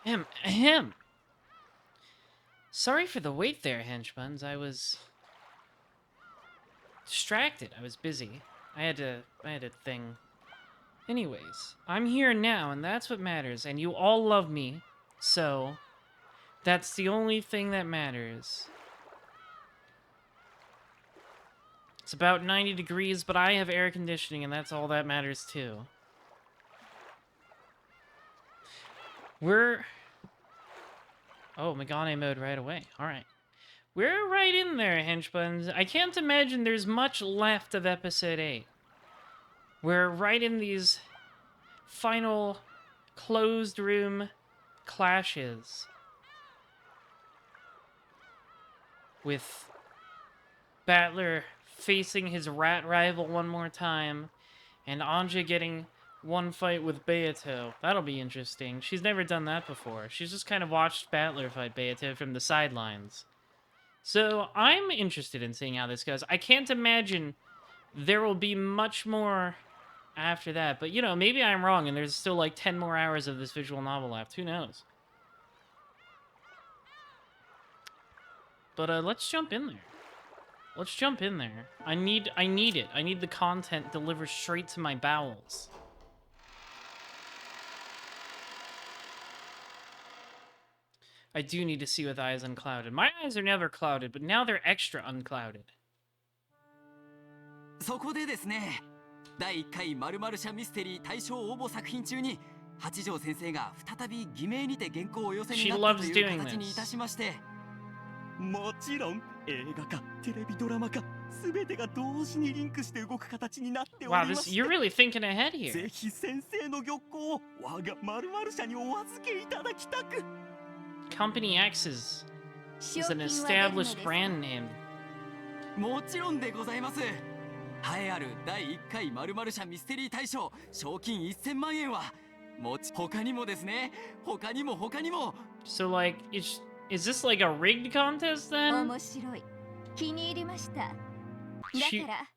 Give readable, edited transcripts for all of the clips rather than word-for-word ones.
Ahem. Sorry for the wait there, henchbuns. I was distracted. I was busy. I had a thing. Anyways, I'm here now, and that's what matters. And you all love me, so that's the only thing that matters. It's about 90 degrees, but I have air conditioning, and that's all that matters too. Oh, Megane mode right away. Alright. We're right in there, henchbuns. I can't imagine there's much left of episode 8. We're right in these final closed room clashes with Battler facing his rat rival one more time, and Anja getting one fight with Beato. That'll be interesting. She's never done that before. She's just kind of watched Battler fight Beato from the sidelines. So I'm interested in seeing how this goes. I can't imagine there will be much more after that, but you know, maybe I'm wrong and there's still like 10 more hours of this visual novel left. Who knows? But let's jump in there. Let's jump in there. I need it. I need the content delivered straight to my bowels. I do need to see with eyes unclouded. My eyes are never clouded, but now they're extra unclouded. そこでですね、第1回〇〇社ミステリー大賞応募作品中に八条先生が再び偽名にて原稿をお寄せになったという形にいたしまして、もちろん映画化、テレビドラマ化、すべてが同時にリンクして動く形になっておりまして、Wow, you're really thinking ahead here. ぜひ先生の玉稿を我が〇〇社にお預けいただきたく。Company X is an established brand name. もちろんでございます。栄えある第1回〇〇社ミステリー大賞賞金1000万円は他にもですね、他にも。 So like, is this like a rigged contest then? 面白い。気に入りました。だから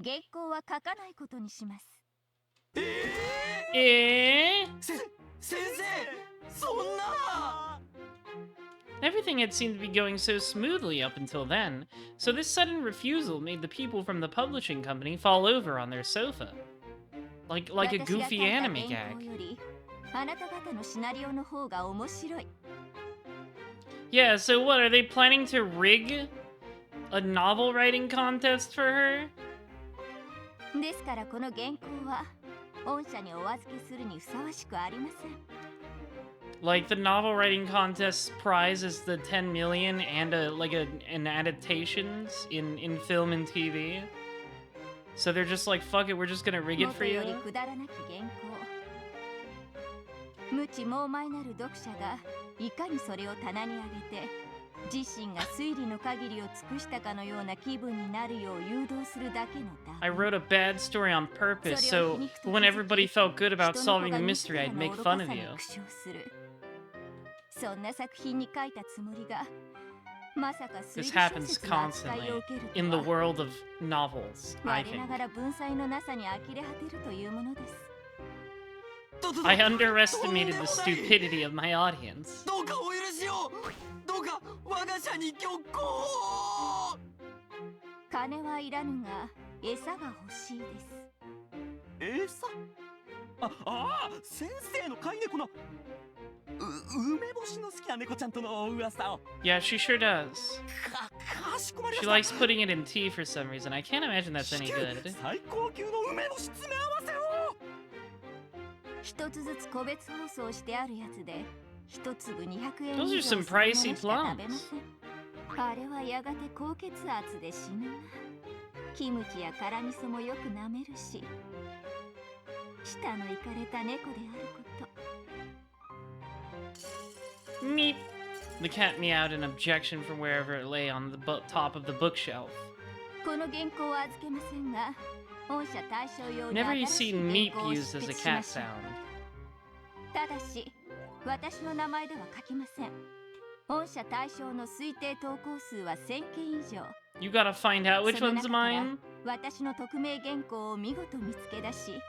原稿は書かないことにします。先生、そんな。 Everything had seemed to be going so smoothly up until then, so this sudden refusal made the people from the publishing company fall over on their sofa. Like a goofy anime gag. Yeah, so what, are they planning to rig a novel writing contest for her? ですからこの原稿は御社にお預けするにふさわしくありません。 Like the novel writing contest prize is the 10 million and an adaptations in film and TV. So they're just like, fuck it, we're just gonna rig it for you. 無知猛邁なる読者がいかにそれを棚に上げて自身が推理の限りを尽くしたかのような気分になるよう誘導するだけの談。 I wrote a bad story on purpose, so when everybody felt good about solving the mystery, I'd make fun of you. そんな作品に書いたつもりがまさか推理 This 小 happens 説の扱い constantly を受けると in the は world of novels, I 我 think. ながら文才のなさに呆れ果てるというものです。 I underestimated the stupidity of my audience. どうかお許しを。どうか我が社に玉稿を。金はいらぬが餌が欲しいです。餌？あ、先生の飼い猫の梅干しの好きな猫ちゃんとの噂を。 Yeah, she sure does. かしこまりま She した。 likes putting it in tea for some reason. I can't imagine that's any good. 最高級の梅干し詰め合わせを。一つずつ個別包装してあるやつで一粒200円 Those are 以上 some するもの pricey しか食べま plums. せん。あれはやがて高血圧で死ぬな。キムチや辛味噌もよく舐めるし舌のいかれた猫であること。 Meep. The cat meowed in objection from wherever it lay on the top of the bookshelf. この原稿は預けませんが御社対象用に Never 新しい seen 原 meep 稿を used 執 as a 筆し cat ましょう。 sound. ただし私の名前では書きません。御社対象の推定投稿数は1000件以上。 You gotta find out which その one's 中から mine? 私の匿名原稿を見事見つけ出し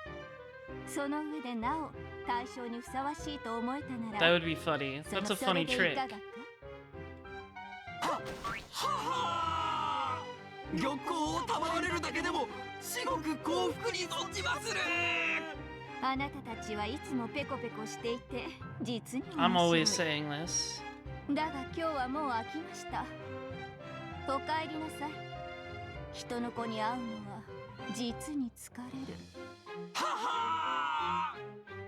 その上でなお対象にふさわしいと思えたなら That would be funny. That's a funny trick. 玉光を賜れるだけでも至極幸福に存じまする。あなたたちはいつもペコペコしていて実に I'm 面 always 白い。 saying this. だが今日はもう飽きました。お帰りなさい。人の子に会うのは実に疲れる。はは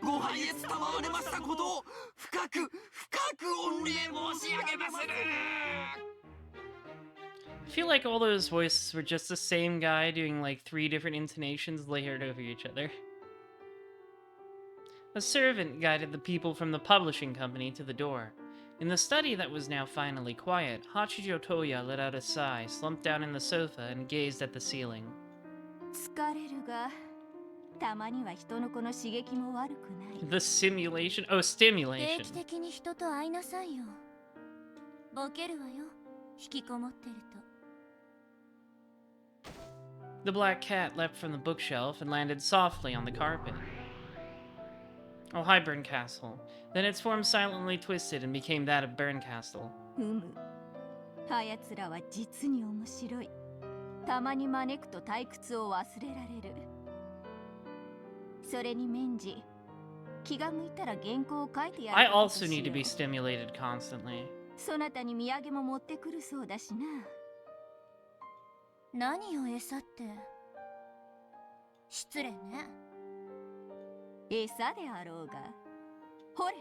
ー、ご拝謁賜れましたことを深く御礼申し上げまする。I feel like all those voices were just the same guy doing like 3 different intonations layered over each other. A servant guided the people from the publishing company to the door. In the study that was now finally quiet, Hachijo Toya let out a sigh, slumped down in the sofa, and gazed at the ceiling. 疲れるが、たまには人の子の刺激も悪くない。 The simulation? Oh, 定 stimulation. 期的に人と会いなさいよ。ボケるわよ。引きこもってると。 The black cat leapt from the bookshelf and landed softly on the carpet. Oh, hi, Burncastle. Then its form silently twisted and became that of Burncastle. あやつらは実に面白い。たまに招くと退屈を忘れられる。それにメンジ、気が向いたら原稿を書いてやる I ことと also しよ need to う。 be stimulated constantly. そなたに土産も持ってくるそうだしな。何を餌って。失礼ね。餌であろうが。ほれ。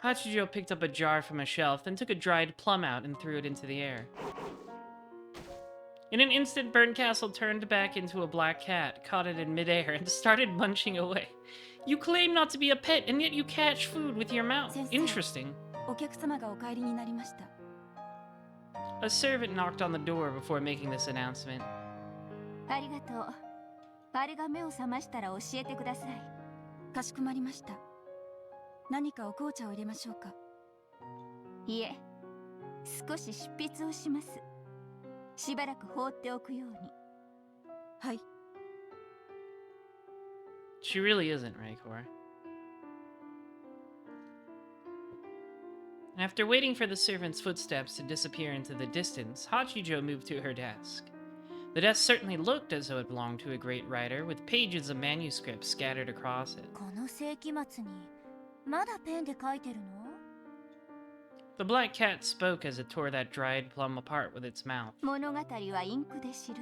Hachijo picked up a jar from a shelf, then took a dried plum out and threw it into the air. In an instant, Burncastle turned back into a black cat, caught it in midair, and started munching away. You claim not to be a pet, and yet you catch food with your mouth. Sensei. Interesting. お客様がお帰りになりました。 A servant knocked on the door before making this announcement. ありがとう。あれが目を覚ましたら教えてください。かしこまりました。何かお紅茶を入れましょうか。いえ、少し執筆をします。しばらく放っておくように。はい。 She really isn't, Raikor. After waiting for the servant's footsteps to disappear into the distance, Hachijo moved to her desk. The desk certainly looked as though it belonged to a great writer, with pages of manuscripts scattered across it. この世紀末にまだペンで書いてるの？ The black cat spoke as it tore that dried plum apart with its mouth. 物語はインクで記す。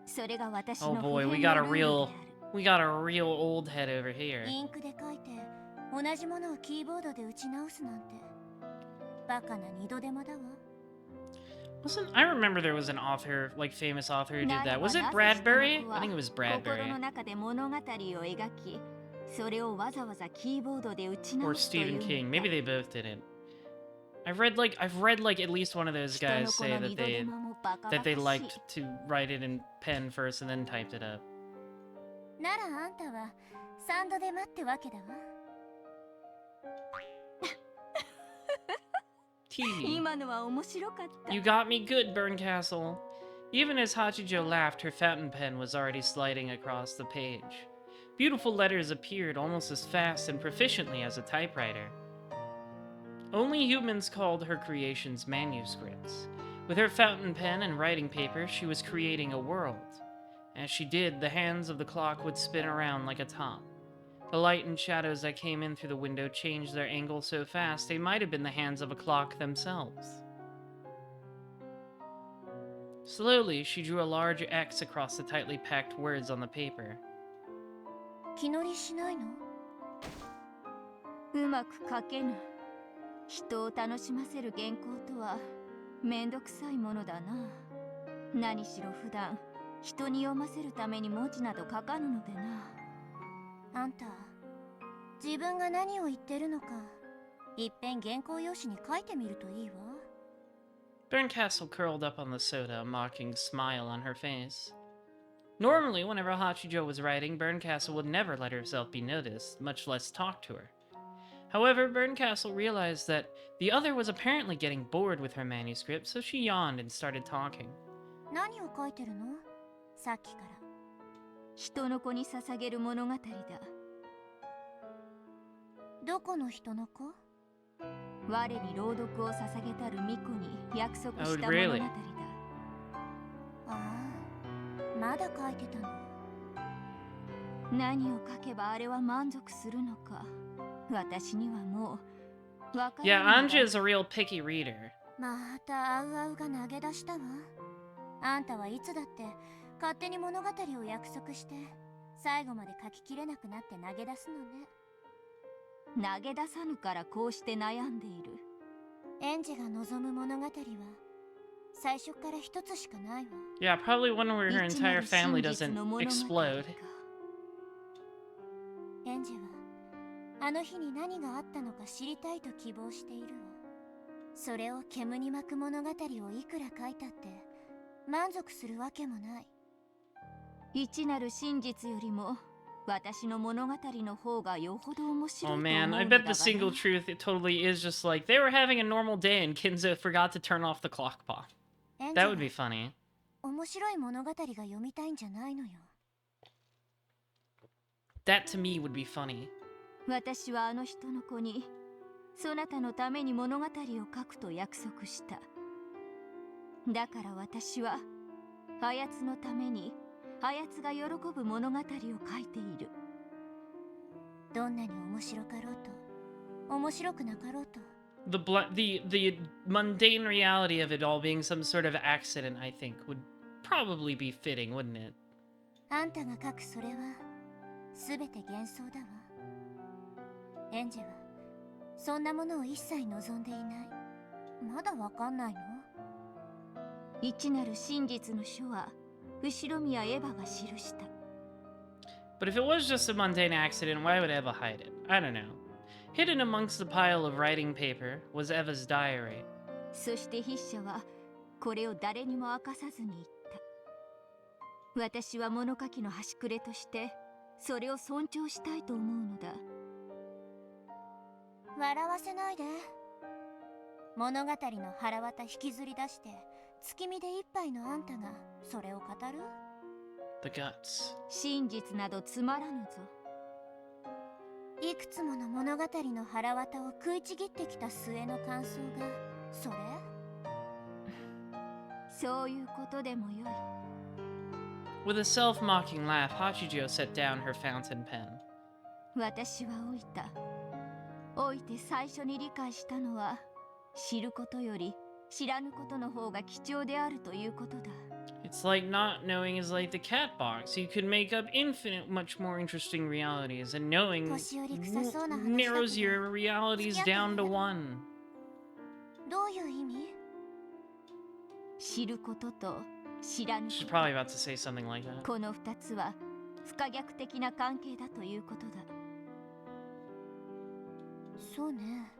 それが私 Oh の boy, 普 we 遍 got の a ルールで real ある。 we got a real old head over here. インクで書いて同じものをキーボードで打ち直すなんてバカな二度手間だわ。 I remember there was an author, like famous author who did なら that. ば Was it なぜ Bradbury? 人の子は I think it was 心 Bradbury. の中で物語を描き、それをわざわざキーボードで打ち Or 直すという Stephen の King. か。 Maybe they both didn't. I've read like at least one of those 人の guys 子 say の that 二度手 they 間もバカバ that カ they しい。 liked to write it in pen first and then typed it up. ならあんたは3度手間ってわけだわ。 Tee. 今のは面白かった。 You got me good, Burncastle. Even as Hachijo laughed, her fountain pen was already sliding across the page. Beautiful letters appeared almost as fast and proficiently as a typewriter. Only humans called her creations manuscripts. With her fountain pen and writing paper, she was creating a world. As she did, the hands of the clock would spin around like a top. The light and shadows that came in through the window changed their angle so fast they might have been the hands of a clock themselves. Slowly, she drew a large X across the tightly packed words on the paper. 気乗りしないの？うまく書けぬ。人を楽しませる原稿とはめんどくさいものだな。何しろ普段人に読ませるために文字など書かぬのでな。あんた、自分が何を言ってるのか、いっぺん原稿用紙に書いてみるといいわ。 Burncastle curled up on the soda, a mocking smile on her face. Normally, whenever Hachijo was writing, Burncastle would never let herself be noticed, much less talk to her. However, Burncastle realized that the other was apparently getting bored with her manuscript, so she yawned and started talking. 何を書いてるの？さっきから。人の子に捧げる物語だ。どこの人の子？我に朗読を捧げたる巫女に約束した物語だ。ああ、まだ書いてたの。何を書けばあれは満足するのか、私にはもうわからない。Yeah, Anja is a real picky reader. またあうあうが投げ出したわ。あんたはいつだって勝手に物語を約束して最後まで書ききれなくなって投げ出すのね。投げ出さぬからこうして悩んでいる。園児が望む物語は最初から一つしかないわ。Yeah, probably one where her entire family doesn't explode. 園児はあの日に何があったのか知りたいと希望しているわ。それを煙に巻く物語をいくら書いたって満足するわけもない。一なる真実よりも私の物語の方がよほど面白いと Oh 思う man, の I だ bet が the single truth it totally is just like they were having a normal day and Kinzo forgot to turn off the clock pop. That would be funny. 面白い物語が読みたいんじゃないのよ。That to me would be funny. 私はあの人の子にそなたのために物語を書くと約束した。だから私はあやつのためにあやつが喜ぶ物語を書いている。どんなに面白かろうと面白くなかろうと。The mundane reality of it all being some sort of accident, I think, would probably be fitting, wouldn't it? あんたが書くそれはすべて幻想だわ。エンジはそんなものを一切望んでいない。まだわかんないの？一なる真実の書は後宮エヴァが記した。But if it was just a mundane accident, why would Eva hide it? I don't know. Hidden amongst the pile of writing paper was Eva's diary. そして筆者はこれを誰にも明かさずに言った。私は物書きの端くれとしてそれを尊重したいと思うのだ。笑わせないで。物語の腹渡引きずり出して月見で一杯のあんたがそれを語る？ The guts. 真実などつまらぬぞ。いくつもの物語の腹渡を食いちぎってきた末の感想がそれ？そういうことでもよい。With a self-mocking laugh, Hachijo set down her fountain pen. 私は老いた。老いて最初に理解したのは知ることより知らぬことの方が貴重であるということだ。It's like not knowing is like the cat box. You could make up infinite, much more interesting realities, and knowing narrows your realities down to one. どういう意味？知ることと知らぬこ She's と。 probably about to say something like that. この二つは不可逆的な関係だということだ。そうね。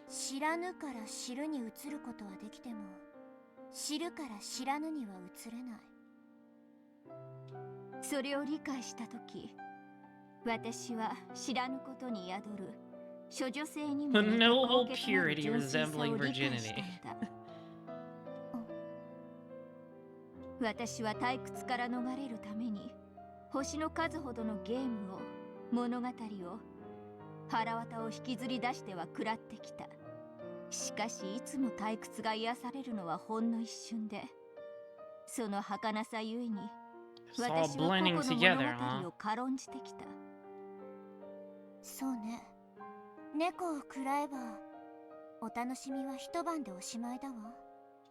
知らぬから知るに移ることはできても知るから知らぬには移れない。それを理解したとき、私は知らぬことに宿る処女性にも The noble purity 純粋さ resembling を理解した virginity. のだ。私は退屈から逃れるために星の数ほどのゲームを物語を腹渡を引きずり出しては食らってきた。しかしいつも退屈が癒されるのはほんの一瞬で、その儚さゆえに It's all 私は個 blending 々の together, 物 huh? 語を軽んじてきた。そうね。猫を食らえばお楽しみは一晩でおしまいだわ。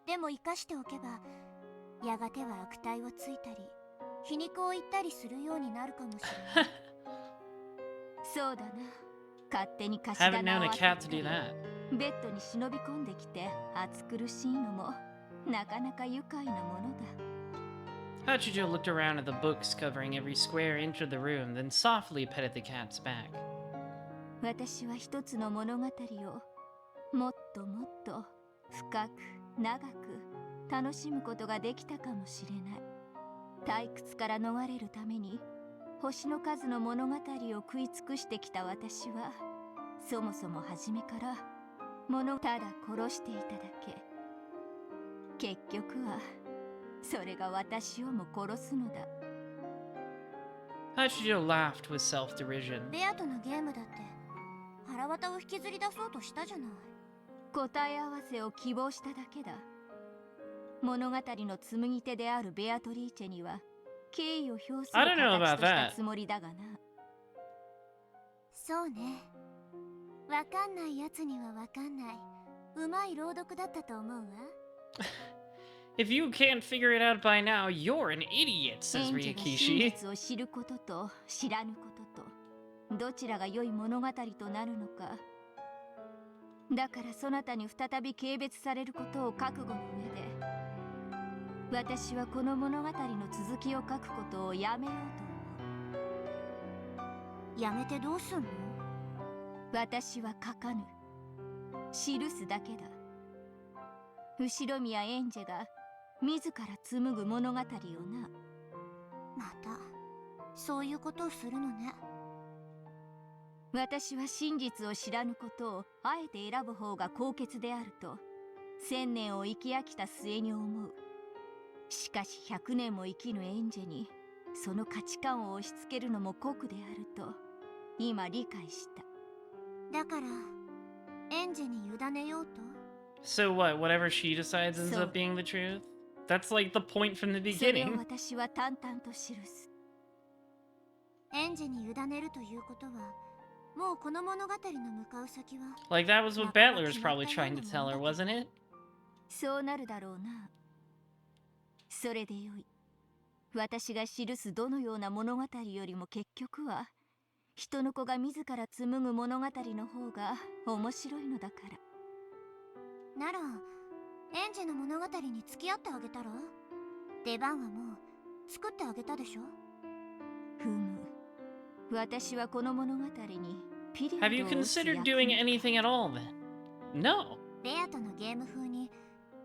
でも生かしておけばやがては悪態をついたり皮肉を言ったりするようになるかもしれない。そうだな。勝手に貸し Haven't 棚 known を a 開 cat け to た do り that. ベッドに忍び込んできて暑苦しいのもなかなか愉快なものだ。 Hachijo looked around at the books covering every square inch of the room, then softly petted the cat's back. 私は一つの物語をもっともっと深く長く楽しむことができたかもしれない。退屈から逃れるために星の数の物語を食い尽くしてきた私はそもそも初めからただ殺していただけ。結局はそれが私をも殺すのだ。Hachijo laughed with self-derision. ベアとのゲームだって腹渡を引きずり出そうとしたじゃない。答え合わせを希望しただけだ。物語の紡ぎ手であるベアトリーチェには敬意を表する I don't know 形 about とした that. つもりだがな。そうね。わかんないやつにはわかんない。うまい朗読だったと思うわ。If you can't figure it out by now, you're an idiot, says 演者が真 Rikishi. 実を知ることと知らぬこととどちらが良い物語となるのか。だからそなたに再び軽蔑されることを覚悟の上で私はこの物語の続きを書くことをやめようと思う。やめてどうすんの？私は書かぬ。記すだけだ。後宮エンジェが自ら紡ぐ物語をな。またそういうことをするのね。私は真実を知らぬことをあえて選ぶ方が高潔であると1000年を生き飽きた末に思う。しかし100年も生きぬエンジェにその価値観を押し付けるのも酷であると今理解した。だからエンジェに委ねようと。So what? Whatever she decides ends up being the truth? That's like the point from the それを beginning. 私は淡々と記す。エンジェに委ねるということはもうこの物語の向かう先は Like that was what Battler was probably trying to tell her, wasn't it? そうなるだろうな。それでよい。私が記すどのような物語よりも結局は人の子が自ら紡ぐ物語の方が面白いのだから。ならエンジェの物語に付き合ってあげたら？出番はもう作ってあげたでしょ。ふむ。私はこの物語にピリッと Have you considered doing anything at all then? No. ベアとのゲーム風に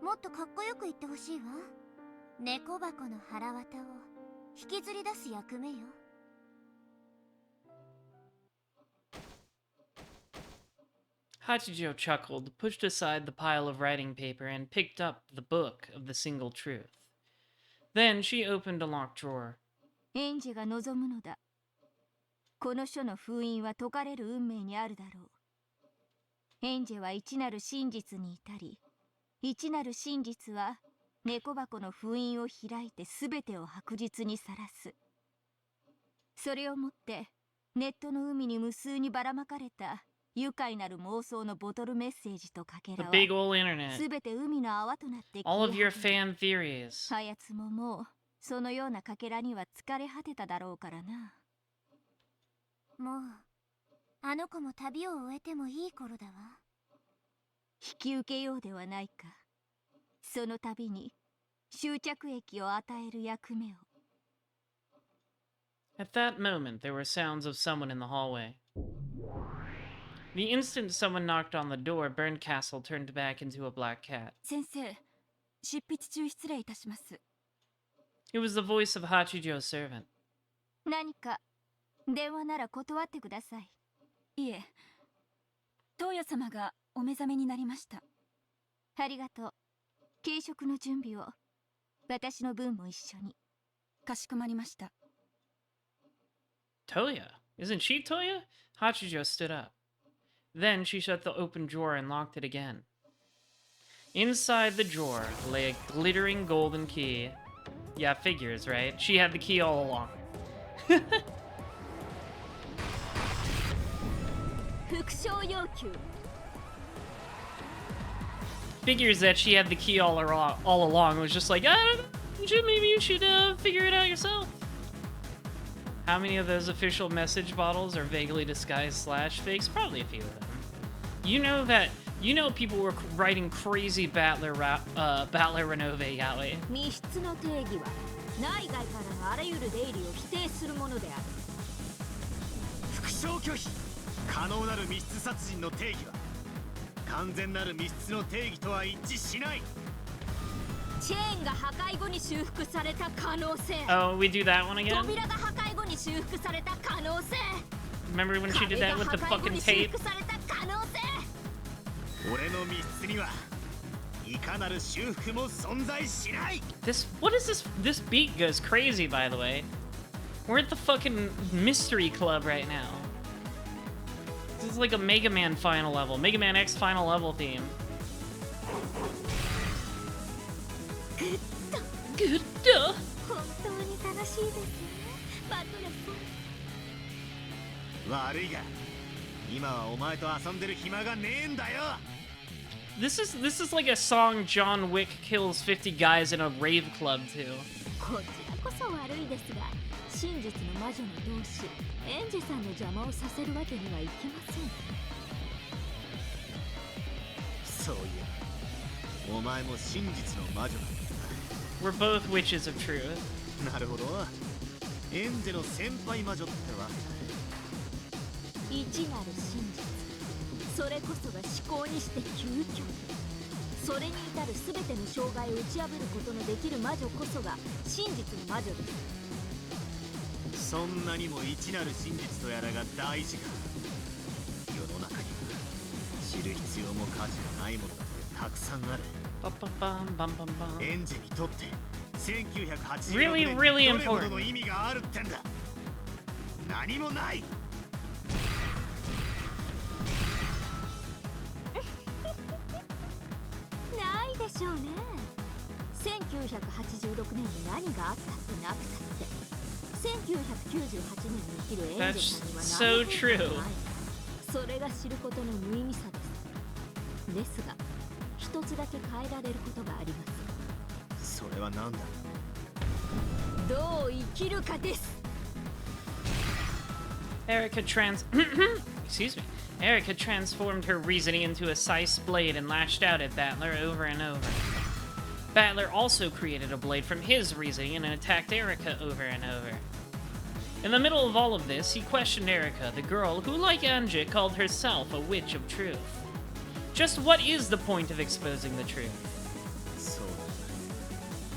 もっとかっこよく言ってほしいわ。猫箱の腹渡を引きずり出す役目よ。Hachijo chuckled, pushed aside the pile of writing paper, and picked up the book of the single truth. Then she opened a locked drawer. エンジェが望むのだ。この書の封印は解かれる運命にあるだろう。エンジェは一なる真実に至り、一なる真実は猫箱の封印を開いて全てを白日にさらす。それをもってネットの海に無数にばらまかれた愉快なる妄想のボトルメッセージとかけ The らは big ol' internet. 全て海の泡となって消 All え of your 果てる。 fan theories. あやつももうそのようなかけらには疲れ果てただろうからな。もうあの子も旅を終えてもいい頃だわ。引き受けようではないか。その度に終着液を与える役目を。 At that moment, there were sounds of someone in the hallway. The instant someone knocked on the door, Berncastle turned back into a black cat. 先生、執筆中失礼いたします。 It was the voice of Hachijo's servant. 何か電話なら断ってください。いえ、東野様がお目覚めになりました。ありがとう。軽食の準備を。私の分も一緒に。かしこまりました。 Toya? Isn't she Toya? Hachijo stood up. Then she shut the open drawer and locked it again. Inside the drawer lay a glittering golden key. Yeah, figures, right? She had the key all along. 復唱要求。 Figures that she had the key all along. It was just like, I don't know, maybe you should figure it out yourself. How many of those official message bottles are vaguely disguised /fakes? Probably a few of them. You know people were writing crazy Battler Renove Yaoi. 密室の定義は内外からのあらゆる出入りを否定するものである。復唱拒否可能なる密室殺人の定義は完全なる密室の定義とは一致しない。チェーンが破壊後に修復された可能性。 Oh, we do that one again? 扉が破壊後に修復された可能性。 Remember when she did that with the fucking tape? 修復された可能性。俺の密室にはいかなる修復も存在しない。 What is this? This beat goes crazy, by the way. We're at the fucking mystery club right now. This is like a Mega Man final level, Mega Man X final level theme. Good. 本当に楽しいですねバトルさん。悪いが今はお前と遊んでる暇がねえんだよ。 This is like a song John Wick kills 50 guys in a rave club to. こちらこそ悪いですが、真実の魔女の同志エンジェさんの邪魔をさせるわけにはいきません。そういえばお前も真実の魔女だ。 We're both witches of truth. なるほど。エンジェの先輩魔女ってわ。一なる真実、それこそが思考にして究極。それに至る全ての障害を打ち破ることのできる魔女こそが真実の魔女です。そんなにも一なる真実とやらが大事か。世の中には知る必要も価値がないものだってたくさんある。エンジェにとって1986年にどれほどの意味があるってんだ。何もない。ないでしょうね。1986年に何があったってなくたって1998年に生きるエンジェさんには何もない。それが知ることの無意味さです。ですが一つだけ変えられることがあります。それは何だ。どう生きるかです。 Excuse me. Erica transformed her reasoning into a scythe blade and lashed out at Battler over and over. Battler also created a blade from his reasoning and attacked Erica over and over. In the middle of all of this, he questioned Erica, the girl who, like Anja, called herself a witch of truth. Just what is the point of exposing the truth? そうだ。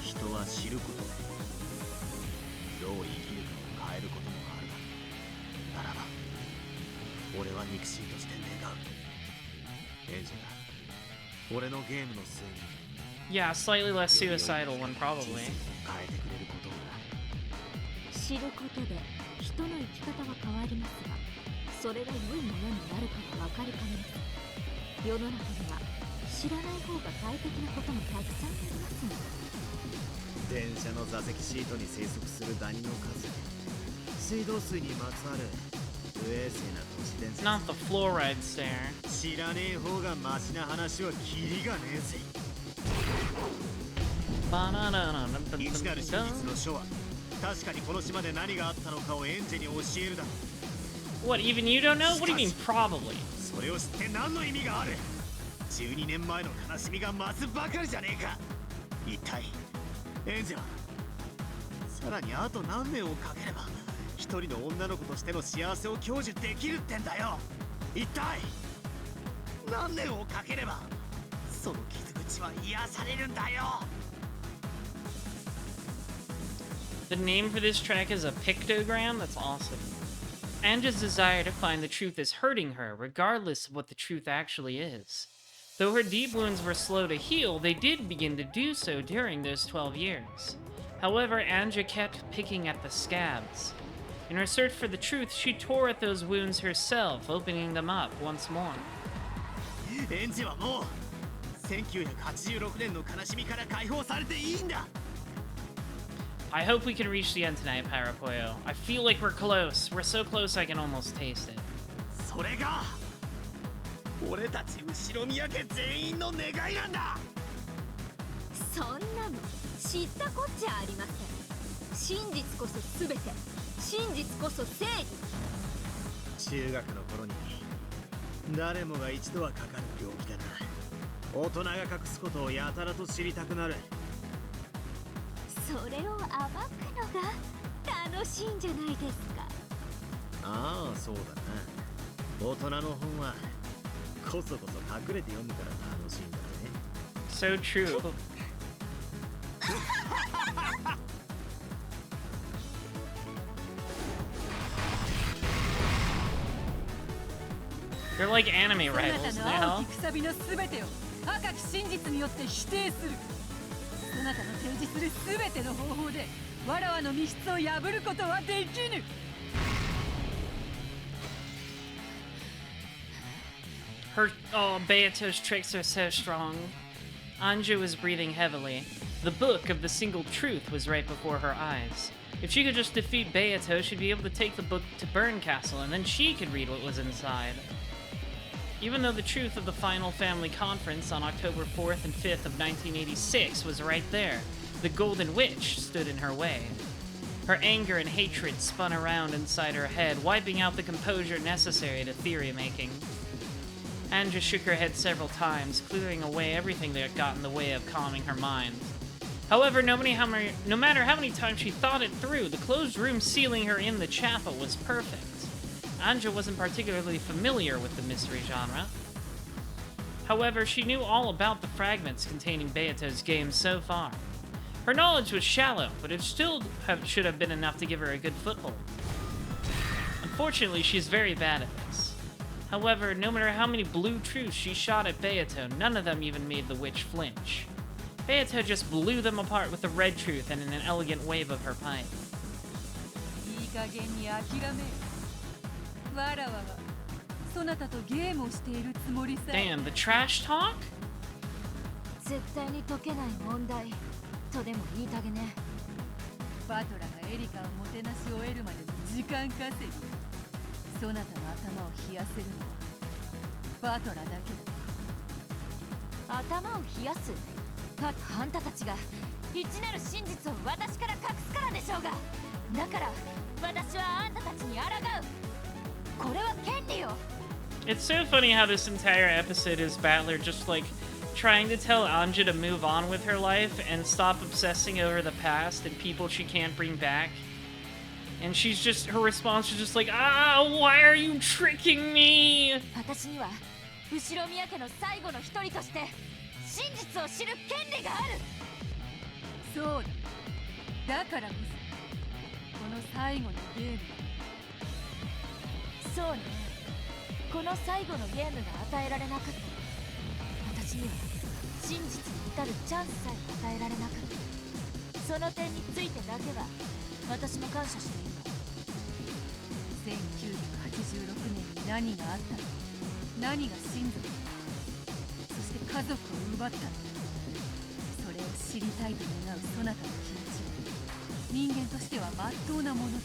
人は知ることでどう生きるかを変えることもあるだ。ならば俺は肉親として願う。エンジェが俺のゲームの末に Yeah, a slightly less suicidal one, probably. 変えてくれることをな。知ることで人の生き方は変わりますが、それが良いものになるかは分かりかねます。世の中には知らない方が快適なこともたくさんありますので。電車の座席シートに生息するダニの数、水道水にまつわる不衛生な都市伝説。 Not the fluoride stare. 知らねえ方がマシな話はキリがねえぜ。一なる真実の書は確かにこの島で何があったのかをエンジェに教えるだろう。 What, even you don't know? What do you mean, probably? それを知って何の意味がある。12年前の悲しみが増すばかりじゃねえか。一体エンジェはさらにあと何年をかければ一人の女の子としての幸せを享受できるってんだよ。一体何年をかければその傷口は癒されるんだよ。 The name for this track is a pictogram? That's awesome. Anja's desire to find the truth is hurting her, regardless of what the truth actually is. Though her deep wounds were slow to heal, they did begin to do so during those 12 years. However, Anja kept picking at the scabs. In her search for the truth, she tore at those wounds herself, opening them up once more. エンジはもう1986年の悲しみから解放されていいんだ。 I hope we can reach the end tonight, Parapoyo. I feel like we're close. We're so close I can almost taste it. それが俺たち後ろ宮家全員の願いなんだ。そんなの知ったこっちゃありません。真実こそ全て、真実こそ正義。中学の頃に誰もが一度はかかる病気だな。大人が隠すことをやたらと知りたくなる。それを暴くのが楽しいんじゃないですか。ああ、そうだな。大人の本はこそこそ隠れて読むから楽しいんだね。So true. They're like anime rivals now. くさびのすべてを赤き真実によって否定する。そなたの提示するすべての方法でわらわの密室を破ることはできぬ。 Beato's tricks are so strong. Anja was breathing heavily. The book of the single truth was right before her eyes. If she could just defeat Beato, she'd be able to take the book to Burn Castle, and then she could read what was inside. Even though the truth of the final family conference on October 4th and 5th of 1986 was right there, the Golden Witch stood in her way. Her anger and hatred spun around inside her head, wiping out the composure necessary to theory-making. Anja shook her head several times, clearing away everything that got in the way of calming her mind. However, no matter how many times she thought it through, the closed room sealing her in the chapel was perfect. Anja wasn't particularly familiar with the mystery genre. However, she knew all about the fragments containing Beato's games so far. Her knowledge was shallow, but it still should have been enough to give her a good foothold. Unfortunately, she's very bad at this. However, no matter how many blue truths she shot at Beato, none of them even made the witch flinch. Beato just blew them apart with the red truth and in an elegant wave of her pipe. Damn, the trash talk? 絶対に解けない問題とでも言いたげね。バトラがエリカをもてなし終えるまでの時間稼ぎ。そなたの頭を冷やせるのはバトラだけだ。頭を冷やす？あんたたちが一なる真実を私から隠すからでしょうが。だから私はあんたたちに抗う。これは権利よ。It's so funny how this entire episode is Battler just like trying to tell Anja to move on with her life and stop obsessing over the past and people she can't bring back. And she's just, her response is just like, why are you tricking me? 私には後ろ宮家の最後の一人として真実を知る権利がある。そうだ。だからこそこの最後のゲーム。そうね。この最後のゲームが与えられなかった。私には真実に至るチャンスさえ与えられなかった。その点についてだけは私も感謝している。1986年に何があったのか、何が真実、そして家族を奪ったのか、それを知りたいと願うそなたの気持ちは人間としては真っ当なものだ。し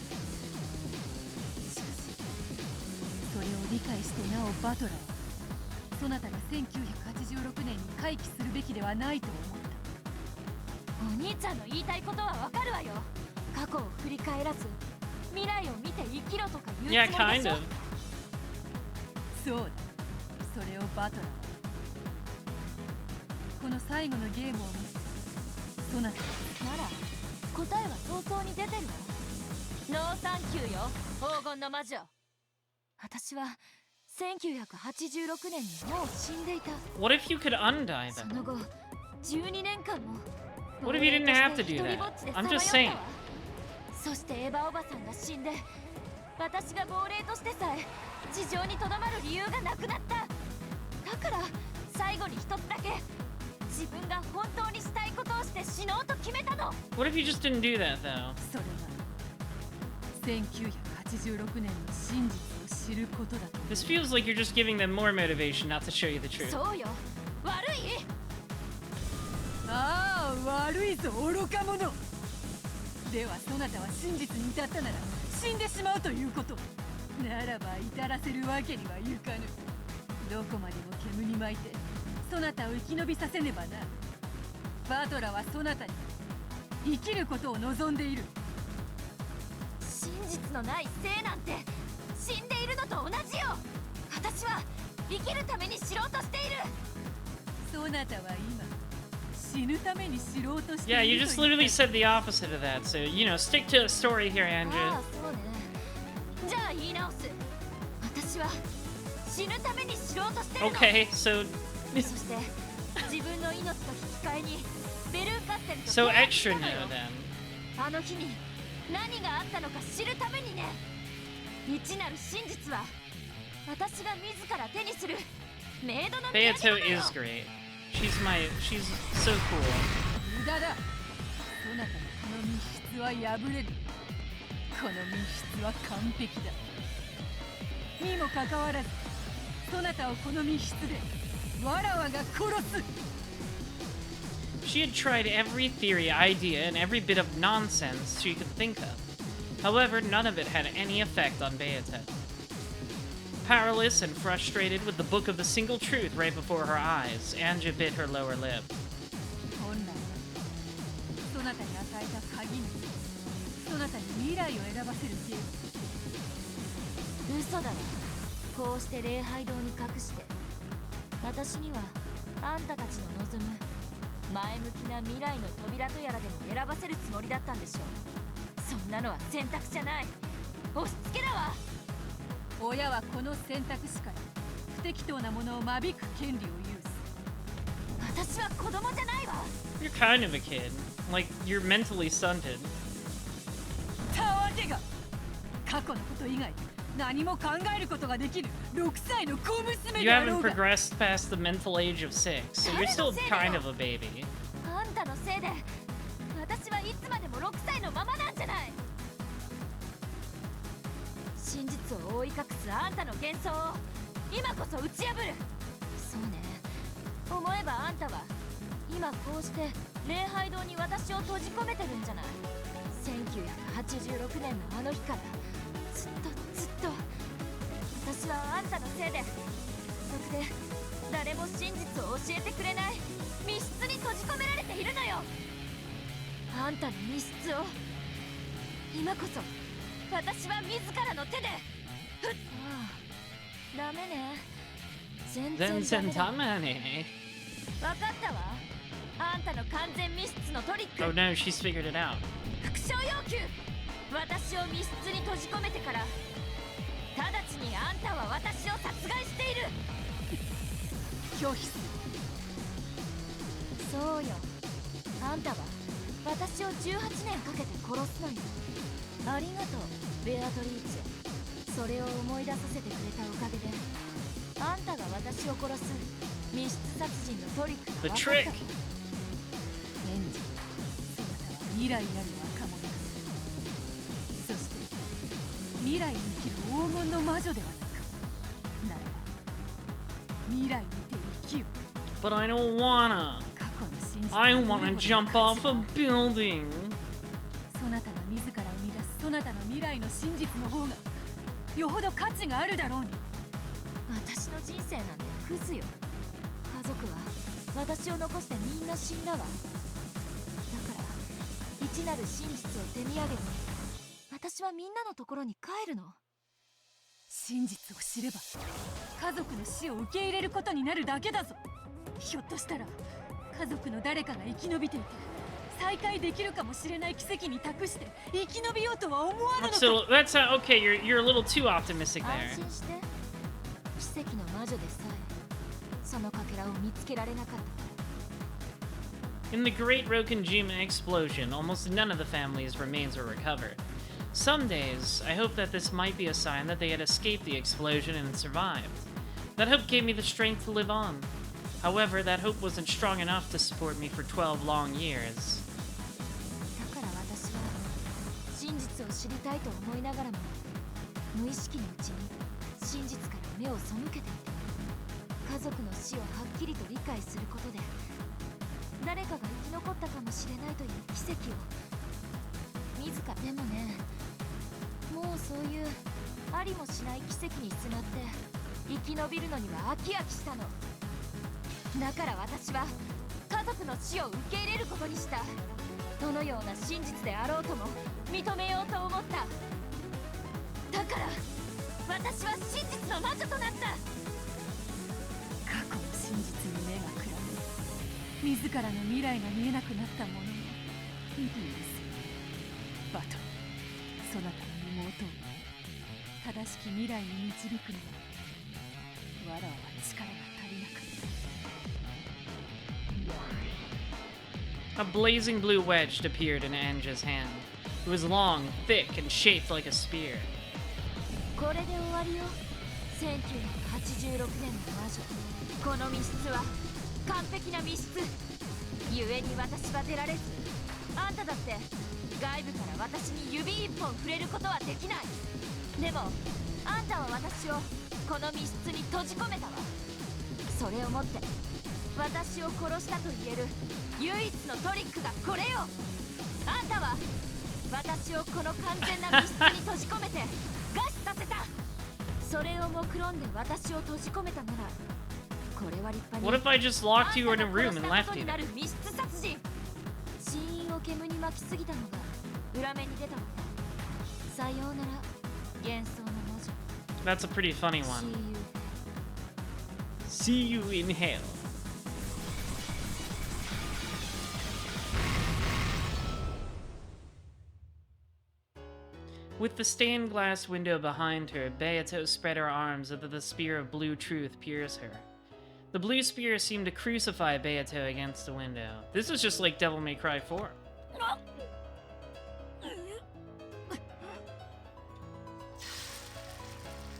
かしそれを理解してなおバトラーはそなたが1986年に回帰するべきではないと思った。お兄ちゃんの言いたいことはわかるわよ。過去を振り返らず未来を見て生きろとか言うつもりでしょ。 Yeah, kind of. そうだ。それをバトラーはこの最後のゲームを見てそなたなら答えは早々に出てるわ。ノーサンキューよ、黄金の魔女。私は1986年にもう死んでいた。 What if you could undie そ them? の後12年間も What if you didn't have to do that? I'm just saying. そしてエヴァおばさんが死んで私が亡霊としてさえ地上にとどまる理由がなくなった。だから最後に一つだけ自分が本当にしたいことをして死のうと決めたの。 What if you just didn't do that though? それは1986年の真実を知ることだと。 This feels like you're just giving them more motivation not to show you the truth. そうよ、悪い。ああ、悪いぞ愚か者。ではそなたは真実に至ったなら死んでしまうということ。ならば至らせるわけにはいかぬ。どこまでも煙に巻いてそなたを生き延びさせねばな。バトラはそなたに生きることを望んでいる。真実のない生なんて死んでいるのと同じよ。私は生きるために知ろうとしている。そなたは今死ぬために知ろうとしてい Yeah, る。 you just literally said the opposite of that. So, you know, stick to the story here, あ Anja. あ、そうね。じゃあ言い直す。私は死ぬために知ろうとしてるの。 Okay, so そして自分の命と引き換えにベルーカッセルと so 契約 extra したの new よ。 then. あの日に何があったのか知るためにね。未知なる真実は私が自ら手にするメイドの土産 Beato なのよ。 is great. She's so cool. 無駄だ。そなたのこの密室は破れる。この密室は完璧だ。にもかかわらずそなたをこの密室でわらわが殺す。 She had tried every theory, idea, and every bit of nonsense she could think of. However, none of it had any effect on Beate. Powerless and frustrated with the book of the single truth right before her eyes, Anja bit her lower lip. 本来そなたに与えた鍵にそなたに未来を選ばせるゲーム。嘘だわ。こうして礼拝堂に隠して私にはあんたたちの望む前向きな未来の扉とやらでも選ばせるつもりだったんでしょう。そんなのは選択じゃない。押し付けだわ。親はこの選択肢から不適当なものを間引く権利を有す。私は子供じゃないわ。 You're kind of a kid. Like, you're mentally stunted. たわけが過去のこと以外何も考えることができる6歳の小娘 You であ haven't ろうが。 progressed past the mental age of 6, so you're still kind of a baby. あんたのせいで私はいつまでも6歳のままなんじゃない。真実を覆い隠すあんたの幻想を今こそ打ち破る。そうね、思えばあんたは今こうして礼拝堂に私を閉じ込めてるんじゃない。1986年のあの日からずっと私はあんたのせいでまるで誰も真実を教えてくれない密室に閉じ込められているのよ。あんたの密室を今こそ私は自らの手で。ああ、ダメね。全然ダメだ。分かったわ。あんたの完全密室のトリック。 Oh no, she's figured it out. 復讐要求。私を密室に閉じ込めてから直ちにあんたは私を殺害している。拒否する。そうよ。あんたは私を18年かけて殺すのよ。ありがとう、ベアトリーチェ。それを思い出させてくれたおかげであんたが私を殺す密室殺人のトリックが分かった。 The trick. エンジ、そなたは未来なる若者だ。そして未来に生きる黄金の魔女ではないか。ならば未来にて生きよ。 But I don't wanna. 過去の真実 I が wanna どれほど jump 価 off 値 a がある。 building. そなたが自ら生み出すそなたの未来の真実の方がよほど価値があるだろうに。私の人生なんてクズよ。家族は私を残してみんな死んだわ。だから一なる真実を手土産に私はみんなのところに帰るの。真実を知れば家族の死を受け入れることになるだけだぞ。ひょっとしたら家族の誰かが生き延びていて再会できるかもしれない奇跡に託して生き延びようとは思わぬのか。 That's okay. You're a little too optimistic 安 there. 心して。奇跡の魔女でさえそのかけらを見つけられなかった。 In the Great Rokenjima explosion, almost none of the family's remains were recovered. Some days, I hoped that this might be a sign that they had escaped the explosion and survived. That hope gave me the strength to live on. However, that hope wasn't strong enough to support me for 12 long years. だから私は真実を知りたいと思いながらも無意識のうちに真実から目を背けていた。家族の死をはっきりと理解することで誰かが生き残ったかもしれないという奇跡を自ら。でもね、もうそういうありもしない奇跡にすがって生き延びるのには飽きしたの。だから私は家族の死を受け入れることにした。どのような真実であろうとも認めようと思った。だから私は真実の魔女となった。過去の真実に目がくらみ自らの未来が見えなくなったものを許せ。バトル、そなたの妹を正しき未来に導くのはわらわは力が足りなかった。 A blazing blue wedge appeared in Anja's hand. It was long, thick, and shaped like a spear. これで終わりよ。1986年の魔女。この密室は完璧な密室。故に私は出られずあんただって外部から私に指一本触れることはできない。でもあんたは私をこの密室に閉じ込めたわ。それをもって私を殺したと言える唯一のトリックがこれよ。あんたは私をこの完全な密室に閉じ込めて餓死させた。それを目論んで私を閉じ込めたなら、これは立派に What if I just locked you in a room and あん left たが殺したこと you にな there? る密室殺人。死因を煙に巻きすぎたのが裏目に出たわ。さようなら幻想の魔女。 That's a pretty funny one. See you in hell. With the stained glass window behind her, Beato spread her arms and the spear of blue truth pierced her. The blue spear seemed to crucify Beato against the window. This is just like Devil May Cry 4.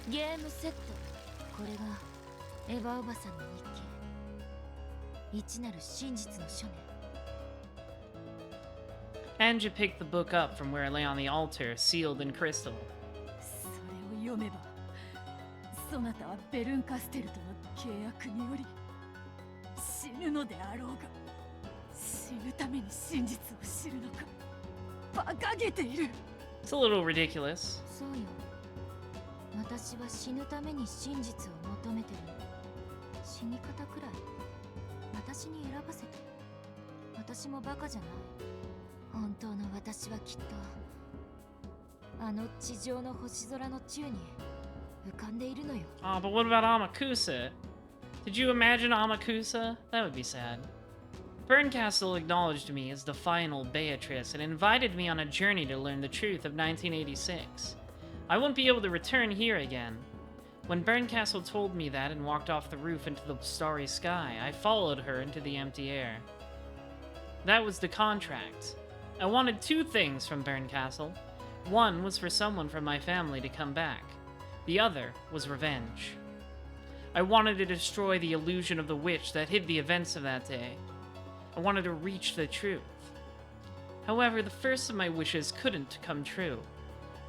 ゲームセット。これがエヴァおばさんの日記。一なる真実の書ね。 Anja picked the book up from where it lay on the altar, sealed in crystal. それを読めば、そなたはベルンカステルとの契約により死ぬのであろうが、死ぬために真実を知るのか、馬鹿げている。 It's a little ridiculous. そうよ。私は死ぬために真実を求めてるの。死に方くらい私に選ばせて。私もバカじゃない。本当の私はきっとあの地上の星空の宙に浮かんでいるのよ。 Oh, but what about Amakusa? Did you imagine Amakusa? That would be sad. Berncastle acknowledged me as the final Beatrice and invited me on a journey to learn the truth of 1986. I wouldn't be able to return here again. When Berncastle told me that and walked off the roof into the starry sky, I followed her into the empty air. That was the contract. I wanted two things from Berncastle. One was for someone from my family to come back. The other was revenge. I wanted to destroy the illusion of the witch that hid the events of that day. I wanted to reach the truth. However, the first of my wishes couldn't come true.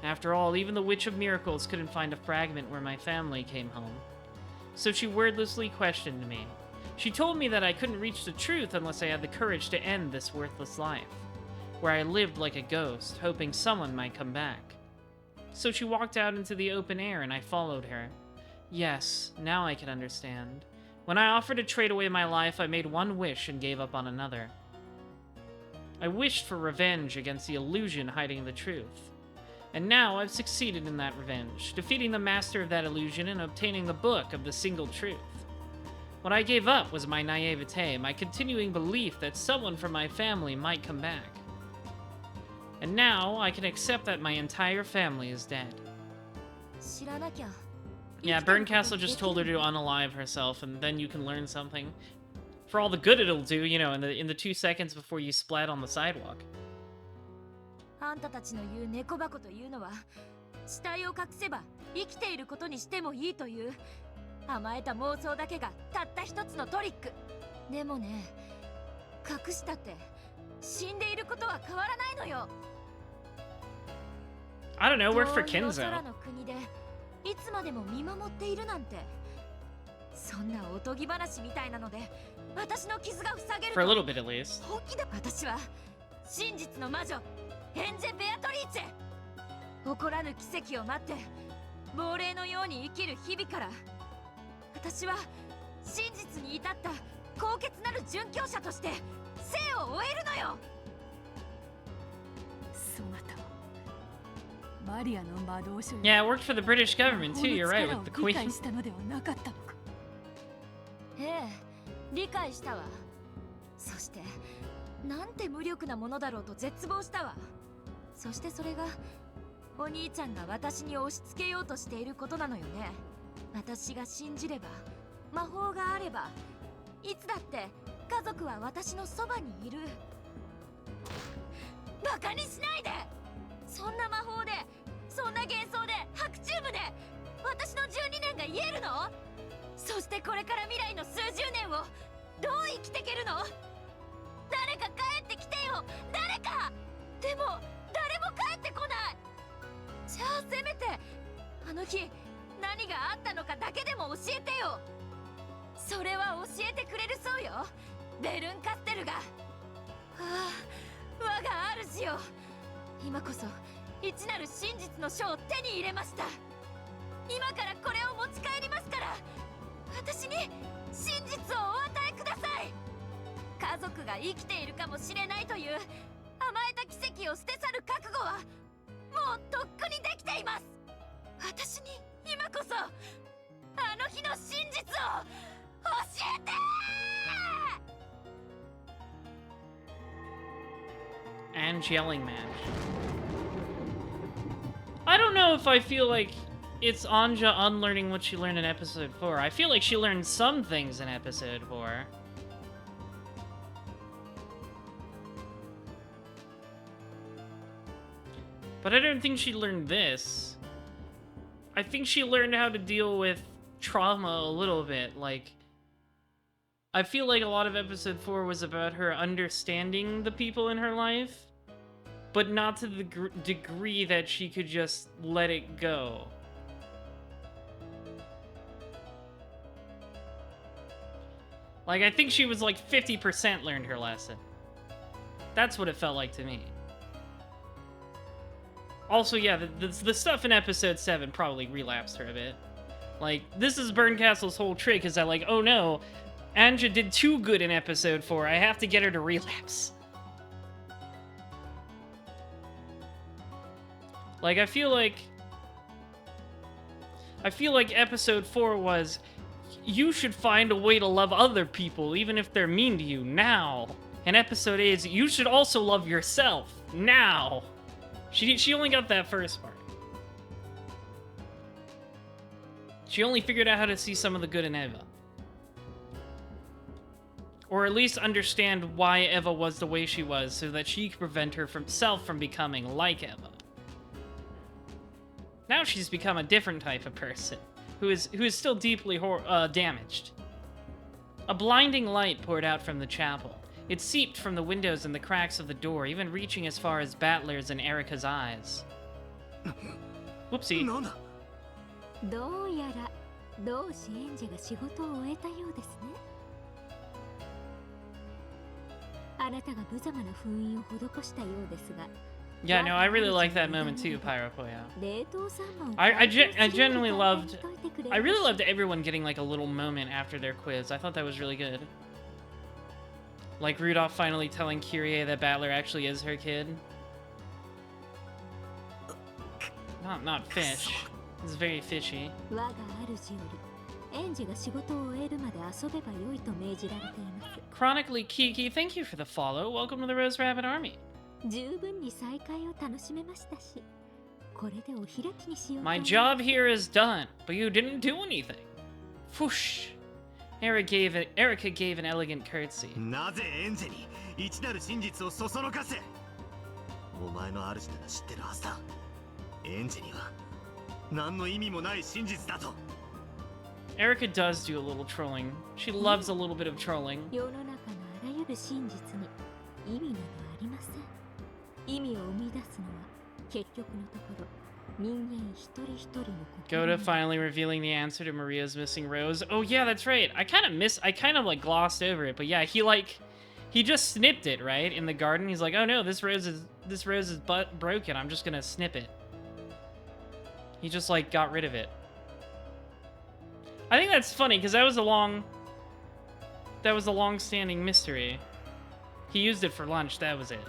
After all, even the Witch of Miracles couldn't find a fragment where my family came home. So she wordlessly questioned me. She told me that I couldn't reach the truth unless I had the courage to end this worthless life, where I lived like a ghost, hoping someone might come back. So she walked out into the open air and I followed her. Yes, now I can understand. When I offered to trade away my life, I made one wish and gave up on another. I wished for revenge against the illusion hiding the truth. And now I've succeeded in that revenge, defeating the master of that illusion and obtaining the book of the single truth. What I gave up was my naivete, my continuing belief that someone from my family might come back. And now I can accept that my entire family is dead. 知らなきゃ。 Yeah, Berncastle just told her to unalive herself, and then you can learn something. For all the good it'll do, you know, in the 2 seconds before you splat on the sidewalk. あんたたちの言う猫箱というのは、死体を隠せば生きていることにしてもいいという甘えた妄想だけがたった一つのトリック。でもね、隠したって死んでいることは変わらないのよ。 I don't know, worked for 遠い夜 Kenzo. 空の国でいつまでも見守っているなんて、そんなおとぎ話みたいなので私の傷が塞げる For a と little bit at least. 本気で。私は真実の魔女エンジェ・ベアトリーチェ。起こらぬ奇跡を待って亡霊のように生きる日々から、私は真実に至った高潔なる殉教者として生を終えるのよ。そなたはマリアの魔導書 Yeah, it worked for the British government too, you're right, with the 理 Queen. 解したのではなかったのか。ええ、理解したわ。そしてなんて無力なものだろうと絶望したわ。そしてそれがお兄ちゃんが私に押し付けようとしていることなのよね。私が信じれば、魔法があれば、いつだって家族は私のそばにいる。バカにしないで。そんな魔法で、そんな幻想で、白チューブで私の12年が言えるの？そしてこれから未来の数十年をどう生きていけるの？誰か帰ってきてよ。誰か。でも誰も帰ってこない。じゃあせめてあの日何があったのかだけでも教えてよ。それは教えてくれるそうよ、ベルンカステルが。ああ、我が主よ、今こそ一なる真実の書を手に入れました。今からこれを持ち帰りますから、私に真実をお与えください。家族が生きているかもしれないという甘えた奇跡を捨て去る覚悟はもうとっくにできています。私に今こそあの日の真実を教えて。And yelling match. I don't know if I feel like it's Anja unlearning what she learned in episode 4. I feel like she learned some things in episode 4. But I don't think she learned this. I think she learned how to deal with trauma a little bit. Like, I feel like a lot of episode 4 was about her understanding the people in her life, but not to the degree that she could just let it go. Like, I think she was like 50% learned her lesson. That's what it felt like to me. Also, yeah, the stuff in episode 7 probably relapsed her a bit. Like, this is Burncastle's whole trick, is that, like, oh no, Anja did too good in episode 4, I have to get her to relapse. Like, I feel like episode 4 was, you should find a way to love other people, even if they're mean to you, now. And episode 8 is, you should also love yourself, now. She only got that first part. She only figured out how to see some of the good in Eva. Or at least understand why Eva was the way she was, so that she could prevent herself from becoming like Eva. Now she's become a different type of person, who is still deeply damaged. A blinding light poured out from the chapel. It seeped from the windows and the cracks of the door, even reaching as far as Battler's and Erica's eyes. Whoopsie. どうやら同志エンジェが仕事を終えたようですね。あなたが無様な封印を施したようですが。Yeah, no, I really like that moment too, Pyropoya. I genuinely loved... I really loved everyone getting like a little moment after their quiz. I thought that was really good. Like Rudolph finally telling Kyrie that Battler actually is her kid. Not fish. It's very fishy. Chronically Kiki, thank you for the follow. Welcome to the Rose Rabbit Army. My job here is done, but you didn't do anything. Whoosh. Erica gave an elegant curtsy. Erica does do a little trolling. She loves a little bit of trolling. Goda finally revealing the answer to Maria's missing rose. Oh yeah, that's right. I kind of like glossed over it, but yeah, he just snipped it, right? In the garden. He's like, "Oh no, this rose is broken. I'm just going to snip it." He just like got rid of it. I think that's funny because that was a long-standing mystery. He used it for lunch, that was it.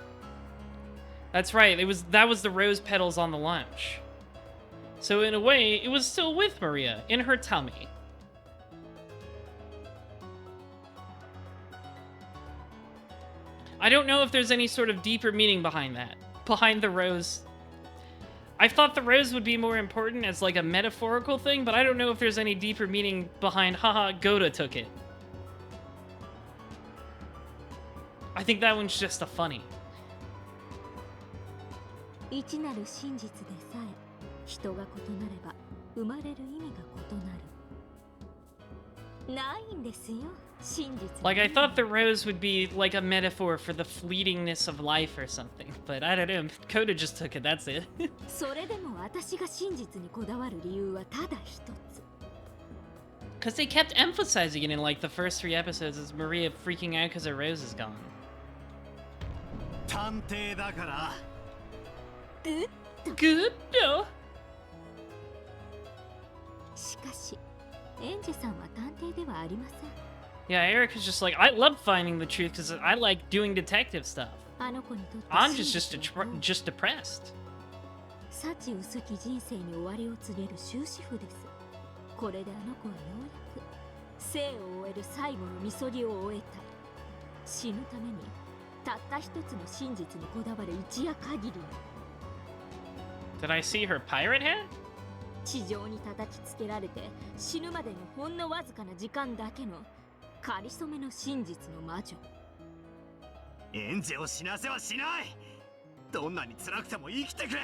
That's right. That was the rose petals on the lunch. So in a way, it was still with Maria, in her tummy. I don't know if there's any sort of deeper meaning behind that. Behind the rose. I thought the rose would be more important as like a metaphorical thing, but I don't know if there's any deeper meaning behind, haha, Goda took it. I think that one's just a funny. Like, I thought the rose would be like a metaphor for the fleetingness of life or something, but I don't know. Coda just took it, that's it. それでも私が真実にこだわる理由はただ一つ。 Because they kept emphasizing it in like the first 3 episodes as Maria freaking out because her rose is gone. 探偵だから。 Good, no. しかし、エンジェさんは探偵ではありません。 Yeah, Erica's just like, I love finding the truth because I like doing detective stuff. あの子にとって Anja's just depressed. 幸薄き人生に終わりを告げる終止符です。これであの子はようやく生を終える最後のみそぎを終えた。死ぬためにたった一つの真実にこだわる一夜限りの。 Did I see her pirate hat? 地上に叩きつけられて死ぬまでのほんのわずかな時間だけのかりそめの真実の魔女。エンジェを死なせはしない。どんなに辛くても生きてくれ。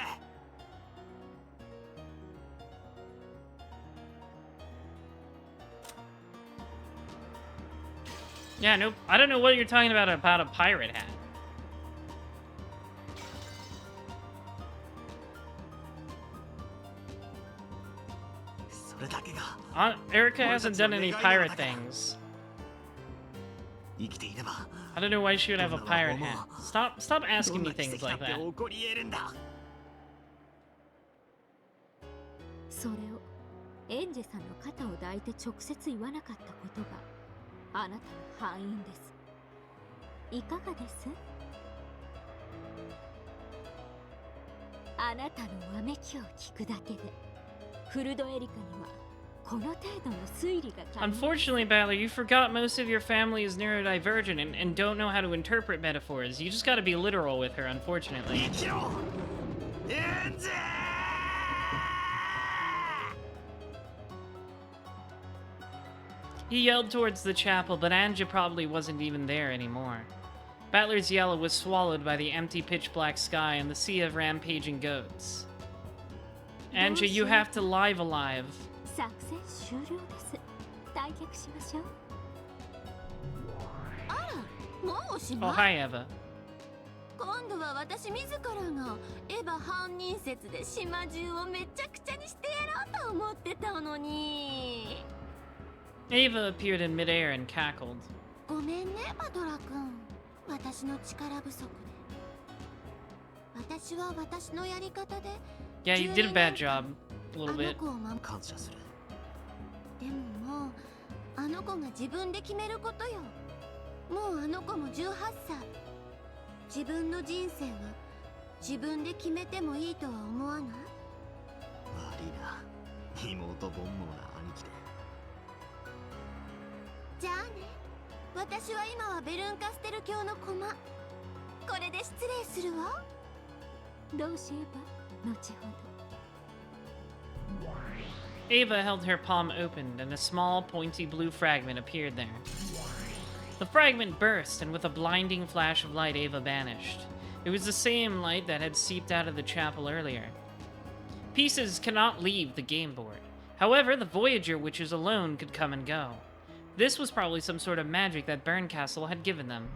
Yeah, no, I don't know what you're talking about a pirate hat. Erica hasn't done any pirate things. I don't know why she would have a pirate hat. Stop asking me things like that. それをエンジェさんの肩を抱いて直接言わなかったことがあなたの敗因です。いかがです？あなたのわめきを聞くだけでフルドエリカにはこの程度の推理が可能。 Unfortunately, Battler, you forgot most of your family is neurodivergent and don't know how to interpret metaphors. You just gotta be literal with her, unfortunately. He yelled towards the chapel, but Anja probably wasn't even there anymore. Battler's yell was swallowed by the empty pitch-black sky and the sea of rampaging goats. Anja, you have to live alive. 作戦終了です。退却しましょう。あら、もうおしまい。 Oh, hi, Eva. 今度は私自らがエヴァ犯人説で島中をめちゃくちゃにしてやろうと思ってたのに。 Eva appeared in midair and cackled. ごめんね、マドラ君。私の力不足で。私は私のやり方で。 Yeah, you did a bad job. A little bit. 感謝する。でももうあの子が自分で決めることよ。もうあの子も18歳。自分の人生は自分で決めてもいいとは思わない？悪いな、妹煩悩な兄貴で。じゃあね。私は今はベルンカステル教の駒。これで失礼するわ。どうしようば後ほど。 Ava held her palm opened, and a small, pointy blue fragment appeared there. The fragment burst, and with a blinding flash of light, Ava vanished. It was the same light that had seeped out of the chapel earlier. Pieces cannot leave the game board. However, the Voyager witches alone could come and go. This was probably some sort of magic that Berncastle had given them.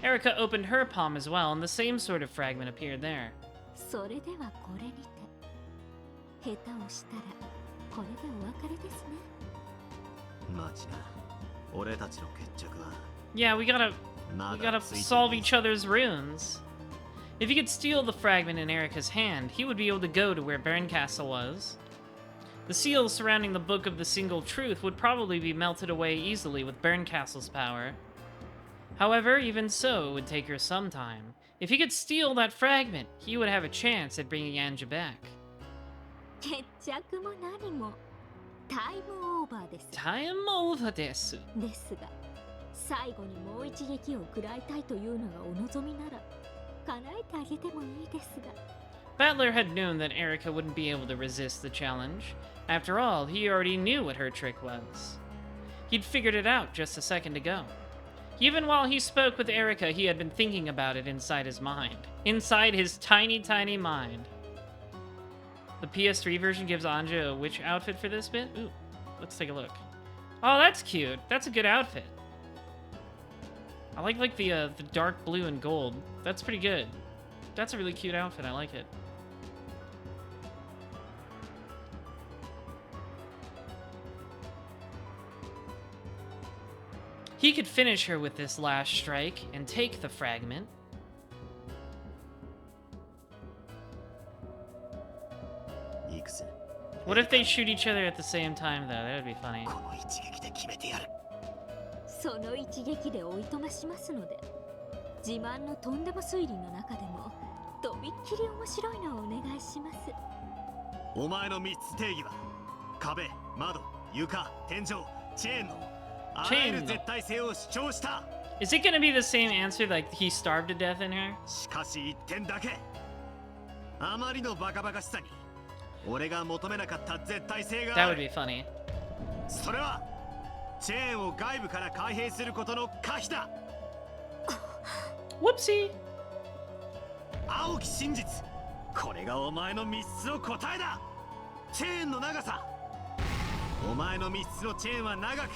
Erica opened her palm as well, and the same sort of fragment appeared there. それではこれにて下手をしたらこれでお別れですね。マジな、俺たちの決着は。 Yeah, we gotta solve each other's runes. If he could steal the fragment in Erica's hand, he would be able to go to where Berncastle was. The seals surrounding the Book of the Single Truth would probably be melted away easily with Berncastle's power. However, even so, it would take her some time. If he could steal that fragment, he would have a chance at bringing Anja back. 決着も何もタイムオーバーです。 Time over desu. ですが、最後にもう一撃を食らいたいというのがお望みなら叶えてあげてもいいですが。 Battler had known that Erica wouldn't be able to resist the challenge. After all, he already knew what her trick was. He'd figured it out just a second ago. Even while he spoke with Erica, he had been thinking about it inside his mind. Inside his tiny, tiny mind. The PS3 version gives Anja a witch outfit for this bit? Ooh, let's take a look. Oh, that's cute. That's a good outfit. I like the dark blue and gold. That's pretty good. That's a really cute outfit. I like it. He could finish her with this last strike and take the fragment. What if they shoot each other at the same time, though? That would be funny. その一撃で追い飛ばしますので、自慢のとんでも推理の中でもとびっきり面白いのをお願いします。お前の3つ定義は壁、窓、床、天井、チェーンのあらゆる絶対性を主張した。Is it gonna be the same answer like he starved to death in her? しかし1点だけ。あまりのバカバカしさに俺が求めなかった絶対性が That あ would る。 be funny. それはチェーンを外部から開閉することの可否だ。 Whoopsie! 青き真実、これがお前の3つの答えだ。チェーンの長さ、お前の3つのチェーンは長く、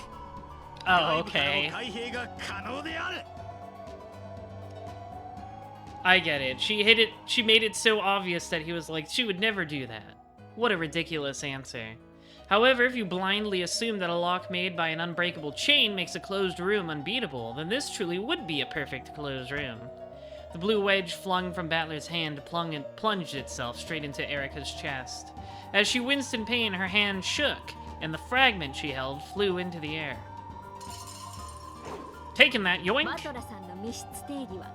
Oh, 外部からの okay. 開閉が可能である。 I get it. She made it so obvious that he was like, she would never do that. What a ridiculous answer. However, if you blindly assume that a lock made by an unbreakable chain makes a closed room unbeatable, then this truly would be a perfect closed room. The blue wedge flung from Battler's hand plunged itself straight into Erica's chest. As she winced in pain, her hand shook, and the fragment she held flew into the air. Taking that, yoink! マトラさんの密室定義は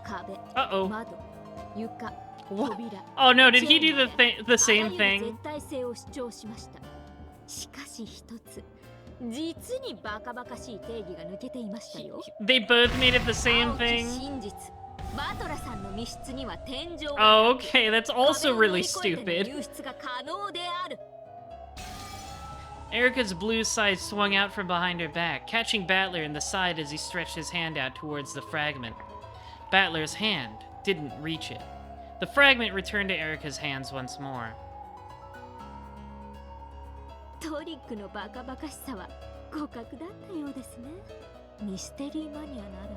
壁、 Uh-oh. 窓、床、 What? 扉。 Oh no, did he do the same あらゆる thing? 絶対性を主張しました。しかし一つ、実にバカバカしい定義が抜けていましたよ。 They both made it the same 青き thing? 真実、バトラさんの密室には天井が Oh, okay, that's also 壁を乗 really り越えての stupid. 入室が可能である。 Erica's blue side swung out from behind her back, catching Battler in the side as he stretched his hand out towards the fragment. Battler's hand didn't reach it. The fragment returned to Erica's hands once more. トリックのバカバカしさは互角だったようですね。ミステリーマニアなら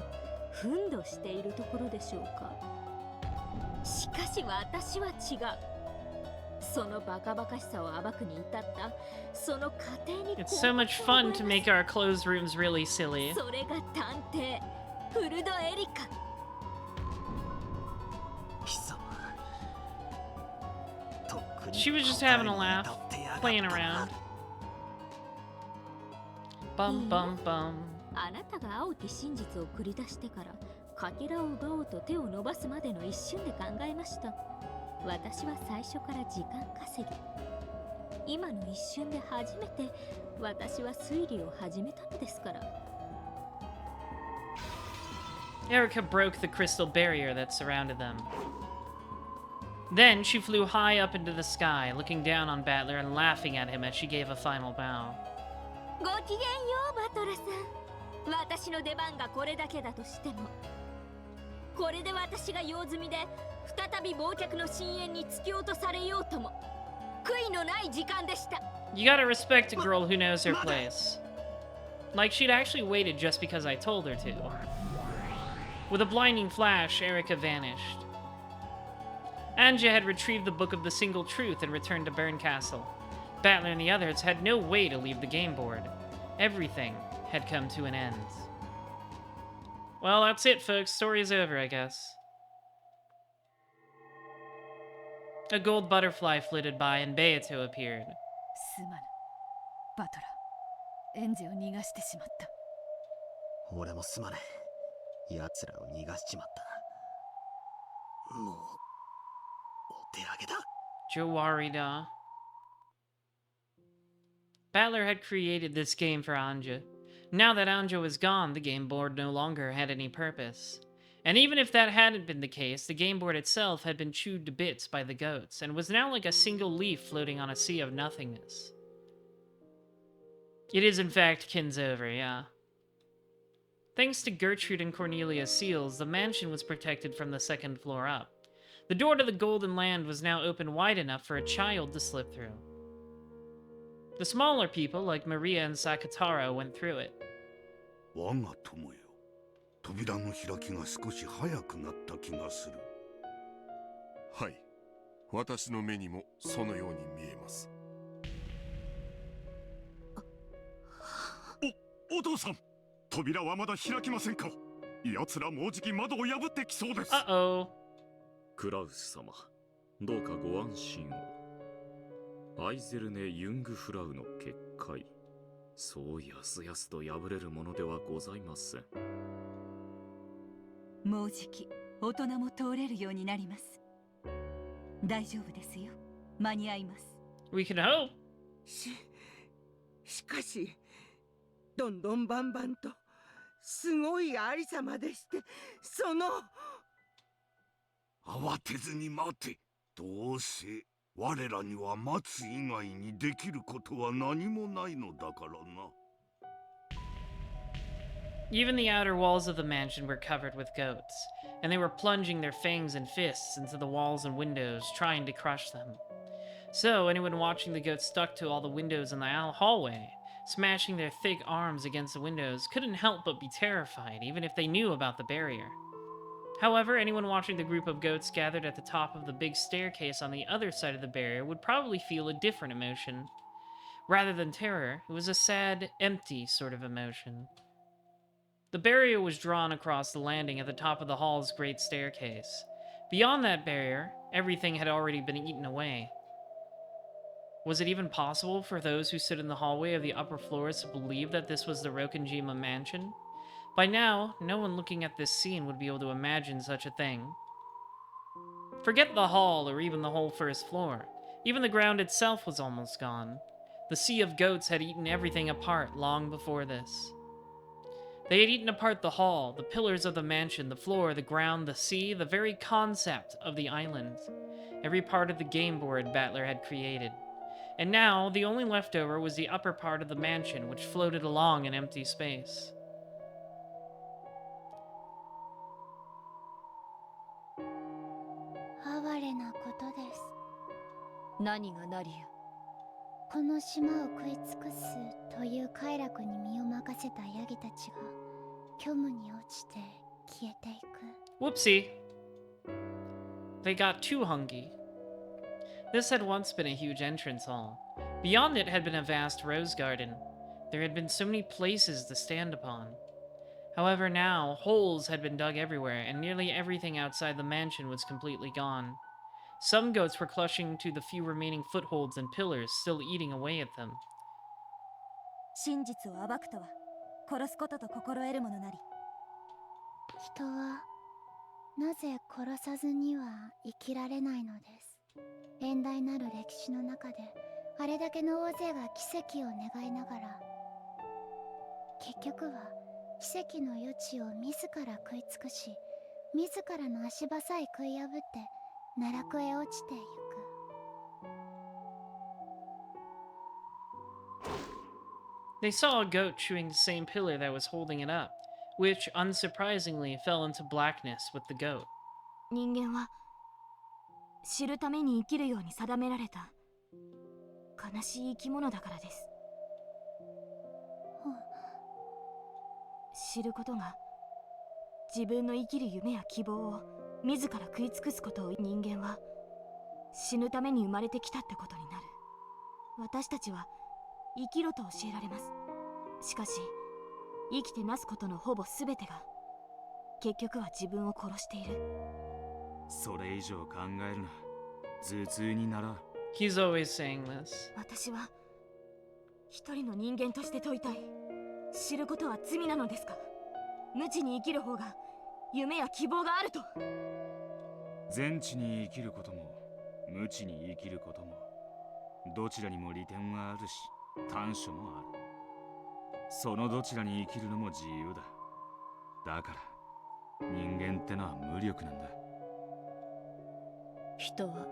憤怒しているところでしょうか。しかし私は違う。そのバカバカしさを暴くに至ったその過程に It's so much fun to make our closed rooms really silly. それが探偵フルドエリカ。貴様、とっくに She was just having a 答 laugh, えに至ってやがったな。 playing around. Bum bum bum. あなたが青き真実を繰り出してからかけらを奪おうと手を伸ばすまでの一瞬で考えました。私は最初から時間稼ぎ。今の一瞬で初めて私は推理を始めたのですから。 Erica broke the crystal barrier that surrounded them. Then she flew high up into the sky, looking down on Battler and laughing at him as she gave a final bow. ごきげんようバトラさん。私の出番がこれだけだとしても、これで私が用済みで再び忘却の深淵に突き落とされようとも悔いのない時間でした。 You gotta respect a girl who knows her place. Like she'd actually waited just because I told her to. With a blinding flash, Erica vanished. Anja had retrieved the Book of the Single Truth and returned to Burn Castle. Battler and the others had no way to leave the game board. Everything had come to an end. Well, that's it, folks. Story's over, I guess. A gold butterfly flitted by and Beato appeared. すまぬバトラ、エンジを逃がしてしまった。俺もすまねえ。奴らを逃がしちまった。もうお手上げだ。 Jowarida. Battler had created this game for Anja. Now that Anja was gone, the game board no longer had any purpose. And even if that hadn't been the case, the game board itself had been chewed to bits by the goats, and was now like a single leaf floating on a sea of nothingness. It is in fact Kin's over, yeah. Thanks to Gertrude and Cornelia's seals, the mansion was protected from the second floor up. The door to the Golden Land was now open wide enough for a child to slip through. The smaller people, like Maria and Sakataro, went through it. 我が友よ、扉の開きが少し早くなった気がする。はい、私の目にもそのように見えます。お父さん、扉はまだ開きませんか。奴らもうじき窓を破ってきそうです。Uh-oh. クラウス様、どうかご安心を。アイゼルネ・ユングフラウの結界、そうやすやすと破れるものではございません。もうじき大人も通れるようになります。大丈夫ですよ、間に合います。 We can hope. しかしどんどんバンバンとすごいありさまでして、その慌てずに待て。どうせ我らには待つ以外にできることは何もないのだからな。Even the outer walls of the mansion were covered with goats, and they were plunging their fangs and fists into the walls and windows, trying to crush them. So anyone watching the goats stuck to all the windows in the hallway, smashing their thick arms against the windows, couldn't help but be terrified, even if they knew about the barrier. However, anyone watching the group of goats gathered at the top of the big staircase on the other side of the barrier would probably feel a different emotion. Rather than terror, it was a sad, empty sort of emotion. The barrier was drawn across the landing at the top of the hall's great staircase. Beyond that barrier, everything had already been eaten away. Was it even possible for those who stood in the hallway of the upper floors to believe that this was the Rokenjima mansion? By now, no one looking at this scene would be able to imagine such a thing. Forget the hall or even the whole first floor. Even the ground itself was almost gone. The sea of goats had eaten everything apart long before this. They had eaten apart the hall, the pillars of the mansion, the floor, the ground, the sea, the very concept of the island. Every part of the game board Battler had created. And now, the only leftover was the upper part of the mansion, which floated along in empty space. 哀れなことです。何がナリこの島を食い尽くすという快楽に身を任せたヤギたちが虚無に落ちて消えていく。Whoopsie. They got too hungry. This had once been a huge entrance hall. Beyond it had been a vast rose garden. There had been so many places to stand upon. However, now, holes had been dug everywhere, and nearly everything outside the mansion was completely gone. Some goats were clutching to the few remaining footholds and pillars, still eating away at them. 真実を暴くとは殺すことと心得るものなり。人はなぜ殺さずには生きられないのです。遠大なる歴史の中であれだけの大勢が奇跡を願いながら、結局は奇跡の余地を自ら食い尽くし、自らの足場さえ食い破って奈落へ落ちていく。They saw a goat chewing the same pillar that was holding it up, which, unsurprisingly, fell into blackness with the goat. 人間は知るために生きるように定められた悲しい生き物だからです。知ることが自分の生きる夢や希望を自ら食い尽くすことを、人間は死ぬために生まれてきたってことになる。私たちは生きろと教えられます。しかし生きてなすことのほぼ全てが結局は自分を殺している。それ以上考えるな。頭痛にならん。 He's always saying this. 私は一人の人間として問いたい。知ることは罪なのですか？無知に生きる方が夢や希望があると。全知に生きることも無知に生きることもどちらにも利点はあるし短所もある。そのどちらに生きるのも自由だ。だから人間ってのは無力なんだ。人は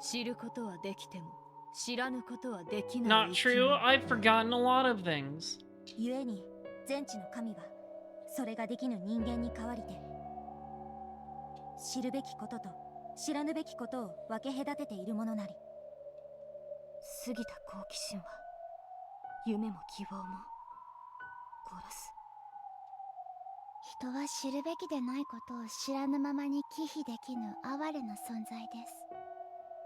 知ることはできても知らぬことはできない。 Not true. I've forgotten a lot of things. 故に全知の神はそれができぬ人間に代わりて、知るべきことと知らぬべきことを分け隔てているものなり。過ぎた好奇心は夢も希望も殺す。人は知るべきでないことを知らぬままに忌避できぬ哀れな存在です。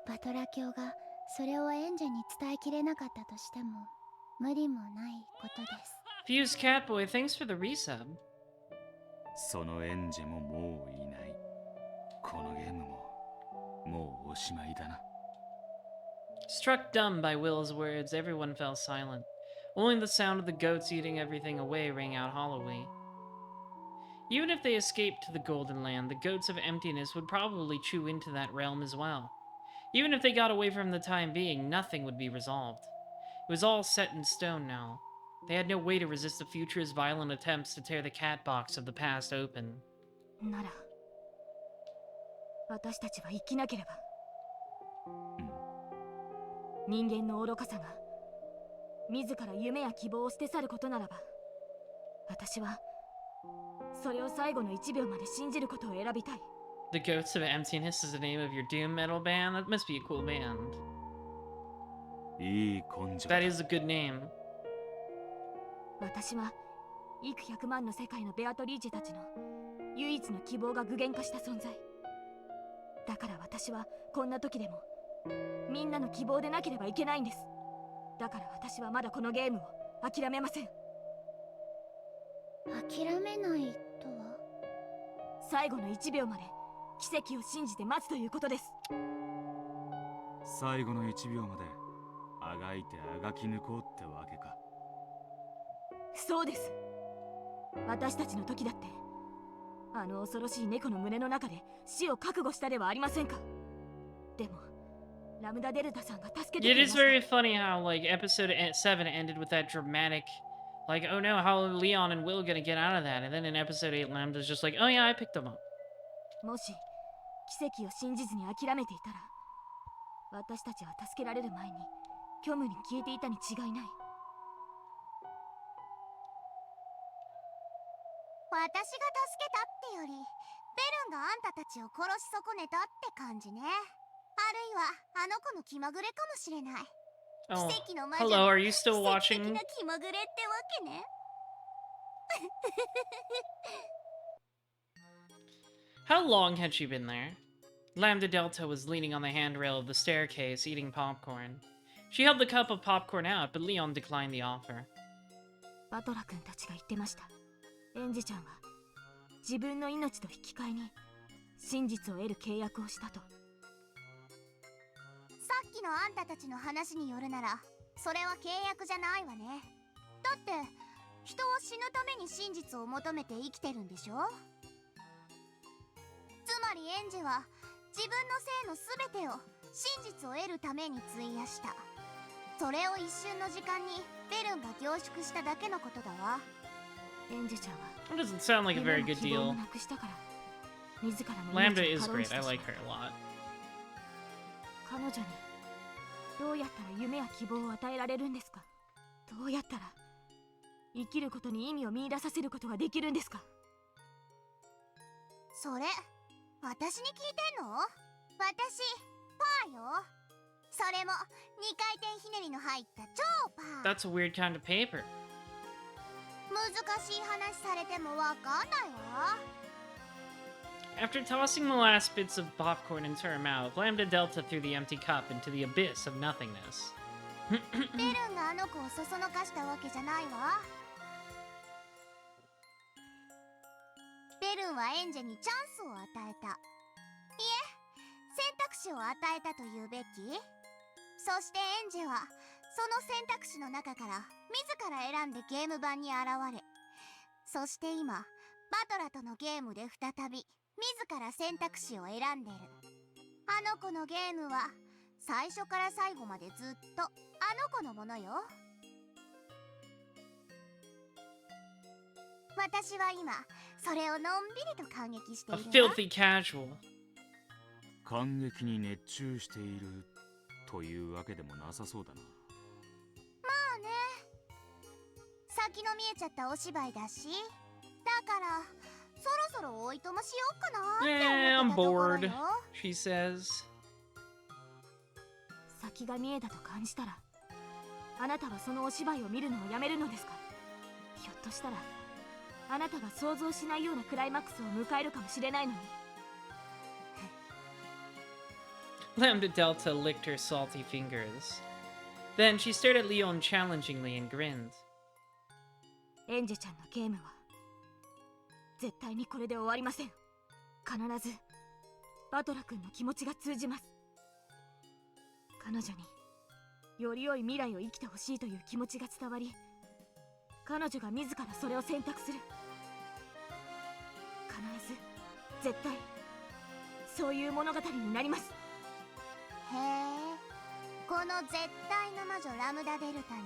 バトラ教がそれをエンジェに伝えきれなかったとしても無理もないことです。Fuse Catboy, thanks for the resub. そのエンジェももういない。このゲームももうおしまいだな。Struck dumb by Will's words, everyone fell silent. Only the sound of the goats eating everything away rang out hollowly. Even if they escaped to the Golden Land, the goats of emptiness would probably chew into that realm as well. Even if they got away from the time being, nothing would be resolved. It was all set in stone now. They had no way to resist the future's violent attempts to tear the cat box of the past open. なら私たちは生きなければ。人間の愚かさが自ら夢や希望を捨て去ることならば、私はそれを最後の1秒まで信じることを選びたい。The Goats of Emptiness is the name of your doom metal band? That must be a cool band. いい根性だ。 That is a good name. 私は幾百万の世界のベアトリーチェたちの唯一の希望が具現化した存在だから、私はこんな時でもみんなの希望でなければいけないんです。だから私はまだこのゲームを諦めません。諦めないとは？最後の1秒まで奇跡を信じて待つということです。最後の1秒まであがいてあがき抜こうってわけか。そうです。私たちの時だってあの恐ろしい猫の胸の中で死を覚悟したではありませんか。でもラムダデルタさんが助けてく It れま is した。 very funny how, like, episode 7 ended with that dramatic, like, oh no, how are Leon and Will gonna get out of that? And then in episode 8, Lambda's just like, oh yeah, I picked them up. もし奇跡を信じずに諦めていたら、私たちは助けられる前に虚無に消えていたに違いない。私が助けたってより、ベルンがあんたたちを殺し損ねたって感じね。あるいはあの子の気まぐれかもしれない。 Oh, 奇跡の魔女 hello, are you still 奇跡的 watching? な気まぐれってわけね。How long had she been there? Lambda Delta was leaning on the handrail of the staircase, eating popcorn. She held the cup of popcorn out, but Leon declined the offer. バトラ君たちが言ってました。エンジちゃんは自分の命と引き換えに真実を得る契約をしたと。さっきのあんたたちの話によるなら、それは契約じゃないわね。だって人は死ぬために真実を求めて生きてるんでしょ。つまりエンジは自分の生の全てを真実を得るために費やした。それを一瞬の時間にベルンが凝縮しただけのことだわ。エンジちゃんは That doesn't sound like a very good deal. なくしたから自らの Lambda 命を is 軽ん great. じて I しまう。 like her a lot. 彼女にどうやったら夢や希望を与えられるんですか。どうやったら生きることに意味を見出させることができるんですか。それ私に聞いてんの？私パーよ。それも2回転ひねりの入った超パー。 That's a weird kind of paper. 難しい話されてもわかんないわ。 After tossing the last bits of popcorn into her mouth, Lambda Delta threw the empty cup into the abyss of nothingness. ベルンがあの子をそそのかしたわけじゃないわ。ベルンはエンジェにチャンスを与えた。いえ、選択肢を与えたと言うべき。そしてエンジェはその選択肢の中から自ら選んでゲーム版に現れ、そして今バトラとのゲームで再び自ら選択肢を選んでる。あの子のゲームは最初から最後までずっとあの子のものよ。私は今それをのんびりと感激してい A るわ。 filthy casual. 感激に熱中しているというわけでもなさそうだな。まあね、先の見えちゃったお芝居だし、だからそろそろおいとましようかなって Yeah, 思 I'm ってたところ bored, よ。 she says. 先が見えたと感じたらあなたはそのお芝居を見るのをやめるのですか？ひょっとしたらあなたが想像しないようなクライマックスを迎えるかもしれないのに。Lambda Delta licked her salty fingers. Then she stared at Leon challengingly and grinned. エンジェちゃんのゲームは絶対にこれで終わりません。必ずバトラ君の気持ちが通じます。彼女により良い未来を生きてほしいという気持ちが伝わり、彼女が自らそれを選択する。必ず絶対そういう物語になります。へえ、この絶対の魔女ラムダデルタに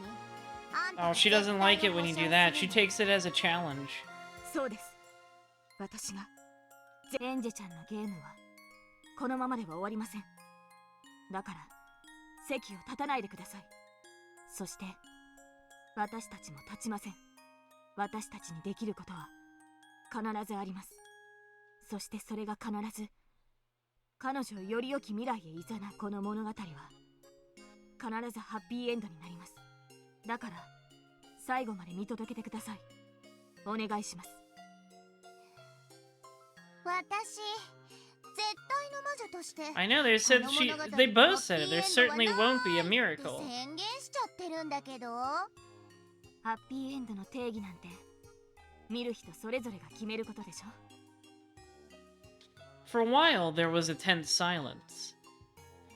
あんた Oh, が she 絶 doesn't 対 like it の when you 保証 do that. す She るの。 takes it as a challenge. そうです。私がエンジェちゃんのゲームはこのままでは終わりません。だから席を立たないでください。そして私たちも立ちません。私たちにできることは必ずあります。そしてそれが必ず彼女をより良き未来へ誘うこの物語は必ずハッピーエンドになります。だから最後まで見届けてください。お願いします。私、絶対の魔女として I know, they said この she. 物語 They の both ハッ said ピ it. ー There エンドは certainly won't be a ないって miracle. 宣言しちゃってるんだけど。ハッピーエンドの定義なんて見る人それぞれが決めることでしょ。 For a while, there was a tense silence.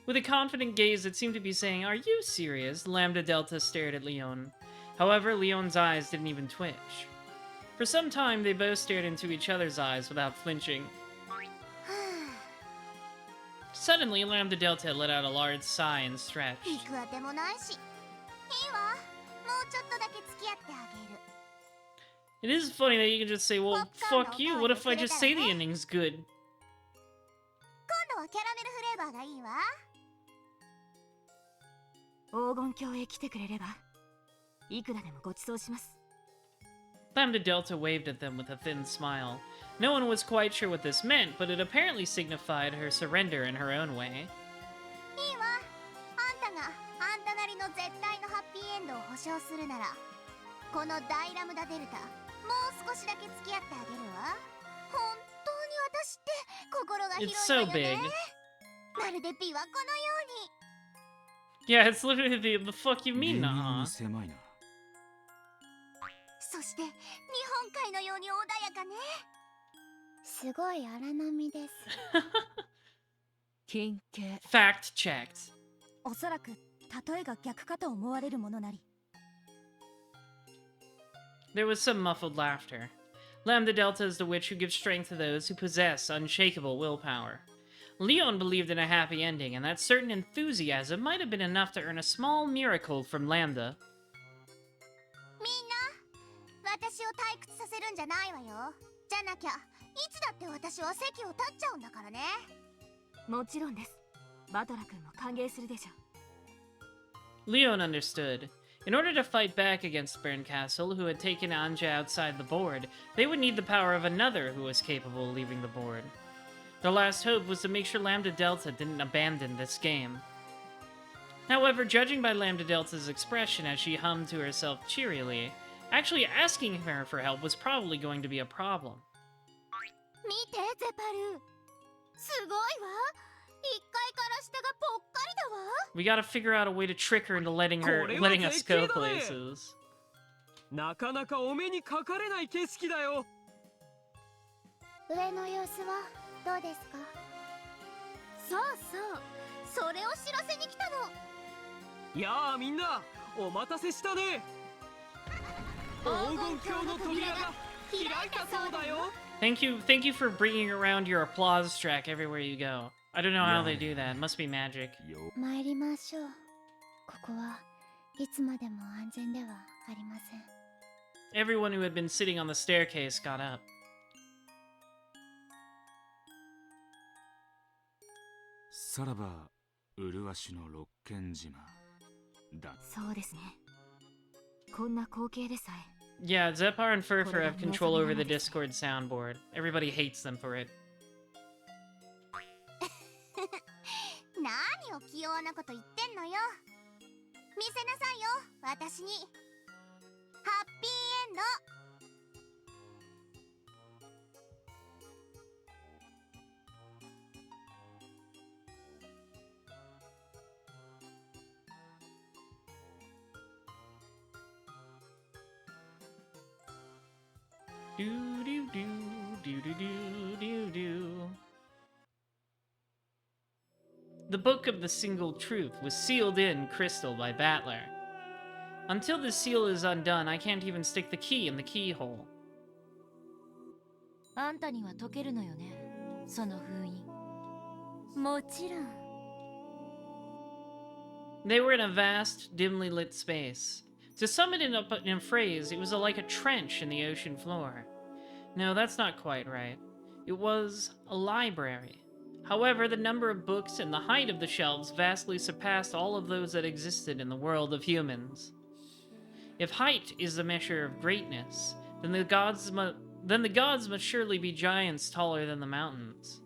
With a confident gaze that seemed to be saying, "Are you serious?" Lambda Delta stared at Leon. However, Leon's eyes didn't even twitch. For some time, they both stared into each other's eyes without flinching. Suddenly, Lambda Delta let out a large sigh and 行 stretched. くあてもないし、いいわ。もうちょっとだけ付き合ってあげる。 It is funny that you can just say, "Well, fuck you. What if I just say the ending's good?" 今度はキャラメルフレーバーがいいわ。黄金鏡へ来てくれればいくらでもご馳走します。 Lambda Delta waved at them with a thin smile. No one was quite sure what this meant, but it apparently signified her surrender in her own way. いいわ。あんたがあんたなりの絶対のハッピーエンドを保証するなら、この大ラムダデルタ、もう少しだけ付き合ってあげるわ。本当に私って心が広 It's so いのよ big. ね。まるで琵琶湖のように。 Yeah, it's literally the fuck you mean, 微妙 nah. に狭いな。そして日本海のように穏やかね。すごい荒波です。金系。 Fact checked. おそらく例えが逆かと思われるものなり。 There was some muffled laughter. Lambda Delta is the witch who gives strength to those who possess unshakable willpower. Leon believed in a happy ending, and that certain enthusiasm might have been enough to earn a small miracle from Lambda. みんな、私を退屈させるんじゃないわよ。じゃなきゃいつだって私は席を立っちゃうんだからね。もちろんです。バトラ君も歓迎するでしょう。 Leon understood. In order to fight back against Berncastle, who had taken Anja outside the board, they would need the power of another who was capable of leaving the board. Their last hope was to make sure Lambda Delta didn't abandon this game. However, judging by Lambda Delta's expression as she hummed to herself cheerily, actually asking her for help was probably going to be a problem. 見て、ゼパル。すごいわ。1階から下がぽっかりだわ。 We gotta figure out a way to trick her into letting us go places. なかなかお目にかかれない景色だよ。上の様子はどうですか？そうそう、それを知らせに来たの。やあみんな、お待たせしたね。黄金鏡の扉が開いたそうだよ。Thank you for bringing around your applause track everywhere you go. I don't know how they do that. It must be magic. 参りましょう。ここはいつまでも安全ではありません。 Everyone who had been sitting on the staircase got up. さらば麗しの六軒島だ。そうですね。こんな光景でさえ。 Yeah, Zepar and Furfur have control over the Discord soundboard. Everybody hates them for it. 何を器用なこと言ってんのよ。見せなさいよ私に。ハッピーエンド。Do do do do do do do do. The Book of the Single Truth was sealed in crystal by Battler. Until the seal is undone, I can't even stick the key in the keyhole. あんたには解けるのよね、その封印。もちろん。They were in a vast, dimly lit space. To sum it up in a phrase, it was like a trench in the ocean floor. No, that's not quite right. It was a library. However, the number of books and the height of the shelves vastly surpassed all of those that existed in the world of humans. If height is the measure of greatness, then the gods must surely be giants taller than the mountains.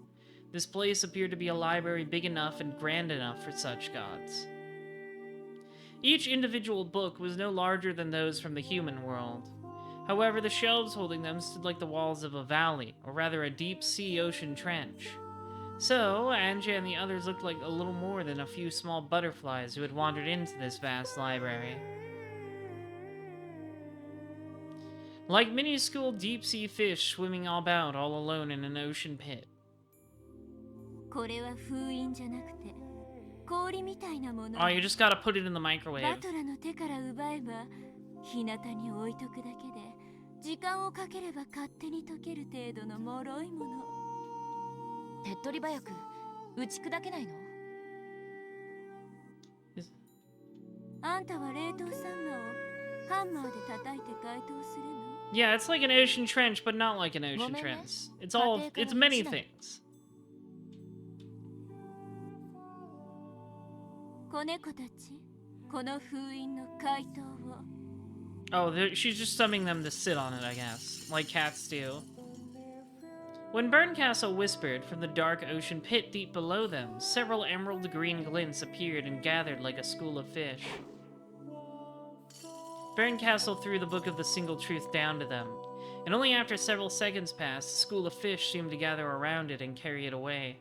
This place appeared to be a library big enough and grand enough for such gods. Each individual book was no larger than those from the human world. However, the shelves holding them stood like the walls of a valley, or rather a deep sea ocean trench. So, Angie and the others looked like a little more than a few small butterflies who had wandered into this vast library. Like minuscule deep-sea fish swimming about all alone in an ocean pit. これは封印じゃなくて氷みたいなもの。 Oh, you just gotta put it in the microwave. バトラの手から奪えば日向に置いとくだけで時間をかければ勝手に溶ける程度の脆いもの。手っ取り早く打ち砕けないの？あんたは冷凍サンマをハンマーで叩いて解凍するの？ Yeah, it's like an ocean trench, but not like an ocean trench. It's many things. 子猫たち、この封印の解凍を。 Oh, she's just summoning them to sit on it, I guess, like cats do. When Berncastle whispered from the dark ocean pit deep below them, several emerald green glints appeared and gathered like a school of fish. Berncastle threw the Book of the Single Truth down to them, and only after several seconds passed, the school of fish seemed to gather around it and carry it away.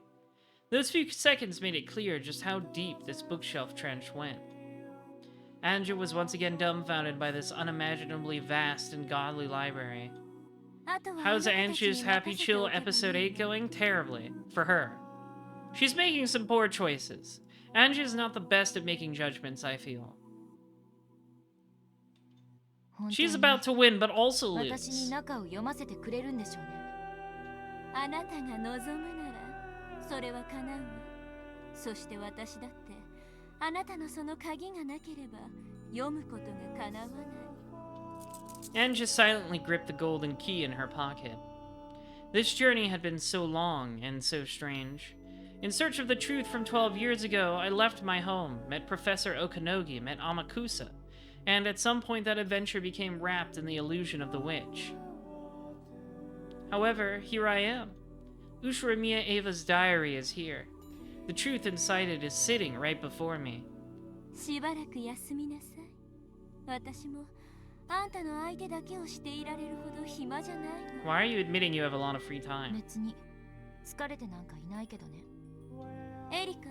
Those few seconds made it clear just how deep this bookshelf trench went. Andrew was once again dumbfounded by this unimaginably vast and godly library. How's Angie's Happy Chill Episode 8 going? Terribly. For her. She's making some poor choices. Angie's not the best at making judgments, I feel. She's about to win, but also lose. 私に中を読ませてくれるんでしょうね。あなたが望むなら、それは叶うわ。そして私だって、あなたのその鍵がなければ、読むことが叶わない。Angie silently gripped the golden key in her pocket. This journey had been so long and so strange. In search of the truth from 12 years ago, I left my home, met Professor Okanogi, met Amakusa, and at some point that adventure became wrapped in the illusion of the witch. However, here I am. Ushiromiya Ava's diary is here. The truth inside it is sitting right before me. しばらく休みなさい。私もあんたの相手だけをしていられるほど暇じゃないの。 Why are you admitting you have a lot of free time? 別に疲れてなんかいないけどね。エリカ、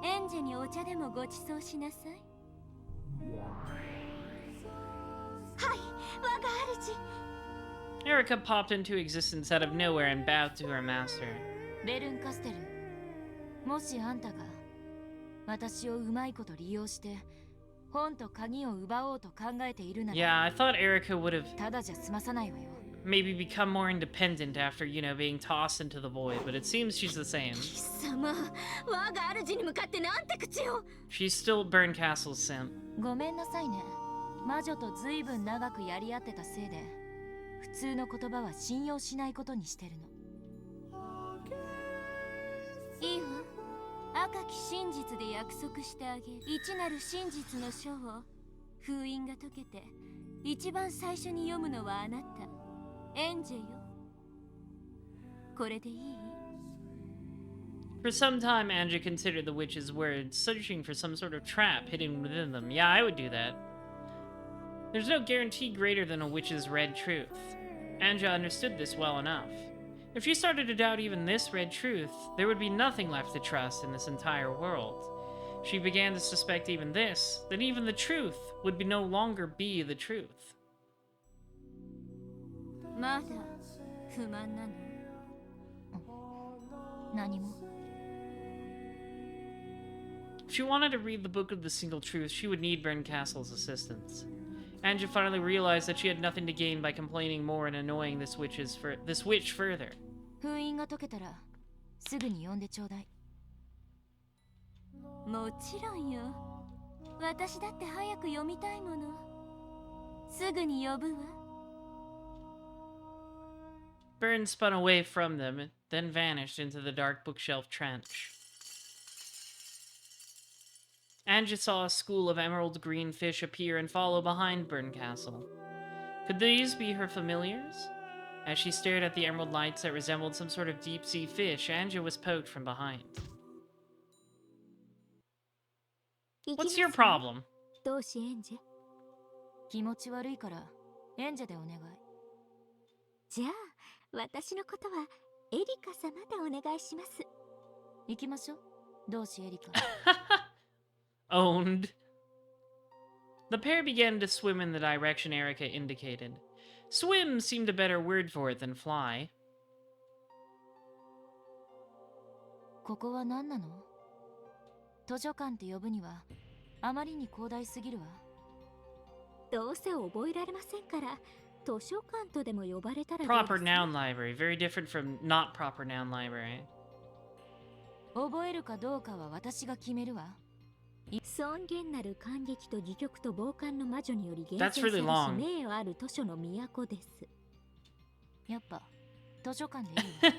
エンジェにお茶でもごちそうしなさい。はい、我が主。 Erica popped into existence out of nowhere and bowed to her master. ベルンカステル、もしあんたが私をうまいこと利用して本と鍵を奪おうと考えているなら、 Yeah, I thought Erica would have ただじゃ済まさないわよ。 maybe become more independent after, you know, being tossed into the void, but it seems she's the same. 貴様、我が主に向かってなんて口を。 She's still Berncastle's simp. ごめんなさいね。魔女とずいぶん長くやり合ってたせいで、普通の言葉は信用しないことにしてるの。いいわ。赤き真実で約束してあげる。一なる真実の書を封印が解けて一番最初に読むのはあなた、エンジェよ。これでいい？ For some time, Anja considered the witch's words, searching for some sort of trap hidden within them. Yeah, I would do that. There's no guarantee greater than a witch's red truth. Anja understood this well enough. If she started to doubt even this red truth, there would be nothing left to trust in this entire world. She began to suspect even this, that even the truth would no longer be the truth. If she wanted to read the Book of the Single Truth, she would need Berncastle's assistance. Anja finally realized that she had nothing to gain by complaining more and annoying this witch further. 封印が解けたらすぐに呼んでちょうだい。もちろんよ。私だって早く読みたいもの。すぐに呼ぶわ。Bern spun away from them, then vanished into the dark bookshelf trench. Anja saw a school of emerald green fish appear and follow behind Berncastle. Could these be her familiars? As she stared at the emerald lights that resembled some sort of deep-sea fish, Anja was poked from behind. What's your problem? どうしエンジェ？気持ち悪いからエンジェでお願い。じゃあ私のことはエリカ様でお願いします。行きましょう。どうしエリカ。Owned. The pair began to swim in the direction Erica indicated. Swim seemed a better word for it than fly. ここは何なの？図書館って呼ぶにはあまりに広大すぎるわ。どうせ覚えられませんから図書館とでも呼ばれたら。 Proper noun library, very different from not proper noun library. 覚えるかどうかは私が決めるわ。尊厳なる感激と戯曲と傍観の魔女により厳選されし名誉ある図書の都です。やっぱ図書館でいいわ。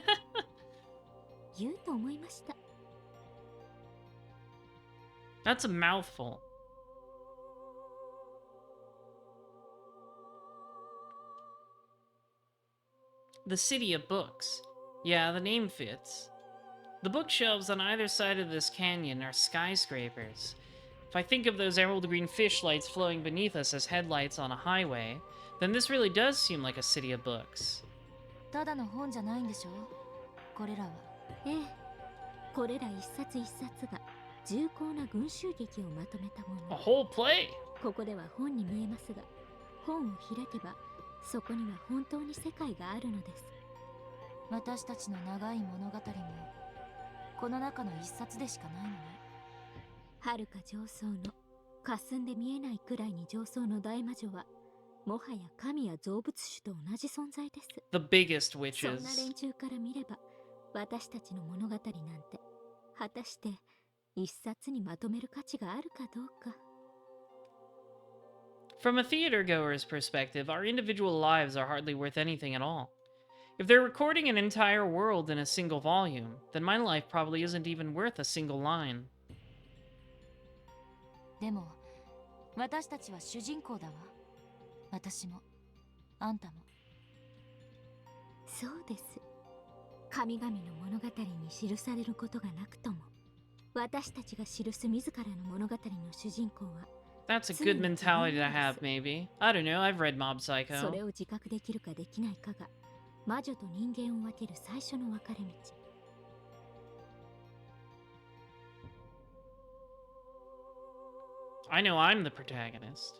言うと思いました。That's a mouthful. The City of Books. Yeah, the name fits. The bookshelves on either side of this canyon are skyscrapers. If I think of those emerald green fish lights flowing beneath us as headlights on a highway, then this really does seem like a city of books. ただの本じゃないんでしょ？これらは。ええ。これら一冊一冊が重厚な群衆劇をまとめたもの。A whole play. ここでは本に見えますが、本を開けばそこには本当に世界があるのです。私たちの長い物語もこの中の一冊でしかないのね。遥か上層の霞んで見えないくらいに上層の大魔女はもはや神や造物主と同じ存在です。 The biggest witches. そんな連中から見れば私たちの物語なんて果たして一冊にまとめる価値があるかどうか。 From a theater-goer's perspective, our individual lives are hardly worth anything at all. If they're recording an entire world in a single volume, then my life probably isn't even worth a single line. でも、私たちは主人公だわ。私も、あんたも。そうです。神々の物語に記されることがなくとも、私たちが記す自らの物語の主人公は、That's a good mentality to have, maybe. I don't know, I've read Mob そ Psycho. れを自覚できるかできないかが、魔女と人間を分ける最初の分かれ道。I know I'm the protagonist.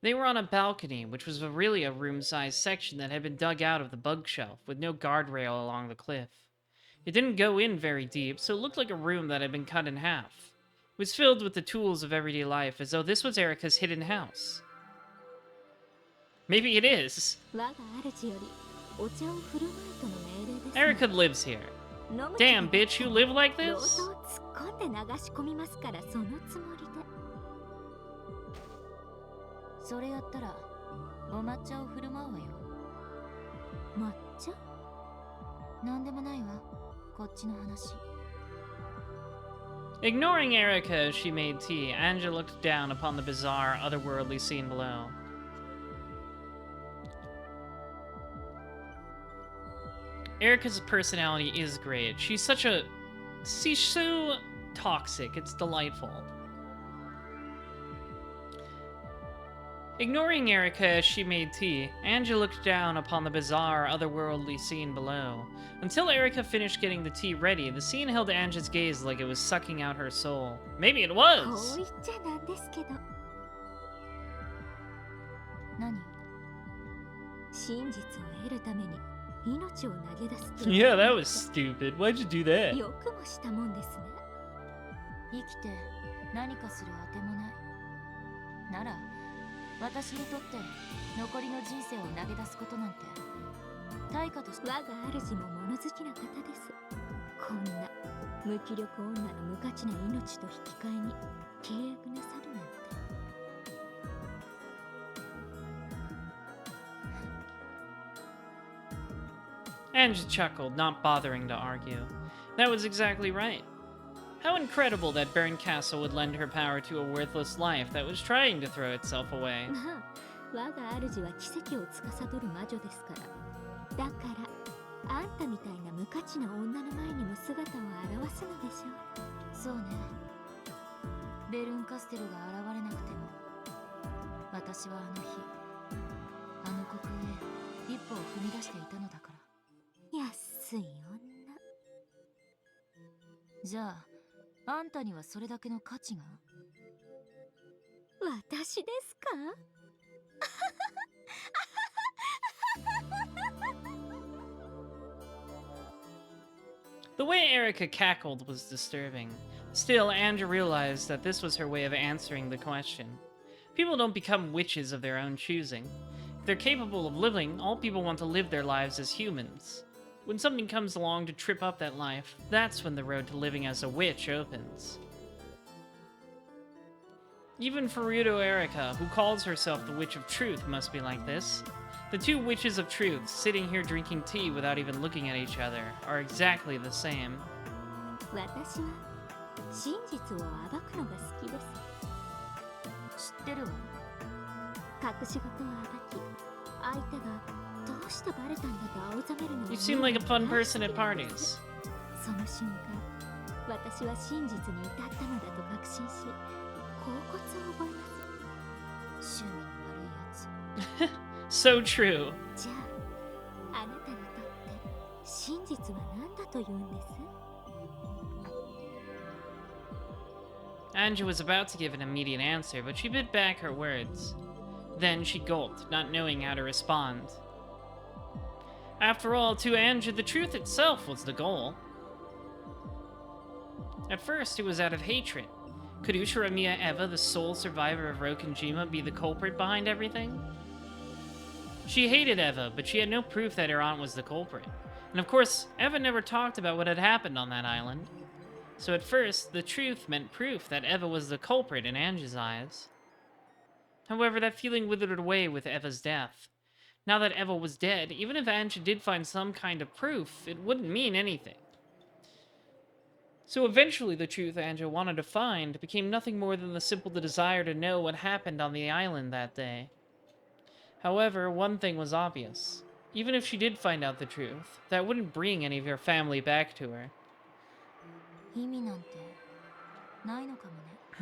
They were on a balcony, which was really a room-sized section that had been dug out of the bug shelf, with no guardrail along the cliff. It didn't go in very deep, so it looked like a room that had been cut in half. It was filled with the tools of everyday life, as though this was Erica's hidden house. Maybe it is. Erica lives here. Damn, bitch, you live like this? それやったらお抹茶を振る舞うわよ。抹茶？なんでもないわ。こっちの話。Ignoring Erica as she made tea, Anja looked down upon the bizarre, otherworldly scene below. Erica's personality is great. She's so toxic. It's delightful. Ignoring Erica as she made tea, Anja looked down upon the bizarre, otherworldly scene below. Until Erica finished getting the tea ready, the scene held Anja's gaze like it was sucking out her soul. Maybe it was! Yeah, that was stupid. Why'd you do that? 私にとって残りの人生を投げ出すことなんて対価として我が主も物好きな方です。こんな無気力女の無価値な命と引き換えに契約なさるなんて。Anja chuckled, not bothering to argue. That was exactly right. How incredible that Baron Castle would lend her power to a worthless life that was trying to throw itself away. 我が主は奇跡を司る魔女ですから。だからあんたみたいな無価値な女の前にも姿を現すのでしょう。そうね。ベルンカステルが現れなくても、私はあの日、あの国へ一歩を踏み出していたのだから。安い女。じゃあ。あんたにはそれだけの価値が私ですかThe way Erica cackled was disturbing. Still, Anja realized that this was her way of answering the question. People don't become witches of their own choosing. If they're capable of living, all people want to live their lives as humans. When something comes along to trip up that life, that's when the road to living as a witch opens. Even Furuto Erica, who calls herself the Witch of Truth, must be like this. The two witches of truth, sitting here drinking tea without even looking at each other, are exactly the same. 私は真実を暴くのが好きです。知ってるわ。隠し事を暴き、相手が You seem like a fun person at parties. その瞬間、私は真実に至ったのだと確信し、恍惚を覚えます。趣味の悪いやつ。So true. じゃあ、あなたにとって真実は何だというんです？ Anja was about to give an immediate answer, but she bit back her words. Then she gulped, not knowing how to respond. After all, to Anja, the truth itself was the goal. At first, it was out of hatred. Could Ushiromiya Eva, the sole survivor of Rokenjima, be the culprit behind everything? She hated Eva, but she had no proof that her aunt was the culprit. And of course, Eva never talked about what had happened on that island. So at first, the truth meant proof that Eva was the culprit in Anja's eyes. However, that feeling withered away with Eva's death. Now that Eva was dead, even if Anja did find some kind of proof, it wouldn't mean anything. So eventually the truth Anja wanted to find became nothing more than the simple desire to know what happened on the island that day. However, one thing was obvious. Even if she did find out the truth, that wouldn't bring any of her family back to her. 意味なんてないのかも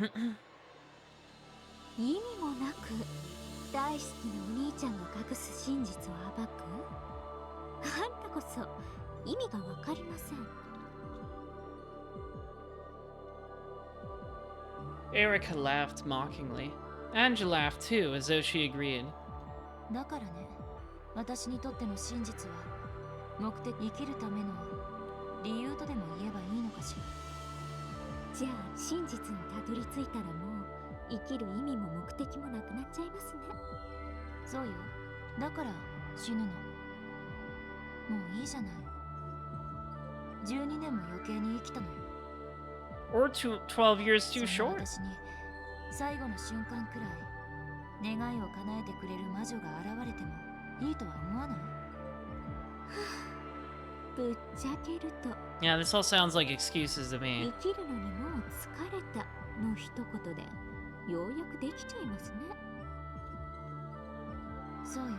ね。意味もなく大好きなお兄ちゃんが隠す真実を暴く？あんたこそ意味がわかりません。Erica laughed mockingly. Anja laughed too, as though she agreed. だからね、私にとっての真実は目的、生きるための理由とでも言えばいいのかしら。じゃあ真実にたどり着いたらもう生きる意味も目的もなくなっちゃいますね。そうよ。だから死ぬの。もういいじゃない。12年も余計に生きたのよ。Or 12 years too short. 私に最後の瞬間くらい願いを叶えてくれる魔女が現れてもいいとは思わない？ぶっちゃけると。Yeah, this all sounds like excuses to me. 生きるのにもう疲れたの一言でようやくできちゃいますね。そうよ。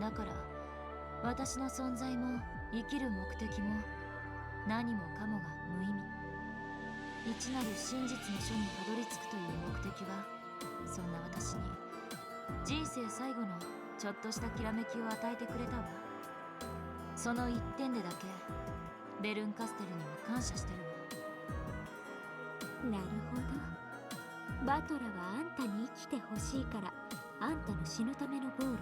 だから私の存在も生きる目的も何もかもが無意味。一なる真実の書にたどり着くという目的は、そんな私に人生最後のちょっとしたきらめきを与えてくれたわ。その一点でだけベルンカステルには感謝してるわ。なるほど。バトラはあんたに生きてほしいから、あんたの死ぬためのゴールを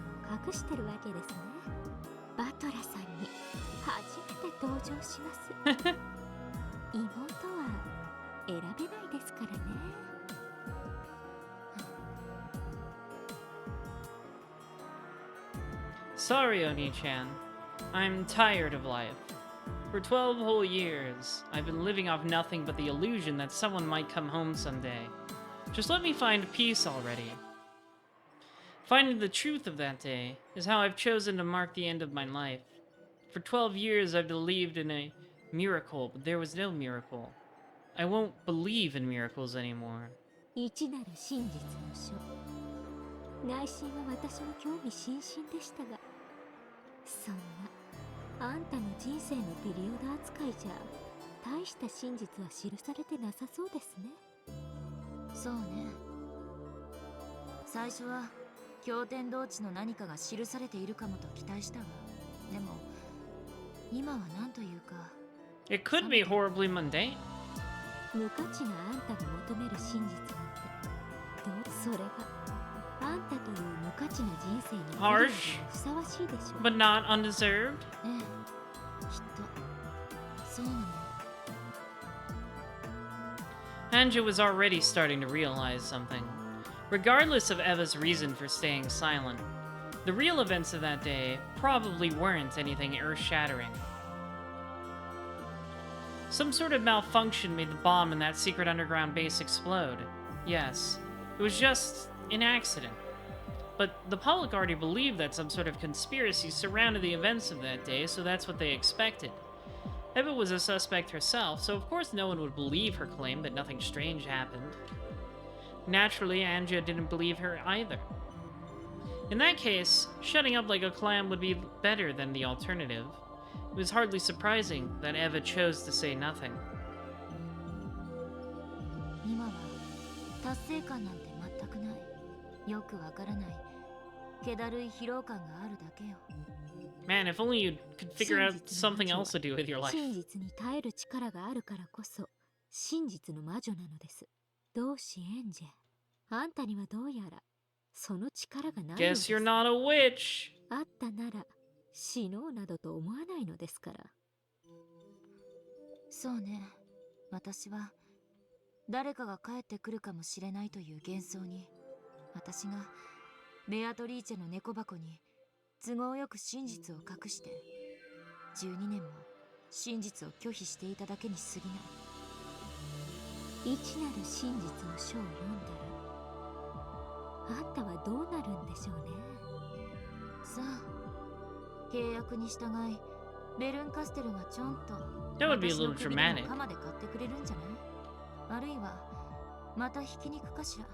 隠してるわけですね。バトラさんに初めて登場します。妹は選べないですからね。Sorry, Oni-chan. I'm tired of life. For 12 whole years, I've been living off nothing but the illusion that someone might come home someday. Just let me find peace already. Finding the truth of that day is how I've chosen to mark the end of my life. For 12 years, I've believed in a miracle, but there was no miracle. I won't believe in miracles anymore. 一なる真実の書。内心は私も興味津々でしたが、そんなあんたの人生のピリオド扱いじゃ大した真実は記されてなさそうですね。そうね。最初は経典同地の何かが記されているかもと期待したわ。でも今は何というか、 It could be horribly mundane. 無価値なあんたが求める真実なんて、それがあんたという無価値な人生にふさわしいでしょう。 But not undeserved. ええ、きっとそうなの。Anja was already starting to realize something. Regardless of Eva's reason for staying silent, the real events of that day probably weren't anything earth-shattering. Some sort of malfunction made the bomb in that secret underground base explode. Yes, it was just an accident. But the public already believed that some sort of conspiracy surrounded the events of that day, so that's what they expected. Eva was a suspect herself, so of course no one would believe her claim that nothing strange happened. Naturally, Anja didn't believe her either. In that case, shutting up like a clam would be better than the alternative. It was hardly surprising that Eva chose to say nothing. 今は達成感なんて全くない。よくわからない。気だるい疲労感があるだけよ。 Man, if only you could figure out something else to do with your life. 真実に耐える力があるからこそ真実の魔女なのです。同志エンジェ、あんたにはどうやらその力がないのです。 Guess you're not a witch. あったなら死のうなどと思わないのですから。そうね。私は誰かが帰ってくるかもしれないという幻想に、私がベアトリーチェの猫箱に都合よく真実を隠して12年も真実を拒否していただけに過ぎない。一なる真実の書を読んだらあんたはどうなるんでしょうね。さあ、契約に従いベルンカステルがちょんと That would be a little 私の首 dramatic. の鎌で買ってくれるんじゃない？あるいはまたひき肉かしら。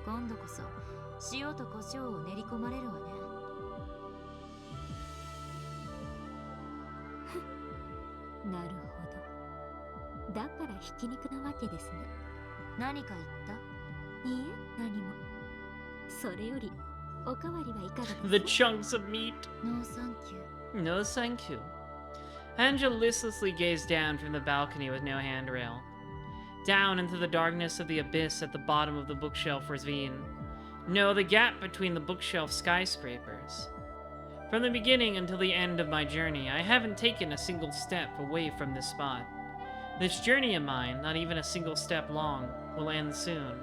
今度こそ塩と胡椒を練り込まれるわね。なるほど。だからひき肉なわけですね。何か言った？いいえ、何も。それよりおかわりはいかがですか？ The chunks of meat. No, thank you. No, thank you. Anja listlessly gazed down from the balcony with no handrail. Down into the darkness of the abyss at the bottom of the bookshelf ravine. No, the gap between the bookshelf skyscrapers. From the beginning until the end of my journey, I haven't taken a single step away from this spot. This journey of mine, not even a single step long, will end soon.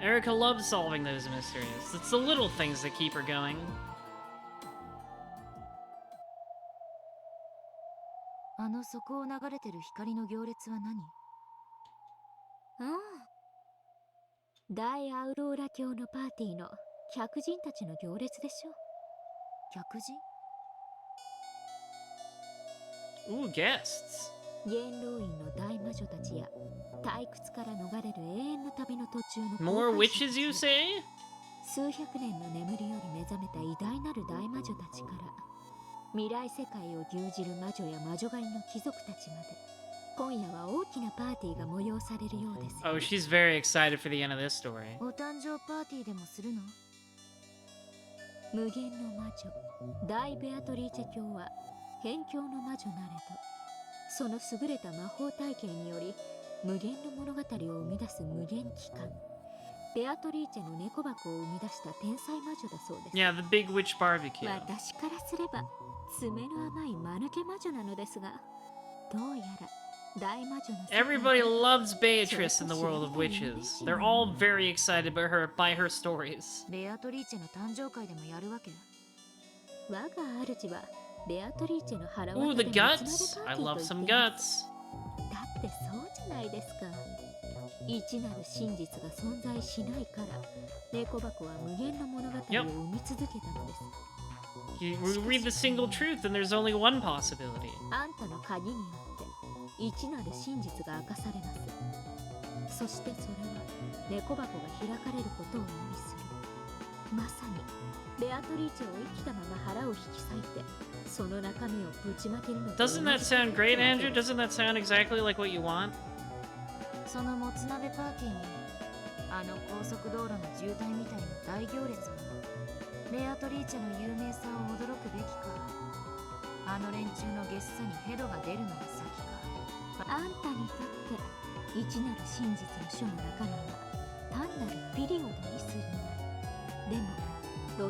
Erica loves solving those mysteries. It's the little things that keep her going. あの底を流れてる光の行列は何？ああ、大アウローラ教のパーティーの客人たちの行列でしょう。客人？ Ooh, guests. 元老院の大魔女たちや退屈から逃れる永遠の旅の途中の More witches, you say? 数百年の眠りより目覚めた偉大なる大魔女たちから未来世界を牛耳る魔女や魔女狩りの貴族たちまで、今夜は大きなパーティーが催されるようです。Oh, she's very excited for the end of this story. お誕生パーティーでもするの？無限の魔女大ベアトリーチェ教は辺境の魔女なれど、その優れた魔法体系により無限の物語を生み出す無限機関ベアトリーチェの猫箱を生み出した天才魔女だそうです。 Yeah, the big witch barbecue. 私からすれば爪の甘い間抜け魔女なのですが、どうやら大魔女の世界 Everybody loves Beatrice in the world of witches. They're all very excited by her stories. ベアトリーチェの誕生会でもやるわけ？我が主はベアトリーチェの腹 Ooh, 渡 the で guts! I love some guts. だってそうじゃないですか。一なる真実が存在しないから猫箱は無限の物語を生み続けたのです。 You read the single truth and there's only one possibility. あんたの鍵によって一なる真実が明かされます。そしてそれは猫箱が開かれることを意味する。まさにベアトリーチェを生きたまま腹を引き裂いてその中身をぶちまけるのと同じ。 Doesn't that sound great, Andrew? Doesn't that sound exactly like what you want? そのもつ鍋パーティーにあの高速道路の渋滞みたいな大行列はベアトリーチェの有名さを驚くべきか、あの連中のゲスさにヘドが出るのが先か。あんたにとって一なる真実の書の中身は単なるピリオドに過ぎない。でも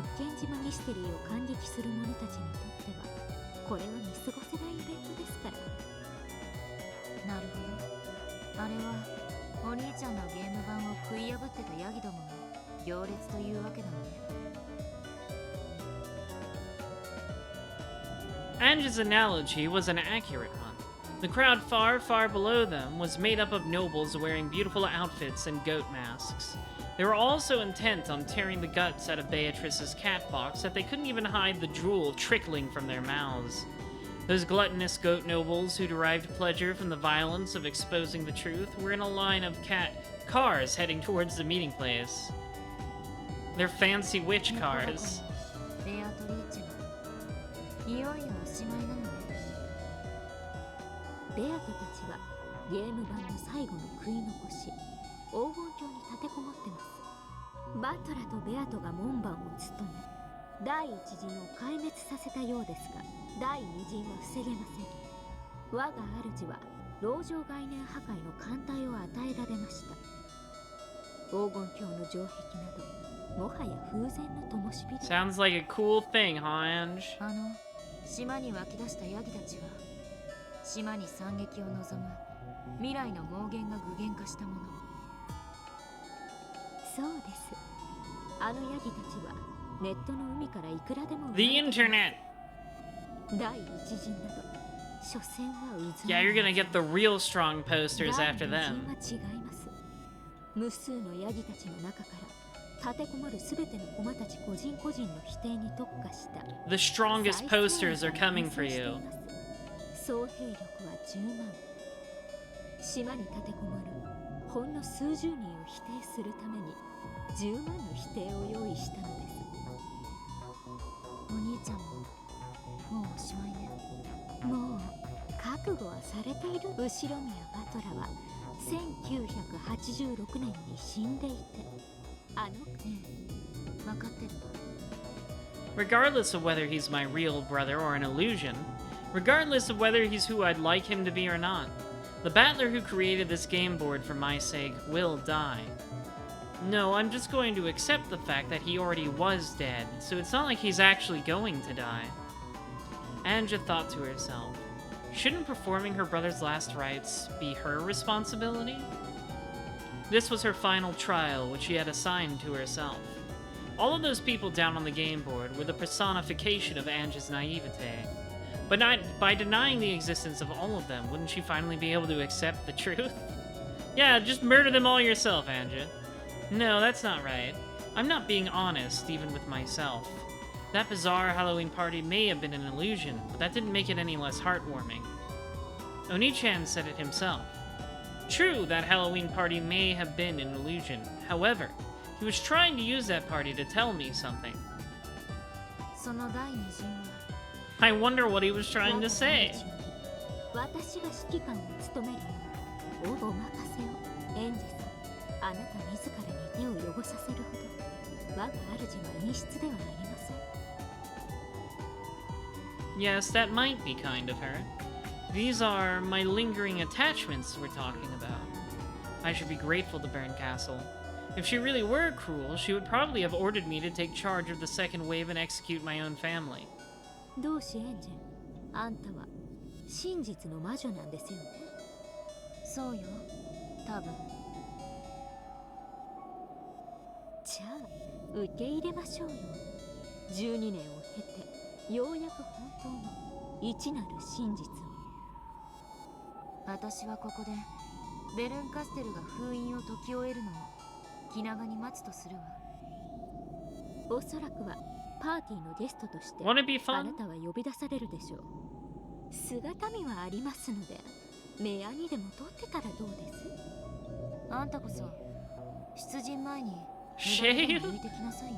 六軒島ミステリーを感激する者たちにとってはこれは見過ごせないイベントですから。なるほど。あれはお兄ちゃんのゲーム版を食い破ってたヤギどもが行列というわけだもんね。Ange's analogy was an accurate one. The crowd far, far below them was made up of nobles wearing beautiful outfits and goat masks. They were all so intent on tearing the guts out of Beatrice's cat box that they couldn't even hide the drool trickling from their mouths. Those gluttonous goat nobles who derived pleasure from the violence of exposing the truth were in a line of cars heading towards the meeting place. They're fancy witch cars. ベアトリーチェはいよいよおしまいなのね。ベアトたちはゲーム版の最後の食い残し黄金鏡に立てこもってます。バトラとベアトが門番を務め第一陣を壊滅させたようですが、第二陣は防げません。我が主は籠城概念破壊の艦隊を与えられました。黄金鏡の城壁などもはや風前の灯火です。 Sounds like a cool thing, huh, Ange? あの島に湧き出したヤギたちは島に惨劇を望む未来の妄言が具現化したもの。そうです。あのヤギたちはネットの海からいくらでも The internet! 第一陣など所詮は渦。 Yeah, you're gonna get the real strong posters after 第 them. 二陣は違います。無数のヤギたちの中から立てこもるすべての駒たち個人個人の否定に特化した The strongest posters are coming for you. 総兵力は10万。島に立てこもるほんの数十人を否定するために10万の否定を用意したのです。お兄ちゃんももうおしまいね。もう覚悟はされている。後宮バトラは1986年に死んでいて、あの分かってる。 Regardless of whether he's my real brother or an illusion, regardless of whether he's who I'd like him to be or not, the battler who created this game board for my sake will die. No, I'm just going to accept the fact that he already was dead, so it's not like he's actually going to die. Anja thought to herself, shouldn't performing her brother's last rites be her responsibility? This was her final trial, which she had assigned to herself. All of those people down on the game board were the personification of Anja's naivete. But not by denying the existence of all of them, wouldn't she finally be able to accept the truth? Yeah, just murder them all yourself, Anja. No, that's not right. I'm not being honest, even with myself. That bizarre Halloween party may have been an illusion, but that didn't make it any less heartwarming. Oni-chan said it himself. True, that Halloween party may have been an illusion. However, He was trying to use that party to tell me something. その第二陣は I wonder what he was trying to say. 私が指揮官を務めるようお任せをエンジェさん、あなた自らに手を汚させるほど我が主は陰湿ではありません。 Yes, that might be kind of her. These are my lingering attachments we're talking about. I should be grateful to Baron Castle. If she really were cruel, she would probably have ordered me to take charge of the second wave and execute my own family. 同志エンジェン、あんたは真実の魔女なんですよね。そうよ、多分。じゃあ受け入れましょうよ。12年を経てようやく本当の一なる真実を。私はここでベルンカステルが封印を解き終えるのを気長に待つとするわ。おそらくはパーティーのゲストとしてあなたは呼び出されるでしょう。姿見はありますので、目やにでも取ってたらどうです？あんたこそ出陣前に抜いてきなさいよ。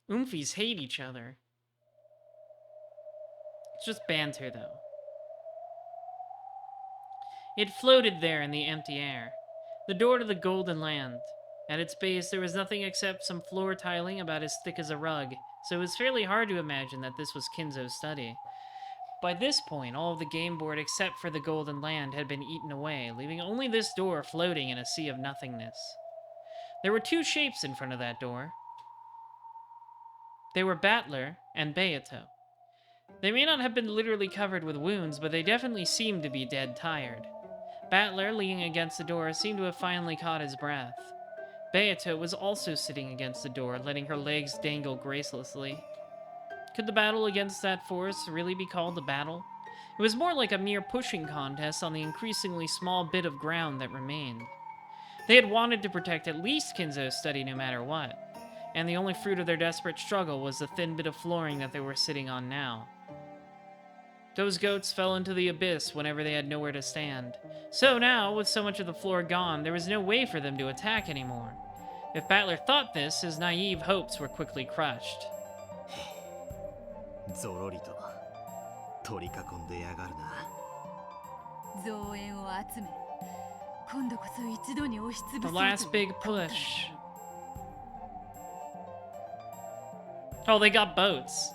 Oomfies hate each other. It's just banter, though. It floated there in the empty air. The door to the Golden Land. At its base, there was nothing except some floor tiling about as thick as a rug, so it was fairly hard to imagine that this was Kinzo's study. By this point, all of the game board except for the Golden Land had been eaten away, leaving only this door floating in a sea of nothingness. There were two shapes in front of that door. They were Battler and Beato. They may not have been literally covered with wounds, but they definitely seemed to be dead tired. Battler, leaning against the door, seemed to have finally caught his breath. Beato was also sitting against the door, letting her legs dangle gracelessly. Could the battle against that force really be called a battle? It was more like a mere pushing contest on the increasingly small bit of ground that remained. They had wanted to protect at least Kinzo's study no matter what, and the only fruit of their desperate struggle was the thin bit of flooring that they were sitting on now. Those goats fell into the abyss whenever they had nowhere to stand. So now, with so much of the floor gone, there was no way for them to attack anymore. If Battler thought this, his naive hopes were quickly crushed. ゾロリと取り囲んでやがるな。増援を集め、今度こそ一度に押しつぶ The そう last と。 big push. Oh, they got boats.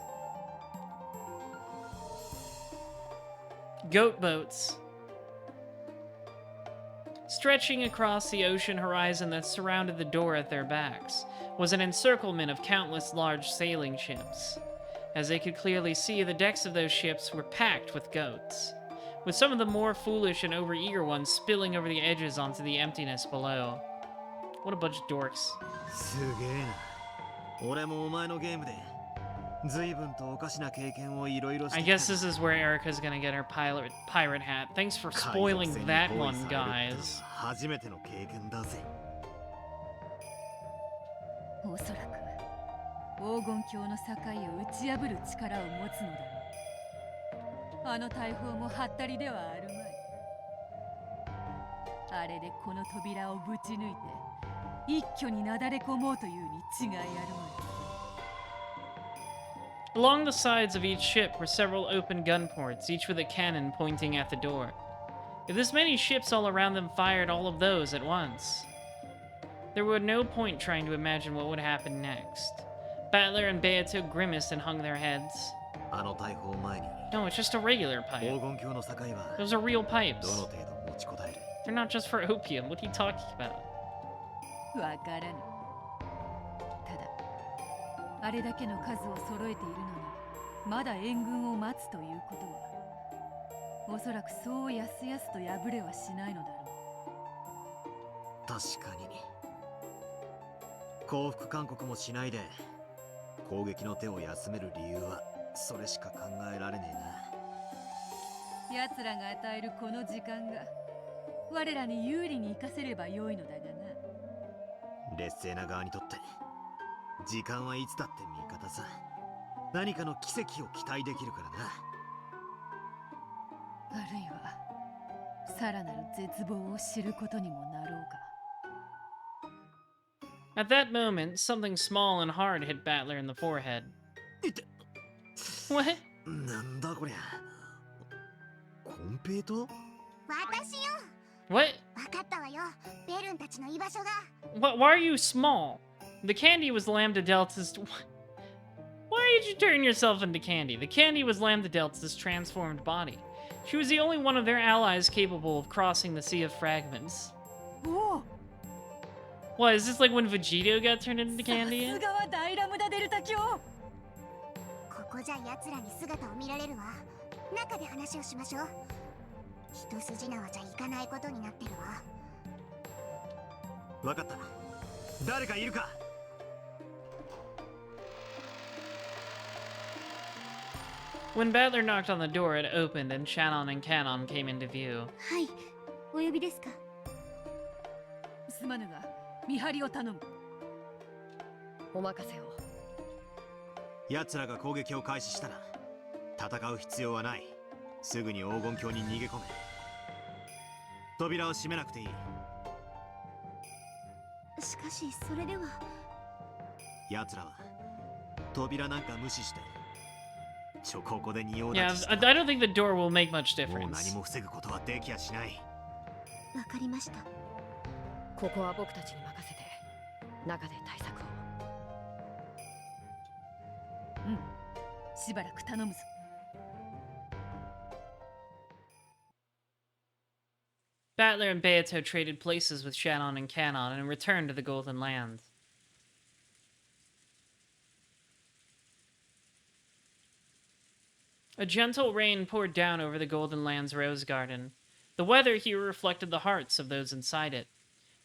Goat boats. Stretching across the ocean horizon that surrounded the door at their backs was an encirclement of countless large sailing ships. As they could clearly see, the decks of those ships were packed with goats, with some of the more foolish and overeager ones spilling over the edges onto the emptiness below. What a bunch of dorks. すげえな。俺もお前のゲームで随分とおかしな経験をいろいろしてきた。 I guess this is where Erica's gonna get her pirate hat. Thanks for spoiling that one, guys. 初めての経験だぜ。おそらく黄金鏡の境を打ち破る力を持つのだろう。あの大砲もはったりではあるまい。あれでこの扉をぶち抜いて一挙になだれ込もうというに違いあるまい。 Along the sides of each ship were several open gun ports, each with a cannon pointing at the door. If this many ships all around them fired all of those at once, there would no point trying to imagine what would happen next. Battler and Beato grimaced and hung their heads. No, it's just a regular pipe. Those are real pipes. They're not just for opium. What are you talking about? わからぬ。ただ、あれだけの数を揃えているのに、まだ援軍を待つということは、おそらくそうやすやすと破れはしないのだろう。確かに。降伏勧告もしないで、攻撃の手を休める理由はそれしか考えられねえな。奴らが与えるこの時間が、我らに有利に生かせればよいのだがな。 劣勢な側にとって時間はいつだって味方さ。何かの奇跡を期待できるからな。あるいはさらなる絶望を知ることにもなろうか。 At that moment, something small and hard hit Battler in the forehead. What? なんだこりゃ。コンペイト？私よ。 What? わかったわよ。ベルンたちの居場所が。 Why are you small? The candy was Lambda Delta's... Why did you turn yourself into candy? The candy was Lambda Delta's transformed body. She was the only one of their allies capable of crossing the Sea of Fragments. Oh! What, is this like when Vegito got turned into candy? さすがは大ラムダデルタ卿。ここじゃ奴らに姿を見られるわ。中で話をしましょう。一筋縄じゃいかないことになってるわ。わかった。誰かいるか。 When Battler knocked on the door, it opened and Shannon and Canon came into view. はい、お呼びですか。すまぬが、見張りを頼む。お任せを。奴らが攻撃を開始したら、戦う必要はない。すぐに黄金鏡に逃げ込め。扉を閉めなくていい。しかし、それでは。奴らは扉なんか無視して。 Yeah, I don't think the door will make much difference. 何も防ぐことはできやしない。わかりました。ここは僕たちに任せて、中で対策を。うん、しばらく頼むぞ。Battler and Beato traded places with Shannon and Canon and returned to the Golden Lands. A gentle rain poured down over the Golden Lands rose garden. The weather here reflected the hearts of those inside it.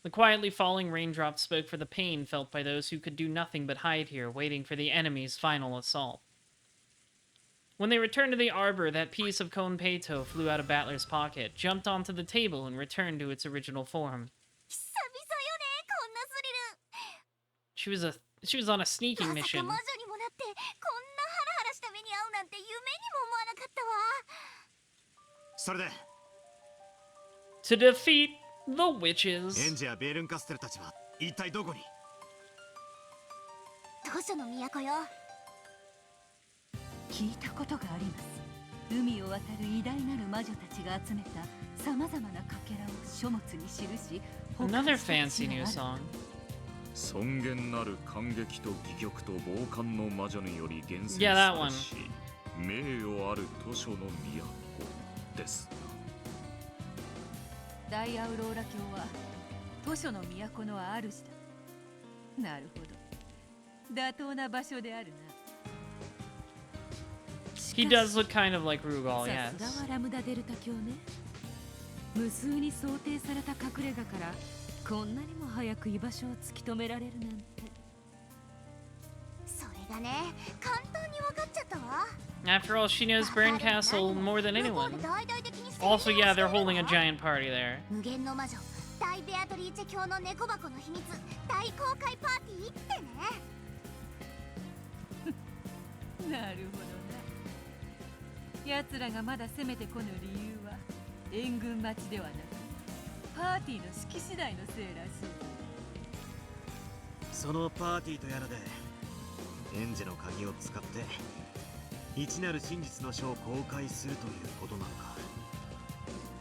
The quietly falling raindrops spoke for the pain felt by those who could do nothing but hide here, waiting for the enemy's final assault. When they returned to the arbor, that piece of Konpeito flew out of Battler's pocket, jumped onto the table, and returned to its original form. She was on a sneaking mission. To defeat the witches. エンジやベールンカステルたちは一体どこに？当初の都よ。聞いたことがあります。海を渡る偉大なる魔女たちが集めたさまざまなかけらを書物に記し、 Another fancy new song. 尊厳なる感激と戯曲と傍観の魔女により厳選 Yeah, さ that one. れし名誉ある図書の都ですな。大アウローラ卿は図書の都の主だ。なるほど。妥当な場所であるな。 He does look kind of like Rugal, さすが yes. はラムダデルタ卿ね。無数に想定された隠れ家からこんなにも早く居場所を突き止められるなんて。それがね、簡単に分かっちゃったわ。 After all, she knows Burn Castle more than anyone. Also, yeah, they're holding a giant party there. 無限の魔女、大ベアトリーチェ卿の猫箱の秘密、大公開パーティーってね。なるほどな。奴らがまだ攻めてこぬ理由は援軍待ちではなくパーティーの式次第のせいらしい。そのパーティーとやらでエンジェの鍵を使って一なる真実の書を公開するということなのか。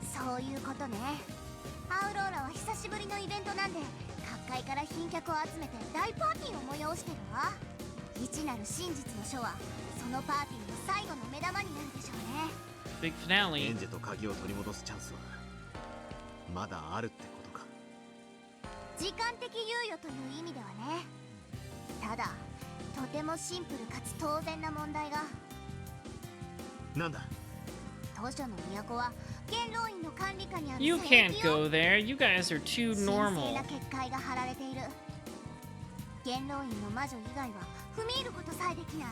そういうことね。アウローラは久しぶりのイベントなんで各界から賓客を集めて大パーティーを催してるわ。一なる真実の書はそのパーティーの最後の目玉になるでしょうね。 Big エ finale. ンジェと鍵を取り戻すチャンスはまだあるってことか。時間的猶予という意味ではね。ただとてもシンプルかつ当然な問題が。なんだ？図書の都は元老院の管理下にある You can't go there. You guys are too 神聖 normal. な結界が張られている。元老院の魔女以外は踏み入ることさえできない。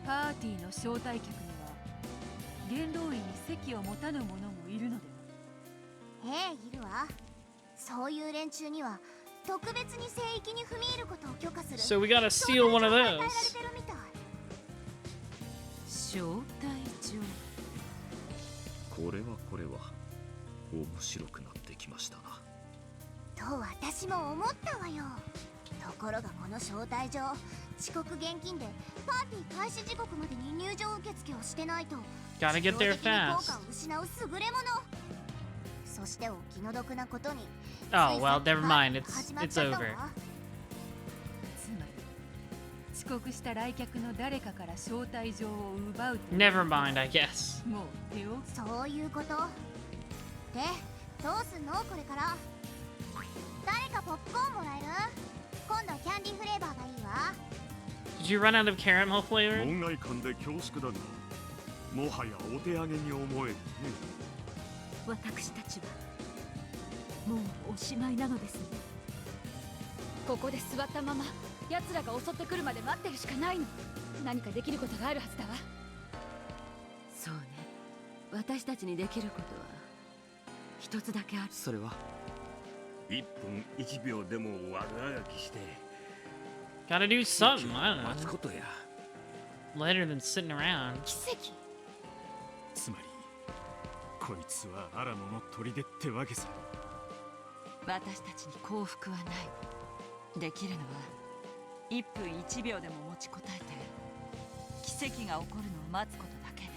パーティーの招待客には元老院に席を持たぬ者もいるのでは。ええ、いるわ。そういう連中には特別に聖域に踏み入ることを許可する。 So we gotta steal one of 招待状が与えられ those. てるみたい。招待状。これはこれは面白くなってきましたな。と私も思ったわよ。ところがこの招待状、遅刻厳禁でパーティー開始時刻までに入場受付をしてないと Gotta get there 自動的に効 fast. 果を失う優れもの。そしてお気の毒なことに Oh, well, never mind. 始 It's まっ it's ちゃった over. わ。つまり遅刻した来客の誰かから招待状を奪うと Never mind, I guess. もう手をそういうこと。で、どうすんのこれから。誰かポップコーンもらえる？今度キャンディーフレーバーがいいわ。Did you run out of caramel flavor? 門外漢で恐縮だが、もはやお手上げに思えるね。私たちはもうおしまいなのですね。ここで座ったまま奴らが襲ってくるまで待ってるしかないの。何かできることがあるはずだわ。そうね、私たちにできることは一つだけある。それは1分1秒でも悪あがきして Gotta do something. I don't 待つ know. ことや。 Later than sitting around. 奇跡。つまりこいつはアラモの砦ってわけさ。私たちに幸福はない。できるのは1分1秒でも持ちこたえて奇跡が起こるのを待つことだけで。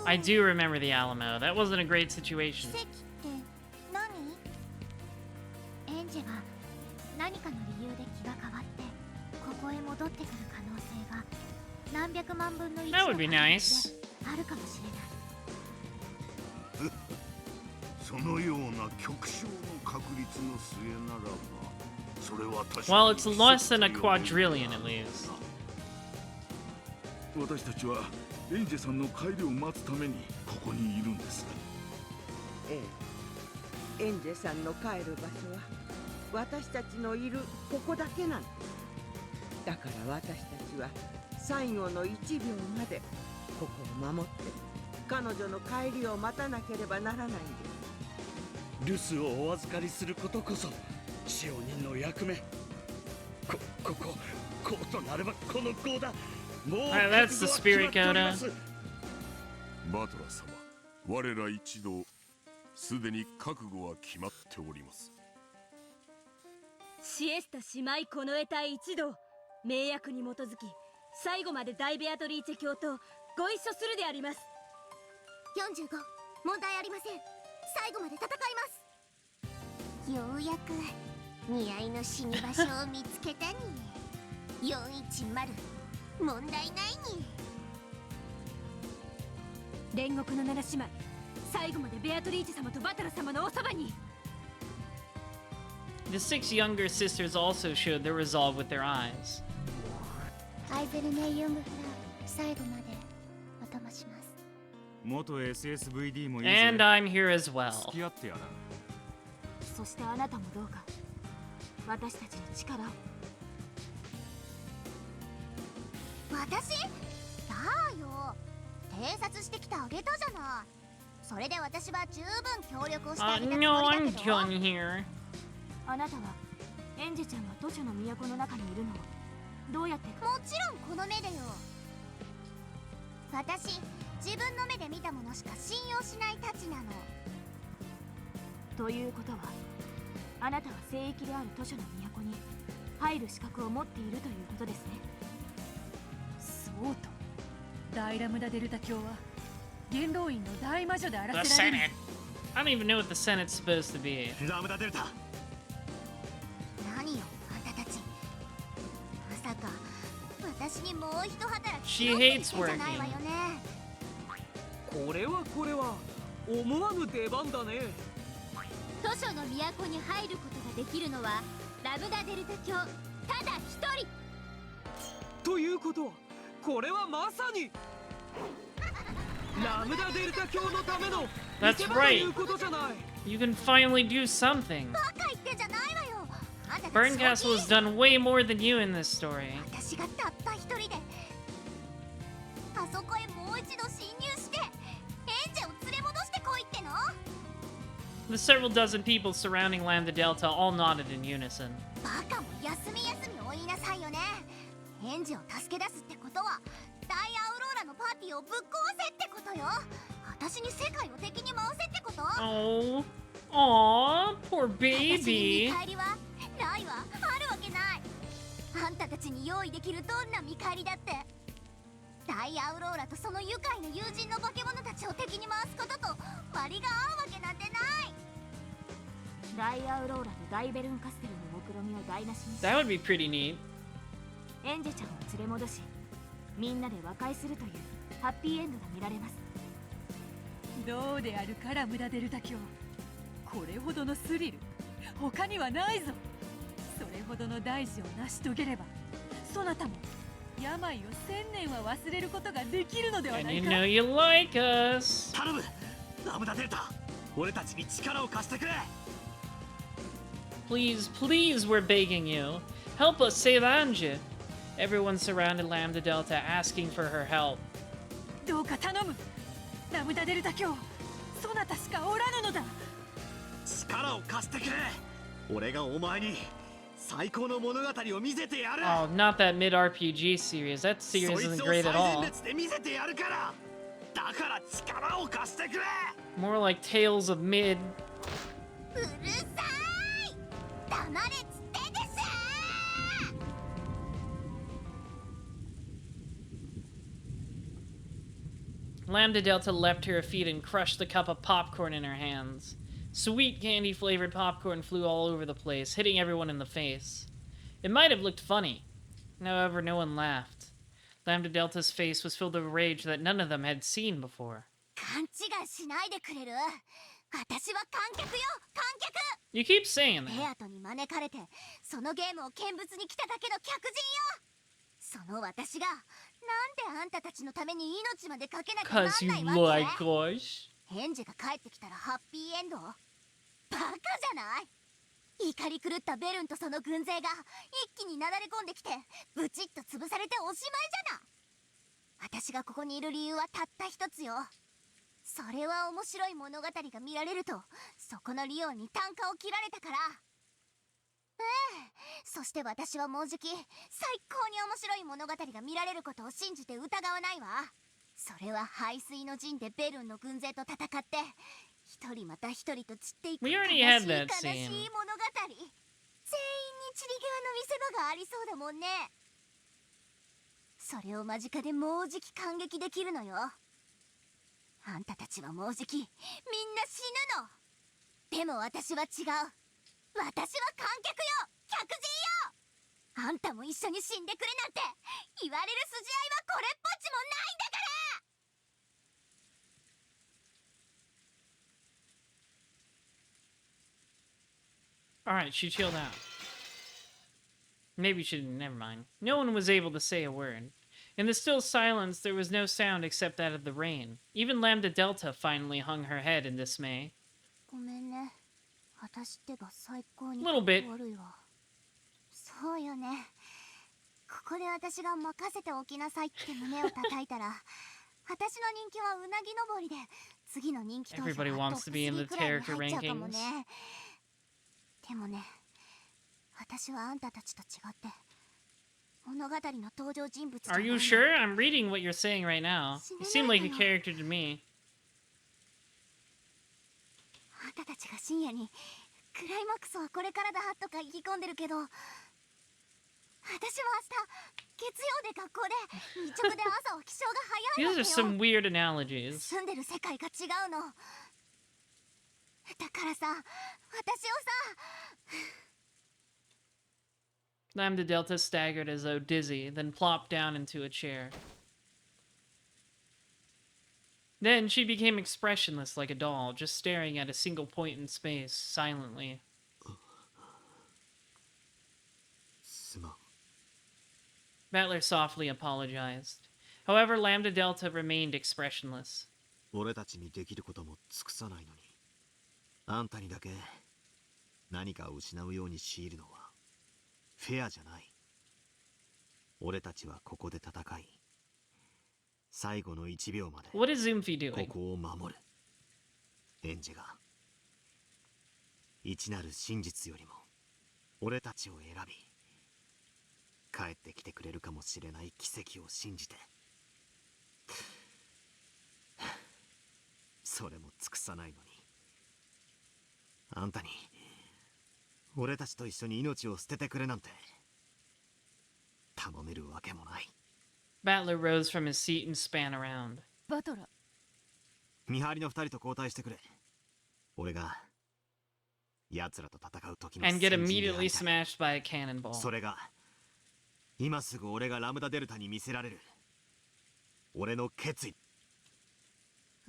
I do remember the Alamo. That wasn't a great 奇 situation. 跡って何？エンジェが何かの理由で気が変わってここへ戻ってくる可能性が何百万分の1 That would be nice. あるかもしれない。そのような極小の確率の末ならば、それは確か Well, に it's less than a quadrillion at least. 私たちはエンジェさんの帰りを待つためにここにいるんです。ええ、エンジェさんの帰る場所は私たちのいるここだけなんです。だから私たちは最後の1秒までここを守って彼女の帰りを待たなければならないんです。留守をお預かりすることこそ使用人の役目。こうとなればこの号だ。もう Alright, that's the spirit バトラー様、我ら一同すでに覚悟は決まっております。シエスタ姉妹この得体一同、盟約に基づき最後まで大ベアトリーチェ教とご一緒するであります。45、問題ありません。最後まで戦います。ようやく似合いの死に場所を見つけたに。410、問題ないに。煉獄の7姉妹、最後までベアトリーチェ様とバトラ様のおそばに。 The 6 younger sisters also showed their resolve with their eyes. アイゼルネ・ユングフラー、最後までお供します。元 SSVD もいいぜ。 And I'm here as well. 付き合ってやら。そしてあなたもどうか私たちに力を。私？だよ。偵察してきてあげたじゃない。それで私は十分協力をしてあげたつもり No, だ I'm けど。 done here. あなたはエンジェちゃんが都市の都の中にいるのをどうやって。もちろんこの目でよ。私、自分の目で見たものしか信用しないたちなの。ということはあなたは聖域である都市の都に入る資格を持っているということですね。そうと大ラムダデルタ教は元老院の大魔女であら The せられる。 Senate. I don't even know what the Senate's supposed to be. ラムダデルタ。何よ、あんたたち。まさか、私にもう一働き She しろって言っ hates てんじゃないわよね。これは思わぬ出番だね。都市の都に入ることができるのはラムダデルタ教ただ一人。ということはこれはまさにラムダデルタ教のための That's 見せ場と right. いうことじゃない。 You can finally do something. バカ言ってんじゃないわよ。あんたたち Burn Castle has done way more than you in this story. 私がたった一人であそこへもう一度侵入してエンジェを連れ戻してこいっての。 The several dozen people surrounding Lambda Delta all nodded in unison. バカも休みを言いなさいよね。エンジェを助け出すってことは大アウローラのパーティーをぶっ壊せってことよ。私に世界を敵に回せってこと？ Oh, aw, poor 私に baby. 見返りはないわ。あるわけない。あんたたちに用意できるどんな見返りだって。大アウローラとその愉快な友人の化け物たちを敵に回すことと割が合うわけなんてない。大アウローラと大ベルンカステルの目論見を台無しにし、 That would be pretty neat. エンジェちゃんを連れ戻し、みんなで和解するというハッピーエンドが見られます。どうであるから無駄デルタ卿、これほどのスリル他にはないぞ。それほどの大事を成し遂げれば、そなたも病を1000年は忘れることができるのではな And い you か。 know you like us. 頼む、ラムダデルタ、俺たちに力を貸してくれ。 Please, please, we're begging you. Help us save Anja. Everyone surrounded Lambda Delta asking for her help. どうか頼む、ラムダデルタ卿、そなたしかおらぬのだ。力を貸してくれ。俺がお前に最高の物語を見せてやる。 Oh, not that mid RPG series. That series そい isn't つを great 最 at 前 all. 列で見せてやるから。だから力を貸してくれ。 More like Tales of Mid. うるさい。黙れっつってんです。 Lambda Delta leapt to her feet and crushed the cup of popcorn in her hands. Sweet candy-flavored popcorn flew all over the place, hitting everyone in the face. It might have looked funny. However, no one laughed. Lambda Delta's face was filled with rage that none of them had seen before. 勘違いしないでくれる？私は観客よ、観客。 You keep saying ベ that. アトに招かれてそのゲームを見物に来ただけの客人よ。その私がなんであんたたちのために命までかけなきゃな Cause ん you ないわ like け？ us. エンジェが帰ってきたらハッピーエンド？バカじゃない？怒り狂ったベルンとその軍勢が一気になだれ込んできてブチッと潰されておしまいじゃな。私がここにいる理由はたった一つよ。それは面白い物語が見られるとそこのリオンに単価を切られたから。ええ、そして私はもうじき最高に面白い物語が見られることを信じて疑わないわ。それは排水の陣でベルンの軍勢と戦って一人また一人と散っていく We 悲 already しい had 悲 that し scene. い物語。全員に散り際の見せ場がありそうだもんね。それを間近でもうじき感激できるのよ。あんたたちはもうじきみんな死ぬの。でも私は違う。私は観客よ、客人よ。あんたも一緒に死んでくれなんて言われる筋合いはこれっぽっちもないんだから。 Alright, she chilled out. Maybe she didn't, never mind. No one was able to say a word. In the still silence, there was no sound except that of the rain. Even Lambda Delta finally hung her head in dismay. ごめんね。私ってば最高に Little bit. 悪いわ。そうよね。ここで私が任せておきなさいって胸を叩いたら、私の人気はうなぎ登りで、次の人気投票は Everybody トッ wants プ to be in the 3くらいに character 入っちゃうかも rankings. ね。でもね、私はあんたたちと違って、物語の登場人物じゃな Are い you の。 sure? I'm reading what you're saying right now. You seem like a character to me. あんたたちが深夜にクライマックスはこれからだとか意気込んでるけど、私は明日月曜で学校で日直で朝は起床が早いわ These け are よ。 some weird analogies. 住んでる世界が違うの。だからさ、私をさ。 Lambda Delta staggered as though dizzy, then plopped down into a chair. Then she became expressionless like a doll, just staring at a single point in space, silently. すまん。 Battler softly apologized. However, Lambda Delta remained expressionless. 俺たちにできることも尽くさないのに、あんたにだけ何かを失うように強いるのはフェアじゃない。俺たちはここで戦い、最後の1秒まで What is Zoomfi doing? ここを守る。エンジェが一なる真実よりも俺たちを選び、帰ってきてくれるかもしれない奇跡を信じて。それも尽くさないのに。あんたに俺たちと一緒に命を捨ててくれなんて頼めるわけもない。 Battler rose from his seat and span around. バトラー、見張りの2人と交代してくれ。俺が奴らと戦う時の And get 先陣であ immediately りたい。 smashed by a cannonball. それが今すぐ俺がラムダデルタに見せられる俺の決意。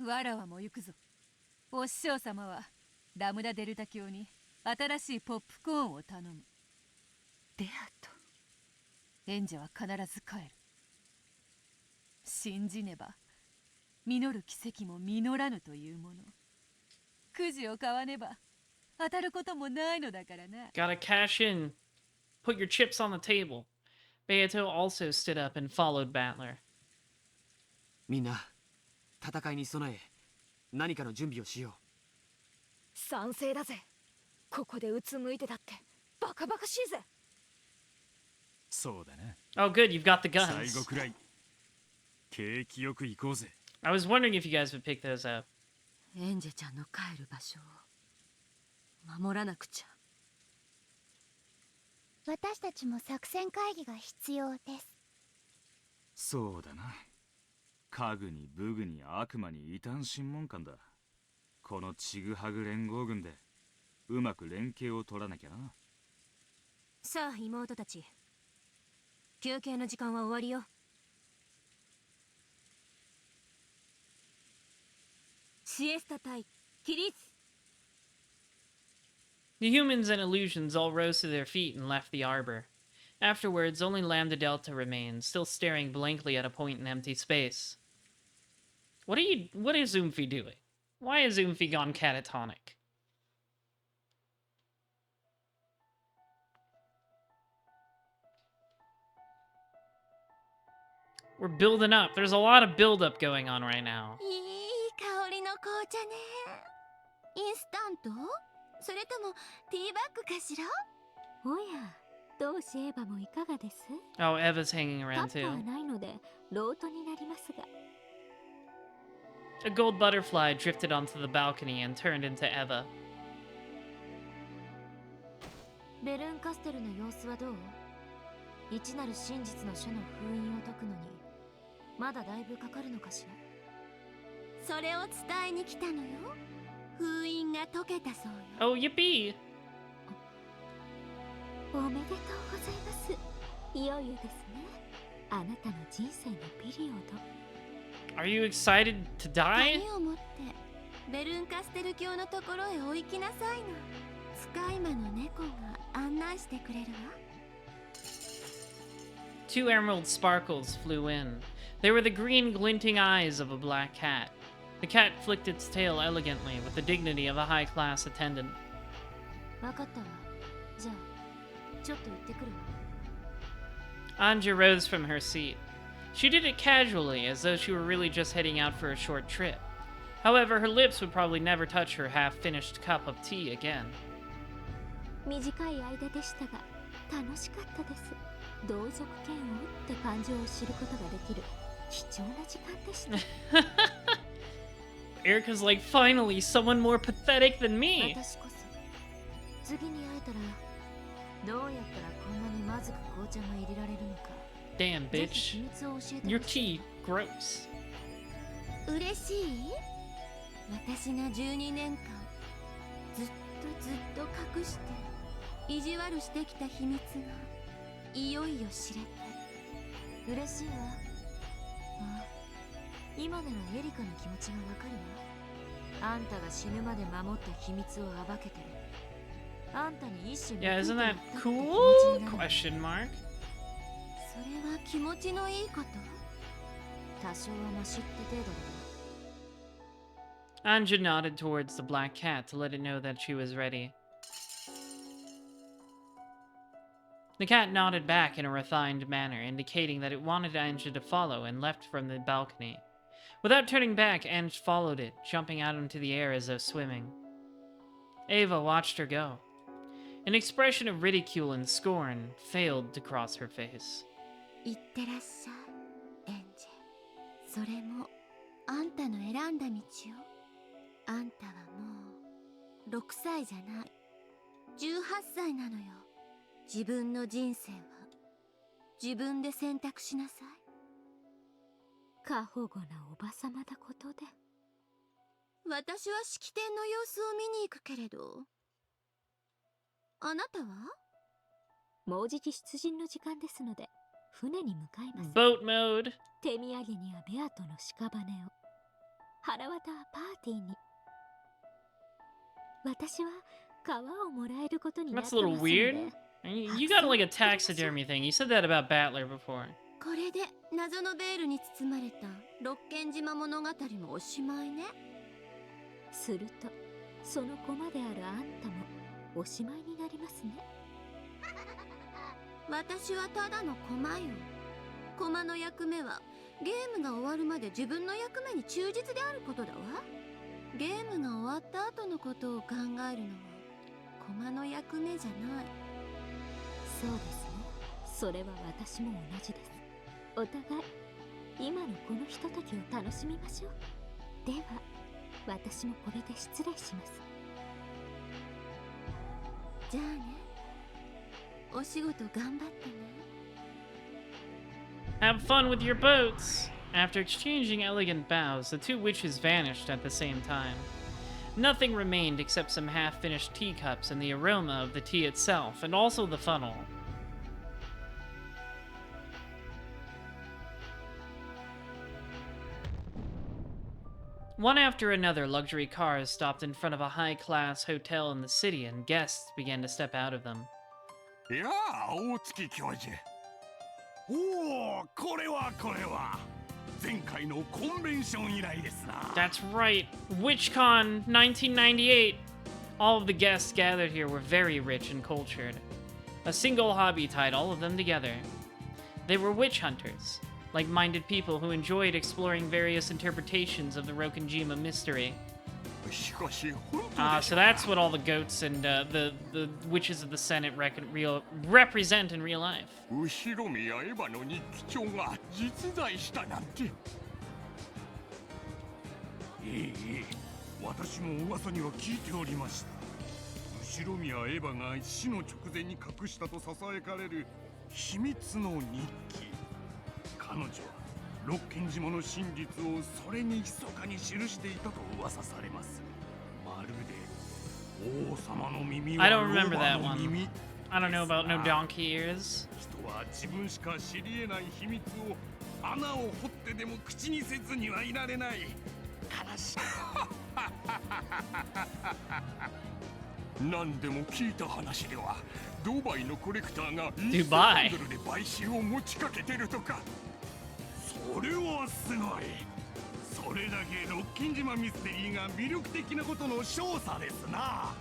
わらわも行くぞ。お師匠様はラムダデルタ教に新しいポップコーンを頼む。ベアト、演者は必ず帰る。信じねば実る奇跡も実らぬというもの。くじを買わねば当たることもないのだからな。 Gotta cash in. Put your chips on the table. Beato also stood up and followed Battler. みんな戦いに備え何かの準備をしよう。賛成だぜ。ここでうつむいてたってバカバカしいぜ。そうだな。 Oh, good, you've got the 最 guns. 後くらい景気よく行こうぜ。 I was wondering if you guys would pick those up. エンジェちゃんの帰る場所を守らなくちゃ。私たちも作戦会議が必要です。そうだな。家具に武具に悪魔に異端審問官だ。このちぐはぐ連合軍でうまく連携を取らなきゃな。さあ妹たち、休憩の時間は終わりよ。シエスタ対起立。 The humans and illusions all rose to their feet and left the arbor. Afterwards, only Lambda Delta remained, still staring blankly at a point in empty space. What is Oomphy doing? Why is Oomphy gone catatonic? We're building up. There's a lot of build-up going on right now. いい香りの紅茶ね。インスタント？それともティーバッグかしら？おや、同志エヴァもいかがです？ Oh, Eva's hanging カ around ップは too. ないのでロートになりますが。 A gold butterfly drifted onto the balcony and turned into Eva. ベルンカステルの様子はどう？一なる真実の書の封印を解くのにまだだいぶかかるのかしら。それを伝えに来たのよ。封印が解けたそうよ。 Oh, yippee! おめでとうございます。いよいよですね。あなたの人生のピリオド。 Are you excited to die? 鍵を持ってベルンカステル教のところへお行きなさいの。使い魔の猫が案内してくれるわ。 Two emerald sparkles flew in. They were the green glinting eyes of a black cat. The cat flicked its tail elegantly with the dignity of a high-class attendant. わかったわ。じゃあ、ちょっと行ってくるわ。 Anja rose from her seat. She did it casually, as though she were really just heading out for a short trip. However, her lips would probably never touch her half-finished cup of tea again. 短い間でしたが、楽しかったです。同族嫌悪って感情を知ることができる貴重な時間でした。 Erica's like, finally, someone more pathetic than me! 私こそ次に会えたらどうやったらこんなにまずく紅茶が入れられるのか。 Damn, ぜひ bitch. 秘密を教えて Your ほしい。 tea, gross. 嬉しい？私が12年間ずっと隠して意地悪してきた秘密がいよいよ知れて嬉しいわ。ああ、今ならエリカの気持ちがわかるわ。あんたが死ぬまで守った秘密を暴けてる。あんたに一種 Yeah, isn't that cool? Question mark. それは気持ちのいいこと？多少はマシって程度だわ。 Anja nodded towards the black cat to let it know that she was ready. The cat nodded back in a refined manner, indicating that it wanted Anja to follow, and left from the balcony. Without turning back, Ange followed it, jumping out into the air as though swimming. Ava watched her go. An expression of ridicule and scorn failed to cross her face. いってらっしゃい、エンジェ。それもあんたの選んだ道よ。あんたはもう6歳じゃない18歳なのよ。自分の人生は自分で選択しなさい。過保護なおばさまだことで。私は式典の様子を見に行くけれど、あなたは？もうじき出陣の時間ですので船に向かいます。 Boat mode。 手土産にはベアとの屍を、腹渡はパーティーに。私は皮をもらえることになって That's ま a す little ので。 weird. You got like a taxidermy thing. You said that about Battler before. これで謎のベールに包まれた六軒島物語もおしまいね。するとその駒であるあんたもおしまいになりますね。私はただの駒よ。駒の役目はゲームが終わるまで自分の役目に忠実であることだわ。ゲームが終わった後のことを考えるのは駒の役目じゃない。そうですね。それは私も同じです。お互い今のこのひとときを楽しみましょう。では私もこれで失礼します。じゃあね、お仕事頑張ってね。 Have fun with your boats. After exchanging elegant bows, the two witches vanished at the same time. Nothing remained except some half-finished teacups and the aroma of the tea itself, and also the funnel. One after another, luxury cars stopped in front of a high-class hotel in the city, and guests began to step out of them. いやあ、大月教授。おお、これは前回のコンベンション以来ですな。 That's right, WitchCon 1998. All of the guests gathered here were very rich and cultured. A single hobby tied all of them together. They were witch hunters, like-minded people who enjoyed exploring various interpretations of the Rokenjima mystery. So that's what all the goats and the witches of the Senate represent in real life. 後ろ宮エヴァの日記帳が実在したなんて。ええ、私も噂には聞いておりました。後ろ宮エヴァが死の直前に隠したとささやかれる秘密の日記。彼女は六軒島の真実をそれに密かに記していたと噂されます。まるで王様の耳は I don't remember ロ that バの one. 耳。 I don't know about no donkey ears. 人は自分しか知り得ない秘密を穴を掘ってでも口にせずにはいられない。悲しい。何でも聞いた話ではドバイのコレクターが1000万ドルで買収を持ちかけてるとか。それはすごい。それだけロッキン島ミステリーが魅力的なことの証左ですな。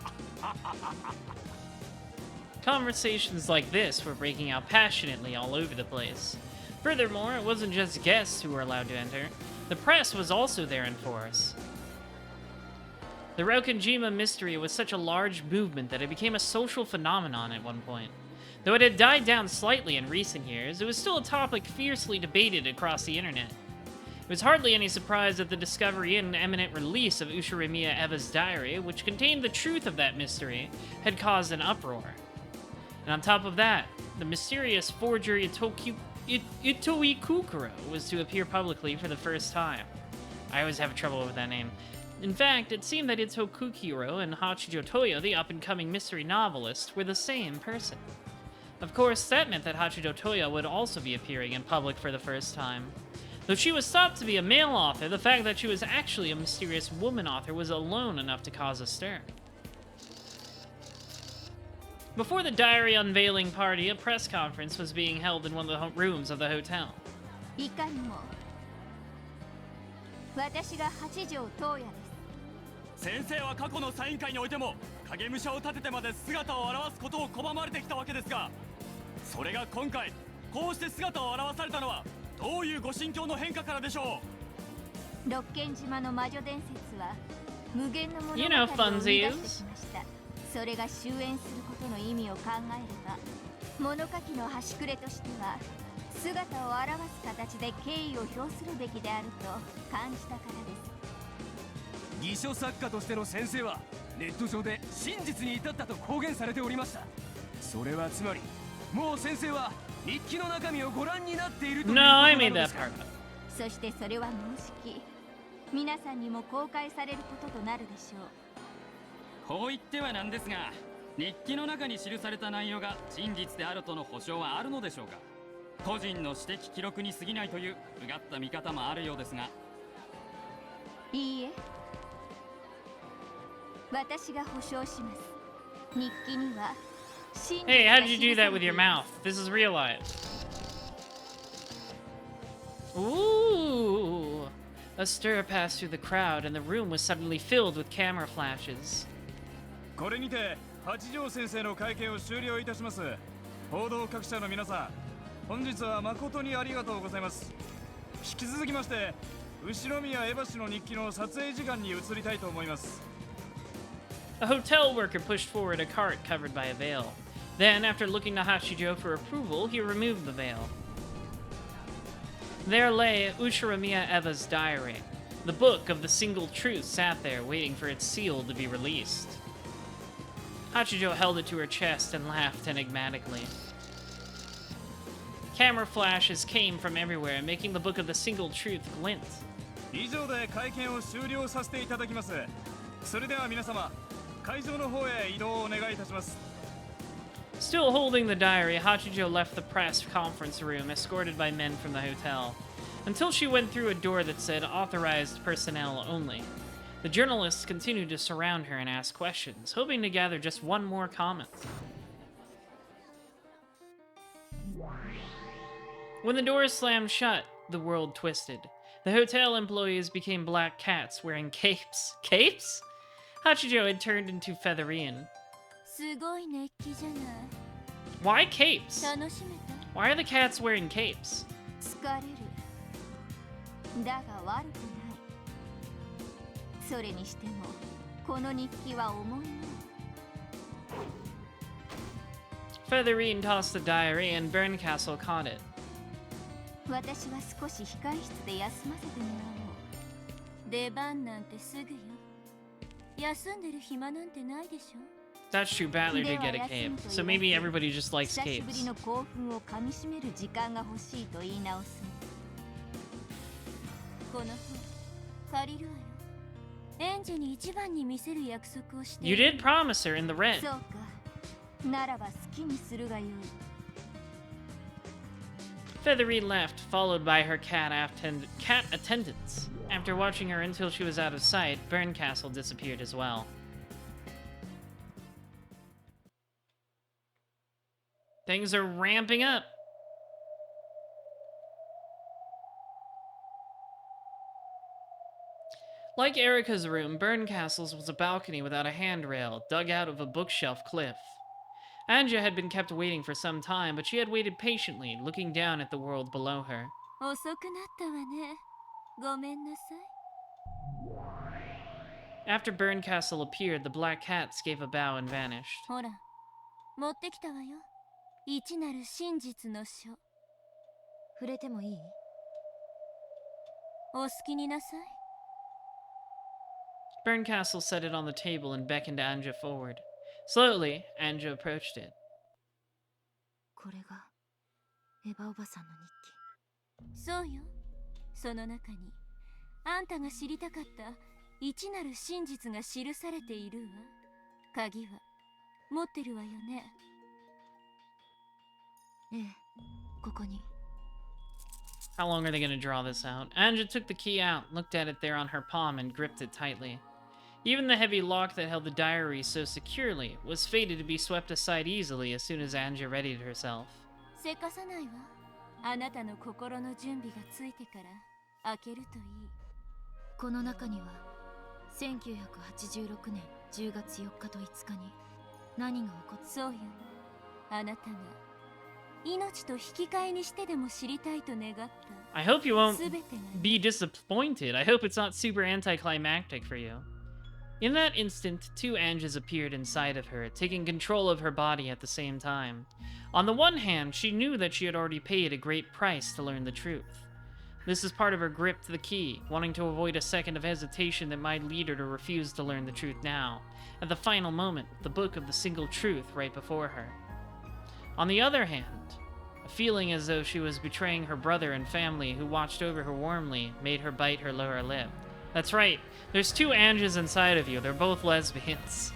Conversations like this were breaking out passionately all over the place. Furthermore, it wasn't just guests who were allowed to enter. The press was also there in force. The Rokenjima mystery was such a large movement that it became a social phenomenon at one point. Though it had died down slightly in recent years, it was still a topic fiercely debated across the internet. It was hardly any surprise that the discovery and imminent release of Ushirimiya Eva's diary, which contained the truth of that mystery, had caused an uproar. And on top of that, the mysterious forger Itoi Kukuro was to appear publicly for the first time. I always have trouble with that name. In fact, it seemed that Itoi Kukuro and Hachijo Toyo, the up-and-coming mystery novelist, were the same person. Of course, that meant that Hachijo Toyo would also be appearing in public for the first time. Though she was thought to be a male author, the fact that she was actually a mysterious woman author was alone enough to cause a stir. Before the diary unveiling party, a press conference was being held in one of the rooms of the hotel. いかにも私が八条東也です。先生は過去のサイン会においても影武者を立ててまで姿を現すことを拒まれてきたわけですが、それが今回こうして姿を現されたのはどういうご心境の変化からでしょう。六軒島の魔女伝説は無限の物語を生み出してきました。それが終焉することの意味を考えれば、物書きの端くれとしては姿を現す形で敬意を表するべきであると感じたからです。偽書作家としての先生はネット上で真実に至ったと公言されておりました。それはつまりもう先生は日記の中身をご覧になっているということ No, な I の made で that すか。 part up. そしてそれは申しき皆さんにも公開されることとなるでしょう。こう言ってはなんですが、日記の中に記された内容が真実であるとの保証はあるのでしょうか。個人の私的記録に過ぎないといううがった見方もあるようですが。いいえ、私が保証します。日記には真実が Hey, how did you do 記さ that れ with てい your ま mouth? す。 This is real life. Ooh. A stir passed through the crowd, and the room was suddenly filled with camera flashes. これにて八条先生の会見を終了いたします。報道各社の皆さん、本日は誠にありがとうございます。引き続きまして後宮エヴァ氏の日記の撮影時間に移りたいと思います。 A hotel worker pushed forward a cart covered by a veil. Then, after looking to Hachijo for approval, he removed the veil. There lay Ushiramiya Eva's diary. The book of the single truth sat there, waiting for its seal to be released. Hachijo held it to her chest and laughed enigmatically. Camera flashes came from everywhere, making the book of the single truth glint. 以上で会見を終了させていただきます。それでは皆様、会場の方へ移動をお願いいたします。 Still holding the diary, Hachijo left the press conference room, escorted by men from the hotel, until she went through a door that said authorized personnel only. The journalists continued to surround her and ask questions, hoping to gather just one more comment. When the doors slammed shut, the world twisted. The hotel employees became black cats wearing capes. Capes? Hachijo had turned into Featherine. すごい熱気じゃない。 Why capes? 楽しめた？ Why are the cats wearing capes? 疲れる。だが悪くない。それにしてもこの日記は重いな。 Featherine tossed the diary and Berncastle caught it. 私は少し控え室で休ませてもらおう。出番なんてすぐよ。休んでる暇なんてないでしょ。 That's true, Battler did get a cape, so maybe everybody just likes 久しぶ capes. りの興奮をかみしめる時間が欲しいと言い直す。この本借りるわよ。エンジェに一番に見せる約束をして。 You did promise her in the red. そうか。ならば好きにするがよい。 Featherine left, followed by her cat attendants. After watching her until she was out of sight, Berncastle disappeared as well. Things are ramping up. Like Erica's room, Berncastle's was a balcony without a handrail, dug out of a bookshelf cliff. Anja had been kept waiting for some time, but she had waited patiently, looking down at the world below her. 遅くなったわね。ごめんなさい。 After Berncastle appeared, the black cats gave a bow and vanished. ほら、持ってきたわよ。一なる真実の書。触れてもいい？お好きになさい。 Berncastle set it on the table and beckoned Anja forward. Slowly, Anja approached it. これがエヴァおばさんの日記。そうよ。その中にあんたが知りたかった一なる真実が記されているわ。鍵は持ってるわよね。ええ、ここに。 How long are they going to draw this out? Anja took the key out, looked at it there on her palm, and gripped it tightly. Even the heavy lock that held the diary so securely was fated to be swept aside easily as soon as Anja readied herself. せかさないわ。あなたの心の準備がついてから開けるといい。この中には1986年10月4日と5日に何が起こった。そうよ。あなたが命と引き換えにしてでも知りたいと願った。 I hope you won't be disappointed. I hope it's not super anticlimactic for you. In that instant, two Anjas appeared inside of her, taking control of her body at the same time. On the one hand, she knew that she had already paid a great price to learn the truth. This is part of her grip to the key, wanting to avoid a second of hesitation that might lead her to refuse to learn the truth now, at the final moment, the book of the single truth right before her. On the other hand, a feeling as though she was betraying her brother and family who watched over her warmly made her bite her lower lip. That's right, there's two Anges inside of you, they're both lesbians.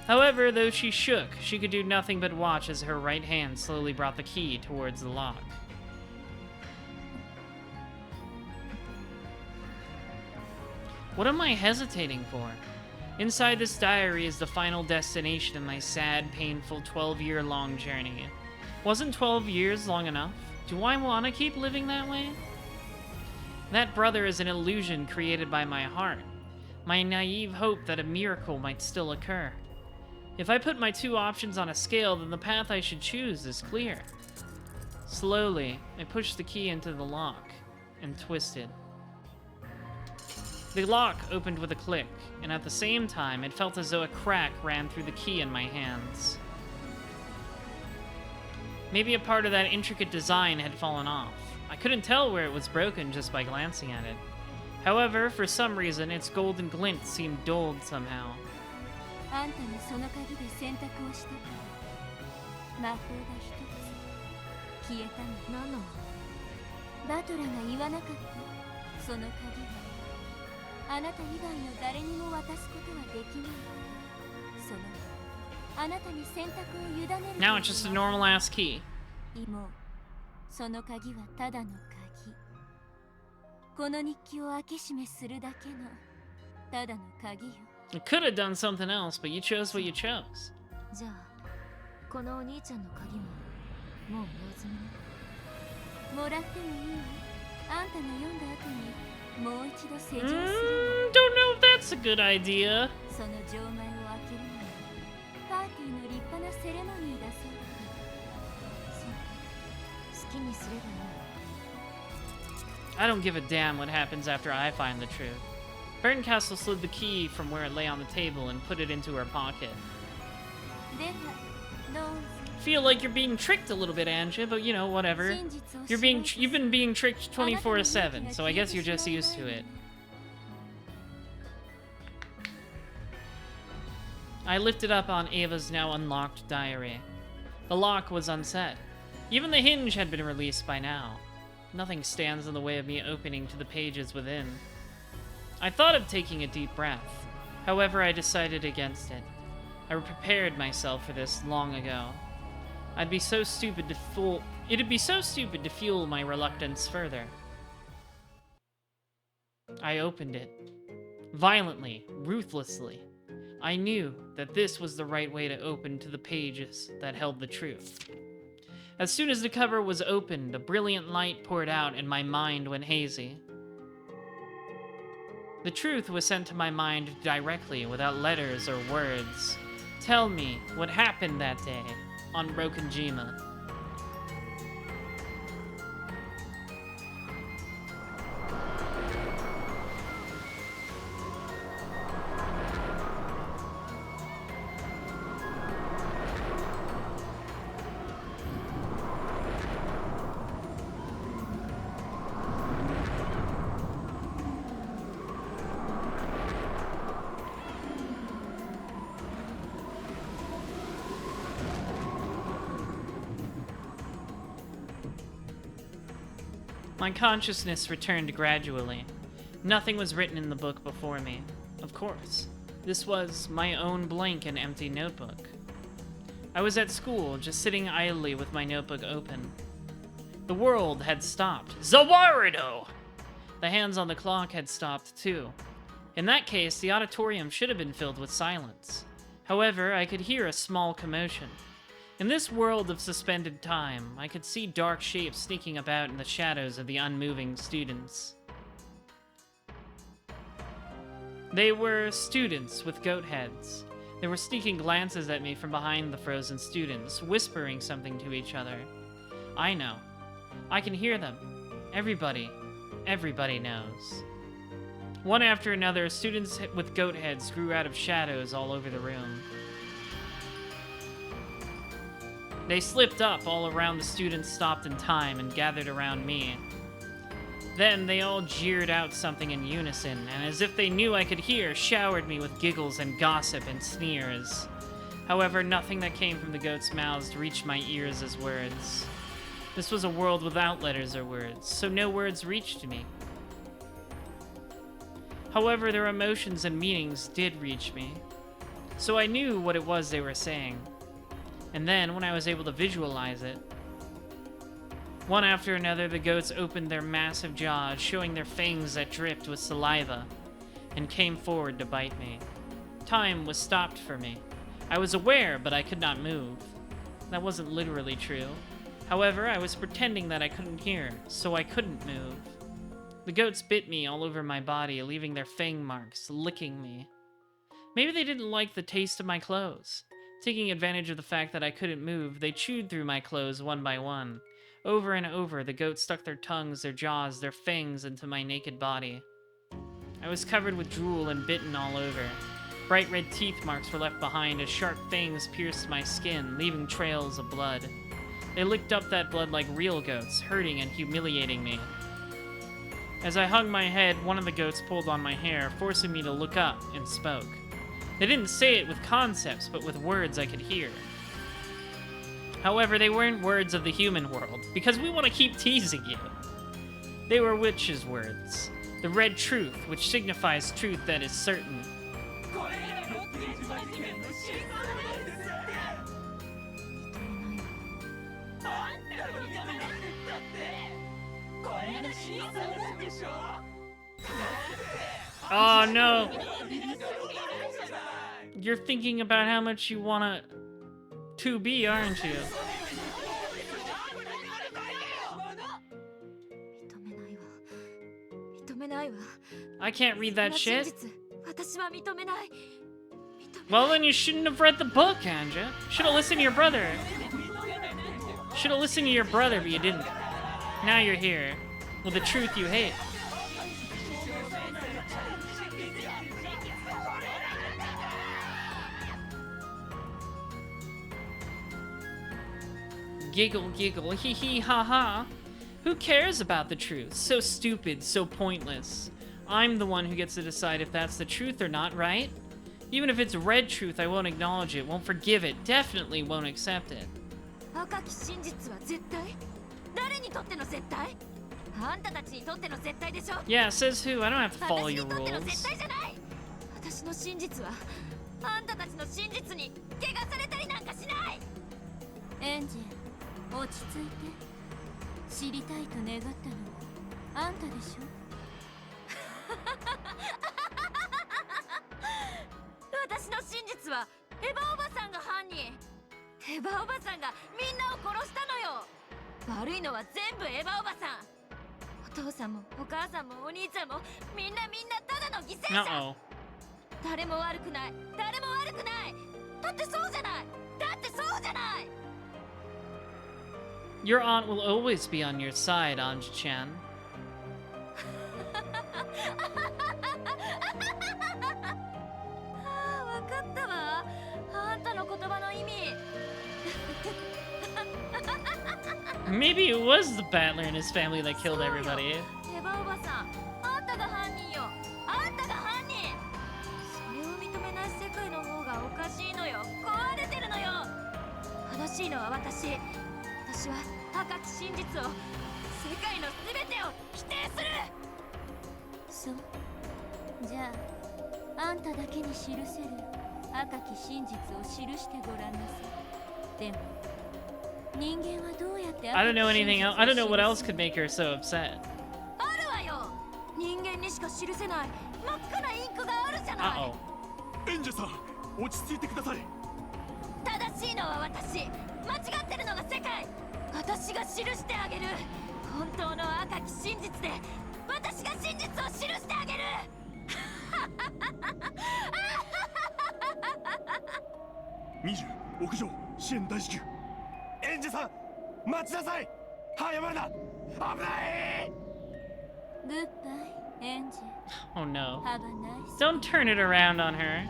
However, though she shook, she could do nothing but watch as her right hand slowly brought the key towards the lock. What am I hesitating for? Inside this diary is the final destination of my sad, painful 12-year-long journey. Wasn't 12 years long enough? Do I want to keep living that way? That brother is an illusion created by my heart, my naive hope that a miracle might still occur. If I put my two options on a scale, then the path I should choose is clear. Slowly, I pushed the key into the lock and twisted. The lock opened with a click, and at the same time, it felt as though a crack ran through the key in my hands. Maybe a part of that intricate design had fallen off. I couldn't tell where it was broken just by glancing at it. However, for some reason, its golden glint seemed dulled somehow. あんたにその鍵で選択をしたから魔法が一つ消えたの。なのバトラが言わなかったその鍵はあなた以外の誰にも渡すことはできない。そのあなたに選択を委ねる。 Now it's just a normal ass key. もうその鍵はただの鍵。この日記を開け閉めするだけのただの鍵よ。 You could have done something else, but you chose what you chose. じゃあこのお兄ちゃんの鍵ももう用済みね。もらってもいいわ。あんたが読んだ後にもう一度施錠するの。 Don't know if that's a good idea. その錠前を開けるのはパーティーの立派なセレモニーだそうだ。そう好きにすればいい。 I don't give a damn what happens after I find the truth. Berncastle slid the key from where it lay on the table and put it into her pocket. ではどうぞ。 Feel like you're being tricked a little bit, Anja, but you know, whatever. You've been being tricked 24/7, so I guess you're just used to it. I lifted up on Ava's now unlocked diary. The lock was unset. Even the hinge had been released by now. Nothing stands in the way of me opening to the pages within. I thought of taking a deep breath. However, I decided against it. I prepared myself for this long ago. It'd be so stupid to fuel my reluctance further. I opened it. Violently, ruthlessly. I knew that this was the right way to open to the pages that held the truth. As soon as the cover was opened, a brilliant light poured out and my mind went hazy. The truth was sent to my mind directly, without letters or words. Tell me what happened that day on Broken Jima. My consciousness returned gradually. Nothing was written in the book before me. Of course, this was my own blank and empty notebook. I was at school, just sitting idly with my notebook open. The world had stopped. Zawarido! The hands on the clock had stopped too. In that case, the auditorium should have been filled with silence. However, I could hear a small commotion. In this world of suspended time, I could see dark shapes sneaking about in the shadows of the unmoving students. They were students with goat heads. They were sneaking glances at me from behind the frozen students, whispering something to each other. I know. I can hear them. Everybody knows. One after another, students with goat heads grew out of shadows all over the room. They slipped up all around the students, stopped in time, and gathered around me. Then they all jeered out something in unison, and as if they knew I could hear, showered me with giggles and gossip and sneers. However, nothing that came from the goats' mouths reached my ears as words. This was a world without letters or words, so no words reached me. However, their emotions and meanings did reach me, so I knew what it was they were saying. And then, when I was able to visualize it, one after another, the goats opened their massive jaws, showing their fangs that dripped with saliva, and came forward to bite me. Time was stopped for me. I was aware, but I could not move. That wasn't literally true. However, I was pretending that I couldn't hear, so I couldn't move. The goats bit me all over my body, leaving their fang marks, licking me. Maybe they didn't like the taste of my clothes. Taking advantage of the fact that I couldn't move, they chewed through my clothes one by one. Over and over, the goats stuck their tongues, their jaws, their fangs into my naked body. I was covered with drool and bitten all over. Bright red teeth marks were left behind as sharp fangs pierced my skin, leaving trails of blood. They licked up that blood like real goats, hurting and humiliating me. As I hung my head, one of the goats pulled on my hair, forcing me to look up, and spoke. They didn't say it with concepts, but with words I could hear. However, they weren't words of the human world, because we want to keep teasing you. They were witches' words. The red truth, which signifies truth that is certain. Oh no! You're thinking about how much you want to be, aren't you? I can't read that shit. Well, then you shouldn't have read the book, Anja. Should have listened to your brother. Should have listened to your brother, but you didn't. Now you're here with the truth you hate. Giggle, giggle, hee hee, ha ha. Who cares about the truth? So stupid, so pointless. I'm the one who gets to decide if that's the truth or not, right? Even if it's red truth, I won't acknowledge it, won't forgive it, definitely won't accept it. Yeah, says who? I don't have to follow your rules. Uh-oh. Your aunt will always be on your side, Anja-chan. Maybe it was the battler and his family that killed everybody. I don't know anything else. I don't know what else could make her so upset. Uh-oh. エンジェさん、落ち着いてください。正しいのは私、間違ってるのが世界。私が記してあげる。本当の赤き真実で、私が真実を記してあげる。20屋上支援大至急。エンジェさん、待ちなさい。早まるな。危ない。Goodbye, Angie. Oh no. Have a nice Don't turn it around on her.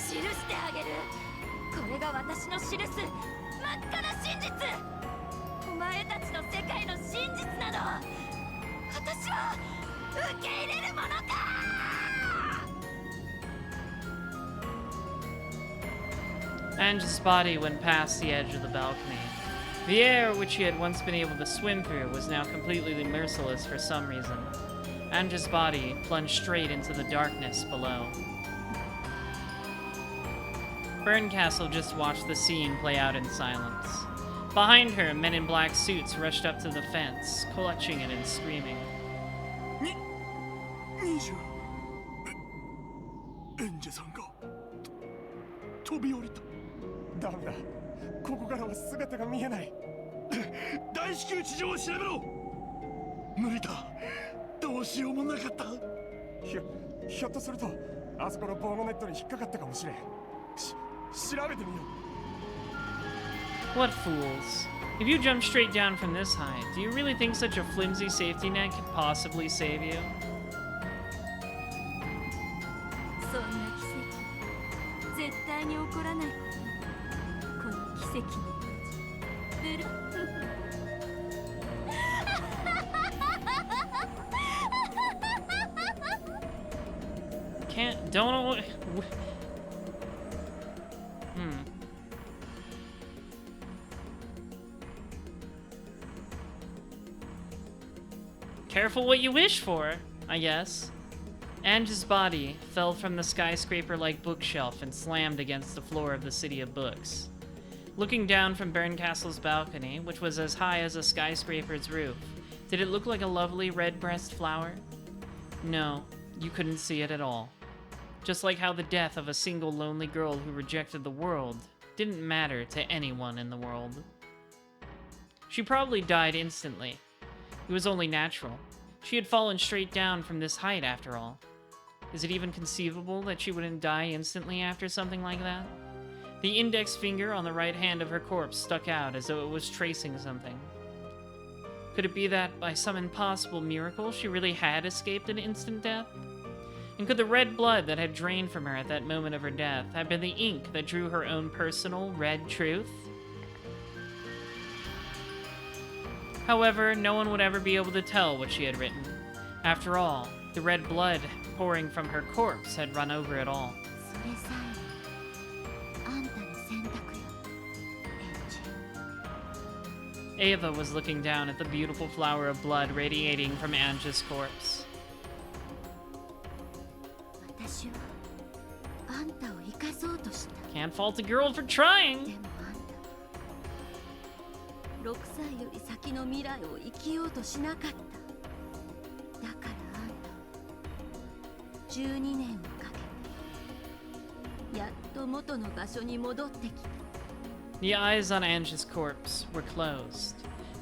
記してあげる。これが私の記す真っ赤な真実。お前たちの世界の真実なの。私は受け入れるものか。 Ange's body went past the edge of the balcony. The air, which she had once been able to swim through, was now completely merciless for some reason. Ange's body plunged straight into the darkness below. Berncastle just watched the scene play out in silence. Behind her, men in black suits rushed up to the fence, clutching it and screaming. エンジェさんが飛び降りた。ダメだ、ここからは姿が見えない。大至急地上を調べろ。無理だ、どうしようもなかった。ひょっとするとあそこの棒のネットに引っかかったかもしれん。調べてみよう。What fools. If you jump straight down from this height, do you really think such a flimsy safety net could possibly save you? そんな奇跡絶対に起こらないこと。この奇跡のベル。Don't. Careful what you wish for, I guess. Ange's body fell from the skyscraper-like bookshelf and slammed against the floor of the City of Books. Looking down from Berncastle's balcony, which was as high as a skyscraper's roof, did it look like a lovely red-breast flower? No, you couldn't see it at all. Just like how the death of a single lonely girl who rejected the world didn't matter to anyone in the world. She probably died instantly. It was only natural. She had fallen straight down from this height after all. Is it even conceivable that she wouldn't die instantly after something like that? The index finger on the right hand of her corpse stuck out as though it was tracing something. Could it be that, by some impossible miracle, she really had escaped an instant death? And could the red blood that had drained from her at that moment of her death have been the ink that drew her own personal red truth? However, no one would ever be able to tell what she had written. After all, the red blood pouring from her corpse had run over it all. Ava was looking down at the beautiful flower of blood radiating from Ange's corpse. Can't fault a girl for trying. 6歳より先の未来を生きようとしなかった。だからあんた12年をかけてやっと元の場所に戻ってきた。 The eyes on Ange's corpse were closed.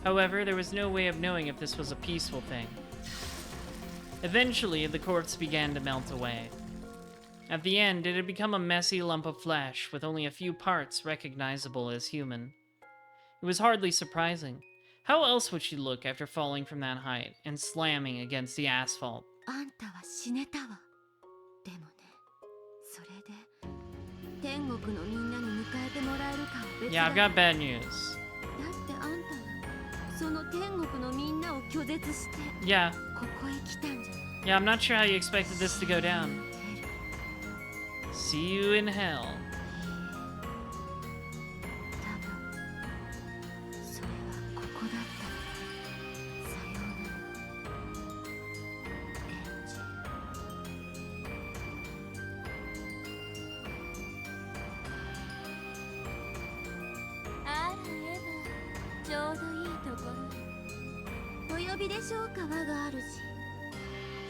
However, there was no way of knowing if this was a peaceful thing. Eventually, the corpse began to melt away. At the end, it had become a messy lump of flesh with only a few parts recognizable as human. It was hardly surprising. How else would she look after falling from that height and slamming against the asphalt? あんたは死ねたわ。でもね、それで天国のみんなに迎えてもらえるかは別だ。 Yeah, I've got bad news. だってあんたはその天国のみんなを拒絶して Yeah. ここへ来たんじゃない。 Yeah, I'm not sure how you expected this to go down. See you in hell.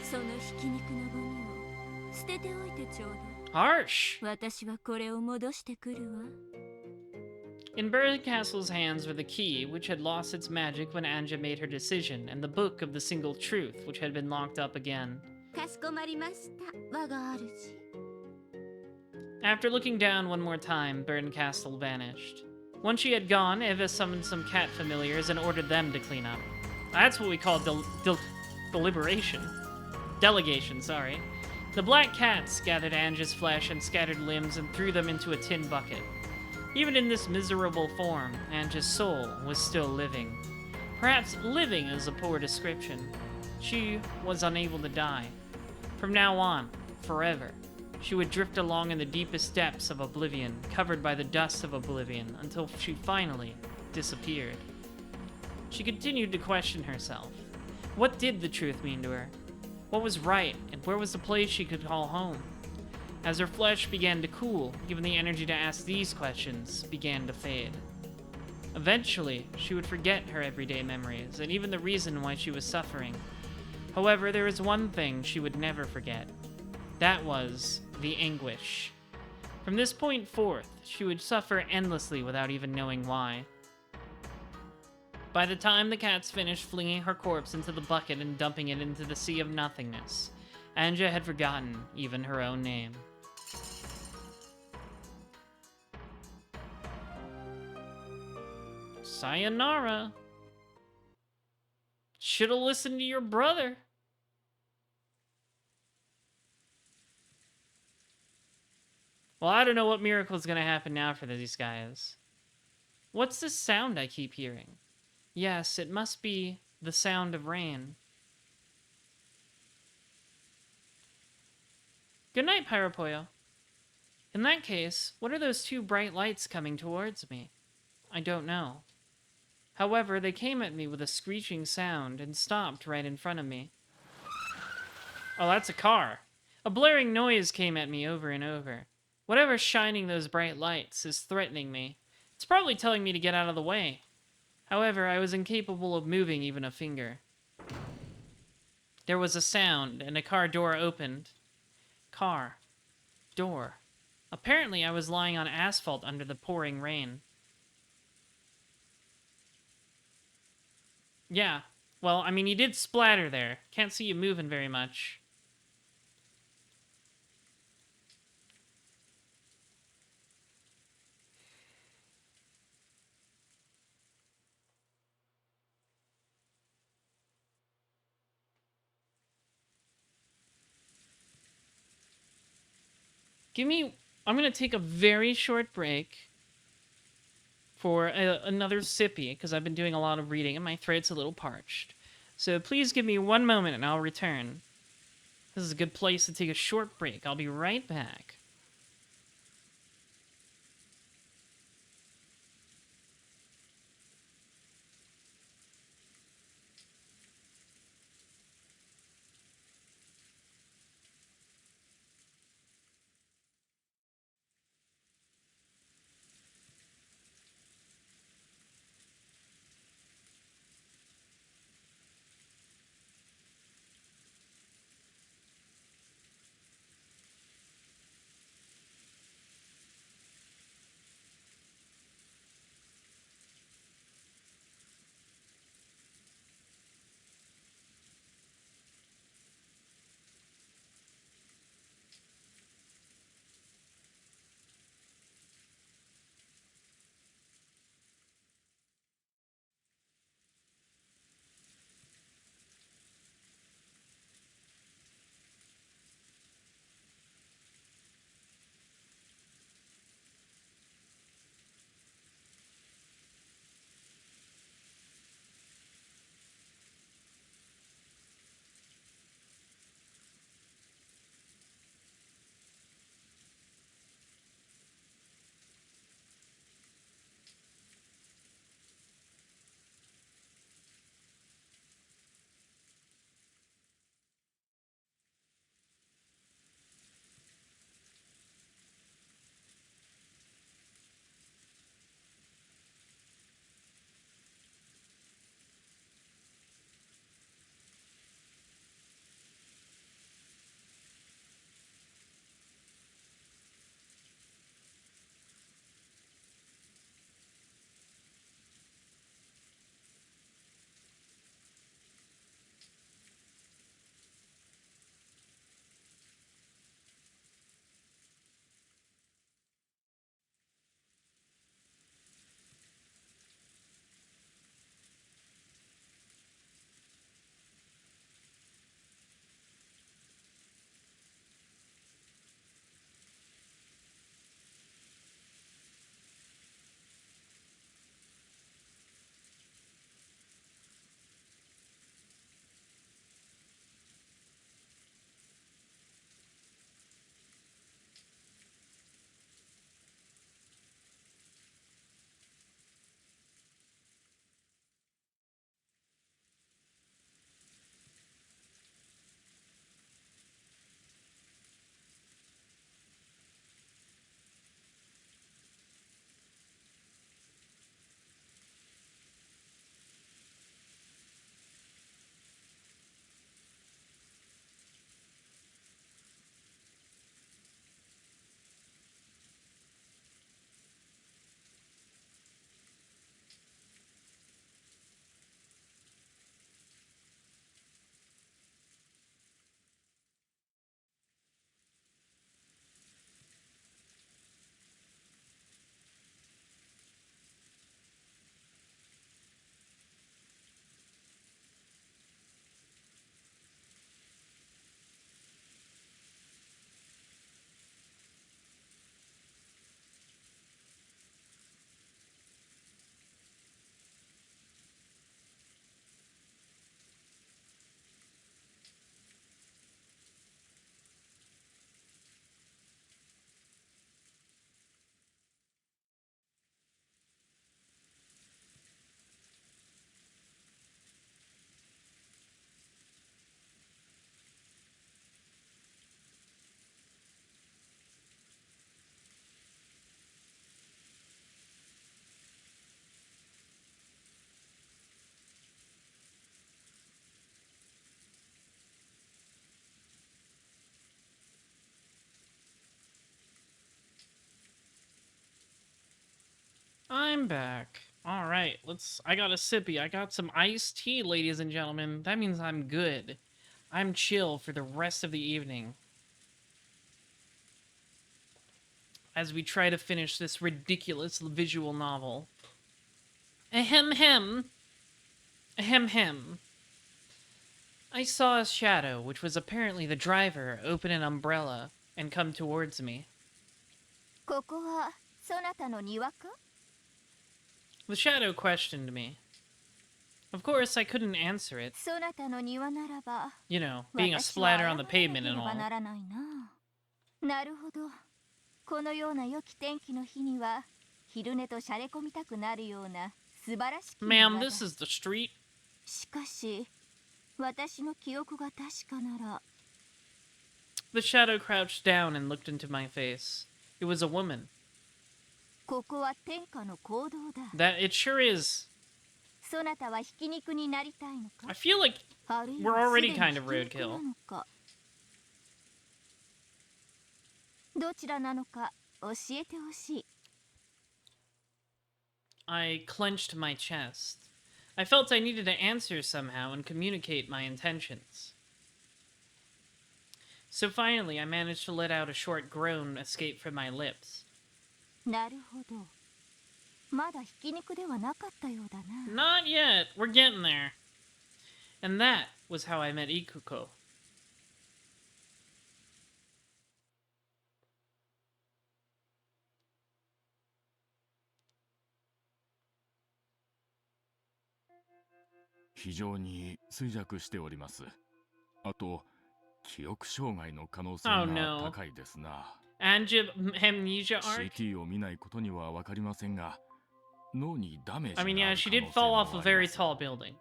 そのひき肉のゴミを捨てておいてちょうだい。Harsh. 私はこれを戻してくるわ。 In Berncastle's hands were the key, which had lost its magic when Anja made her decision, and the book of the single truth, which had been locked up again. かしこまりました、我が主。 After looking down one more time, Berncastle vanished. Once she had gone, Eva summoned some cat familiars and ordered them to clean up. That's what we call deliberation. Delegation, sorry. The black cats gathered Ange's flesh and scattered limbs and threw them into a tin bucket. Even in this miserable form, Ange's soul was still living. Perhaps living is a poor description. She was unable to die. From now on, forever, she would drift along in the deepest depths of oblivion, covered by the dust of oblivion, until she finally disappeared. She continued to question herself. What did the truth mean to her? What was right, and where was the place she could call home? As her flesh began to cool, even the energy to ask these questions began to fade. Eventually, she would forget her everyday memories, and even the reason why she was suffering. However, there was one thing she would never forget. That was the anguish. From this point forth, she would suffer endlessly without even knowing why. By the time the cats finished flinging her corpse into the bucket and dumping it into the sea of nothingness, Anja had forgotten even her own name. Sayonara. Should've listened to your brother. Well, I don't know what miracle is gonna happen now for these guys. What's this sound I keep hearing? Yes, it must be the sound of rain. Good night, Pyropoyo. In that case, what are those two bright lights coming towards me? I don't know. However, they came at me with a screeching sound and stopped right in front of me. Oh, that's a car. A blaring noise came at me over and over. Whatever's shining those bright lights is threatening me. It's probably telling me to get out of the way. However, I was incapable of moving even a finger. There was a sound, and a car door opened. Car. Door. Apparently, I was lying on asphalt under the pouring rain. Yeah. Well, I mean, you did splatter there. Can't see you moving very much. I'm gonna take a very short break for another sippy, because I've been doing a lot of reading and my throat's a little parched. So please give me one moment and I'll return. This is a good place to take a short break. I'll be right back. I'm back. Alright, I got a sippy. I got some iced tea, ladies and gentlemen. That means I'm good. I'm chill for the rest of the evening. As we try to finish this ridiculous visual novel. Ahem hem. Ahem hem. I saw a shadow, which was apparently the driver, open an umbrella and come towards me. ここはそなたの庭か? The shadow questioned me. Of course, I couldn't answer it. そなたの庭ならば You know, being a splatter on the pavement and 私は謝らなければ all. ならないな。なるほど。このような良き天気の日には昼寝としゃれ込みたくなるような素晴らしき庭 Ma'am, だ。 this is the street. しかし私の記憶が確かなら The shadow crouched down and looked into my face. It was a woman. ここは天下の公道だ。 That it sure is. そなたはひき肉になりたいのか? I feel like あるい we're は already すでに kind of ひき肉 roadkill. なのか? どちらなのか教えてほしい。 I clenched my chest. I felt I needed to answer somehow and communicate my intentions. So finally, I managed to let out a short groan escape from my lips. なるほど。まだひき肉ではなかったようだな。 Not yet. We're getting there. And that was how I met Ikuko. Oh no. Amnesia arc? I mean, yeah, she did fall off a very tall building.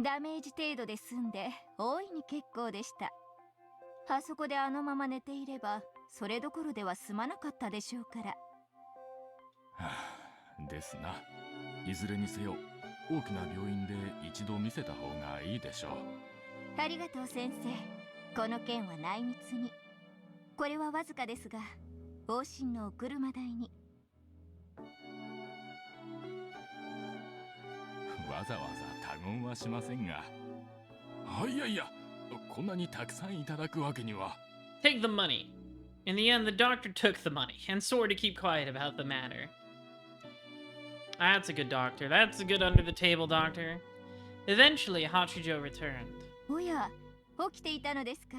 ダメージ程度で済んで大いに結構でした。あそこであのまま寝ていればそれどころでは済まなかったでしょうから。ですな。いずれにせよ、大きな病院で一度見せた方がいいでしょう。ありがとう先生。この件は内密に。これはわずかですが、往診のお車代に。わざわざ他言はしませんが。いやいや、こんなにたくさんいただくわけには。Take the money. In the end, the doctor took the money and swore to keep quiet about the matter. That's a good doctor. That's a good under-the-table doctor. Eventually, Hachijo returned. おや、起きていたのですか。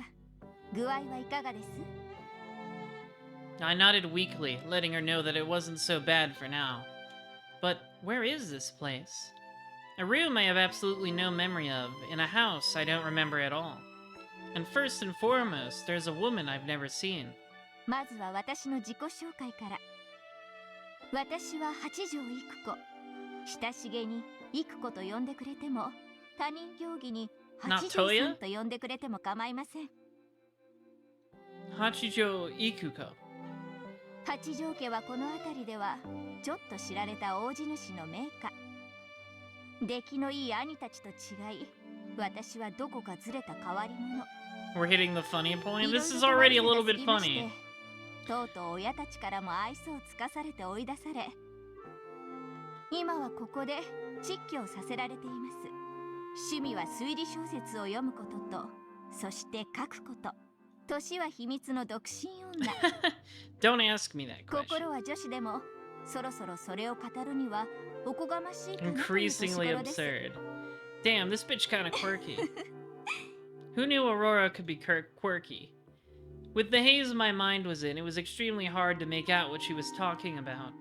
具合はいかがです？ I nodded weakly, letting her know that it wasn't so bad for now. But where is this place? A room I have absolutely no memory of, in a house I don't remember at all. And first and foremost, there's a woman I've never seen. まずは私の自己紹介から。私は八条育子。親しげに育子と呼んでくれても、他人行儀に八条さんと呼んでくれても構いません。Hachijo Ikuko. 八条家はこの辺りではちょっと知られた大地主の名家。出来のいい兄たちと違い、私はどこかずれた変わり者。We're hitting the funny point. This is already a little bit funny. とうとう親たちからも愛想をつかされて追い出され、今はここで蟄居をさせられています。趣味は推理小説を読むことと、そして書くこと。年は秘密の独身女。Don't ask me that question. 心は女子でも、そろそろそれを語るにはおこがましいかなという年 Increasingly 頃です。 absurd. Damn, this bitch kinda quirky. Who knew Aurora could be quirky? With the haze my mind was in, it was extremely hard to make out what she was talking about.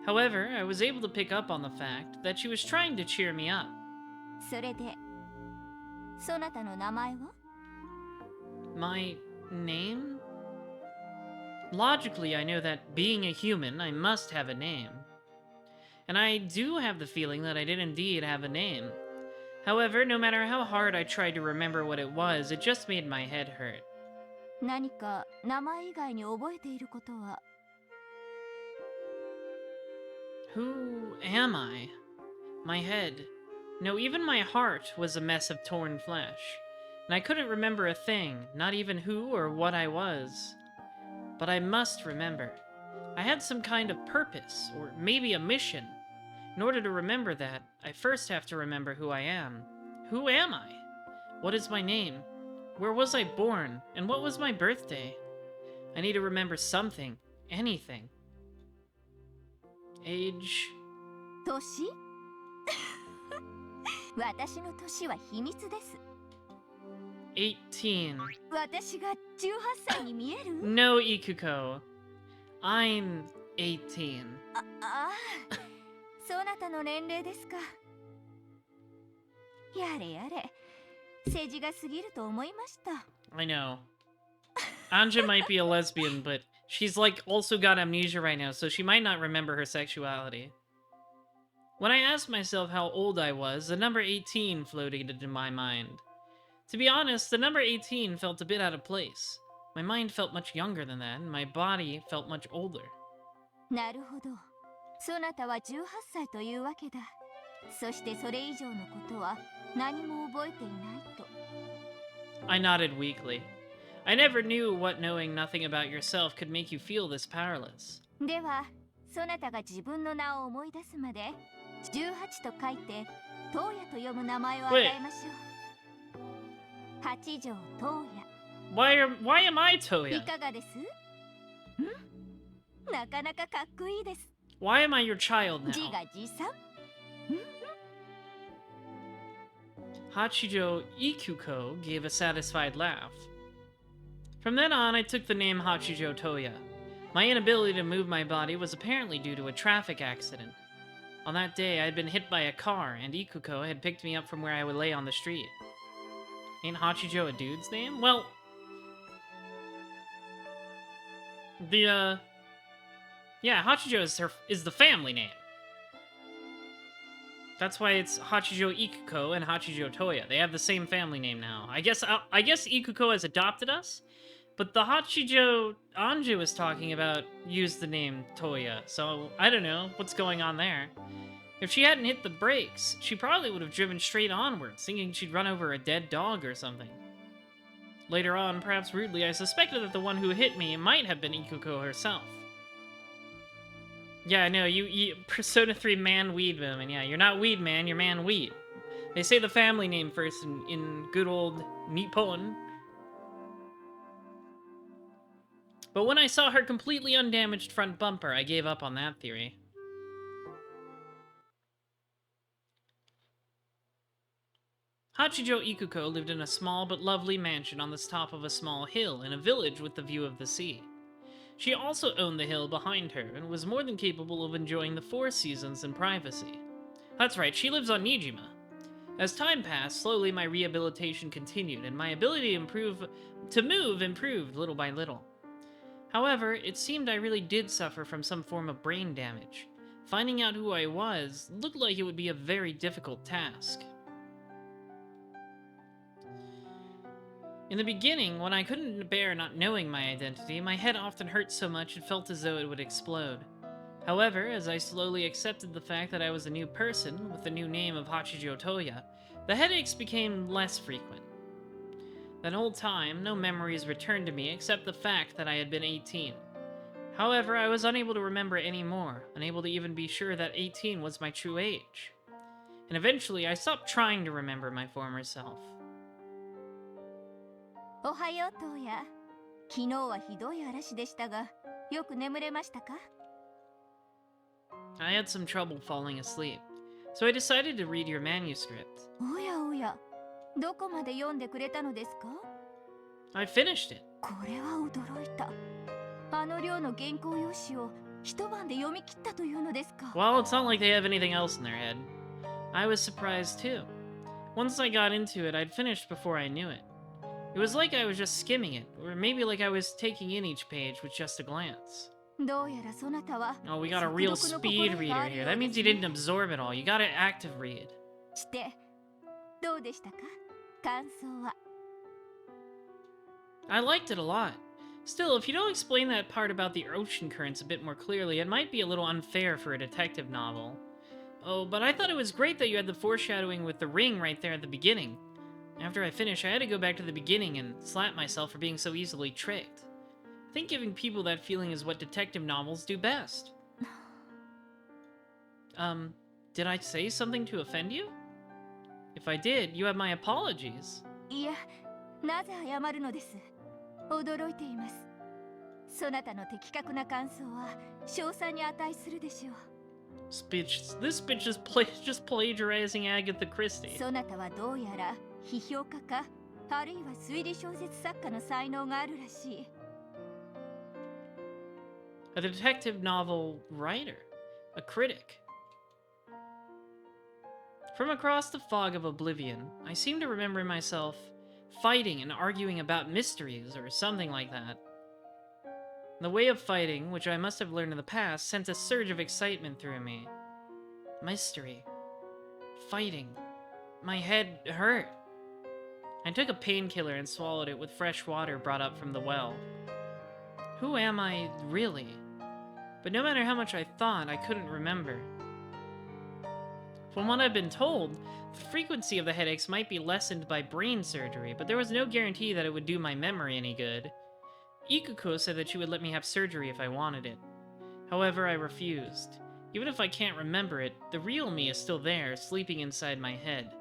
However, I was able to pick up on the fact that she was trying to cheer me up. それで、そなたの名前は? My name? Logically, I know that being a human, I must have a name. And I do have the feeling that I did indeed have a name. However, no matter how hard I tried to remember what it was, it just made my head hurt. 何か名前以外に覚えていることは? Who am I? My head. No, even my heart was a mess of torn flesh. And I couldn't remember a thing, not even who or what I was. But I must remember. I had some kind of purpose, or maybe a mission, In order to remember that, I first have to remember who I am. Who am I? What is my name? Where was I born? And what was my birthday? I need to remember something. Anything. Age. 年私の年は秘密です。18. 私が18歳に見える No, Ikuko. I'm 18. ああ、そなたの年齢ですか。やれやれ、政治が過ぎると思いました。I know. Anja might be a lesbian, but she's like also got amnesia right now, so she might not remember her sexuality. When I asked myself how old I was, the number 18 floated into my mind. To be honest, the number 18 felt a bit out of place. My mind felt much younger than that, and my body felt much older. なるほど。そなたは18歳というわけだ。そしてそれ以上のことは何も覚えていないと。I nodded weakly. I never knew what knowing nothing about yourself could make you feel this powerless. では、そなたが自分の名を思い出すまで、18と書いて、トウヤと読む名前を与えましょう。八条トウヤ。Why am I Toya? いかがです？なかなかかっこいいです。Why am I your child now? 自画自賛。Hachijo Ikuko gave a satisfied laugh. From then on, I took the name Hachijo Toya. My inability to move my body was apparently due to a traffic accident. On that day, I had been hit by a car, and Ikuko had picked me up from where I would lay on the street. Ain't Hachijo a dude's name? Well, yeah, Hachijo is the family name. That's why it's Hachijo Ikuko and Hachijo Toya. They have the same family name now. I guess Ikuko has adopted us, but the Hachijo Anju was talking about used the name Toya. So I don't know what's going on there. If she hadn't hit the brakes, she probably would have driven straight onwards, thinking she'd run over a dead dog or something. Later on, perhaps rudely, I suspected that the one who hit me might have been Ikuko herself. Yeah, I know, you Persona 3 man weed woman. Yeah, you're not weed man, you're man weed. They say the family name first in good old Nippon. But when I saw her completely undamaged front bumper, I gave up on that theory. Hachijo Ikuko lived in a small but lovely mansion on the top of a small hill in a village with the view of the sea. She also owned the hill behind her and was more than capable of enjoying the 4 seasons in privacy. That's right, she lives on Nijima. As time passed, slowly my rehabilitation continued and my ability to move improved little by little. However, it seemed I really did suffer from some form of brain damage. Finding out who I was looked like it would be a very difficult task. In the beginning, when I couldn't bear not knowing my identity, my head often hurt so much it felt as though it would explode. However, as I slowly accepted the fact that I was a new person, with the new name of Hachijo Toya, the headaches became less frequent. That whole time, no memories returned to me except the fact that I had been 18. However, I was unable to remember any more, unable to even be sure that 18 was my true age. And eventually, I stopped trying to remember my former self. おはよう、トウヤ。昨日はひどい嵐でしたが、よく眠れましたか？ I had some trouble falling asleep, so I decided to read your manuscript. おやおや、どこまで読んでくれたのですか？ I finished it. これは驚いた。あの量の原稿用紙を一晩で読み切ったというのですか？ Well, it's not like they have anything else in their head. I was surprised too. Once I got into it, I'd finished before I knew it. It was like I was just skimming it, or maybe like I was taking in each page with just a glance. Oh, we got a real speed reader here. That means you didn't absorb it all. You got an active read. I liked it a lot. Still, if you don't explain that part about the ocean currents a bit more clearly, it might be a little unfair for a detective novel. Oh, but I thought it was great that you had the foreshadowing with the ring right there at the beginning. After I finished, I had to go back to the beginning and slap myself for being so easily tricked. I think giving people that feeling is what detective novels do best. Did I say something to offend you? If I did, you have my apologies. いや、なぜ謝るのです。驚いています。そなたの的確な感想は賞賛に値するでしょう。This bitch is just plagiarizing Agatha Christie. そなたはどうやら批評家か、あるいは推理小説作家の才能があるらしい。A detective novel writer. A critic. From across the fog of oblivion, I seem to remember myself fighting and arguing about mysteries or something like that. The way of fighting, which I must have learned in the past, sent a surge of excitement through me. Mystery. Fighting. My head hurt. I took a painkiller and swallowed it with fresh water brought up from the well. Who am I, really? But no matter how much I thought, I couldn't remember. From what I've been told, the frequency of the headaches might be lessened by brain surgery, but there was no guarantee that it would do my memory any good. Ikuko said that she would let me have surgery if I wanted it. However, I refused. Even if I can't remember it, the real me is still there, sleeping inside my head.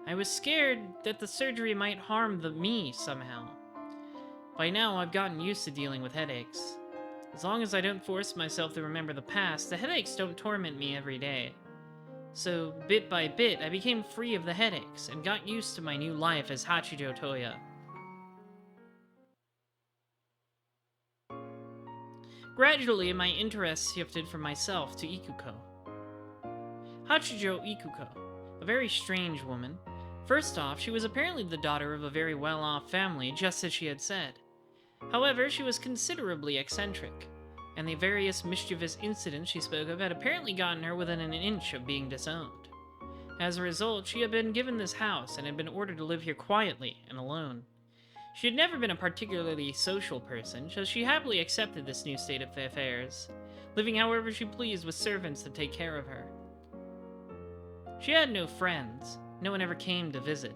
I was scared that the surgery might harm the me somehow. By now, I've gotten used to dealing with headaches. As long as I don't force myself to remember the past, the headaches don't torment me every day. So, bit by bit, I became free of the headaches and got used to my new life as Hachijo Toya. Gradually, my interest shifted from myself to Ikuko. Hachijo Ikuko, a very strange woman. First off, she was apparently the daughter of a very well-off family, just as she had said. However, she was considerably eccentric, and the various mischievous incidents she spoke of had apparently gotten her within an inch of being disowned. As a result, she had been given this house and had been ordered to live here quietly and alone. She had never been a particularly social person, so she happily accepted this new state of affairs, living however she pleased with servants to take care of her. She had no friends. No one ever came to visit.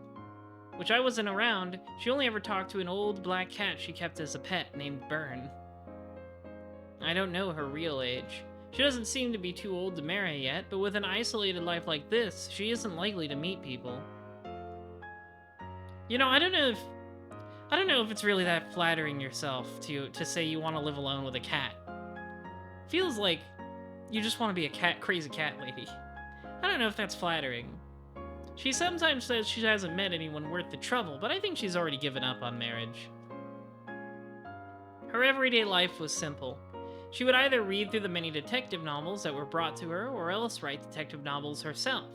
Which I wasn't around, she only ever talked to an old black cat she kept as a pet named Bern. I don't know her real age. She doesn't seem to be too old to marry yet, but with an isolated life like this, she isn't likely to meet people. You know, I don't know if it's really that flattering yourself to say you want to live alone with a cat. Feels like you just want to be a crazy cat lady. I don't know if that's flattering. She sometimes says she hasn't met anyone worth the trouble, but I think she's already given up on marriage. Her everyday life was simple. She would either read through the many detective novels that were brought to her, or else write detective novels herself.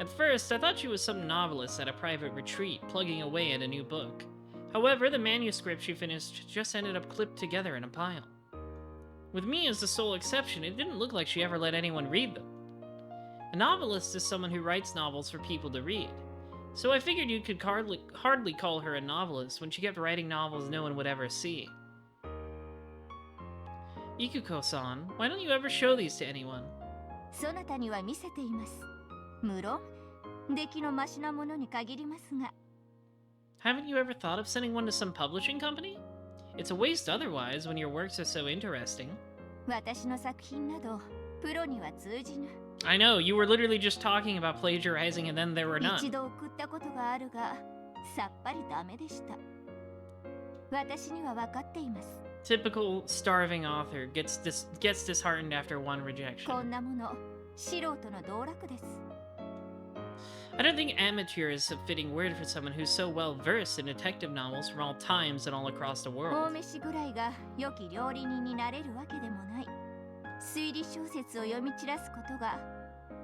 At first, I thought she was some novelist at a private retreat, plugging away at a new book. However, the manuscript she finished just ended up clipped together in a pile. With me as the sole exception, it didn't look like she ever let anyone read them. A novelist is someone who writes novels for people to read. So I figured you could hardly call her a novelist when she kept writing novels no one would ever see. Ikuko-san, why don't you ever show these to anyone? そなたには見せています。無論、出来のマシなものに限りますが。Haven't you ever thought of sending one to some publishing company? It's a waste otherwise when your works are so interesting. 私の作品など、プロには通じぬ。I know, you were literally just talking about plagiarizing and then there were none. 一度送ったことがあるが、さっぱりダメでした。私には分かっています。Typical starving author gets disheartened after one rejection. こんなもの、素人の道楽です。I don't think amateur is a fitting word for someone who's so well versed in detective novels from all times and all across the 大 world. 飯ぐらいが良き料理人になれるわけでもない。推理小説を読み散らすことが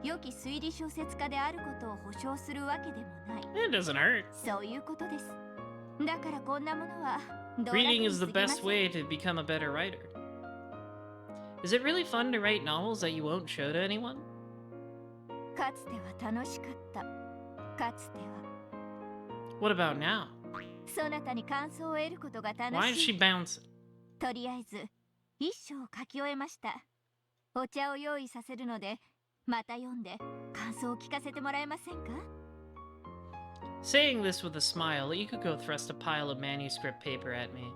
良き推理小説家であることを保証するわけでもない。It doesn't hurt. そういうことです。だからこんなものは道楽 Reading に is 過 the ぎませ best ん。 way to become a better writer. Is it really fun to write novels that you won't show to anyone? かつては楽しかった。かつては。What about now? そなたに感想を得ることが楽 Why is し she い。 bouncing? とりあえず一章を書き終えました。お茶を用意させるので、また読んで感想を聞かせてもらえませんか？ Saying this with a smile, Ikuko thrust a pile of manuscript paper at me.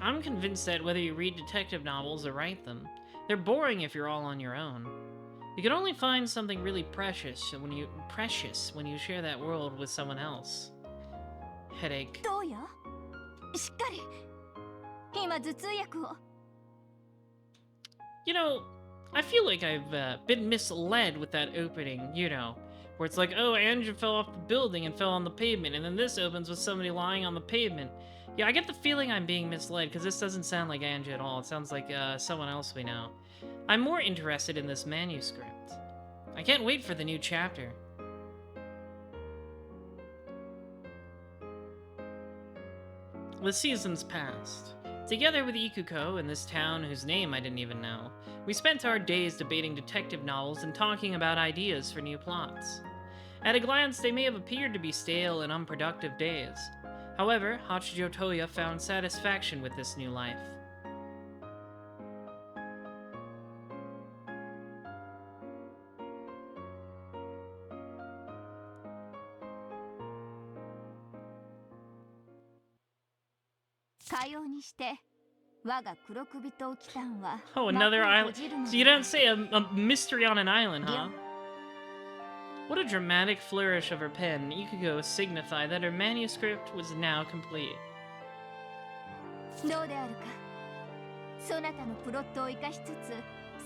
I'm convinced that whether you read detective novels or write them, they're boring if you're all on your own. You can only find something really precious when you share that world with someone else. Headache. どうやしっかり今頭痛薬を You know, I feel like I've been misled with that opening, you know, where it's like, oh, Anja fell off the building and fell on the pavement, and then this opens with somebody lying on the pavement. Yeah, I get the feeling I'm being misled, because this doesn't sound like Anja at all. It sounds like someone else we know. I'm more interested in this manuscript. I can't wait for the new chapter. The seasons passed. Together with Ikuko in this town whose name I didn't even know, we spent our days debating detective novels and talking about ideas for new plots. At a glance, they may have appeared to be stale and unproductive days. However, Hachijo Toya found satisfaction with this new life. Oh, another island. So you don't say a mystery on an island, huh? What a dramatic flourish of her pen. Ikuko signified that her manuscript was now complete. どうであるかそなたのプロットを生かしつつ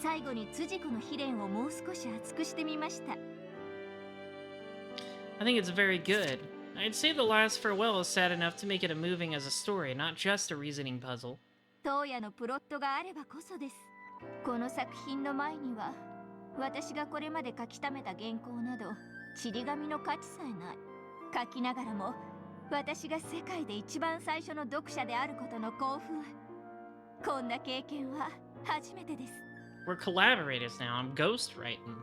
最後に辻子の秘伝をもう少し厚くしてみました I think it's very good. I'd say the last farewell is sad enough to make it a moving as a story, not just a reasoning puzzle. 東野のプロットがあればこそですこの作品の前には私がこれまで書き溜めた原稿などちり紙の価値さえない書きながらも私が世界で一番最初の読者であることの興奮こんな経験は初めてです We're collaborators now. I'm ghostwriting.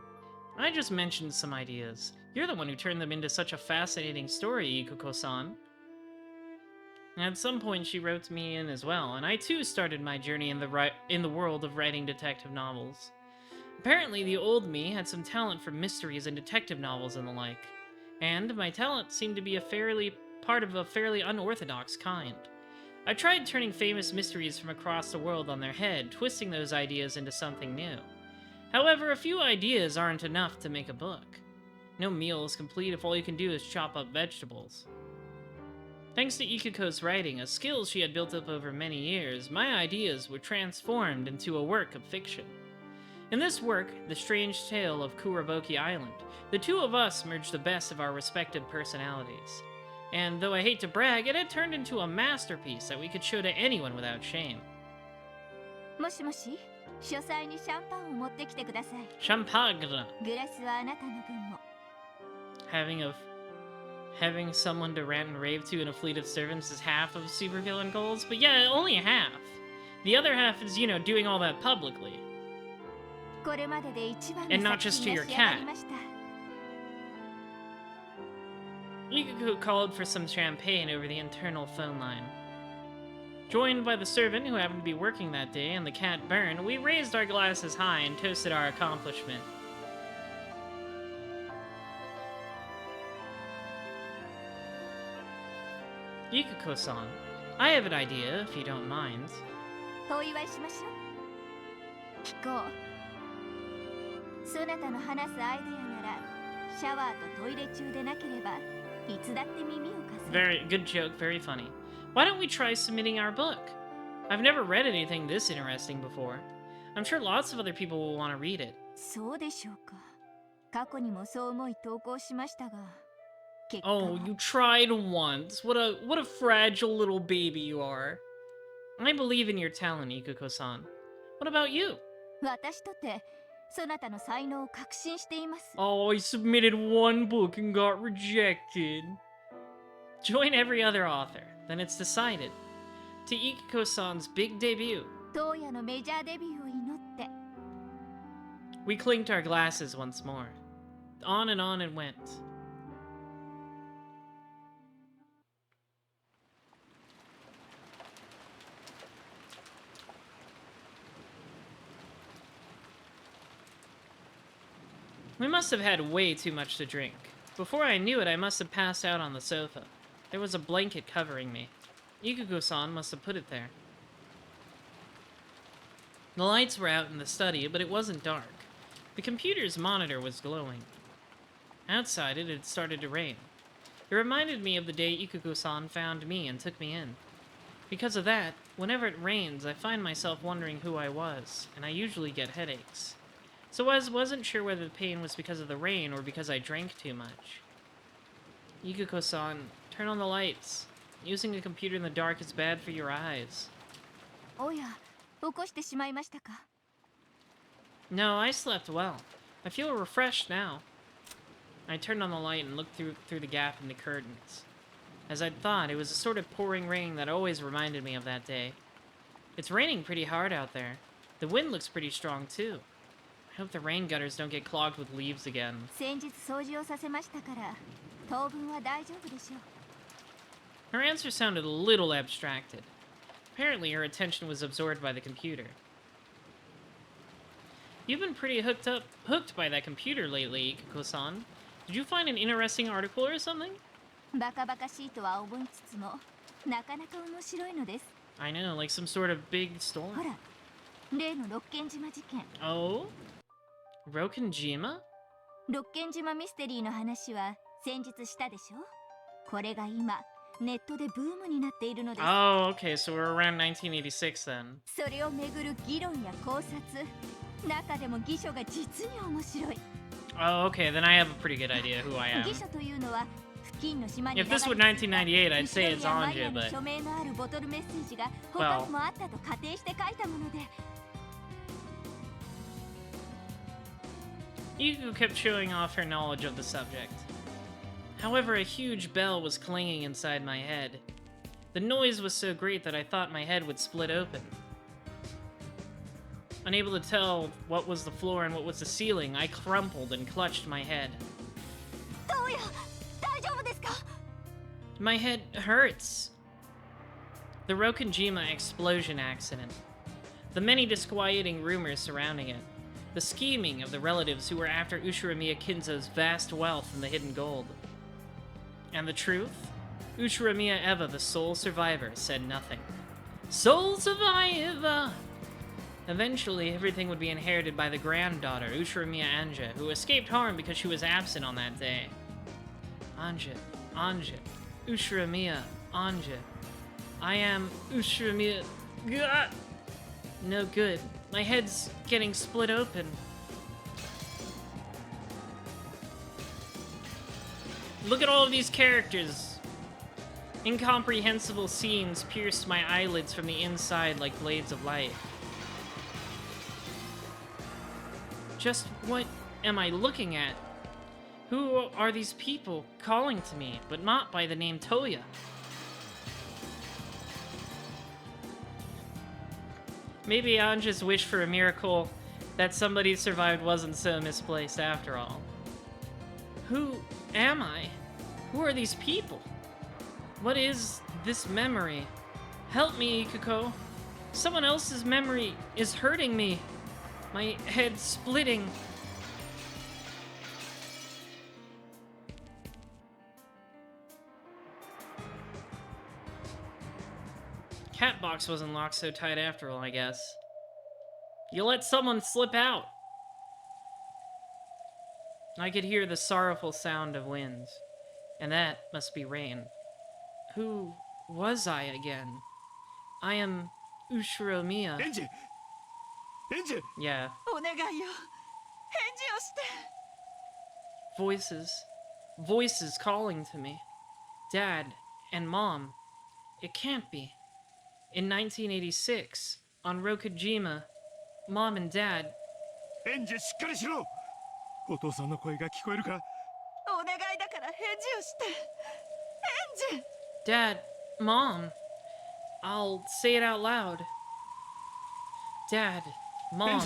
I just mentioned some ideas. You're the one who turned them into such a fascinating story, Ikuko-san. At some point, she wrote me in as well, and I too started my journey in the world of writing detective novels. Apparently, the old me had some talent for mysteries and detective novels and the like, and my talent seemed to be part of a fairly unorthodox kind. I tried turning famous mysteries from across the world on their head, twisting those ideas into something new. However, a few ideas aren't enough to make a book. No meal is complete if all you can do is chop up vegetables. Thanks to Ikuko's writing, a skill she had built up over many years, my ideas were transformed into a work of fiction. In this work, The Strange Tale of Kuraboki Island, the two of us merged the best of our respective personalities. And though I hate to brag, it had turned into a masterpiece that we could show to anyone without shame. もしもし書斎にシャンパンを持ってきてください Champagne! グラスはあなたの分も Having someone to rant and rave to in a fleet of servants is half of supervillain goals, but yeah, only half. The other half is, you know, doing all that publicly. これまでで一番 And の not 作 just to 品 your が仕上が cat. りました Ikuko called for some champagne over the internal phone line. Joined by the servant who happened to be working that day and the cat Byrne, we raised our glasses high and toasted our accomplishment. Ikuko-san, I have an idea, if you don't mind. お祝いしましょう聞こうそなたの話すアイデアならシャワーとトイレ中でなければいつだって耳を貸す Very good joke, very funny. Why don't we try submitting our book? I've never read anything this interesting before. I'm sure lots of other people will want to read it. そうでしょうか過去にもそう思い投稿しましたが結果は Oh, you tried once. What a fragile little baby you are. I believe in your talent, Ikuko-san. What about you? 私とてそなたの才能を確信しています Oh, I submitted one book and got rejected. Join every other author. Then it's decided. To Ikuko-san's big debut. 東野のメジャーデビューを祈って We clinked our glasses once more. On and went. We must have had way too much to drink. Before I knew it, I must have passed out on the sofa. There was a blanket covering me. Ikuko-san must have put it there. The lights were out in the study, but it wasn't dark. The computer's monitor was glowing. Outside, it had started to rain. It reminded me of the day Ikuko-san found me and took me in. Because of that, whenever it rains, I find myself wondering who I was, and I usually get headaches. So I wasn't sure whether the pain was because of the rain or because I drank too much. Ikuko-san, turn on the lights. Using a computer in the dark is bad for your eyes. Oh yeah, 起こしてしまいましたか? No, I slept well. I feel refreshed now. I turned on the light and looked through the gap in the curtains. As I'd thought, it was a sort of pouring rain that always reminded me of that day. It's raining pretty hard out there. The wind looks pretty strong too. I hope the rain gutters don't get clogged with leaves again. 先日掃除をさせましたから、当分は大丈夫でしょう。 Her answer sounded a little abstracted. Apparently, her attention was absorbed by the computer. You've been pretty hooked by that computer lately, Ikuko-san. Did you find an interesting article or something? バカバカしいとは思いつつも、なかなか面白いのです。 I know, like some sort of big storm. ほら、例の六軒島事件。Oh? Rokenjima? 六軒島ミステリーの話は先日したでしょ? これが今、ネットでブームになっているのです。 Oh, okay, so we're around 1986 then. それをめぐる議論や考察、中でも義書が実に面白い。 Oh, okay, then I have a pretty good idea who I am. 義書というのは、付近の島に If this were 1998, I'd say it's Anja, but 署名のあるボトルメッセージが他にもあったと仮定して書いたもので。 Yuku kept showing off her knowledge of the subject. However, a huge bell was clanging inside my head. The noise was so great that I thought my head would split open. Unable to tell what was the floor and what was the ceiling, I crumpled and clutched my head. My head hurts. The Rokenjima explosion accident. The many disquieting rumors surrounding it. The scheming of the relatives who were after Ushiramiya Kinzo's vast wealth and the hidden gold. And the truth? Ushiramiya Eva, the sole survivor, said nothing. Sole survivor! Eventually, everything would be inherited by the granddaughter, Ushiramiya Anja, who escaped harm because she was absent on that day. Anja, Ushiramiya, Anja. I am Ushiramiya. Gah! No good. My head's getting split open. Look at all of these characters. Incomprehensible scenes pierced my eyelids from the inside like blades of light. Just what am I looking at? Who are these people calling to me, but not by the name Toya? Maybe Anja's wish for a miracle that somebody survived wasn't so misplaced after all. Who am I? Who are these people? What is this memory? Help me, Ikuko. Someone else's memory is hurting me. My head's splitting. Catbox wasn't locked so tight after all, I guess. You let someone slip out. I could hear the sorrowful sound of winds, and that must be rain. Who was I again? I am Ushiramiya. Enji! Yeah. Voices calling to me. Dad and Mom. It can't be. In 1986, on Rokujima, Mom and Dad. Enji, しっかりしろ! お父さんの声が聞こえるか? お願いだから返事をして。エンジ! Dad, Mom. I'll say it out loud. Dad, Mom.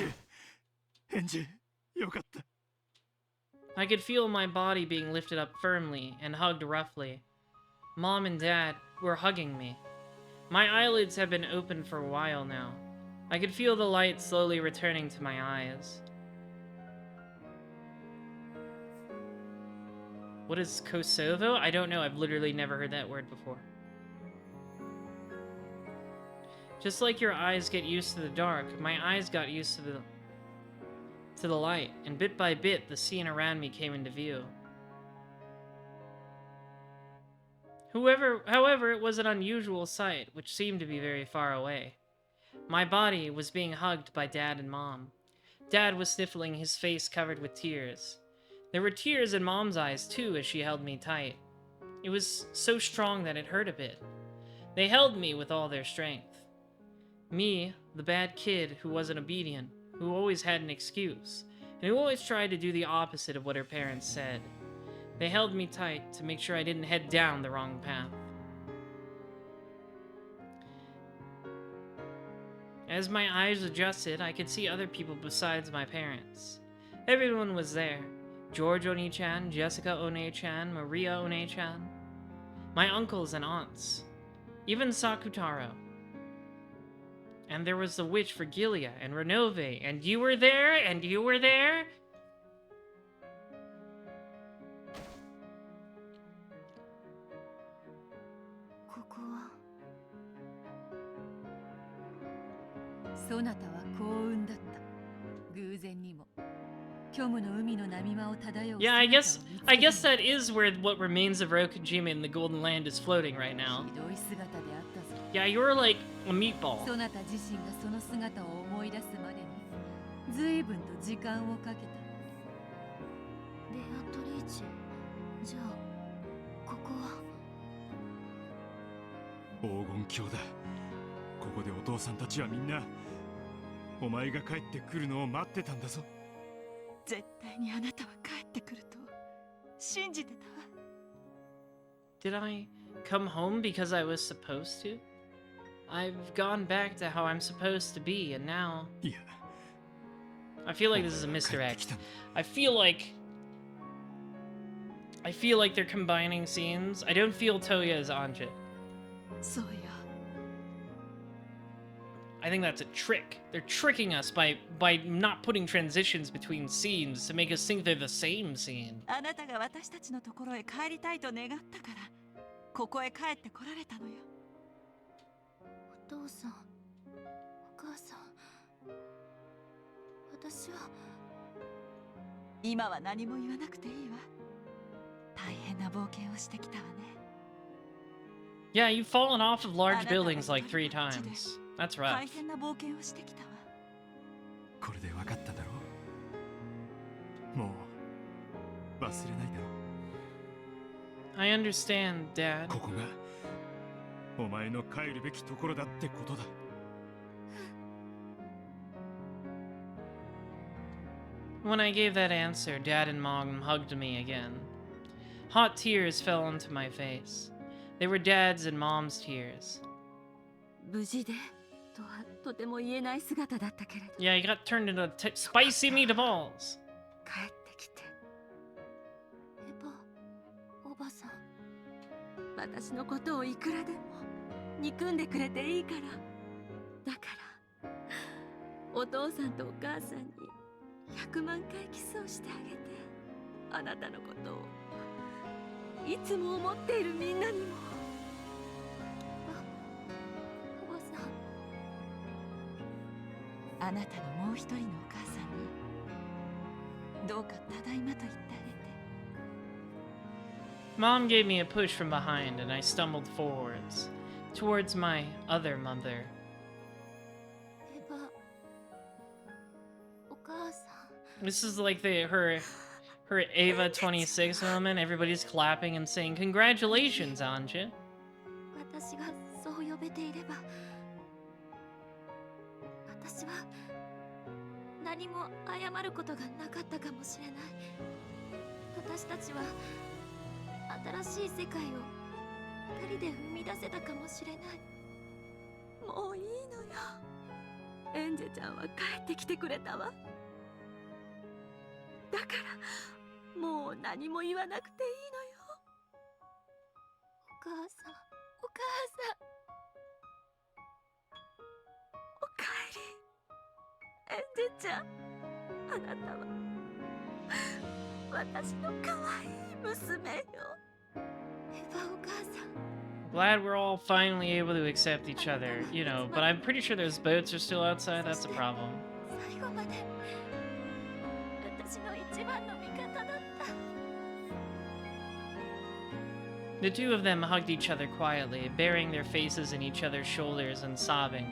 Enji, よかった. I could feel my body being lifted up firmly and hugged roughly. Mom and Dad were hugging me. My eyelids had been open for a while now. I could feel the light slowly returning to my eyes. What is Kosovo? I don't know. I've literally never heard that word before. Just like your eyes get used to the dark, my eyes got used to to the light, and bit by bit, the scene around me came into view. However, it was an unusual sight, which seemed to be very far away. My body was being hugged by Dad and Mom. Dad was sniffling, his face covered with tears. There were tears in Mom's eyes, too, as she held me tight. It was so strong that it hurt a bit. They held me with all their strength. Me, the bad kid who wasn't obedient, who always had an excuse, and who always tried to do the opposite of what her parents said. They held me tight to make sure I didn't head down the wrong path. As my eyes adjusted, I could see other people besides my parents. Everyone was there. George Oni-chan, Jessica One-chan, Maria One-chan, my uncles and aunts, even Sakutaro. And there was the witch Virgilia and Renove, and you were there, and you were there. Yeah, I guess that is where what remains of Rokujima in the Golden Land is floating right now. Yeah, you're like a meatball. Did I come home because I was supposed to? I've gone back to how I'm supposed to be, and now... I feel like this is a misdirect. I feel like they're combining scenes. I don't feel Toya as Anja. I think that's a trick. They're tricking us by not putting transitions between scenes to make us think they're the same scene. Yeah, you've fallen off of large buildings like 3 times. That's rough. I understand, Dad. When I gave that answer, Dad and Mom hugged me again. Hot tears fell onto my face. They were Dad's and Mom's tears. Yeah, you got turned into spicy meatballs. Mom gave me a push from behind, and I stumbled forwards, towards my other mother. This is like her Eva-26 moment. Everybody's clapping and saying, "Congratulations, Anja." Glad we're all finally able to accept each other, you know, but I'm pretty sure those boats are still outside. That's a problem. 番の味方だった。 The two of them hugged each other quietly, burying their faces in each other's shoulders and sobbing.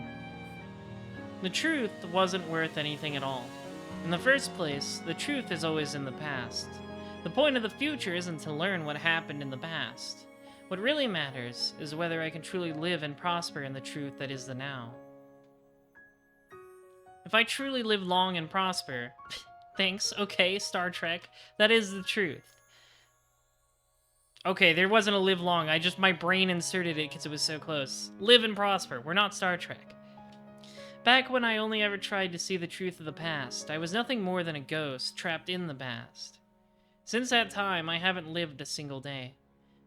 The truth wasn't worth anything at all. In the first place, the truth is always in the past. The point of the future isn't to learn what happened in the past. What really matters is whether I can truly live and prosper in the truth that is the now. If I truly live long and prosper, thanks, okay, Star Trek, that is the truth. Okay, there wasn't a live long, my brain inserted it because it was so close. Live and prosper, we're not Star Trek. Back when I only ever tried to see the truth of the past, I was nothing more than a ghost trapped in the past. Since that time, I haven't lived a single day.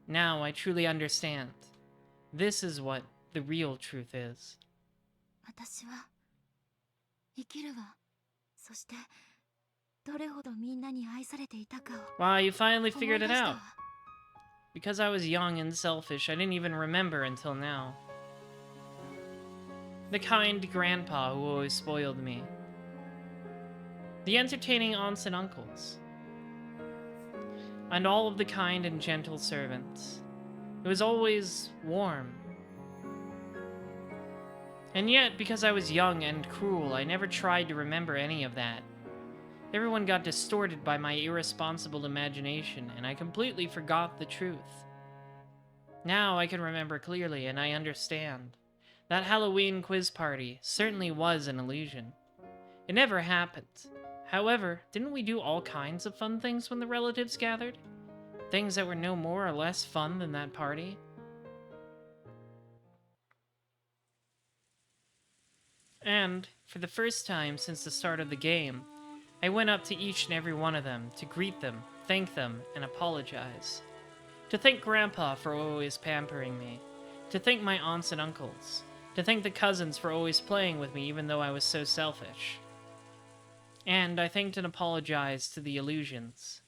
Now I truly understand. This is what the real truth is. 私は生きるわ。そしてどれほどみんなに愛されていたかを。 Wow, you finally figured it out. Because I was young and selfish, I didn't even remember until now. The kind grandpa who always spoiled me. The entertaining aunts and uncles. And all of the kind and gentle servants. It was always warm. And yet, because I was young and cruel, I never tried to remember any of that. Everyone got distorted by my irresponsible imagination, and I completely forgot the truth. Now I can remember clearly, and I understand. That Halloween quiz party certainly was an illusion. It never happened. However, didn't we do all kinds of fun things when the relatives gathered? Things that were no more or less fun than that party? And, for the first time since the start of the game, I went up to each and every one of them to greet them, thank them, and apologize. To thank Grandpa for always pampering me. To thank my aunts and uncles. To thank the cousins for always playing with me even though I was so selfish. And I thanked and apologized to the illusions.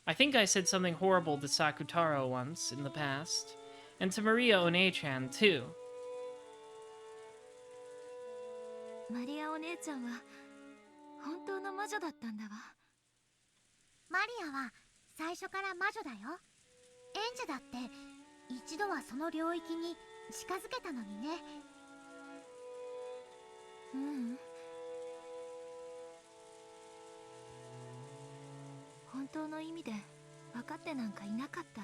I think I said something horrible to Sakutaro once, in the past. And to Maria One-chan, too. マリアお姉ちゃんは本当の魔女だったんだわ。マリアは最初から魔女だよ。エンジェだって一度はその領域に近づけたのにね。ううん。本当の意味で分かってなんかいなかった。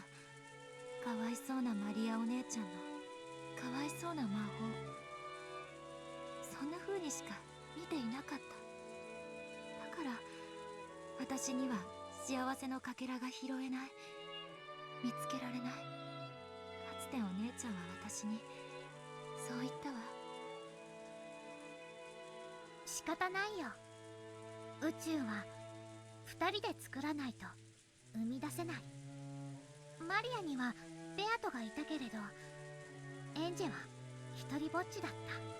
かわいそうなマリアお姉ちゃんのかわいそうな魔法。そんな風にしか見ていなかった。だから私には幸せのかけらが拾えない、見つけられない。かつてお姉ちゃんは私にそう言ったわ。仕方ないよ。宇宙は二人で作らないと生み出せない。マリアにはベアトがいたけれど、エンジェは一人ぼっちだった。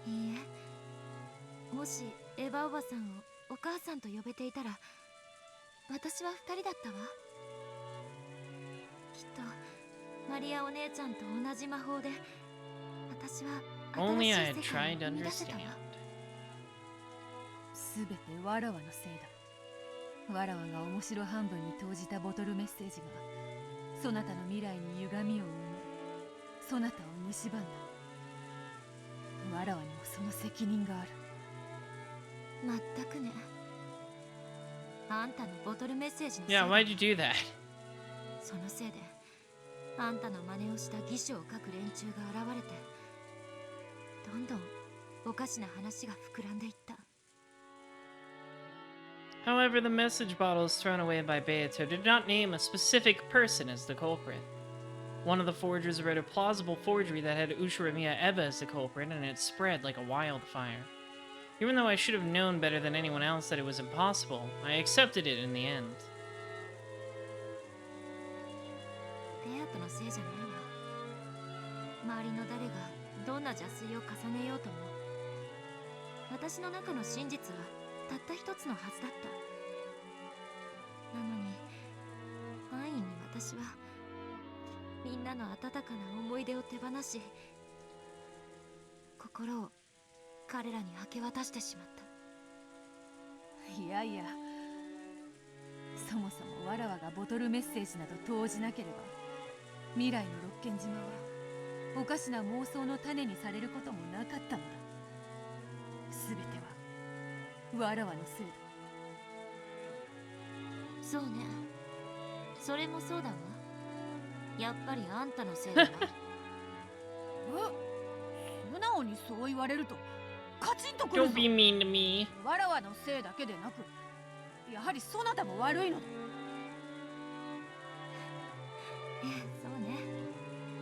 いいえ、もしエヴァおばさんをお母さんと呼べていたら、私は二人だったわ。きっとマリアお姉ちゃんと同じ魔法で、私は新しい世界を生み出せたわ。すべてわらわのせいだ。わらわが面白半分に投じたボトルメッセージがそなたの未来に歪みを生み、そなたを蝕んだ。わらわにもその責任がある。まったくね。あんたのボトルメッセージのせい Yeah, だ。 why'd you do that? そのせいであんたの真似をした偽書を書く連中が現れて、どんどんおかしな話が膨らんでいった。 However, the message bottles thrown away by Beato did not name a specific person as the culprit. One of the forgers wrote a plausible forgery that had Ushiromiya Eva as the culprit, and it spread like a wildfire. Even though I should have known better than anyone else that it was impossible, I accepted it in the end. ベアトのせいじゃないわ。周りの誰がどんな邪推を重ねようとも、私の中の真実はたった一つのはずだった。なのに安易に私はみんなの温かな思い出を手放し、心を彼らに明け渡してしまった。いやいや、わらわがボトルメッセージなど投じなければ、未来の六軒島はおかしな妄想の種にされることもなかったのだ。すべてはわらわのせいだ。そうね、それもそうだわ。やっぱりあんたのせいだわ。素直にそう言われるとカチンとくるぞ。 Don't be mean to me. わらわのせいだけでなく、やはりそなたも悪いのだ。そうね、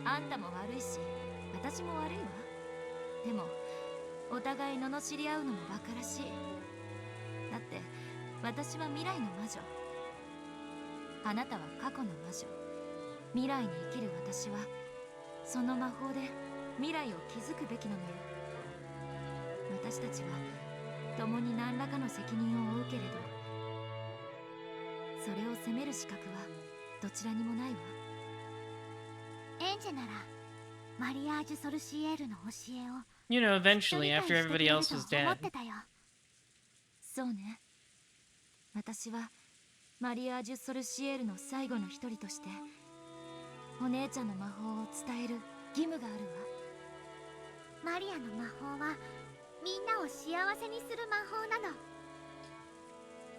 あんたも悪いし私も悪いわ。でもお互い罵り合うのもバカらしい。だって私は未来の魔女、あなたは過去の魔女。未来に生きる私はその魔法で未来を築くべきなのよ。私たちは共に何らかの責任を負うけれど、それを責める資格はどちらにもないわ。エンジェならマリアージュ・ソルシエールの教えを You know, eventually, after everybody else was 思 dead. ってたよ。そうね、私はマリアージュ・ソルシエールの最後の一人としてお姉ちゃんの魔法を伝える義務があるわ。マリアの魔法はみんなを幸せにする魔法なの。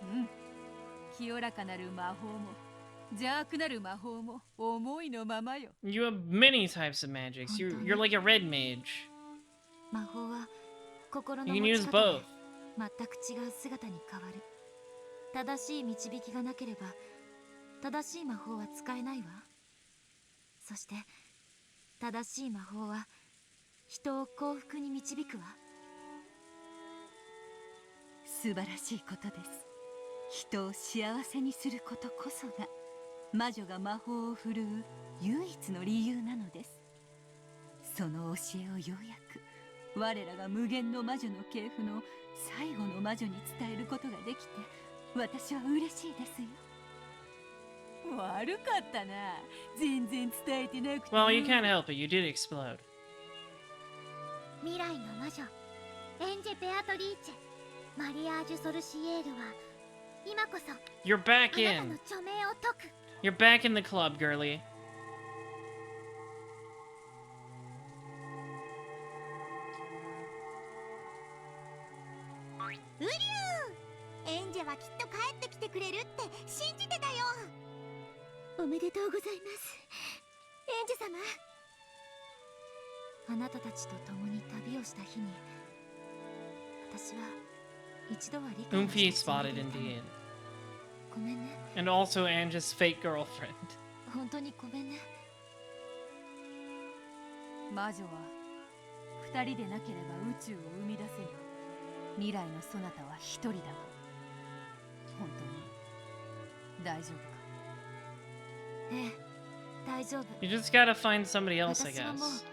うん、清らかなる魔法も邪悪なる魔法も思いのままよ。 You have many types of magics. You're like a red mage. 魔法は心の You 持 can ち use 方 both. で全く違う姿に変わる。正しい導きがなければ正しい魔法は使えないわ。そして正しい魔法は人を幸福に導くわ。素晴らしいことです。人を幸せにすることこそが魔女が魔法を振るう唯一の理由なのです。その教えをようやく我らが無限の魔女の系譜の最後の魔女に伝えることができて、私は嬉しいですよ。悪かったな、全然伝えてなくて。 Well, you can't help it. You did explode. 未来の魔女エンジェ・ペアトリーチェマリアージュ・ソルシエールは今こそ You're back あなたの in. 著名を解く。 You're back in the club, girly. うりゅう、エンジェはきっと帰ってきてくれるって信じてたよ。おめでとうございます、エンジェ様。あなたたちと共に旅をした日に私は一度は理解を Umfi したつもり spotted でいたの。 indeed. ごめんね。 And also Anja's fake girlfriend. 本当にごめんね。魔女は二人でなければ宇宙を生み出せぬ。未来のそなたは一人だが、本当に大丈夫か。ええ、大丈夫。 You just gotta find somebody else, I 私はもう guess.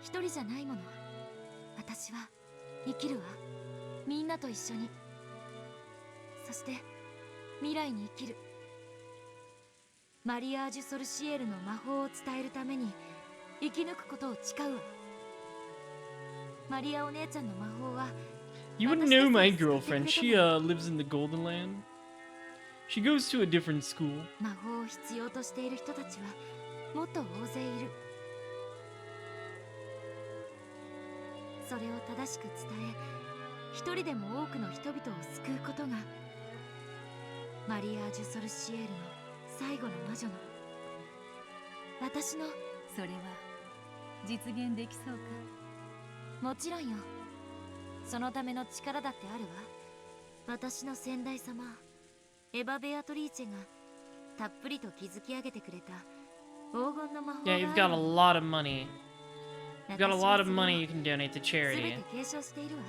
一人じゃないもの。私は生きるわ。みんなと一緒に。そして未来に生きる。マリアージュ・ソルシエールの魔法を伝えるために生き抜くことを誓うわ。マリアお姉ちゃんの魔法は You wouldn't know my girlfriend. She lives in the Golden Land. She goes to a different school. 魔法を必要としている人たちはもっと大勢いる。それを正しく伝え、一人でも多くの人々を救うことがマリアージュ・ソルシエールの最後の魔女の私の。それは実現できそうか。もちろんよ。そのための力だってあるわ。私の先代様エヴァ・ベアトリーチェがたっぷりと築き上げてくれた黄金の魔法があ Yeah, る you've got a の。 lot of money. You've got a 私は lot of それを money you can donate to 全 charity. て継承しているわ。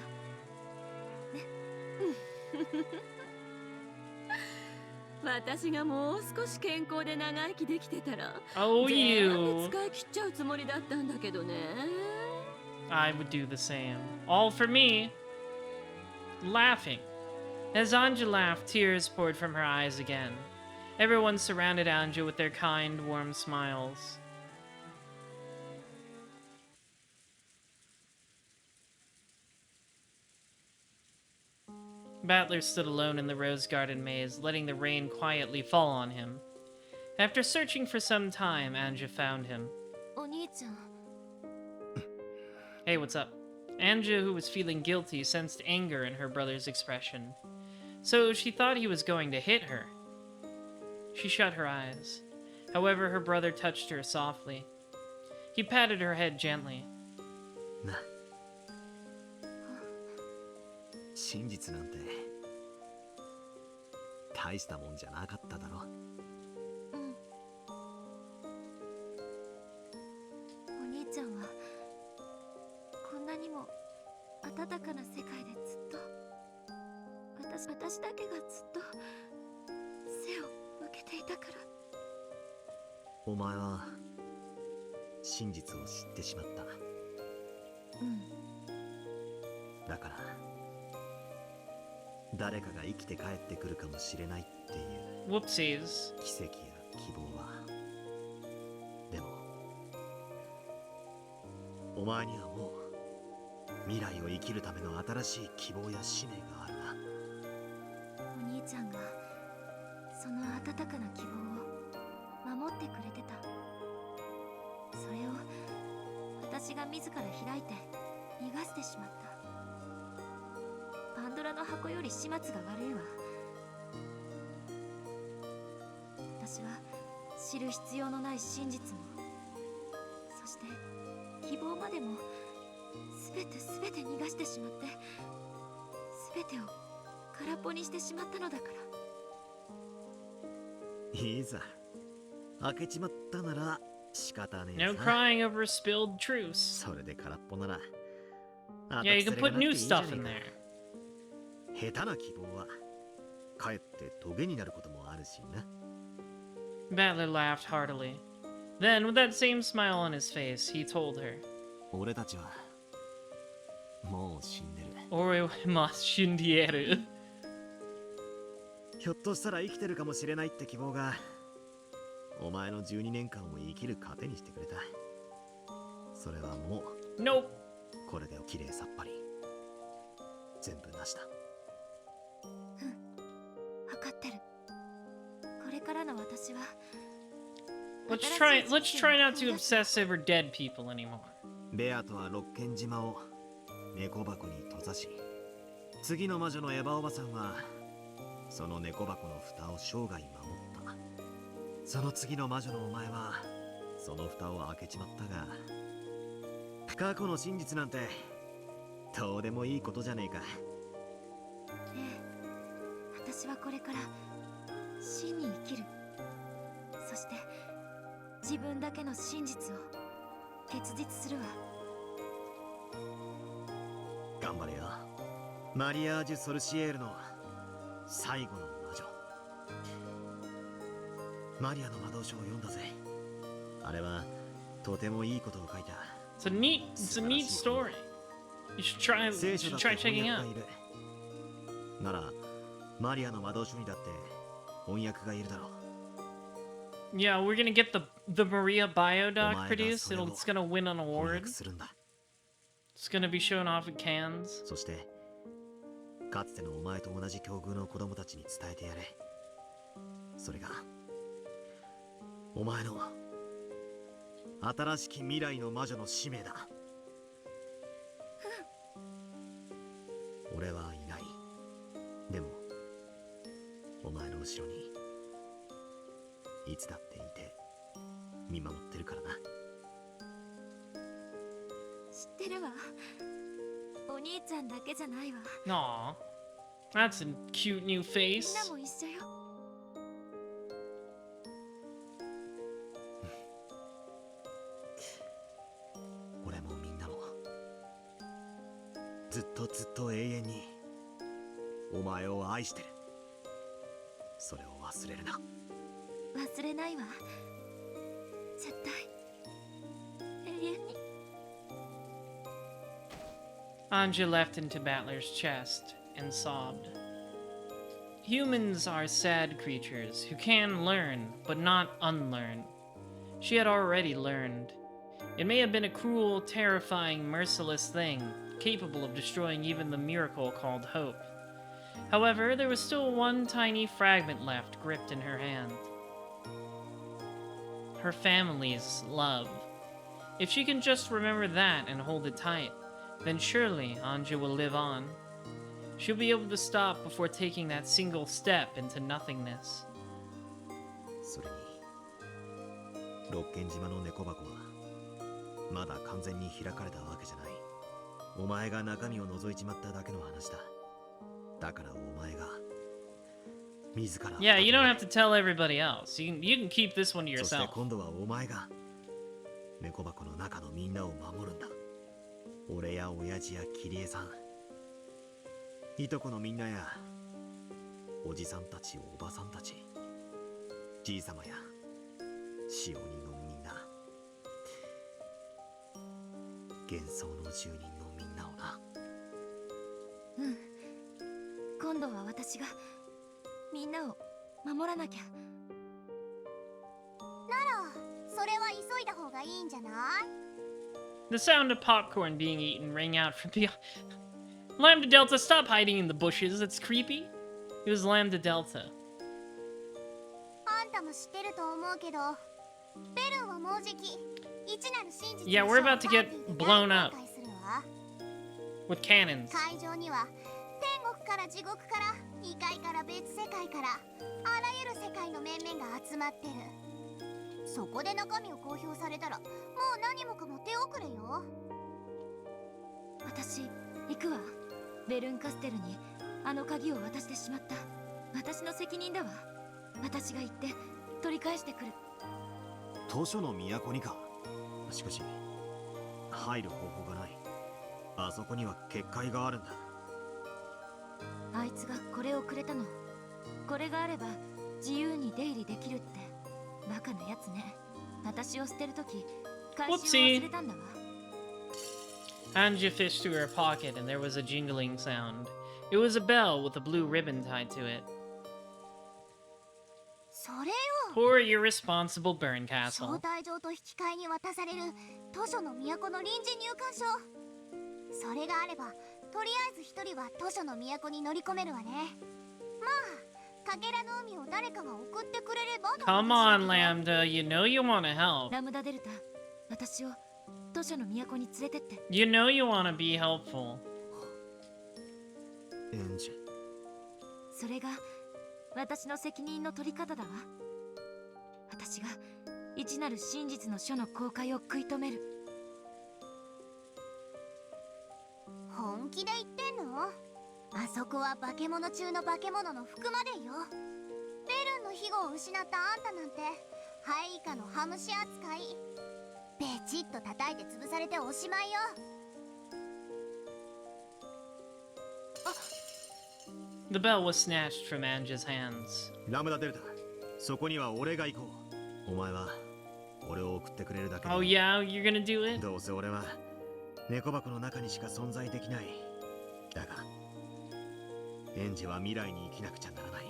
私がもう少し健康で長生きできてたら Oh, 全 you. 部使い切っちゃうつもりだったんだけどね。 I would do the same. All for me. Laughing. As Anja laughed, tears poured from her eyes again. Everyone surrounded Anja with their kind, warm smiles. Battler stood alone in the rose garden maze, letting the rain quietly fall on him. After searching for some time, Anja found him. お兄ちゃん Hey, what's up? Anja, who was feeling guilty, sensed anger in her brother's expression. So she thought he was going to hit her. She shut her eyes. However, her brother touched her softly. He patted her head gently. な、真実なんて大したもんじゃなかっただろ。お兄ちゃんはこんなにも温かな世界でずっと私だけがずっと背を向けていたから。お前は真実を知ってしまった。だから誰かが生きて帰ってくるかもしれないっていう Whoopsies. 奇跡や希望は、でもお前にはもう未来を生きるための新しい希望や使命があるな。お兄ちゃんがその温かな希望を守ってくれてた。それを私が自ら開いて逃がしてしまった。パンドラの箱より始末が悪いわ。私は知る必要のない真実も、そして希望までも全て逃がしてしまって、全てを空っぽにしてしまったのだから。いいさ、開けちまったなら仕方ねえ No さ。 crying over spilled truths. それで空っぽなら Yeah, you can put new stuff in there. 下手な希望はかえってトゲになることもあるしな。 Battler laughed heartily. Then, with that same smile on his face, he told her, 俺たちはもう死んでる。 Ore mas shindieru. ひょっとしたら生きてるかもしれないって希望がお前の12年間を生きる糧にしてくれた。それはもう Nope. これできれいさっぱり全部なしだ。分かってる。これからの私は Let's try not to obsess over dead people anymore. ベアとは六軒島を猫箱に閉ざし、次の魔女のエヴァおばさんはその猫箱の蓋を生涯守った。その次の魔女のお前はその蓋を開けちまったが、過去の真実なんてどうでもいいことじゃねえか。ええ、私はこれから真に生きる。そして自分だけの真実を結実するわ。頑張れよ、マリアージュ・ソルシエールの最後の魔女。マリアの魔導書を読んだぜ。あれはとてもいいことを書いた。It's a neat story. You should try checking out. ならマリアの魔導書にだって翻訳がいるだろう。Yeah, we're gonna get the Maria biodoc produced. It's gonna win an award. It's gonna be shown off at Cannes. そしてかつてのお前と同じ境遇の子供たちに伝えてやれ。それがお前の新しき未来の魔女の使命だ。俺はいない。でもお前の後ろにいつだっていて見守ってるからな。知ってるわ。お兄ちゃんだけじゃないわ。 Aw, that's a cute new みん face. なも一緒よ。俺もみんなもずっと永遠にお前を愛してる。それを忘れるな。忘れないわ。絶対永遠に。 Anja left into Battler's chest and sobbed. Humans are sad creatures who can learn, but not unlearn. She had already learned. It may have been a cruel, terrifying, merciless thing, capable of destroying even the miracle called hope. However, there was still one tiny fragment left gripped in her hand. her family's love. If she can just remember that and hold it tight, then surely Anja will live on. She'll be able to stop before taking that single step into nothingness. それに六軒島の猫箱はまだ完全に開かれたわけじゃない。お前が中身を覗いちまっただけの話だ。だからお前が自ら Yeah, you don't have to tell everybody else. You can keep this one to そして yourself. 今度はお前が猫箱の中のみんなを守るんだ。俺や親父やキリエさん、いとこのみんなやおじさんたちおばさんたち、じいさまや使用人のみんな、幻想の住人のみんなをな。うん。今度は私がみんなを守らなきゃ。ならそれは急いだ方がいいんじゃない？ The sound of popcorn being eaten rang out from beyond. Lambda Delta, stop hiding in the bushes. That's creepy. It was Lambda Delta. あんたも知ってると思うけど、ベルンはもうじき一なる真実 Yeah, we're about to get blown up するわ。 with cannons. 会場には天国から地獄から異界から別世界からあらゆる世界の面々が集まってる。そこで中身を公表されたらもう何もかも手遅れよ。私行くわ。ベルンカステルにあの鍵を渡してしまった。私の責任だわ。私が行って取り返してくる。図書の都にか。しかし入る方法がない。あそこには結界があるんだ。あいつがこれをくれたの。これがあれば自由に出入りできるって。バカなやつね。私を捨てるとき回収を忘れたんだわ。Anja fished through her pocket and there was a jingling sound. It was a bell with a blue ribbon tied to it. それよ。 Poor irresponsible Burn 招 Castle. 待状と引き換えに渡される図書の都の臨時入館証。それがあればとりあえず一人は図書の都に乗り込めるわね。まあかけらの海を誰かが送ってくれれば。 Come on, Lambda. You know you want to help. ラムダデルタ、私を図書の都に連れてって。 You know you want to be helpful. エンジェ。それが私の責任の取り方だわ。私が一なる真実の書の公開を食い止める。本気で言ってんの？あそこは化け物中の化け物の服までよ。ベルンの庇護を失ったあんたなんてハイ以下のハムシ扱い。ベチッと叩いて潰されておしまいよ。 The bell was snatched from Anja's hands. ラムダデルタ、そこには俺が行こう。お前は俺を送ってくれるだけで。 Oh yeah, you're gonna do it? どうせ俺は猫箱の中にしか存在できない。だがエンジは未来に生きなくちゃならない。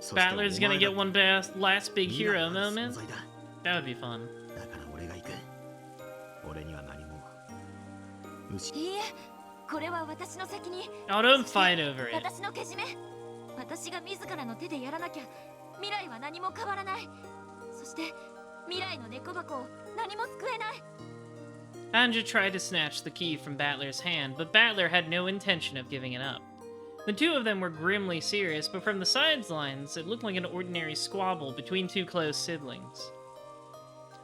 Battler's gonna get one last big hero moment? That would be fun. だから俺が行く。俺には何も。いいえ、これは私の責任。 Oh, don't fight over it. 私のけじめ。私が自らの手でやらなきゃ未来は何も変わらない。そして未来の猫箱を何も救えない。 Anja tried to snatch the key from Battler's hand, but Battler had no intention of giving it up. The two of them were grimly serious, but from the sidelines, it looked like an ordinary squabble between two close siblings.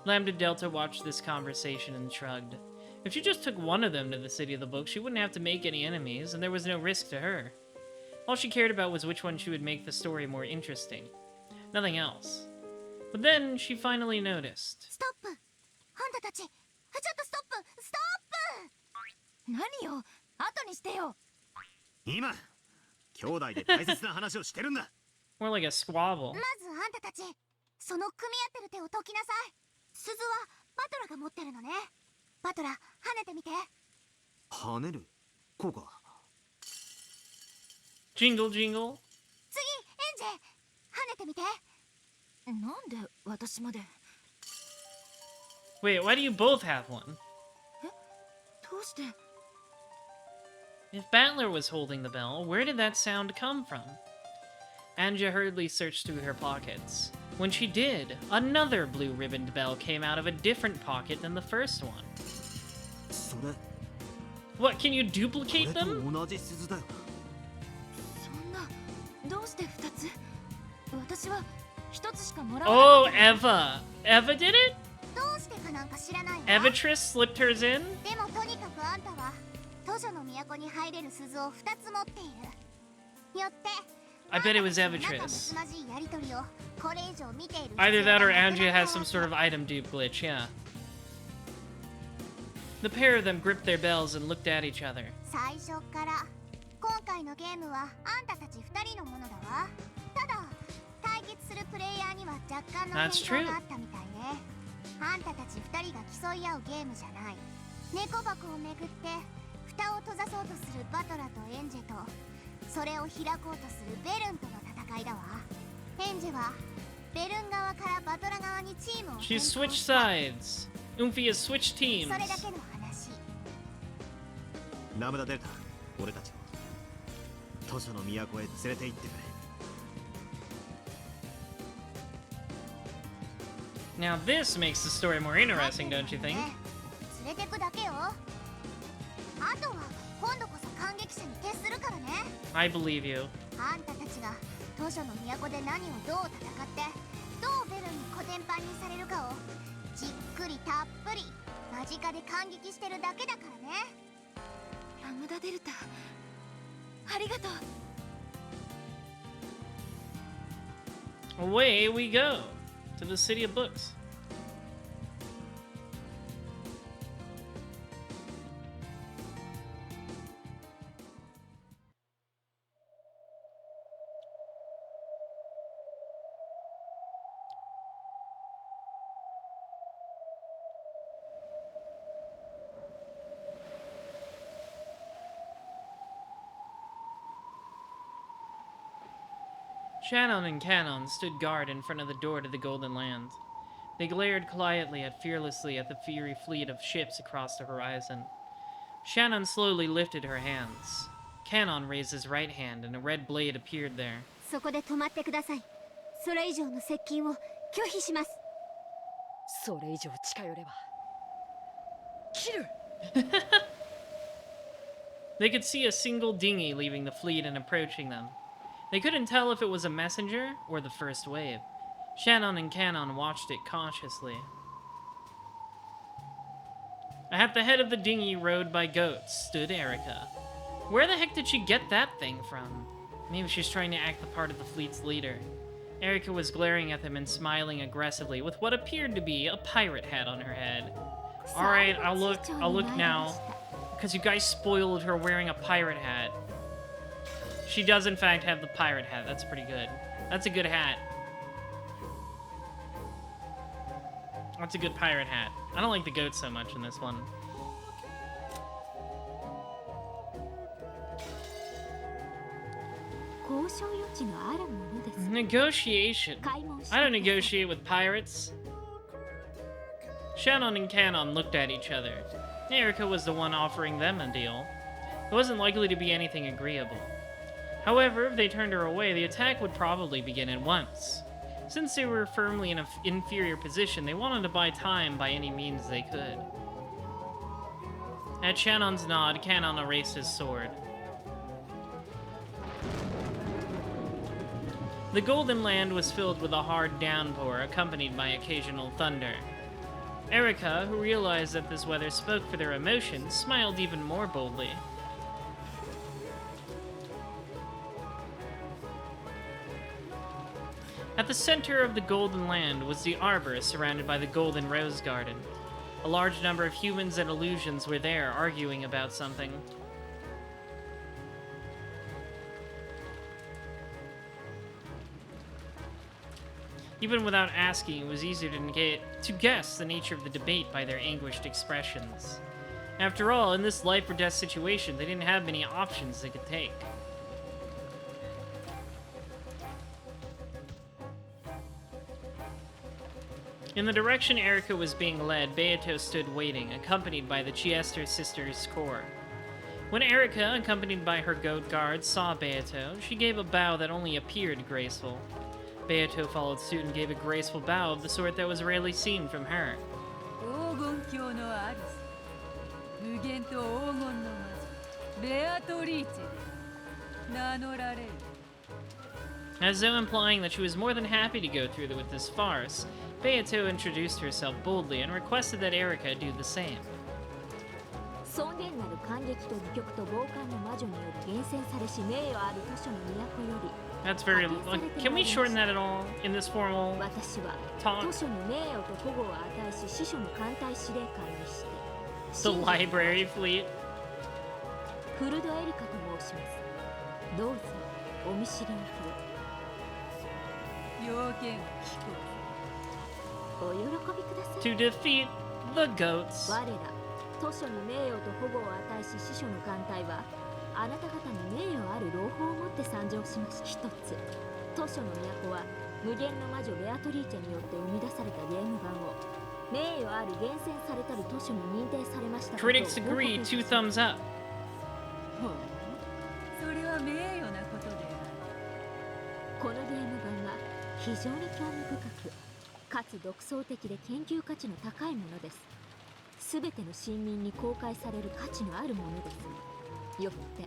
Lambda Delta watched this conversation and shrugged. If she just took one of them to the City of the Book, she wouldn't have to make any enemies, and there was no risk to her. All she cared about was which one she would make the story more interesting. Nothing else. But then, she finally noticed. ストップ。あんたたち、ちょっとストップ。ストップ。何よ、後にしてよ。今、兄弟で大切な話をしてるんだ。More like a squabble. まずあんたたち、その組み合ってる手を解きなさい。鈴はバトラが持ってるのね。バトラ、跳ねてみて。跳ねる？こうか。Jingle, jingle. 次、エンジェ、跳ねてみて。なんで私まで。 Wait, why do you both have one? どうして？ If Battler was holding the bell, where did that sound come from? Anja hurriedly searched through her pockets. When she did, another blue-ribboned bell came out of a different pocket than the first one. What, can you duplicate them? そんな、どうして2つ？私は1つしかもらわなかった。 Oh, Eva. Eva did it? どうしてかなんか知らないわ。 Evatrice slipped hers in? でもとにかくあんたは図書の都に入れる鈴を2つ持っている。よって I bet it was Evatrice. 仲睦まじいやりとりをこれ以上見ている。 Either that or Angia has some sort of item dupe glitch, yeah. The pair of them gripped their bells and looked at each other. 最初から今回のゲームはあんたたち2人のものだわ。ただ対決するプレイヤーには若干の変更があったみたいね。あんたたち2人が競い合うゲームじゃない。猫箱をめぐって蓋を閉ざそうとするバトラとエンジェとそれを開こうとするベルンとの戦いだわ。エンジェはベルン側からバトラ側にチームを She's switched sides. Umfi has switched teams. それだけの話。ナムダデルタ、俺たちを図書の都へ連れて行ってくれ。 Now this makes the story more interesting, don't you think? 連れてくだけよ。あとは今度こそ感激者に徹するからね。 I believe you. あんたたちが図書の都で何をどう戦ってどうベルンにコテンパンにされるかをじっくりたっぷり間近で感激してるだけだからね。ラムダデルタ、ありがとう。 Away we go to the City of Books. Shannon and Canon stood guard in front of the door to the Golden Land. They glared fearlessly at the fiery fleet of ships across the horizon. Shannon slowly lifted her hands. Canon raised his right hand and a red blade appeared there. そこで止まってください。それ以上の接近を拒否します。それ以上近寄れば切る。 They could see a single dinghy leaving the fleet and approaching them. They couldn't tell if it was a messenger or the first wave. Shannon and Canon watched it cautiously. At the head of the dinghy rowed by goats stood Erica. Where the heck did she get that thing from? Maybe she's trying to act the part of the fleet's leader. Erica was glaring at them and smiling aggressively with what appeared to be a pirate hat on her head. Alright, I'll look now. Because you guys spoiled her wearing a pirate hat. She does in fact have the pirate hat. That's pretty good. That's a good hat. That's a good pirate hat. I don't like the goats so much in this one. Negotiation. I don't negotiate with pirates. Shannon and Canon looked at each other. Erica was the one offering them a deal. It wasn't likely to be anything agreeable. However, if they turned her away, the attack would probably begin at once. Since they were firmly in an inferior position, they wanted to buy time by any means they could. At Shannon's nod, Canon erased his sword. The Golden Land was filled with a hard downpour, accompanied by occasional thunder. Erica, who realized that this weather spoke for their emotions, smiled even more boldly. At the center of the Golden Land was the arbor surrounded by the Golden Rose Garden. A large number of humans and illusions were there, arguing about something. Even without asking, it was easier to guess the nature of the debate by their anguished expressions. After all, in this life or death situation, they didn't have many options they could take. In the direction Erica was being led, Beato stood waiting, accompanied by the Chiester sisters' corps. When Erica, accompanied by her goat guards, saw Beato, she gave a bow that only appeared graceful. Beato followed suit and gave a graceful bow of the sort that was rarely seen from her. 黄金鏡の主無限と黄金の魔女ベアトリーチェで名乗られる As though implying that she was more than happy to go through with this farce, Beato introduced herself boldly and requested that Erica do the same. 尊厳なる感激と戯曲と傍観の魔女により厳選されし名誉ある図書の都より That's very, like, can we shorten that at all in this formal 私は talk? 図書に名誉と保護を与えし司書の艦隊司令官にして The library fleet? フルドエリカと申しますどうぞお見知りおきを要件を聞こお喜びください To defeat the goats. 我ら図書に名誉と保護を与えし司書の艦隊はあなた方に名誉ある朗報をもって参上しました。一つ図書の都は無限の魔女ベアトリーチェによって生み出されたゲーム版を名誉ある厳選されたる図書に認定されましたことを Critics agree, 2 thumbs up. うほうそれは名誉なことであるこのゲーム版は非常に興味深くかつ独創的で研究価値の高いものです。すべての市民に公開される価値のあるものです。よって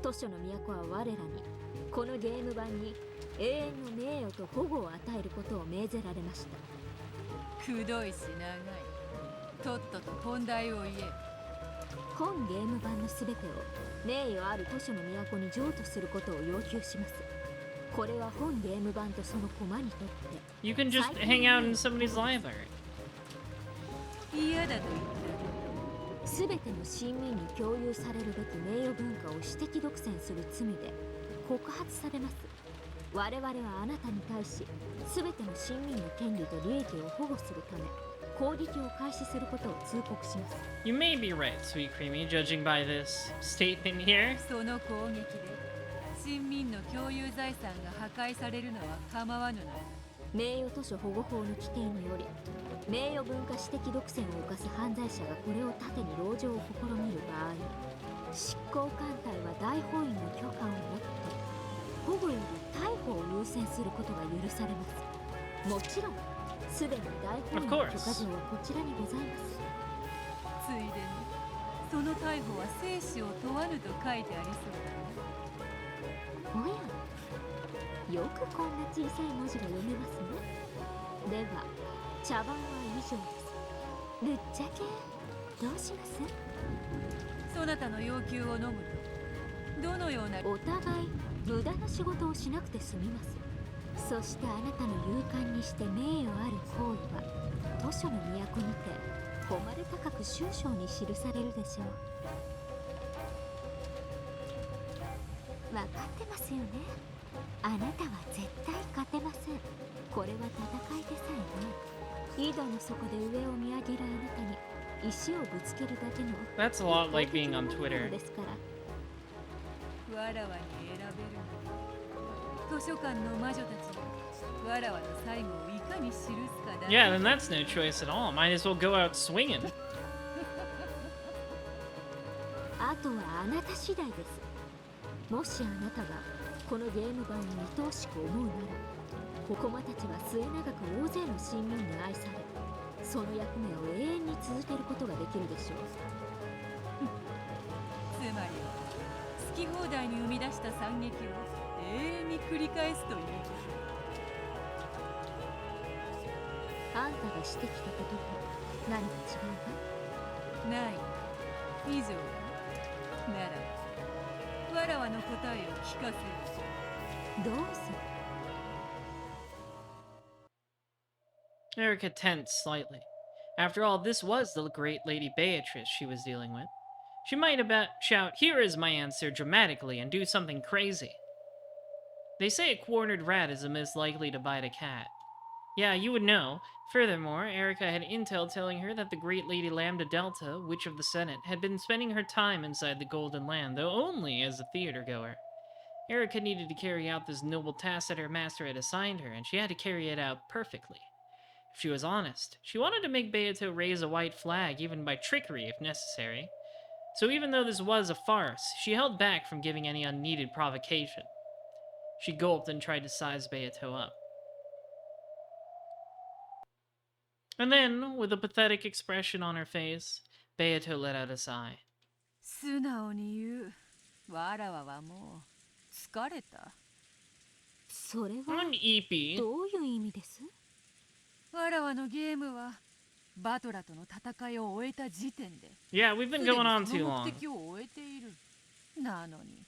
図書の都は我らにこのゲーム版に永遠の名誉と保護を与えることを命ぜられました。くどいし長いとっとと本題を言え本ゲーム版のすべてを名誉ある図書の都に譲渡することを要求します。これは本ゲーム版とその駒にとって You can just hang out in somebody's library. 嫌だと言ったすべての市民に共有されるべき名誉文化を私的独占する罪で告発されます。我々はあなたに対しすべての市民の権利と利益を保護するため攻撃を開始することを通告します。 You may be right, Sweet Creamy, judging by this statement here. その攻撃で市民の共有財産が破壊されるのは構わぬのだ名誉図書保護法の規定により名誉文化私的独占を犯す犯罪者がこれを盾に籠城を試みる場合執行官隊は大法院の許可をもって保護より逮捕を優先することが許されます。もちろんすでに大法院の許可状はこちらにございます。ついでにその逮捕は生死を問わぬと書いてありそうだねおやよくこんな小さい文字が読めますね。では茶番は以上です。ぶっちゃけどうします？そなたの要求を飲むとどのようなお互い無駄な仕事をしなくて済みます。そしてあなたの勇敢にして名誉ある行為は図書の都にて誉れ高く終章に記されるでしょう。分かってますよね。あなたは絶対勝てません。これは戦いでさえない井戸の底で上を見上げるあなたに石をぶつけるだけの That's a lot like being on Twitter. ですから。わらわに選べるの図書館の魔女たちがわらわの最後をいかに記すかだ Yeah, then that's no choice at all. Might as well go out swinging. あとはあなた次第です。もしあなたがこのゲーム版を愛おしく思うなら駒たちは末永く大勢の市民に愛されその役目を永遠に続けることができるでしょう。つまり好き放題に生み出した惨劇を永遠に繰り返すというあんたがしてきたことと何か違うない以上ならわらわの答えを聞かせる。どうぞ。Erica tensed slightly. After all, this was the great Lady Beatrice she was dealing with. She might about shout, "Here is my answer," dramatically and do something crazy. They say a cornered rat is the most likely to bite a cat. Yeah, you would know. Furthermore, Erica had intel telling her that the great Lady Lambda Delta, Witch of the Senate, had been spending her time inside the Golden Land, though only as a theater-goer. Erica needed to carry out this noble task that her master had assigned her, and she had to carry it out perfectly. If she was honest, she wanted to make Beato raise a white flag, even by trickery if necessary. So even though this was a farce, she held back from giving any unneeded provocation. She gulped and tried to size Beato up. And then, with a pathetic expression on her face, Beato let out a sigh. 素直に言う。わらわはもう疲れた。それは I'm eepy. どういう意味です？わらわのゲームはバトラとの戦いを終えた時点で Yeah, we've been going on too その long. 目的を終えている。なのに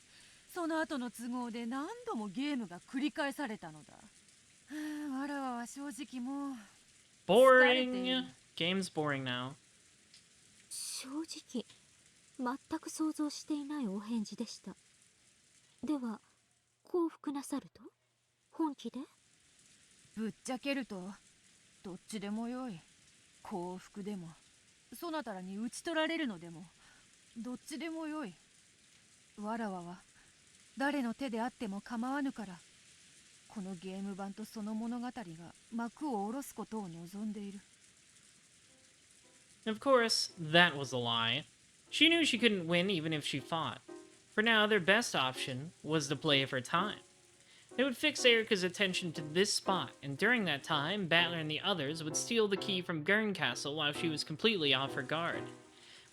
その後の都合で何度もゲームが繰り返されたのだ。わらわは正直もう Boring. Game's boring now. 正直、全く想像していないお返事でした。では、降伏なさると？本気で？ぶっちゃけるとどっちでもよい。降伏でもそなたらに討ち取られるのでもどっちでもよい。わらわは誰の手であっても構わぬから、このゲーム版とその物語が幕を下ろすことを望んでいる。 Of course, that was a lie. She knew she couldn't win even if she fought. For now, their best option was to play for time. They would fix Erika's attention to this spot, and during that time, Battler and the others would steal the key from Gurn Castle while she was completely off her guard.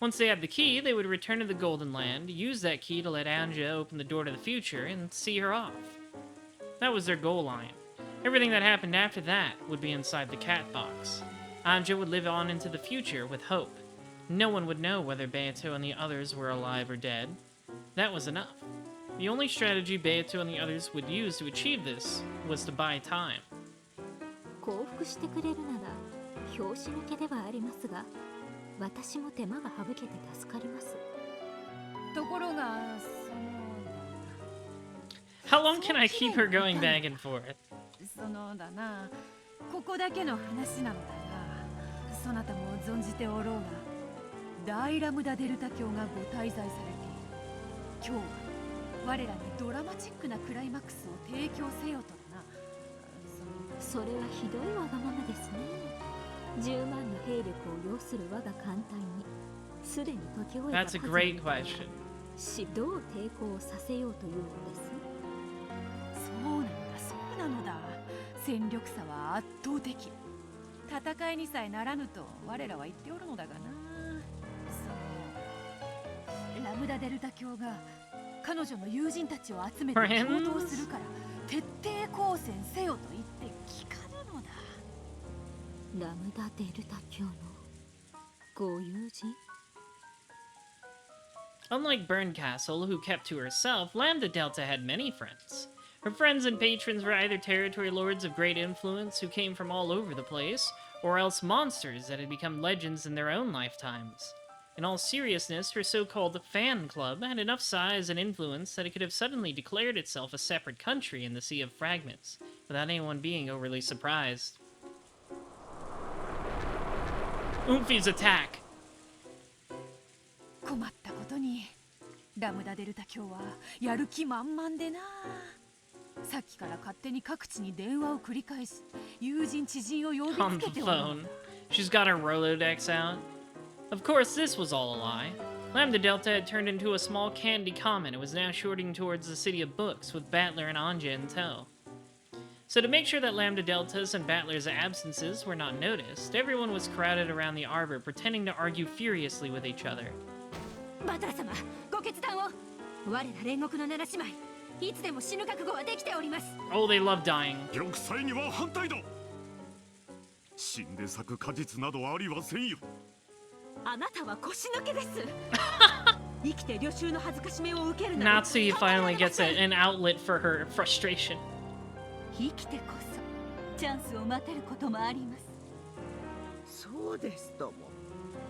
Once they had the key, they would return to the Golden Land, use that key to let Anja open the door to the future, and see her off. That was their goal line. Everything that happened after that would be inside the cat box. Anja would live on into the future with hope. No one would know whether Beato and the others were alive or dead. That was enough. The only strategy Beato and the others would use to achieve this was to buy time. 降伏してくれるなら拍子抜けではありますが、私も手間が省けて助かります。ところが How long can I keep her going back and forth? そのだな、ここだけの話なのだが、そなたも存じておろうが、大ラムダデルタ教がご滞在されている。今日は我らにドラマチックなクライマックスを提供せよとだな。それはひどいわがままですね。10万の兵力を要する我が艦隊にすでに解き終えた That's a great question. どう抵抗をさせようというのです？そうなのだ、そうなのだ。戦力差は圧倒的。戦いにさえならぬと我らは言っておるのだがな。そのラムダデルタ教が彼女の友人たちを集めて共闘するから徹底抗戦せよと言って聞かぬのだ。ラムダデルタ教のご友人？ Unlike Burn Castle, who kept to herself, Lambda Delta had many friends. Her friends and patrons were either territory lords of great influence who came from all over the place, or else monsters that had become legends in their own lifetimes. In all seriousness, her so-called fan club had enough size and influence that it could have suddenly declared itself a separate country in the Sea of Fragments, without anyone being overly surprised. Oomphy's attack! 困ったことにラムダデルタ教はやる気満々でな。さっきから勝手に各地に電話を繰り返し、友人知人を呼びつけておる。 On the phone. She's got her Rolodex out. Of course, this was all a lie. Lambda Delta had turned into a small candy comet and was now shorting towards the City of Books with Battler and Anja in tow. So to make sure that Lambda Delta's and Battler's absences were not noticed, everyone was crowded around the arbor pretending to argue furiously with each other. バトラ様、ご決断を。我ら煉獄の七姉妹、いつでも死ぬ覚悟はできております。 Oh, they love dying. 玉砕には反対だ。死んで咲く果実などありはせんよ。あなたは腰抜けです。生きて領収の恥ずかしめを受けるなど。 Natsuki finally gets an outlet for her frustration. 生きてこそチャンスを待てることもあります。そうですとも。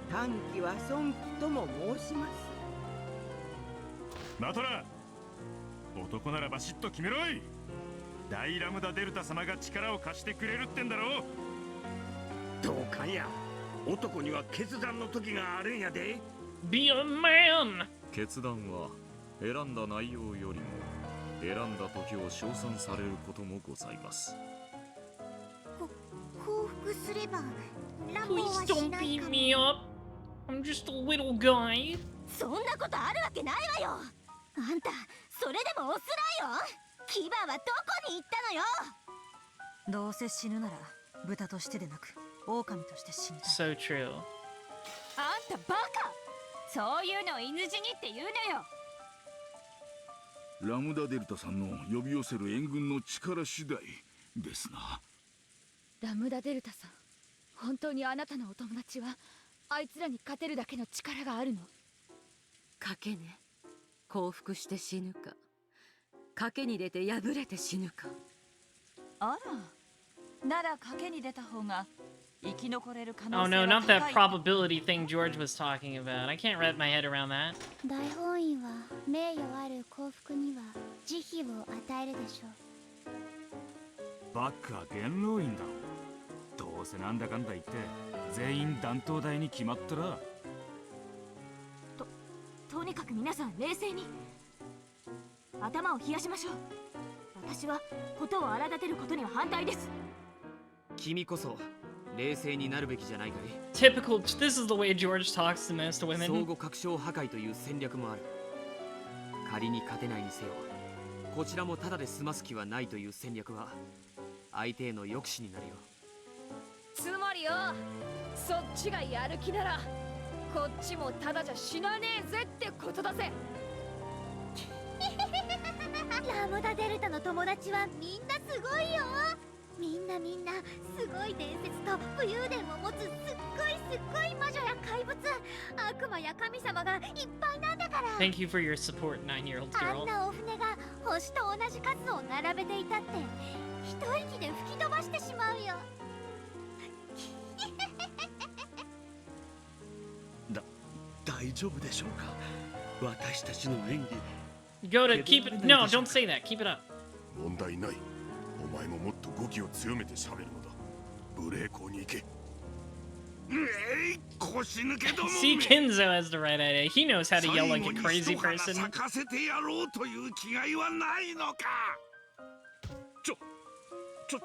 短期は損期とも申します。マトラ、男ならバシッと決めろい。大ラムダデルタ様が力を貸してくれるってんだろう。どうかや、男には決断の時があるんやで。 Be a man! 決断は選んだ内容よりも選んだ時を称賛されることもございます。降伏すれば乱暴 Please はし don't ない beat かも。 me up. I'm just a little guy. そんなことあるわけないわよ。あんた、それでもオスライオン？牙はどこに行ったのよ。どうせ死ぬなら豚としてでなく狼として死にたい。 So true. あんたバカ、そういうのを犬死にって言うのよ。ラムダデルタさんの呼び寄せる援軍の力次第ですな。ラムダデルタさん、本当にあなたのお友達はあいつらに勝てるだけの力があるの？賭けね。降伏して死ぬか、賭けに出て敗れて死ぬか。あら、なら賭けに出た方が生き残れる可能 Oh 性 no, は not 高 that い。 probability thing George was talking about. I can't wrap my head around that. 大本院は名誉ある幸福には慈悲を与えるでしょう。バッカ元老院だろ。どうせなんだかんだ言って全員断頭台に決まったら。とにかく皆さん冷静に頭を冷やしましょう。私はことを荒立てることには反対です。君こそ冷静になるべきじゃないかい。 Typical. This is the way George talks to most 相 women. 互確証破壊という戦略もある。仮に勝てないにせよ、こちらもただで済ます気はないという戦略は相手への抑止になるよ。つまりよ、そっちがやる気ならこっちもただじゃ死なねえぜってことだぜ。ラムダデルタの友達はみんなすごいよ。みんなすごい伝説と武勇伝を持つすっごい魔女や怪物、悪魔や神様がいっぱいなんだから。 Thank you for your support, 9-year-old あん girl. なお船が星と同じ数を並べていたって一息で吹き飛ばしてしまうよ。大丈夫でしょうか。私たちの演技。 Go to keep it. No, don't say that. Keep it up. 問題ない。お前ももっと語気を強めて喋るのだ。無礼講に行け。腰抜けども。 See, Kenzo has the right idea. He knows how to yell like a crazy person. 咲かせてやろうという気概はないのか。ちょっ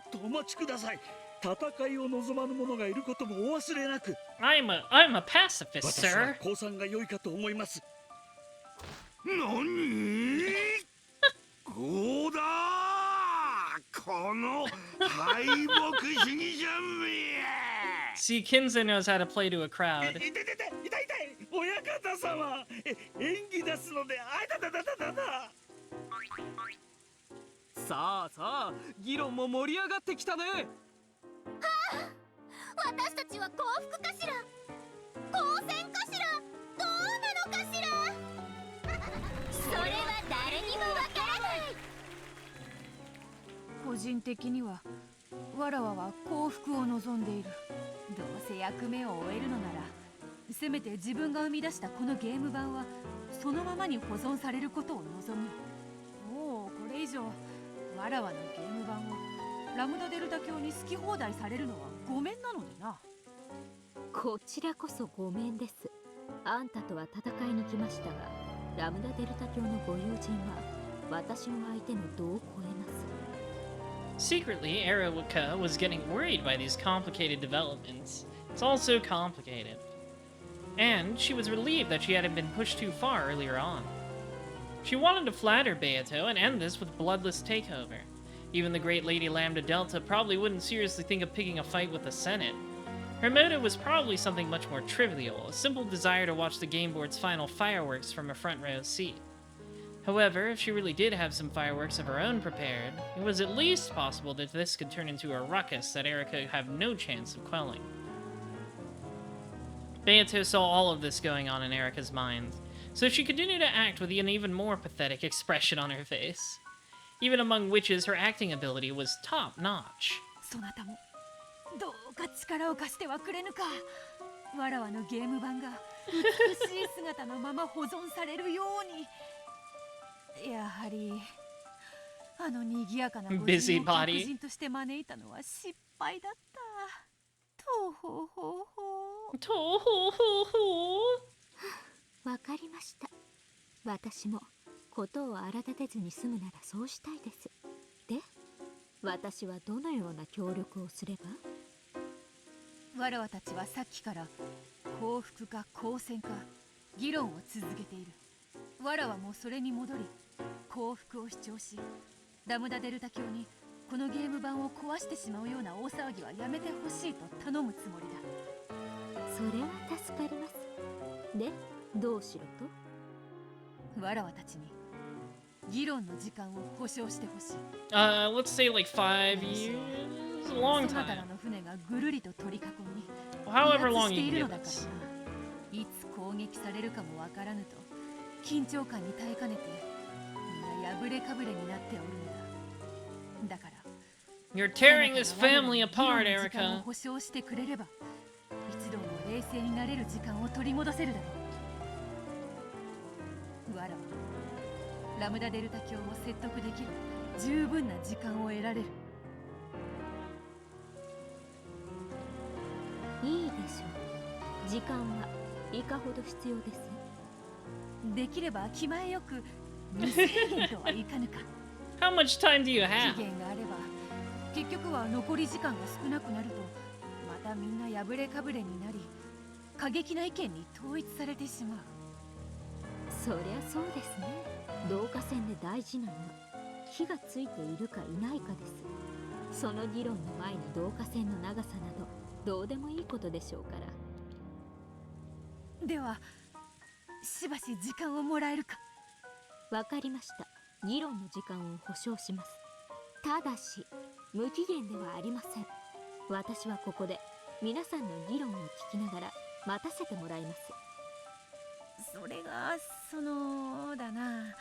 とお待ちください。戦いを望まぬ者がいることもお忘れなく。I'm a pacifist, 私は sir. 降参が良いかと思います。何？こうだ。この敗北主義者め。 See, Kenzo knows how to play to a crowd. 痛い親方様、演技出すのであいた。さあ議論も盛り上がってきたね。私たちは幸福かしら、当選かしら、どうなのかしら。それは誰にもわからない。個人的にはわらわは幸福を望んでいる。どうせ役目を終えるのならせめて自分が生み出したこのゲーム版はそのままに保存されることを望む。もうこれ以上わらわのゲーム版をラムダデルタ教に好き放題されるのはごめんなのでな。こちらこそごめんです。あんたとは戦いに来ましたが、ラムダデルタ教のご友人は私の相手の度を超えます。 Secretly, Erica was getting worried by these complicated developments. It's all so complicated. And she was relieved that she hadn't been pushed too far earlier on. She wanted to flatter Beato and end this with bloodless takeover. Even the great Lady Lambda Delta probably wouldn't seriously think of picking a fight with the Senate. Her motive was probably something much more trivial, a simple desire to watch the game board's final fireworks from a front row seat. However, if she really did have some fireworks of her own prepared, it was at least possible that this could turn into a ruckus that Erica would have no chance of quelling. Beato saw all of this going on in Erica's mind, so she continued to act with an even more pathetic expression on her face. Even among witches, her acting ability was top-notch. そなたもどうか力を貸してはくれぬか。わらわのゲーム版が美しい姿のまま保存されるように。やはりあの賑やかなご人を客人として招いたのは失敗だった。とほほほ。とほほほ。わかりました。私もことを荒立てずに済むならそうしたいです。で、私はどのような協力をすれば？わらわたちはさっきから幸福か好戦か議論を続けている。わらはもうそれに戻り幸福を主張し、ラムダデルタ教にこのゲーム版を壊してしまうような大騒ぎはやめてほしいと頼むつもりだ。それは助かります。で、どうしろと？わらわたちに議論の時間を保証してほしい。Let's say like 5 years? A long そなた time. らの船がぐるりと取り囲み、 However 威 long 圧して you い can る give のだから us. な。いつ攻撃されるかもわからぬと緊張感に耐えかねて、みんな破れかぶれになっておるのだ。だから You're tearing this family そな apart, たが我々の議論の時間を Erica. 保証してくれれば、一度も冷静になれる時間を取り戻せるだろう。わらはラムダデルタ卿を説得できる十分な時間を得られる。いいでしょう。時間はいかほど必要です？できれば気前よく2000年とはいかぬか。How much time do you have? 期限があれば、結局は残り時間が少なくなると、またみんな破れかぶれになり、過激な意見に統一されてしまう。そりゃそうですね。導火線で大事なのは火がついているかいないかです。その議論の前に導火線の長さなどどうでもいいことでしょうから。ではしばし時間をもらえるか。わかりました。議論の時間を保証します。ただし無期限ではありません。私はここで皆さんの議論を聞きながら待たせてもらいます。それがそのだな、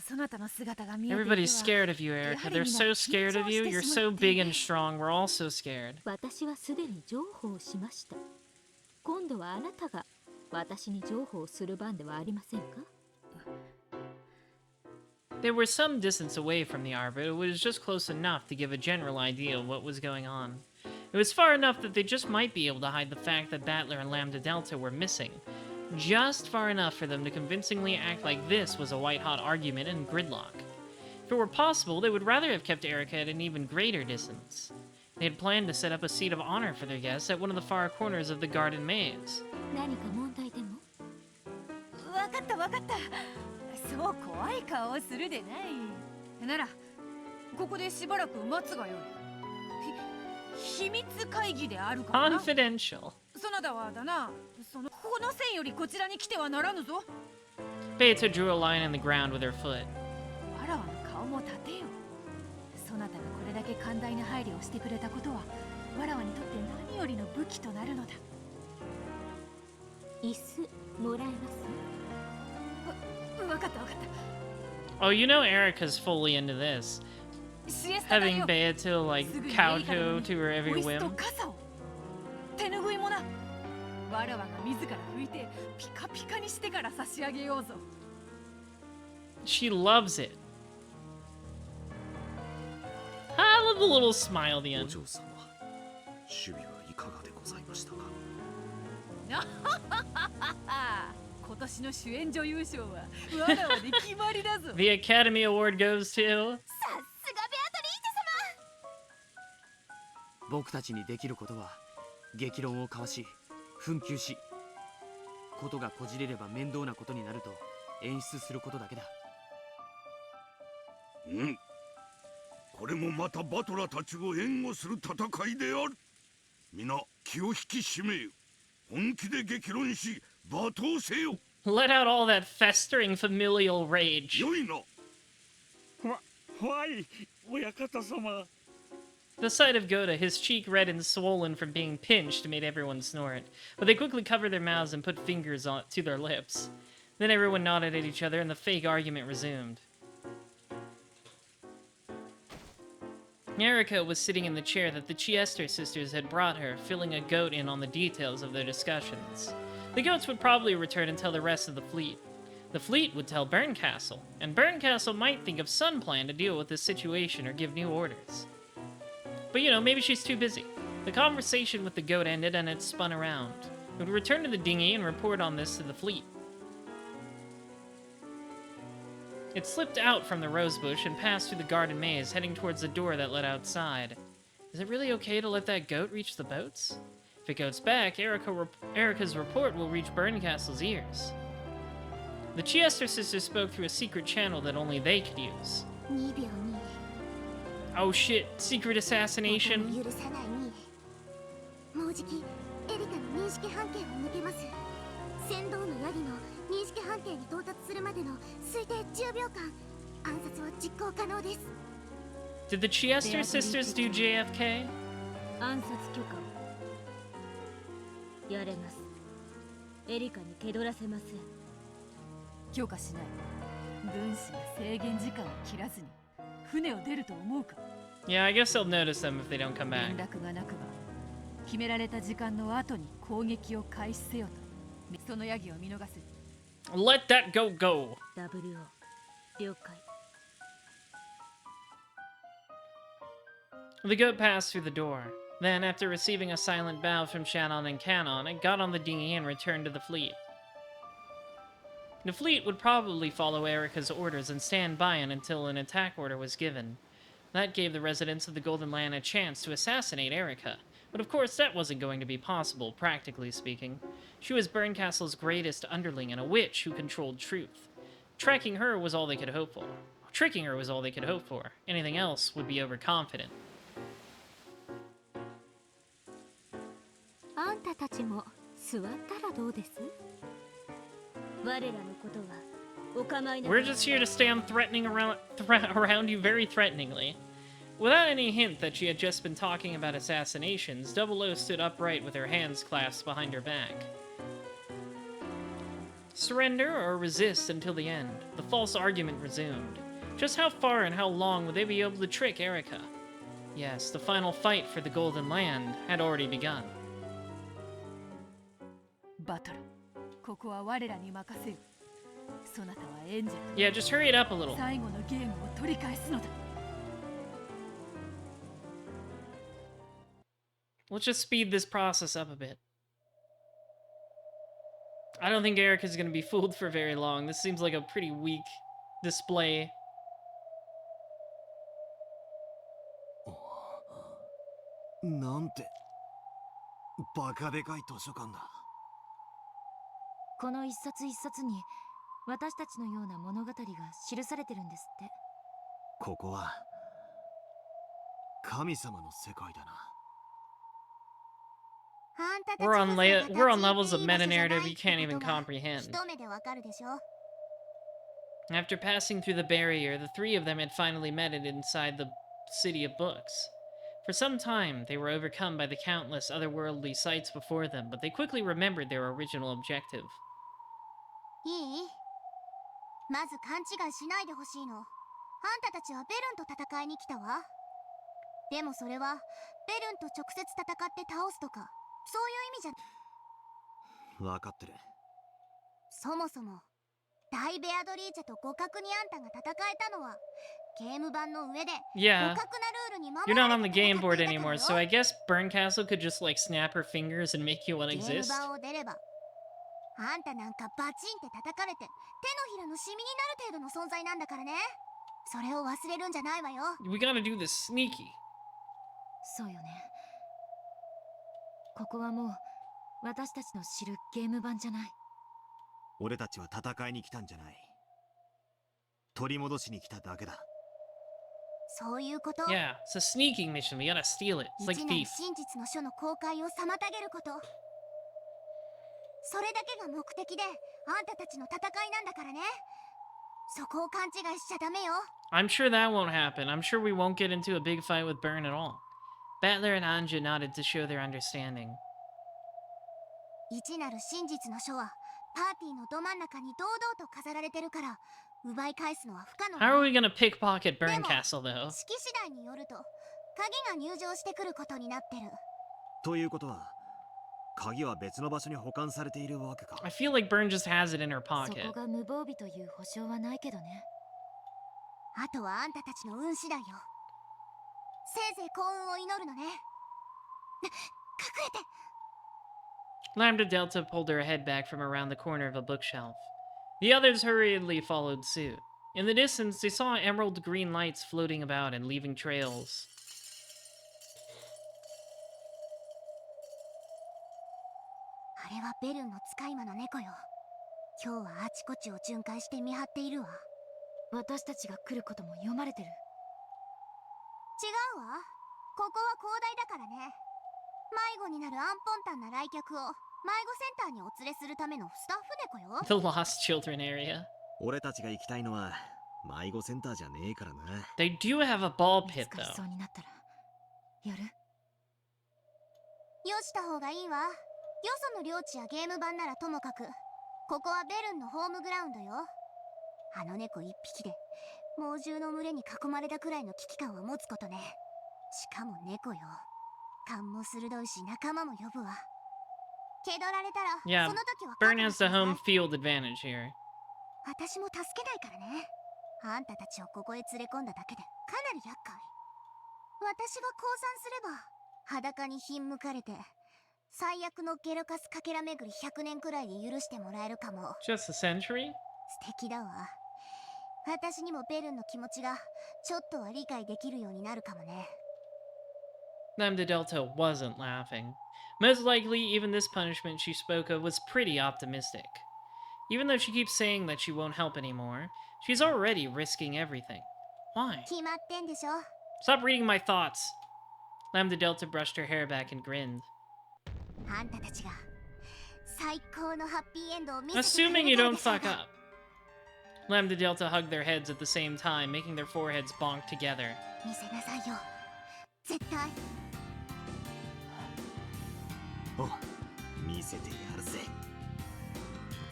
そなたの姿が見えていては Everybody's scared of you, Erica. They're so scared of you. You're so big and strong. We're all so scared. 私はすでに譲歩をしました。今度はあなたが私に譲歩をする番ではありませんか？ They were some distance away from the arbor, but it was just close enough to give a general idea of what was going on. It was far enough that they just might be able to hide the fact that Battler and Lambda Delta were missing. Just far enough for them to convincingly act like this was a white-hot argument and gridlock. If it were possible, they would rather have kept Erica at an even greater distance. They had planned to set up a seat of honor for their guests at one of the far corners of the garden maze. 何か問題でも？わかったわかった。そう怖い顔をするでない。ならここでしばらく待つがよい。秘密会議であるからな。Confidential. そなたはだな、この線よりこちらに来てはならぬぞ。 Beta drew a line in the ground with her foot. わらわの顔も立てよ。そなたがこれだけ寛大な配慮をしてくれたことは、わらわにとって何よりの武器となるのだ。椅子もらえます？わかったわかった。 Oh, you know Erica's fully into this. Having Beta, like, kowtow to her every whim. 手ぬぐいもな。わらわが自ら拭いてピカピカにしてから差し上げようぞ。 She loves it. I love the little smile at the end. お嬢様、守備はいかがでございましたか？今年の主演女優賞はわらわで決まりだぞ。 The Academy Award goes to... さすがベアトリーチェ様。僕たちにできることは激論を交わし紛糾し、ことがこじれれば面倒なことになると演出することだけだ。うん、これもまたバトラたちを援護する戦いである。皆気を引き締めよ。本気で激論し罵倒せよ。 Let out all that festering familial rage. よいな。はい、親方様。 The sight of Goda, his cheek red and swollen from being pinched, made everyone snort. But they quickly covered their mouths and put fingers to their lips. Then everyone nodded at each other and the fake argument resumed. Erica was sitting in the chair that the Chiester sisters had brought her, filling a goat in on the details of their discussions. The goats would probably return and tell the rest of the fleet. The fleet would tell Burncastle, and Burncastle might think of some plan to deal with this situation or give new orders. But you know, maybe she's too busy. The conversation with the goat ended and it spun around. It would return to the dinghy and report on this to the fleet. It slipped out from the rosebush and passed through the garden maze, heading towards the door that led outside. Is it really okay to let that goat reach the boats? If it goes back, Erica's report will reach Burncastle's ears. The Chiester sisters spoke through a secret channel that only they could use. Oh shit, secret assassination. 許さないにもうじきエリカの認識半径を抜けます。船頭のヤギの認識半径に到達するまでの推定10秒間暗殺は実行可能です。 Did the Chiester sisters do JFK? 暗殺許可をやれます。エリカに気取らせません。許可しない。軍師が制限時間を切らずに船を出ると思うか。 Yeah, I guess they'll notice them if they don't come 連 back. 絡がなくば決められた時間の後に攻撃を開始せよと。そのヤギを見逃す。 Let that go go. WO 了解。 The goat passed through the door. Then, after receiving a silent bow from Shannon and Canon, it got on the dinghy and returned to the fleet. The fleet would probably follow Erica's orders and stand by until an attack order was given. That gave the residents of the Golden Land a chance to assassinate Erica. But of course that wasn't going to be possible, practically speaking. She was Burncastle's greatest underling and a witch who controlled truth. Tracking her was all they could hope for. Tricking her was all they could hope for. Anything else would be overconfident. あんたたちも座ったらどうです？我らのことはお構いなく。 We're just here to stand threatening around you very threateningly. Without any hint that she had just been talking about assassinations, 00 stood upright with her hands clasped behind her back. Surrender or resist until the end. The false argument resumed. Just how far and how long would they be able to trick Erica? Yes, the final fight for the Golden Land had already begun. バトル、ここは我らに任せよ。そなたはエンジェル。 Yeah, just hurry it up a little. 最後のゲームを取り返すのだ。 Let's just speed this process up a bit. I don't think Erica's gonna be fooled for very long. This seems like a pretty weak display. なんてバカでかい図書館だ。この一冊一冊に私たちのような物語が記されてるんですって。ここは神様の世界だな。We're on levels of meta narrative you can't even comprehend. After passing through the barrier, the three of them had finally met it inside the City of Books. For some time, they were overcome by the countless otherworldly sights before them, but they quickly remembered their original objective. いい？まず勘違いしないでほしいの。あんたたちはベルンと戦いに来たわ。でもそれはベルンと直接戦って倒すとか、そういう意味じゃ。分かってる。そもそもダイベアドリーチェと互角にあんたが戦えたのはゲーム版の上で Yeah, 互角なルールに守 you're ら not れ on て the 戦 game って board いたから anymore, よ。 so I guess Burncastle could just like snap her fingers and make you one ゲーム exist. 版を出ればあんたなんかバチンって叩かれて手のひらのシミになる程度の存在なんだからね。それを忘れるんじゃないわよ。 We gotta do this sneaky. そうよね。ここはもう私たちの知るゲーム版じゃない。俺たちは戦いに来たんじゃない。取り戻しに来ただけだ。そういうこと。 Yeah, it's a sneaking mission. We gotta steal it. It's like 一なる thief. 真実の書の公開を妨げること。それだけが目的であんたたちの戦いなんだからね。そこを勘違いしちゃダメよ。 I'm sure that won't happen. I'm sure we won't get into a big fight with Burn at all. Battler and Anja nodded to show their understanding. 一なる真実の書はパーティーのど真ん中に堂々と飾られてるから奪い返すのは不可能。 How are we gonna pickpocket Burncastle, though? 式次第によると鍵が入場してくることになってる。ということは鍵は別の場所に保管されているわけか。 I feel like Burn just has it in her そ pocket. こが無防備という保証はないけどね。あとはあんたたちの運次第よ。せいぜい幸運を祈るのね。隠れて。 Lambda Delta pulled her head back from around the corner of a bookshelf. The others hurriedly followed suit. In the distance, they saw emerald green lights floating about and leaving trails. あれはベルンの使い魔の猫よ。今日はあちこちを巡回して見張っているわ。私たちが来ることも読まれてる。違ここは広大だからね。迷子になるアンポンタンな来客を迷子センターにお連れするためのスタッフ猫よ。 The lost children area. 俺たちが行きたいのは迷子センターじゃねえからな。 They do have a ball pit 見つかり though. そうになったらやる？よした方がいいわ。よその領地やゲーム版ならともかく、ここはベルンのホームグラウンドよ。あの猫一匹で猛獣の群れに囲まれたくらいの危機感は持つことね。しかも猫よ。勘も鋭いし仲間も呼ぶわ。蹴取られたら、 Yeah, その時は Bern has the home field advantage here. 私も助けないからね。あんたたちをここへ連れ込んだだけでかなり厄介。私が降参すれば裸にひんむかれて最悪のゲロカスかけら巡り100年くらいで許してもらえるかも。 Just a century? 素敵だわ。私にもベルンの気持ちがちょっとは理解できるようになるかもね。Lambda Delta wasn't laughing. Most likely, even this punishment she spoke of was pretty optimistic. Even though she keeps saying that she won't help anymore, she's already risking everything. Why? 決まってんでしょ。 Stop reading my thoughts! Lambda Delta brushed her hair back and grinned. あんたたちが最高のハッピーエンドを見せてく Assuming れ you る don't fuck up. Lambda Delta hugged their heads at the same time, making their foreheads bonk together. 見せなさいよ。絶対。お、見せてやるぜ。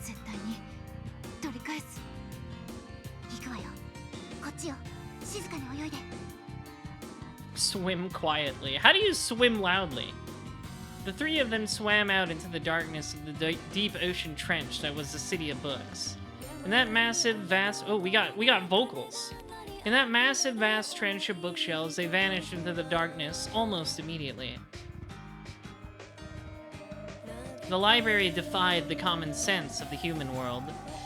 絶対に取り返す。行くわよ。こっちよ。静かに泳いで。 Swim quietly. How do you swim loudly? The three of them swam out into the darkness of the deep ocean trench that was the City of Books. In that massive, vast... Oh, we got vocals. In that massive, vast trench of bookshelves, they vanished into the darkness almost immediately. The library defied the common sense of the human world.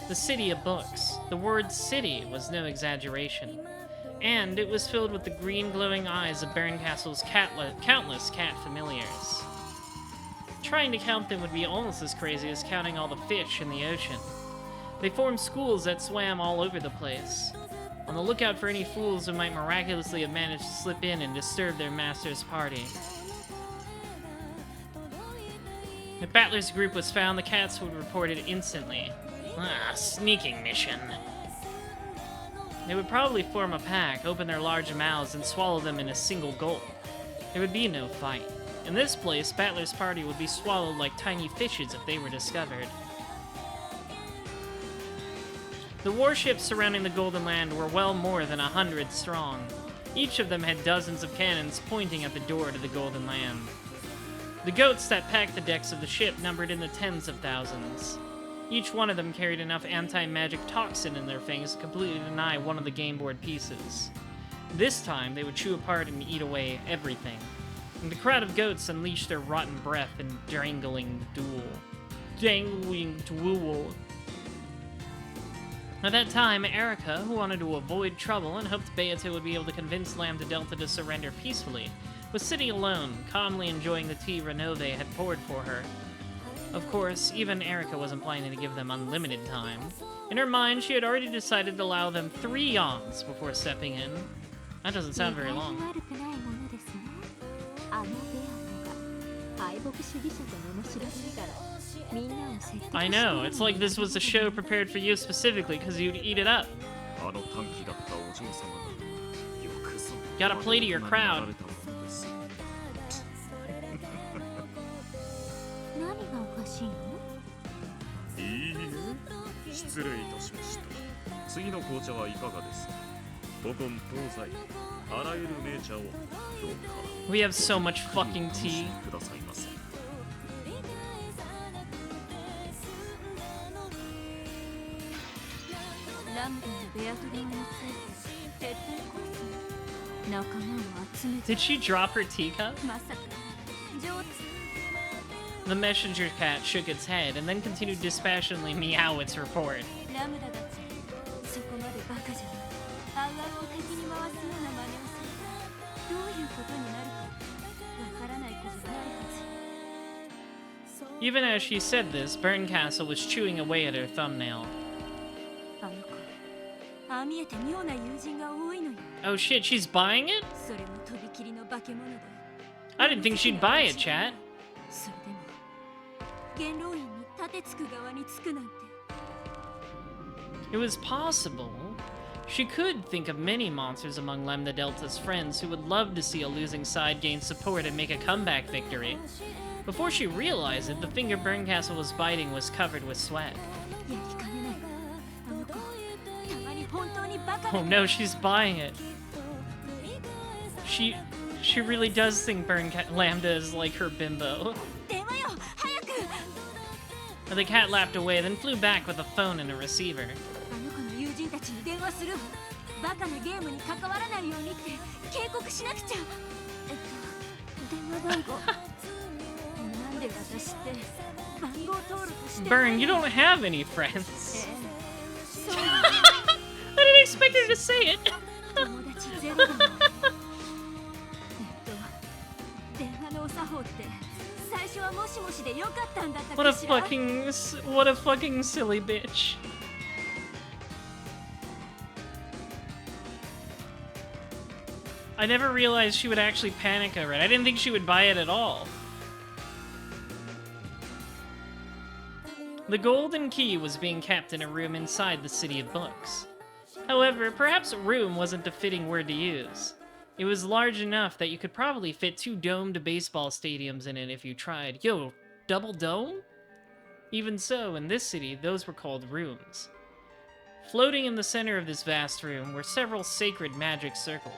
The City of Books. The word city was no exaggeration. And it was filled with the green glowing eyes of Barncastle's countless cat familiars. Trying to count them would be almost as crazy as counting all the fish in the ocean. They formed schools that swam all over the place, on the lookout for any fools who might miraculously have managed to slip in and disturb their master's party. If Battler's group was found, the cats would report it instantly. Ah, sneaking mission. They would probably form a pack, open their large mouths, and swallow them in a single gulp. There would be no fight. In this place, Battler's party would be swallowed like tiny fishes if they were discovered. The warships surrounding the Golden Land were well more than 100 strong. Each of them had dozens of cannons pointing at the door to the Golden Land. The goats that packed the decks of the ship numbered in the tens of thousands. Each one of them carried enough anti-magic toxin in their fangs to completely deny one of the game board pieces. This time, they would chew apart and eat away everything. And the crowd of goats unleashed their rotten breath in dangling duel. At that time, Erica, who wanted to avoid trouble and hoped Beata would be able to convince Lambda Delta to surrender peacefully, was sitting alone, calmly enjoying the tea Renove had poured for her. Of course, even Erica wasn't planning to give them unlimited time. In her mind, she had already decided to allow them 3 yawns before stepping in. That doesn't sound very long. I know, it's like this was a show prepared for you specifically because you'd eat it up. Gotta play to your crowd. いいえ、失礼いたしました。次の紅茶はいかがですか。古今東西、あらゆる名茶をどうか。We have so much fucking tea. くださいませ。ラムダのベアトリングについて徹底コース仲間を集めて Did she drop her teacup? まさか上手 The messenger cat shook its head and then continued to dispassionately meow its report. ラムダだってそこまでバカじゃない。あうあうを敵に回すような真似をする。どういうことになるかわからない子じゃないはず。 Even as she said this, Barncastle was chewing away at her thumbnail. あの子、ああ見えて妙な友人が多いのよ。 Oh shit, she's buying it? それもとびきりの化け物で。I didn't think she'd buy it, chat. それでも元老院に立てつく側につくなんて It was possible. She could think of many monsters among Lambda Delta's friends who would love to see a losing side gain support and make a comeback victory. Before she realized it, the finger Berncastle was biting was covered with sweat. Oh no, she's buying it. She really does think Lambda is like her bimbo. And the cat lapped away, then flew back with a phone and a receiver. Burn, you don't have any friends. I didn't expect her to say it. What a fucking silly bitch. I never realized she would actually panic over it. I didn't think she would buy it at all. The golden key was being kept in a room inside the City of Books. However, perhaps room wasn't a fitting word to use. It was large enough that you could probably fit 2 domed baseball stadiums in it if you tried. Yo, double dome? Even so, in this city, those were called rooms. Floating in the center of this vast room were several sacred magic circles.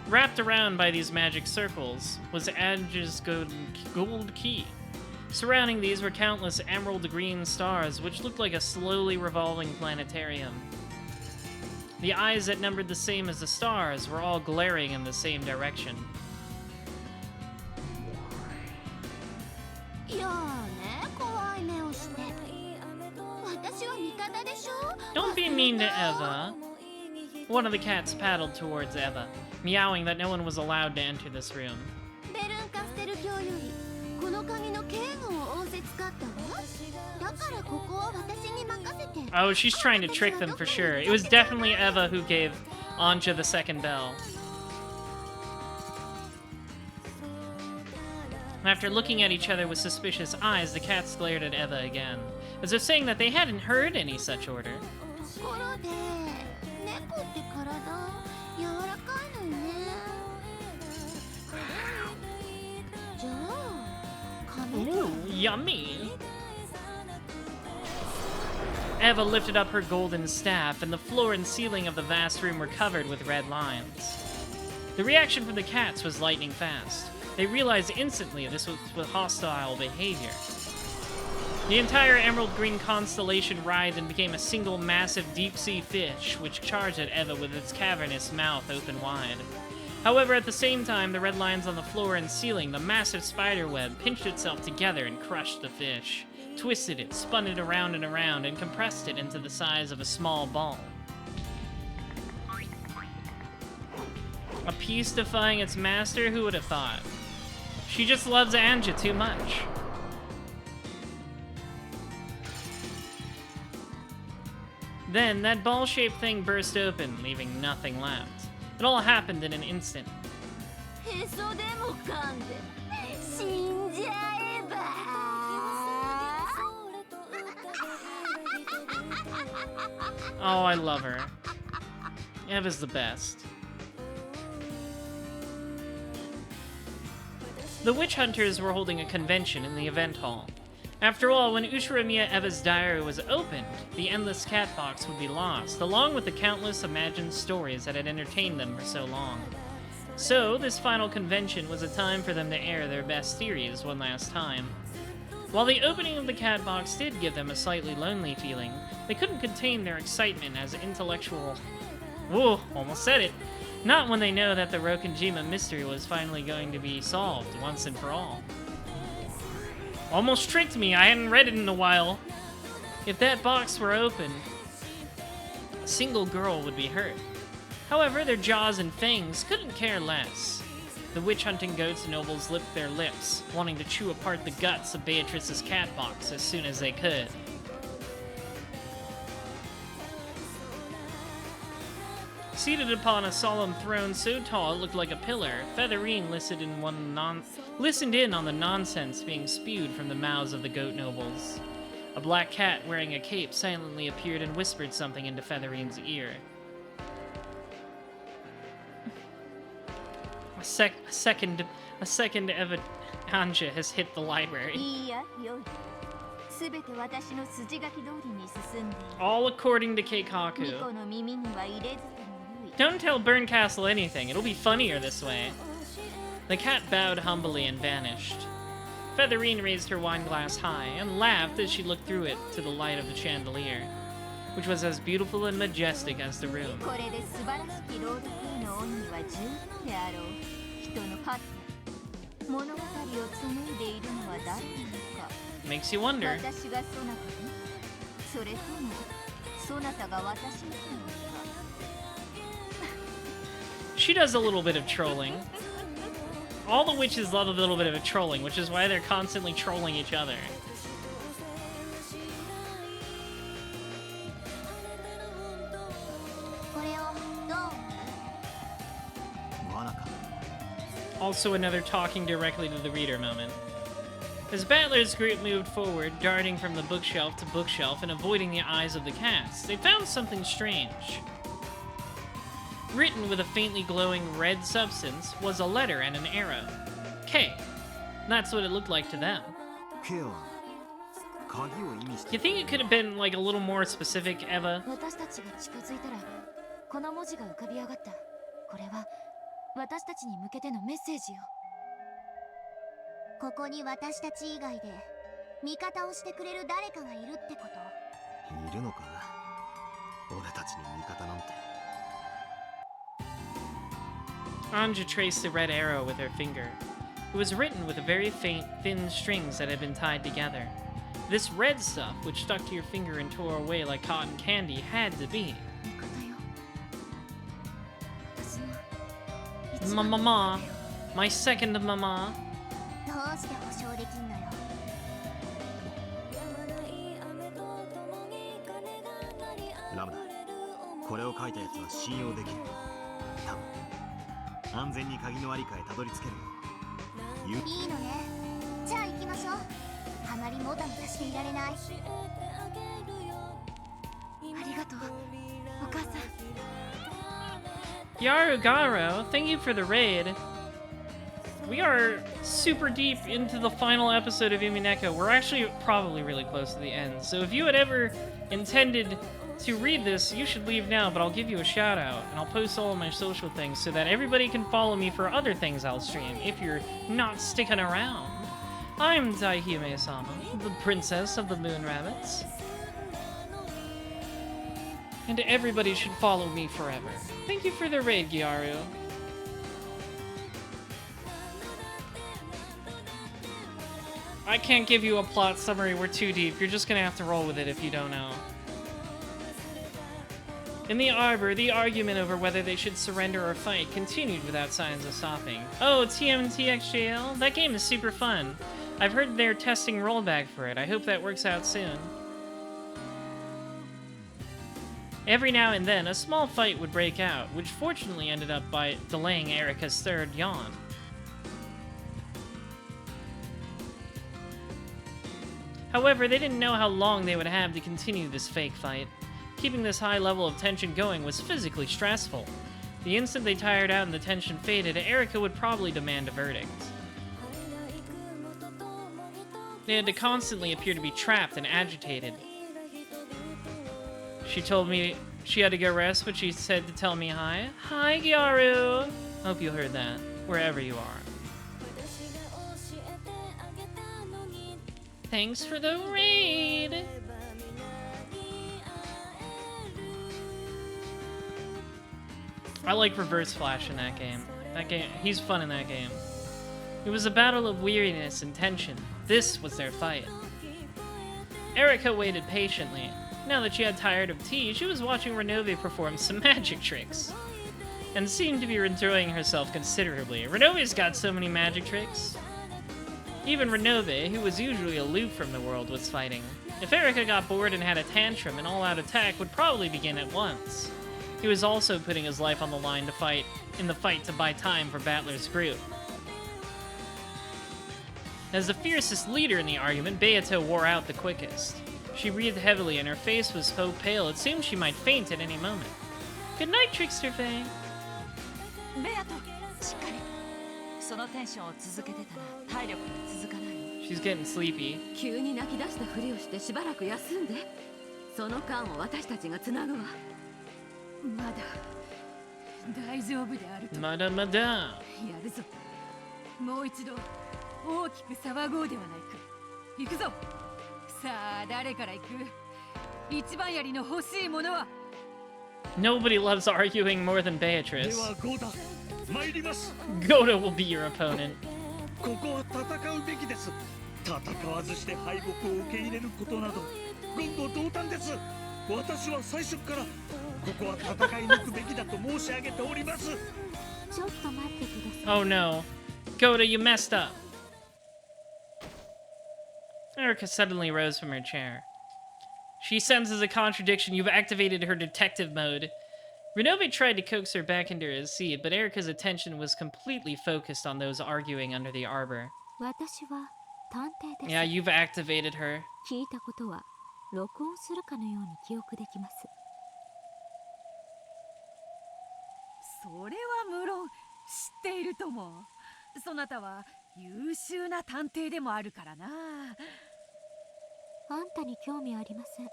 Wrapped around by these magic circles was Ange's gold key. Surrounding these were countless emerald green stars, which looked like a slowly revolving planetarium. The eyes that numbered the same as the stars were all glaring in the same direction. Don't be mean to Eva. One of the cats paddled towards Eva, meowing that no one was allowed to enter this room. Oh, she's trying to trick them for sure. It was definitely Eva who gave Anja the second bell. After looking at each other with suspicious eyes, the cats glared at Eva again, as if saying that they hadn't heard any such order. Ooh, yummy! Eva lifted up her golden staff, and the floor and ceiling of the vast room were covered with red lines. The reaction from the cats was lightning fast. They realized instantly this was hostile behavior. The entire emerald green constellation writhed and became a single massive deep-sea fish, which charged at Eva with its cavernous mouth open wide. However, at the same time, the red lines on the floor and ceiling, the massive spider web, pinched itself together and crushed the fish, twisted it, spun it around and around, and compressed it into the size of a small ball. A piece defying its master? Who would have thought? She just loves Anja too much. Then, that ball-shaped thing burst open, leaving nothing left. It all happened in an instant. Oh, I love her. Eva's the best. The witch hunters were holding a convention in the event hall. After all, when Ushiromiya Eva's diary was opened, the endless cat box would be lost, along with the countless imagined stories that had entertained them for so long. So, this final convention was a time for them to air their best theories one last time. While the opening of the cat box did give them a slightly lonely feeling, they couldn't contain their excitement as intellectual... Ooh, almost said it! Not when they know that the Rokenjima mystery was finally going to be solved once and for all. Almost tricked me, I hadn't read it in a while. If that box were open, a single girl would be hurt. However, their jaws and fangs couldn't care less. The witch-hunting goats and nobles licked their lips, wanting to chew apart the guts of Beatrice's cat box as soon as they could. Seated upon a solemn throne so tall it looked like a pillar, Featherine listened in on the nonsense being spewed from the mouths of the goat nobles. A black cat wearing a cape silently appeared and whispered something into Featherine's ear. A second Eva Anja has hit the library. All according to Keikaku. Don't tell Burncastle anything, it'll be funnier this way. The cat bowed humbly and vanished. Featherine raised her wine glass high and laughed as she looked through it to the light of the chandelier, which was as beautiful and majestic as the room. Makes you wonder. She does a little bit of trolling. All the witches love a little bit of a trolling, which is why they're constantly trolling each other. Also another talking directly to the reader moment. As Battler's group moved forward, darting from the bookshelf to bookshelf and avoiding the eyes of the cats, they found something strange. Written with a faintly glowing red substance was a letter and an arrow. K. That's what it looked like to them. You think it could have been like a little more specific, Eva? ここに私たち以外で味方をしてくれる誰かがいるってこと？いるのか？俺たちに味方なんて。Anja traced the red arrow with her finger. It was written with very faint, thin strings that had been tied together. This red stuff, which stuck to your finger and tore away like cotton candy, had to be. Mama, my second mama. どうして保証できんのよ。ラムダ、これを書いたやつは信用できる。多分安全に鍵のありかへたどり着ける。いいのね。じゃあ行きましょう。あまりもたもたしていられない。ありがとう、お母さん。Yarugaro, thank you for the raid. We are super deep into the final episode of Umineko. We're actually probably really close to the end. So if you had ever intended to read this, you should leave now, but I'll give you a shout out, and I'll post all of my social things so that everybody can follow me for other things I'll stream if you're not sticking around. I'm Daihime-sama, the princess of the Moon Rabbits. And everybody should follow me forever. Thank you for the raid, Gyaru. I can't give you a plot summary, we're too deep. You're just gonna have to roll with it if you don't know. In the arbor, the argument over whether they should surrender or fight continued without signs of stopping. Oh, TMTXJL? That game is super fun. I've heard they're testing rollback for it. I hope that works out soon. Every now and then, a small fight would break out, which fortunately ended up by delaying Erika's third yawn. However, they didn't know how long they would have to continue this fake fight. Keeping this high level of tension going was physically stressful. The instant they tired out and the tension faded, Erika would probably demand a verdict. They had to constantly appear to be trapped and agitated. She told me she had to go rest, but she said to tell me hi. Hi, Gyaru! Hope you heard that, wherever you are. Thanks for the raid! I like Reverse Flash in that game. He's fun in that game. It was a battle of weariness and tension. This was their fight. Erika waited patiently. Now that she had tired of tea, she was watching Renove perform some magic tricks. And seemed to be enjoying herself considerably. Renove's got so many magic tricks. Even Renove, who was usually aloof from the world, was fighting. If Erika got bored and had a tantrum, an all-out attack would probably begin at once. He was also putting his life on the line to fight to buy time for Battler's group. As the fiercest leader in the argument, Beato wore out the quickest. She breathed heavily and her face was so pale it seemed she might faint at any moment. Good night, Trickster Faye. ベアト、しっかり。そのテンションを続けてたら体力が続かないよ。 She's getting sleepy. 急に泣き出したふりをしてしばらく休んで。その間を私たちがつなぐわ。まだ大丈夫であると。まだまだ。やるぞ。もう一度大きく騒ごうではないか。行くぞ。さあ誰から行く？一番槍の欲しいものは。 Nobody loves arguing more than Beatrice. ではゴーダ、参ります。 Goda will be your opponent. ここは戦うべきです。戦わずして敗北を受け入れることなど言語道断です。私は最初からここは戦い抜くべきだと申し上げております。ちょっと待ってください。 Oh no. Goda, you messed up. Erica suddenly rose from her chair. She senses a contradiction. You've activated her detective mode. Renove tried to coax her back into her seat, but Erica's attention was completely focused on those arguing under the arbor. 私は探偵です。 Yeah, you've activated her. 聞いたことは録音するかのように記憶できます。それは無論知っているとも。そなたは優秀な探偵でもあるからな。あんたに興味ありません。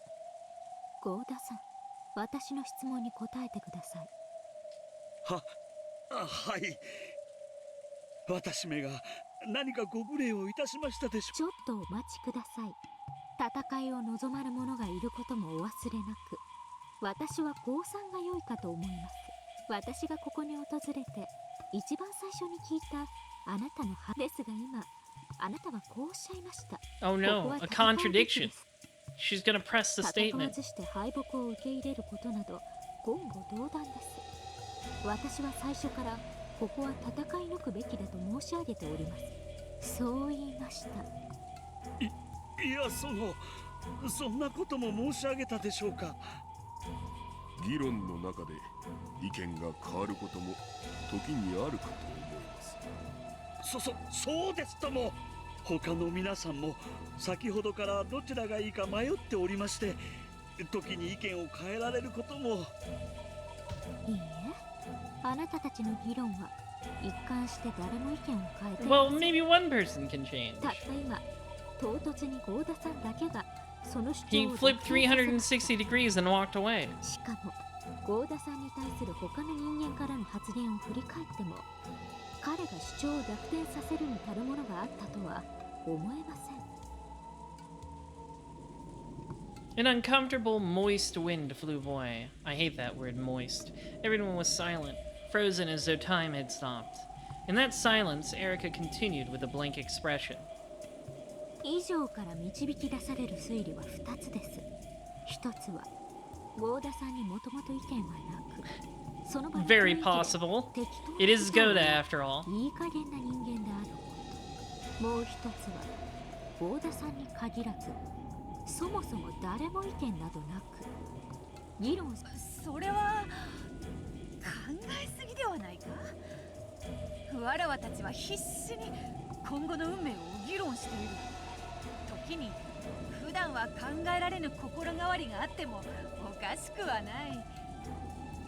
ゴーダさん、私の質問に答えてください。はい。私めが何かご無礼をいたしましたでしょう。ちょっとお待ちください。戦いを望まぬ者がいることもお忘れなく、私は降参が良いかと思います。私がここに訪れて一番最初に聞いたあなたの歯ですが、今あなたはこうおっしゃいました。 Oh no, a contradiction. She's gonna press the 戦わ statement. ずして敗北を受け入れることなど言語道断です。私は最初からここは戦い抜くべきだと申し上げております。そう言いました。いや、そんなことも申し上げたでしょうか。議論の中で意見が変わることも時にあるかと思います。そうですとも。他の皆さんも先ほどからどちらがいいか迷っておりまして、時に意見を変えられることも。いいえ、あなたたちの議論は一貫して誰も意見を変えてい Well, maybe one person can change. たった今、唐突にゴーダさんだけがその主張 He を flipped 360 degrees and walked away. しかもゴーダさんに対する他の人間からの発言を振り返っても、彼が主張を逆転させるに足るものがあったとは思えません。 An uncomfortable, moist wind flew by. I hate that word, moist. Everyone was silent, frozen as though time had stopped. In that silence, Erica continued with a blank expression. 以上から導き出される推理は2つです。1つはゴーダさんにもともと意見はなく、その場に Very possible. It is Goda after all. いい加減な人間であること。もう1つはゴーダさんに限らず、そもそも誰も意見などなく議論。それは考えすぎではないか。わらわたちは必死に今後の運命を議論している。時に普段は考えられぬ心変わりがあってもおかしくはない。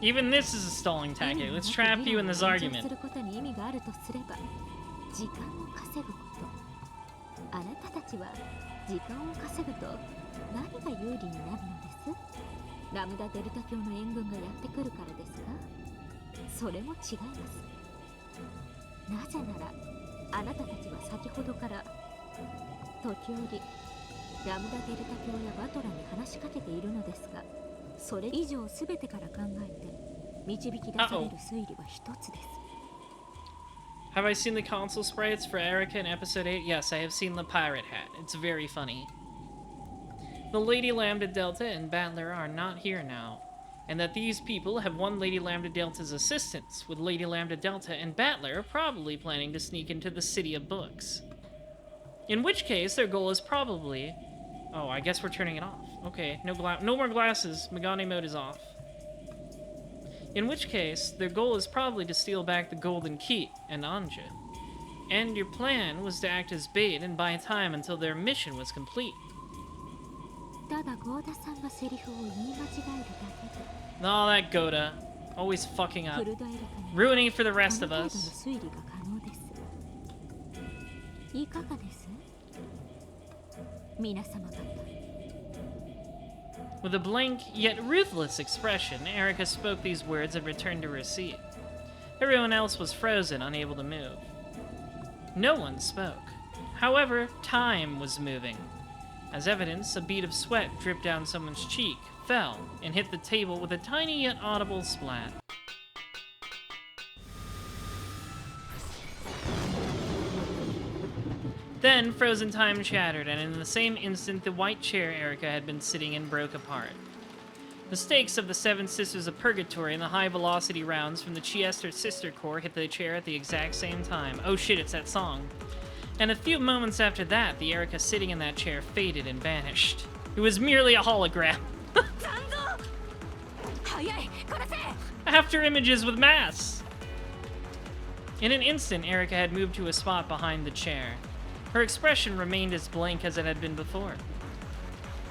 Even this is a stalling tactic. Let's trap you in this argument. することに意味があるとすれば、時間を稼ぐこと。あなたたちは時間を稼ぐと何が有利になるのです？ラムダデルタ教の援軍がやってくるからですか？それも違います。なぜならあなたたちは先ほどから時折ラムダデルタ教やバトラに話しかけているのですが、それ以上すべてから考えて導き出される推理は一つです。 Have I seen the console sprites for Erica in episode 8? Yes, I have seen the pirate hat. It's very funny. The Lady Lambda Delta and Battler are not here now, and that these people have won Lady Lambda Delta's assistance, with Lady Lambda Delta and Battler probably planning to sneak into the City of Books. In which case, their goal is probably... Oh, I guess we're turning it off. Okay, no more glasses. Megane mode is off. In which case, their goal is probably to steal back the Golden Key and Anja. And your plan was to act as bait and buy time until their mission was complete. All that Goda. Always fucking up. Ruining it for the rest of us. With a blank, yet ruthless expression, Erica spoke these words and returned to her seat. Everyone else was frozen, unable to move. No one spoke. However, time was moving. As evidence, a bead of sweat dripped down someone's cheek, fell, and hit the table with a tiny yet audible splat. Then, frozen time shattered, and in the same instant, the white chair Erica had been sitting in broke apart. The stakes of the Seven Sisters of Purgatory and the high-velocity rounds from the Chiester Sister Corps hit the chair at the exact same time. Oh shit, it's that song. And a few moments after that, the Erica sitting in that chair faded and vanished. It was merely a hologram. After images with masks! In an instant, Erica had moved to a spot behind the chair. Her expression remained as blank as it had been before.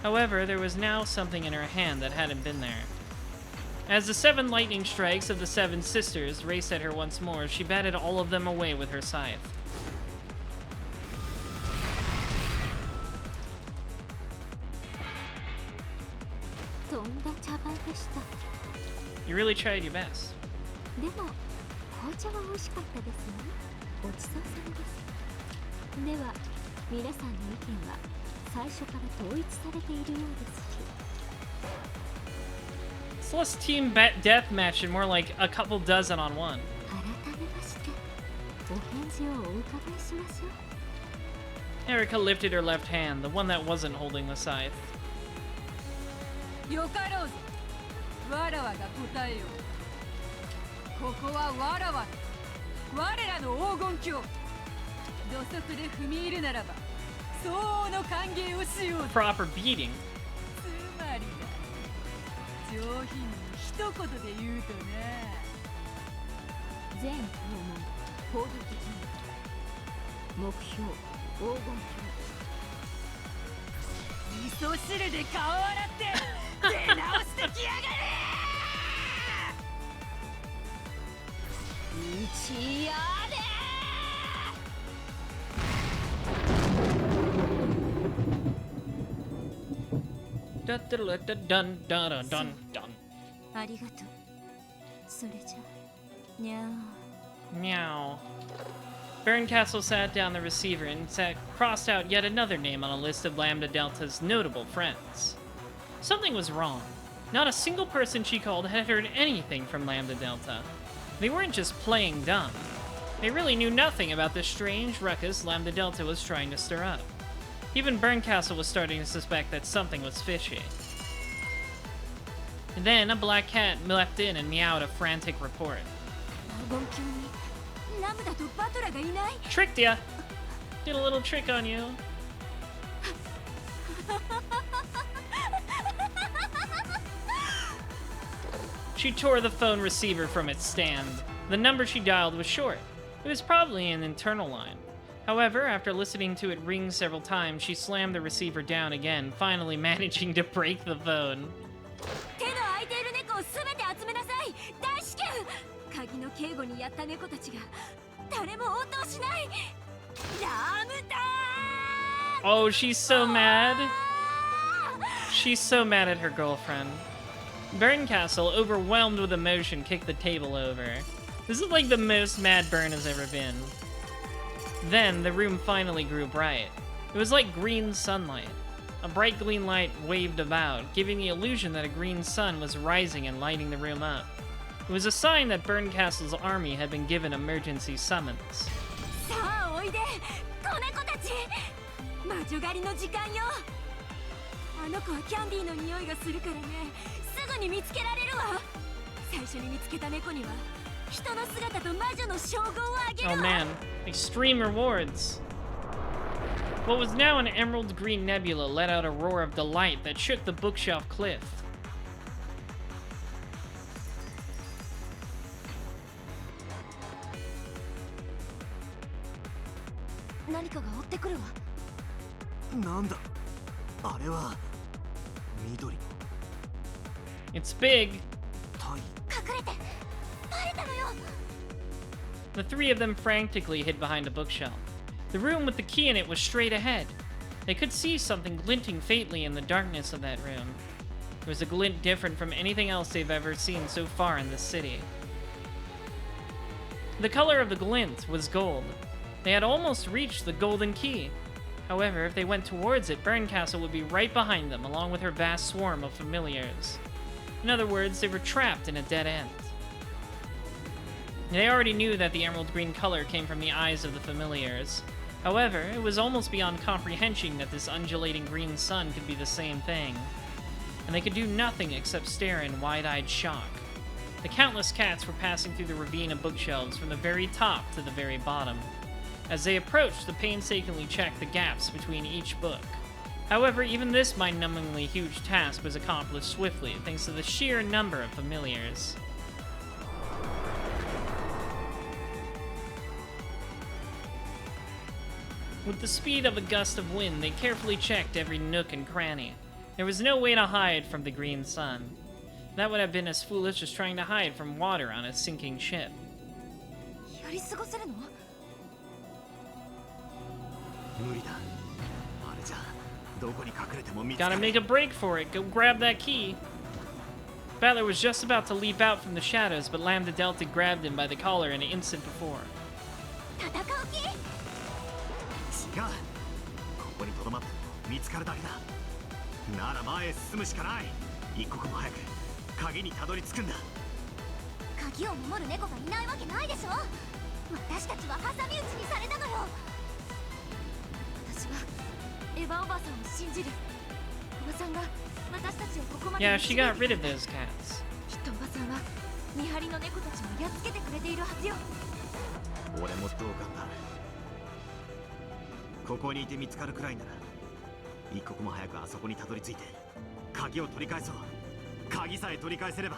However, there was now something in her hand that hadn't been there. As the 7 lightning strikes of the 7 sisters raced at her once more, she batted all of them away with her scythe. You really tried your best. It's less team deathmatch and more like a couple dozen on one. Erica lifted her left hand, the one that wasn't holding the scythe. Proper beating. Dun dun dun dun. Meow. Barncastle sat down the receiver and crossed out yet another name on a list of Lambda Delta's notable friends. Something was wrong. Not a single person she called had heard anything from Lambda Delta. They weren't just playing dumb. They really knew nothing about the strange ruckus Lambda Delta was trying to stir up. Even Barncastle was starting to suspect that something was fishy. And then a black cat leapt in and meowed a frantic report. Tricked ya! Did a little trick on you. She tore the phone receiver from its stand. The number she dialed was short. It was probably an internal line. However, after listening to it ring several times, she slammed the receiver down again, finally managing to break the phone. Oh, she's so mad. She's so mad at her girlfriend. Barncastle, overwhelmed with emotion, kicked the table over. This is like the most mad Bern has ever been. Then, the room finally grew bright. It was like green sunlight. A bright green light waved about, giving the illusion that a green sun was rising and lighting the room up. It was a sign that Barncastle's army had been given emergency summons. Oh man, extreme rewards. What was now an emerald green nebula let out a roar of delight that shook the bookshelf cliff. 何かが追ってくるわ。なんだあれは。緑の It's big. タイ。隠れてバレたのよ。 The three of them frantically hid behind a bookshelf. The room with the key in it was straight ahead. They could see something glinting faintly in the darkness of that room. It was a glint different from anything else they've ever seen so far in this city. The color of the glint was gold. They had almost reached the golden key. However, if they went towards it, Burncastle would be right behind them, along with her vast swarm of familiars. In other words, they were trapped in a dead end. They already knew that the emerald green color came from the eyes of the familiars. However, it was almost beyond comprehension that this undulating green sun could be the same thing. And they could do nothing except stare in wide-eyed shock. The countless cats were passing through the ravine of bookshelves from the very top to the very bottom. As they approached, they painstakingly checked the gaps between each book. However, even this mind-numbingly huge task was accomplished swiftly, thanks to the sheer number of familiars. With the speed of a gust of wind, they carefully checked every nook and cranny. There was no way to hide from the green sun. That would have been as foolish as trying to hide from water on a sinking ship. Gotta make a break for it. Go grab that key. Battler was just about to leap out from the shadows, but Lambda Delta grabbed him by the collar an instant before. 違う。ここにとどまって見つかるだけだ。なら前へ進むしかない。一刻も早く鍵にたどり着くんだ。鍵を守る猫がいないわけないでしょ。私たちは挟み撃ちにされたのよ。私はエヴァおばさんを信じる。おばさんが私たちをここまで。 Yeah, she got rid of those cats. きっとおばさんは見張りの猫たちをやっつけてくれているはずよ。俺も同感だ。ここにいて見つかるくらいなら一刻も早くあそこにたどり着いて鍵を取り返そう。鍵さえ取り返せれば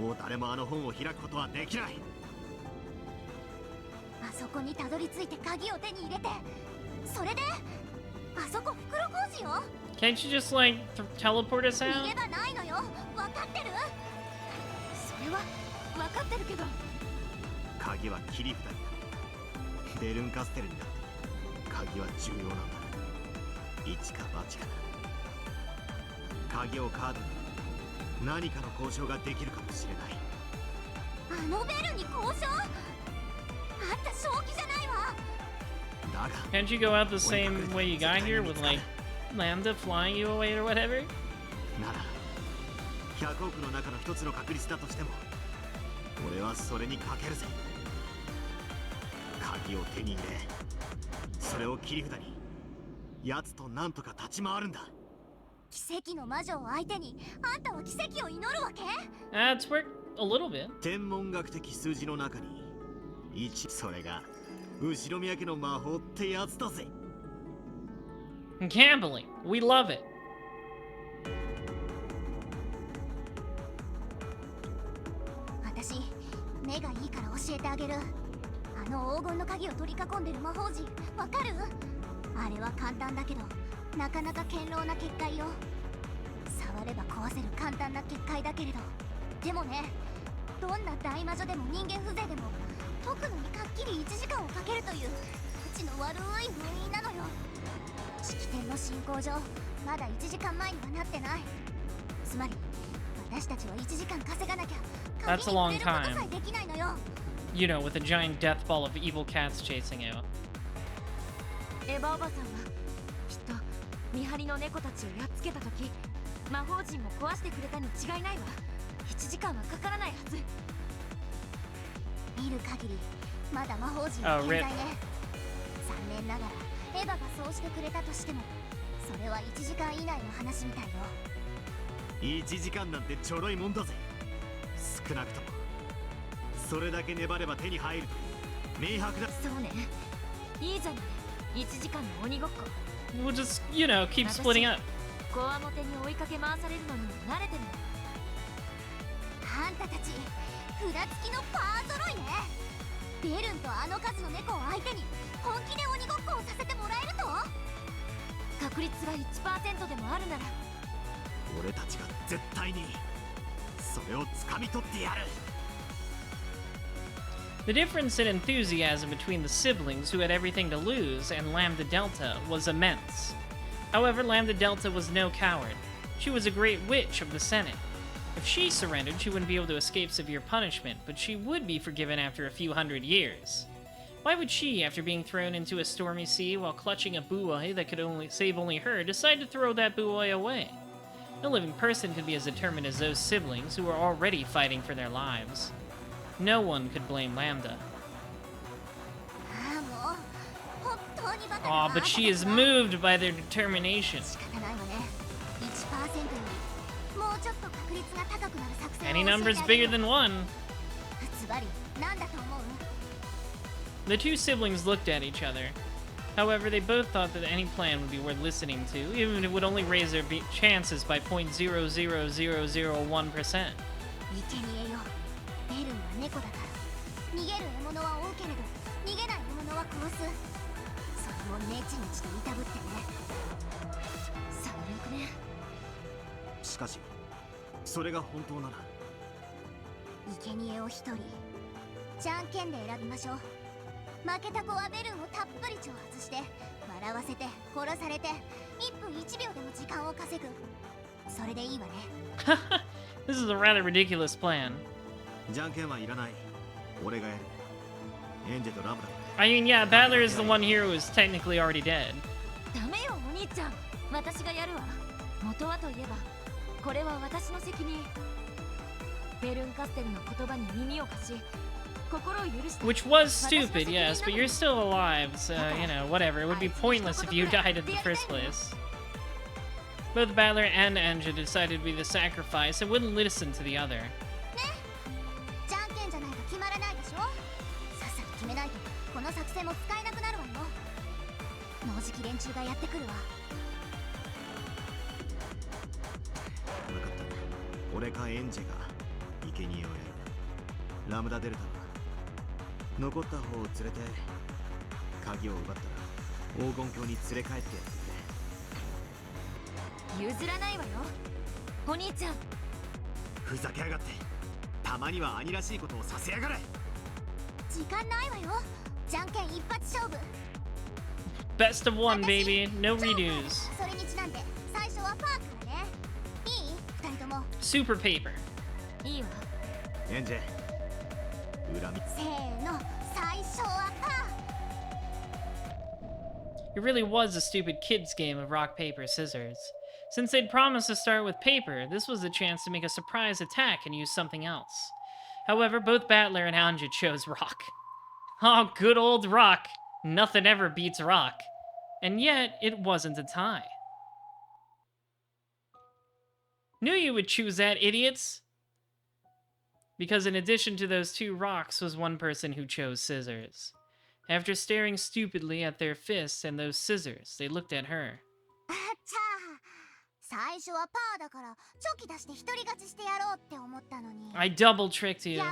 もう誰もあの本を開くことはできない。あそこにたどり着いて鍵を手に入れて、それであそこ袋小路よ。 Can't you just like teleport us 逃 out? げ場ないのよ。分かってる？それは分かってるけど。鍵は切り札になる。ベルンカステルになって鍵は重要なんだ。一か八かな。鍵をカードに何かの交渉ができるかもしれない。あのベルに交渉？あんた正気じゃないわ。だが Can't you go out the same way you got here with like Lambda flying you away or whatever? なら100億の中の一つの確率だとしても俺はそれにかけるぜ。鍵を手に入れそれを切り札に奴となんとか立ち回るんだ。奇跡の魔女を相手にあんたは奇跡を祈るわけ？ It's worked a little bit. 天文学的数字の中に1、それが後ろ宮家の魔法ってやつだぜ。Gambling. We love it. 私、目がいいから教えてあげる。あの黄金の鍵を取り囲んでる魔法陣、わかる？あれは簡単だけど、なかなか堅牢な結界よ。触れば壊せる簡単な結界だけれど、でもね、どんな大魔女でも人間風情でも解くのにかっきり1時間をかけるといううちの悪い封印なのよ。式典の進行上、まだ1時間前にはなってない。つまり私たちは1時間稼がなきゃ鍵 That's a に long 触れることさ time. えできないのよ。 You know, with a giant death ball of evil cats chasing you. エヴァおばさんはきっと見張りの猫たちをやっつけた時魔法陣も壊してくれたに違いないわ。1時間はかからないはず。見る限りまだ魔法陣は健在ね。残念ながらエヴァがそうしてくれたとしてもそれは1時間以内の話みたいよ。1時間なんてちょろいもんだぜ。少なくともそれだけ粘れば手に入るという明白だ。そうね、いいじゃない。1時間の鬼ごっこ。 We'll just, you know, keep splitting up. こわもてに追いかけ回されるのにも慣れてるの。あんたたち札付きのパワー揃いね。ベルンとあの数の猫を相手に本気で鬼ごっ確率が 1% でもあるなら俺たちが絶対にそれを掴み取ってやる。 The difference in enthusiasm between the siblings who had everything to lose and Lambda Delta was immense. However, Lambda Delta was no coward. She was a great witch of the Senate. If she surrendered, she wouldn't be able to escape severe punishment, but she would be forgiven after a few hundred years. Why would she, after being thrown into a stormy sea while clutching a buoy that could save only her, decide to throw that buoy away? No living person could be as determined as those siblings who were already fighting for their lives. No one could blame Lambda. Aw, but she is moved by their determination. Any number's bigger than one. The two siblings looked at each other. However, they both thought that any plan would be worth listening to, even if it would only raise their chances by 0.00001%. This is a rather ridiculous plan. I mean, yeah, Battler is the one here who is technically already dead. Which was stupid, yes, but you're still alive, so, you know, whatever. It would be pointless if you died in the first place. Both Battler and Anja decided to be the sacrifice and wouldn't listen to the other. Best of one, baby. No redos. Super paper. It really was a stupid kids game of rock, paper, scissors. Since they'd promised to start with paper, this was a chance to make a surprise attack and use something else. However, both Battler and Anja chose rock. Oh, good old rock. Nothing ever beats rock. And yet, it wasn't a tie. Knew you would choose that, idiots! Because in addition to those two rocks was one person who chose scissors. After staring stupidly at their fists and those scissors, they looked at her. I double-tricked you.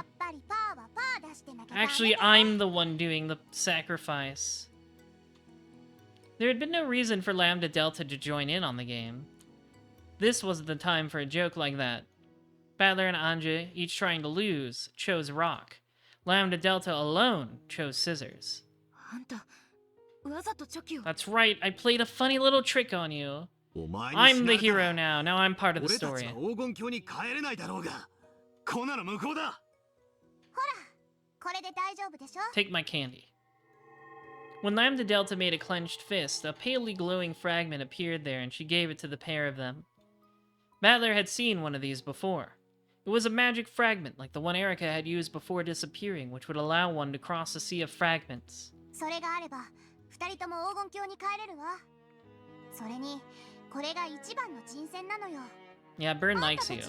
Actually, I'm the one doing the sacrifice. There had been no reason for Lambda Delta to join in on the game. This wasn't the time for a joke like that. Battler and Anja, each trying to lose, chose rock. Lambda Delta alone chose scissors. That's right, I played a funny little trick on you. I'm the hero now. Now I'm part of the story. Take my candy. When Lambda Delta made a clenched fist, a palely glowing fragment appeared there and she gave it to the pair of them. Battler had seen one of these before. It was a magic fragment like the one Erica had used before disappearing, which would allow one to cross a sea of fragments. Yeah, Burn likes you.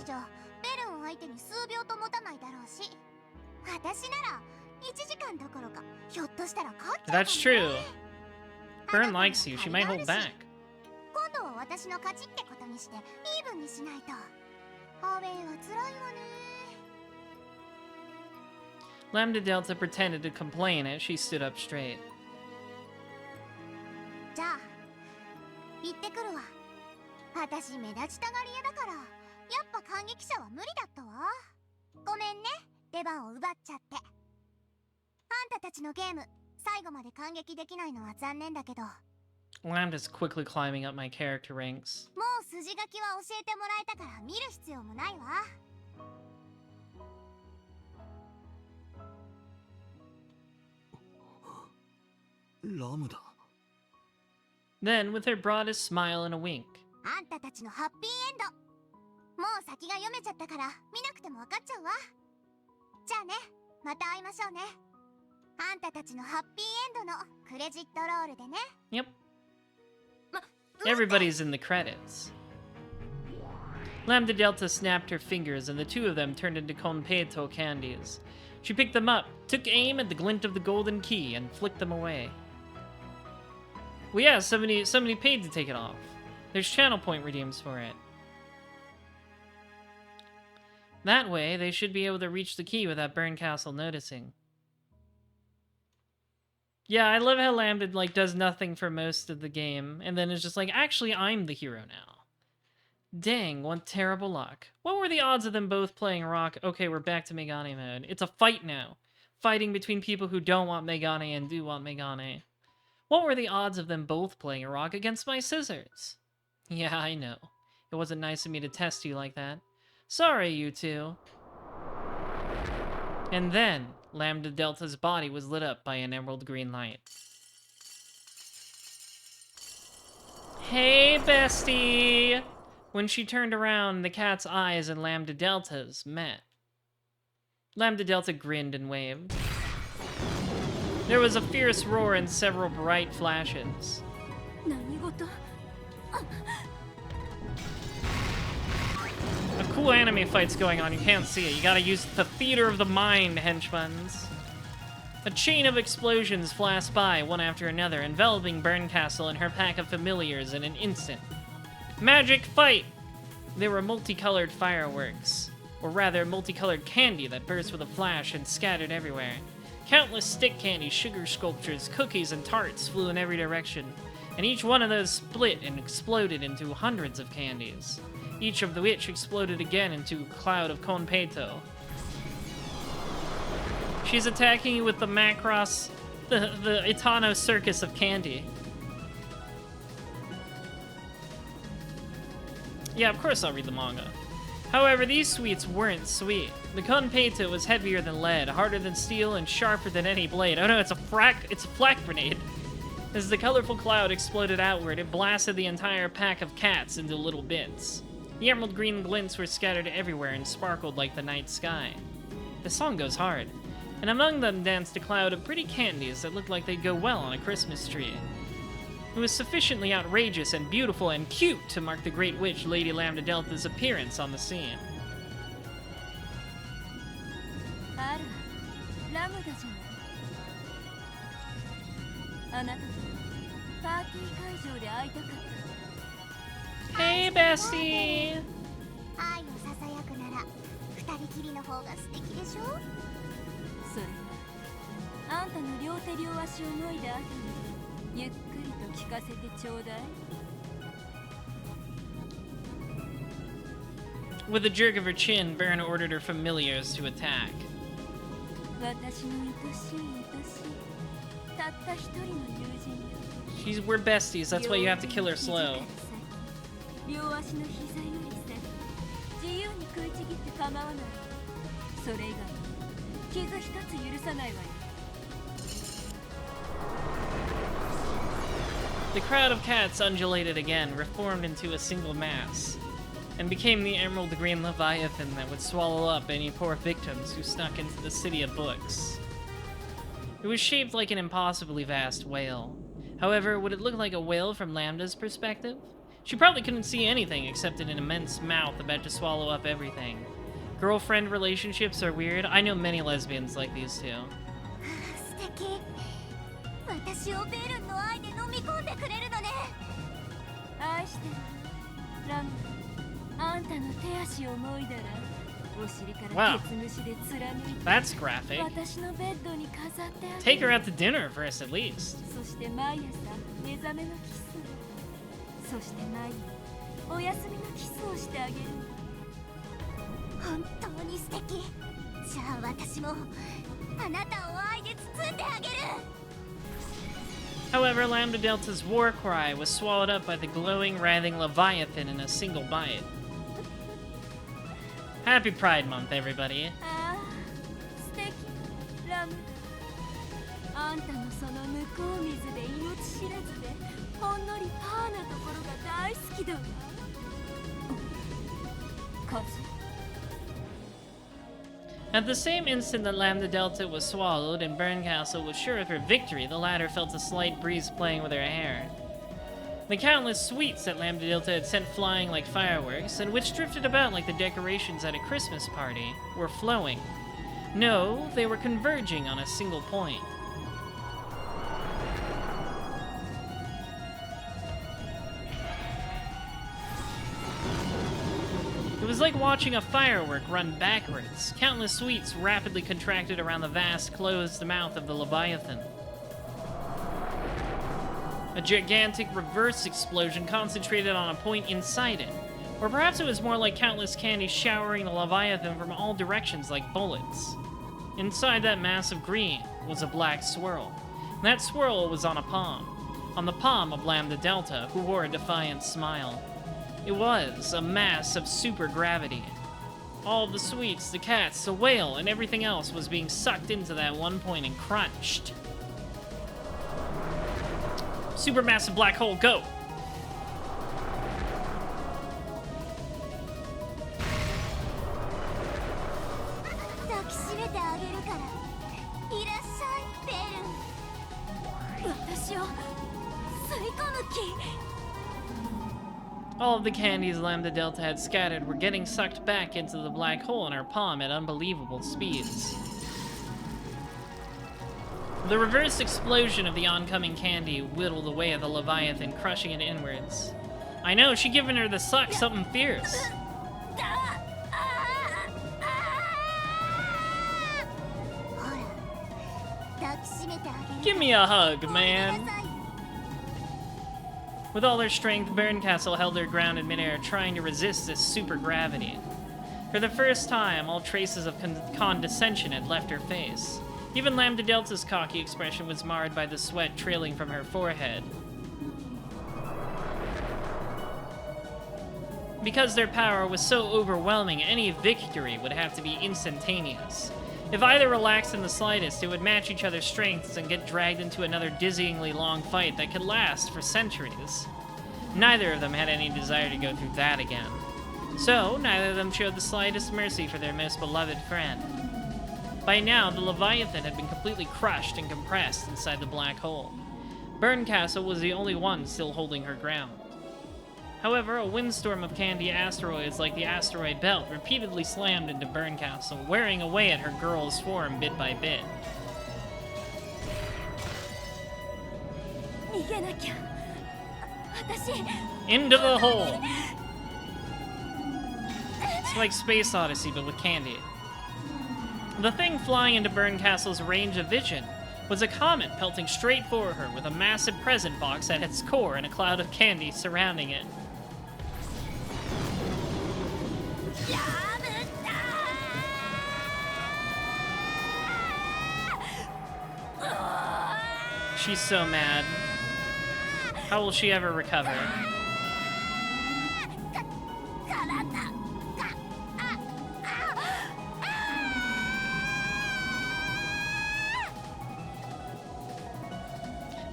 That's true. Burn likes you. She might hold back. Lambda Delta pretended to complain as she stood up straight. 行ってくるわ。私目立ちたがり屋だから、やっぱ感激者は無理だったわ。ごめんね、出番を奪っちゃって。あんたたちのゲーム、最後まで感激できないのは残念だけど。Lambda's quickly climbing up my character ranks. もう筋書きは教えてもらえたから見る必要もないわ。ラムだ。Then, with her broadest smile and a wink. あんたたちのハッピーエンド。もう先が読めちゃったから見なくても分かっちゃうわ。じゃあね、また会いましょうね。あんたたちのハッピーエンドのクレジットロールでね。Yep. Everybody's in the credits. Lambda Delta snapped her fingers and the two of them turned into Konpeito candies. She picked them up, took aim at the glint of the golden key, and flicked them away. Well, yeah, somebody paid to take it off. There's channel point redeems for it. That way, they should be able to reach the key without Burncastle noticing. Yeah, I love how Lambda, like, does nothing for most of the game, and then is just like, actually, I'm the hero now. Dang, what terrible luck. What were the odds of them both playing Rock? Okay, we're back to Megane mode. It's a fight now. Fighting between people who don't want Megane and do want Megane. What were the odds of them both playing Rock against my scissors? Yeah, I know. It wasn't nice of me to test you like that. Sorry, you two. And then, Lambda Delta's body was lit up by an emerald green light. Hey, bestie! When she turned around, the cat's eyes and Lambda Delta's met. Lambda Delta grinned and waved. There was a fierce roar and several bright flashes. A cool anime fight's going on, you can't see it. You gotta use the theater of the mind, henchmans. A chain of explosions flashed by, one after another, enveloping Burncastle and her pack of familiars in an instant. Magic fight! There were multicolored fireworks, or rather, multicolored candy that burst with a flash and scattered everywhere. Countless stick candies, sugar sculptures, cookies, and tarts flew in every direction, and each one of those split and exploded into hundreds of candies. Each of which exploded again into a cloud of Konpeito. She's attacking you with the Macross, the Itano circus of candy. Yeah, of course I'll read the manga. However, these sweets weren't sweet. The Konpeito was heavier than lead, harder than steel, and sharper than any blade. Oh no, it's a flak grenade. As the colorful cloud exploded outward, it blasted the entire pack of cats into little bits. The emerald green glints were scattered everywhere and sparkled like the night sky. The song goes hard, and among them danced a cloud of pretty candies that looked like they'd go well on a Christmas tree. It was sufficiently outrageous and beautiful and cute to mark the Great Witch Lady Lambda Delta's appearance on the scene. Hey, bestie! 愛をささやくなら二人きりの方が素敵でしょ。それあんたの両手両足を脱いだ後にゆっくりと聞かせてちょうだい。With a jerk of her chin, Baron ordered her familiars to attack. 私の愛しい愛しいたった一人の友人よ。We're besties, that's why you have to kill her slow. 両足の膝より先自由に食いちぎって構わない。それ以外に傷一つ許さないわよ。The crowd of cats undulated again, reformed into a single mass, and became the emerald green leviathan that would swallow up any poor victims who snuck into the city of books. It was shaped like an impossibly vast whale. However, would it look like a whale from Lambda's perspective? She probably couldn't see anything except an immense mouth about to swallow up everything. Girlfriend relationships are weird. I know many lesbians like these two. 素敵。私をベルンの愛で飲み込んでくれるのね。愛してるラム。あんたの手足をもいだらお尻からケツ虫で貫いて That's graphic. 私のベッドに飾ってあげる。 Take her out to dinner first, at least. そして毎朝目覚めのキス。そしてナイお休みのキスをしてあげる。本当に素敵。じゃあ私もあなたを愛で包んであげる。 However, Lambda Delta's war cry was swallowed up by the glowing, writhing Leviathan in a single bite. Happy Pride Month, everybody. ああ、素敵、ラムダ。あんたのその向こう水で命知らずでほんのりパーなところが大好きだわ。カズ。 At the same instant that Lambda Delta was swallowed and Berncastle was sure of her victory, the latter felt a slight breeze playing with her hair. The countless sweets that Lambda Delta had sent flying like fireworks, and which drifted about like the decorations at a Christmas party, were flowing. No, they were converging on a single point. It was like watching a firework run backwards. Countless sweets rapidly contracted around the vast, closed mouth of the Leviathan. A gigantic reverse explosion concentrated on a point inside it. Or perhaps it was more like countless candies showering the Leviathan from all directions like bullets. Inside that mass of green was a black swirl. And that swirl was on a palm. On the palm of Lambda Delta, who wore a defiant smile. It was a mass of super gravity. All the sweets, the cats, the whale, and everything else was being sucked into that one point and crunched. Supermassive black hole, go! All of the candies Lambda Delta had scattered were getting sucked back into the black hole in her palm at unbelievable speeds. The reverse explosion of the oncoming candy whittled away at the Leviathan, crushing it inwards. I know, she giving her the suck, something fierce. Give me a hug, man. With all her strength, Berncastle held her ground in midair, trying to resist this super gravity. For the first time, all traces of condescension had left her face. Even Lambda Delta's cocky expression was marred by the sweat trailing from her forehead. Because their power was so overwhelming, any victory would have to be instantaneous. If either relaxed in the slightest, they would match each other's strengths and get dragged into another dizzyingly long fight that could last for centuries. Neither of them had any desire to go through that again. So, neither of them showed the slightest mercy for their most beloved friend. By now, the Leviathan had been completely crushed and compressed inside the black hole. Berncastle was the only one still holding her ground. However, a windstorm of candy asteroids like the asteroid belt repeatedly slammed into Berncastle, wearing away at her girl's form bit by bit. Into the hole! It's like Space Odyssey, but with candy. The thing flying into Berncastle's range of vision was a comet pelting straight for her with a massive present box at its core and a cloud of candy surrounding it. She's so mad. How will she ever recover?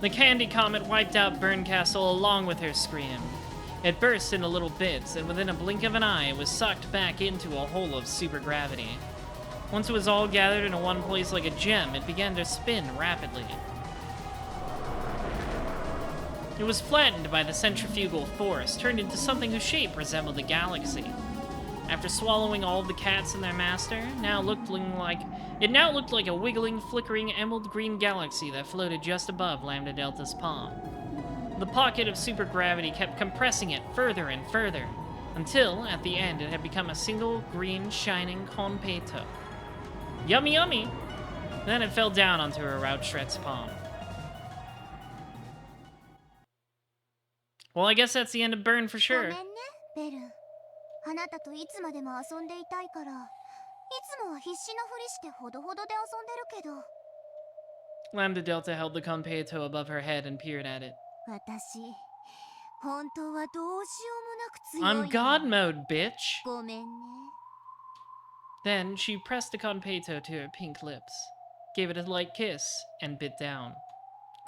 The candy comet wiped out Berncastle along with her scream. It burst into little bits, and within a blink of an eye, it was sucked back into a hole of supergravity. Once it was all gathered in one place like a gem, it began to spin rapidly. It was flattened by the centrifugal force, turned into something whose shape resembled a galaxy. After swallowing all of the cats and their master, it now looked like a wiggling, flickering emerald green galaxy that floated just above Lambda Delta's palm. The pocket of supergravity kept compressing it further and further, until, at the end, it had become a single green, shining conpeto. Yummy yummy! Then it fell down onto her outstretched palm. Well, I guess that's the end of Burn for ご sure. めんねベル。あなたといつまでも遊んでいたいから、いつもは必死のふりしてほどほどで遊んでるけど。Lambda Delta held the Conpeito above her head and peered at it. 私、本当はどうしようもな I'm く強い God mode, bitch! ごめんね。Then she pressed the Conpeito to her pink lips, gave it a light kiss, and bit down.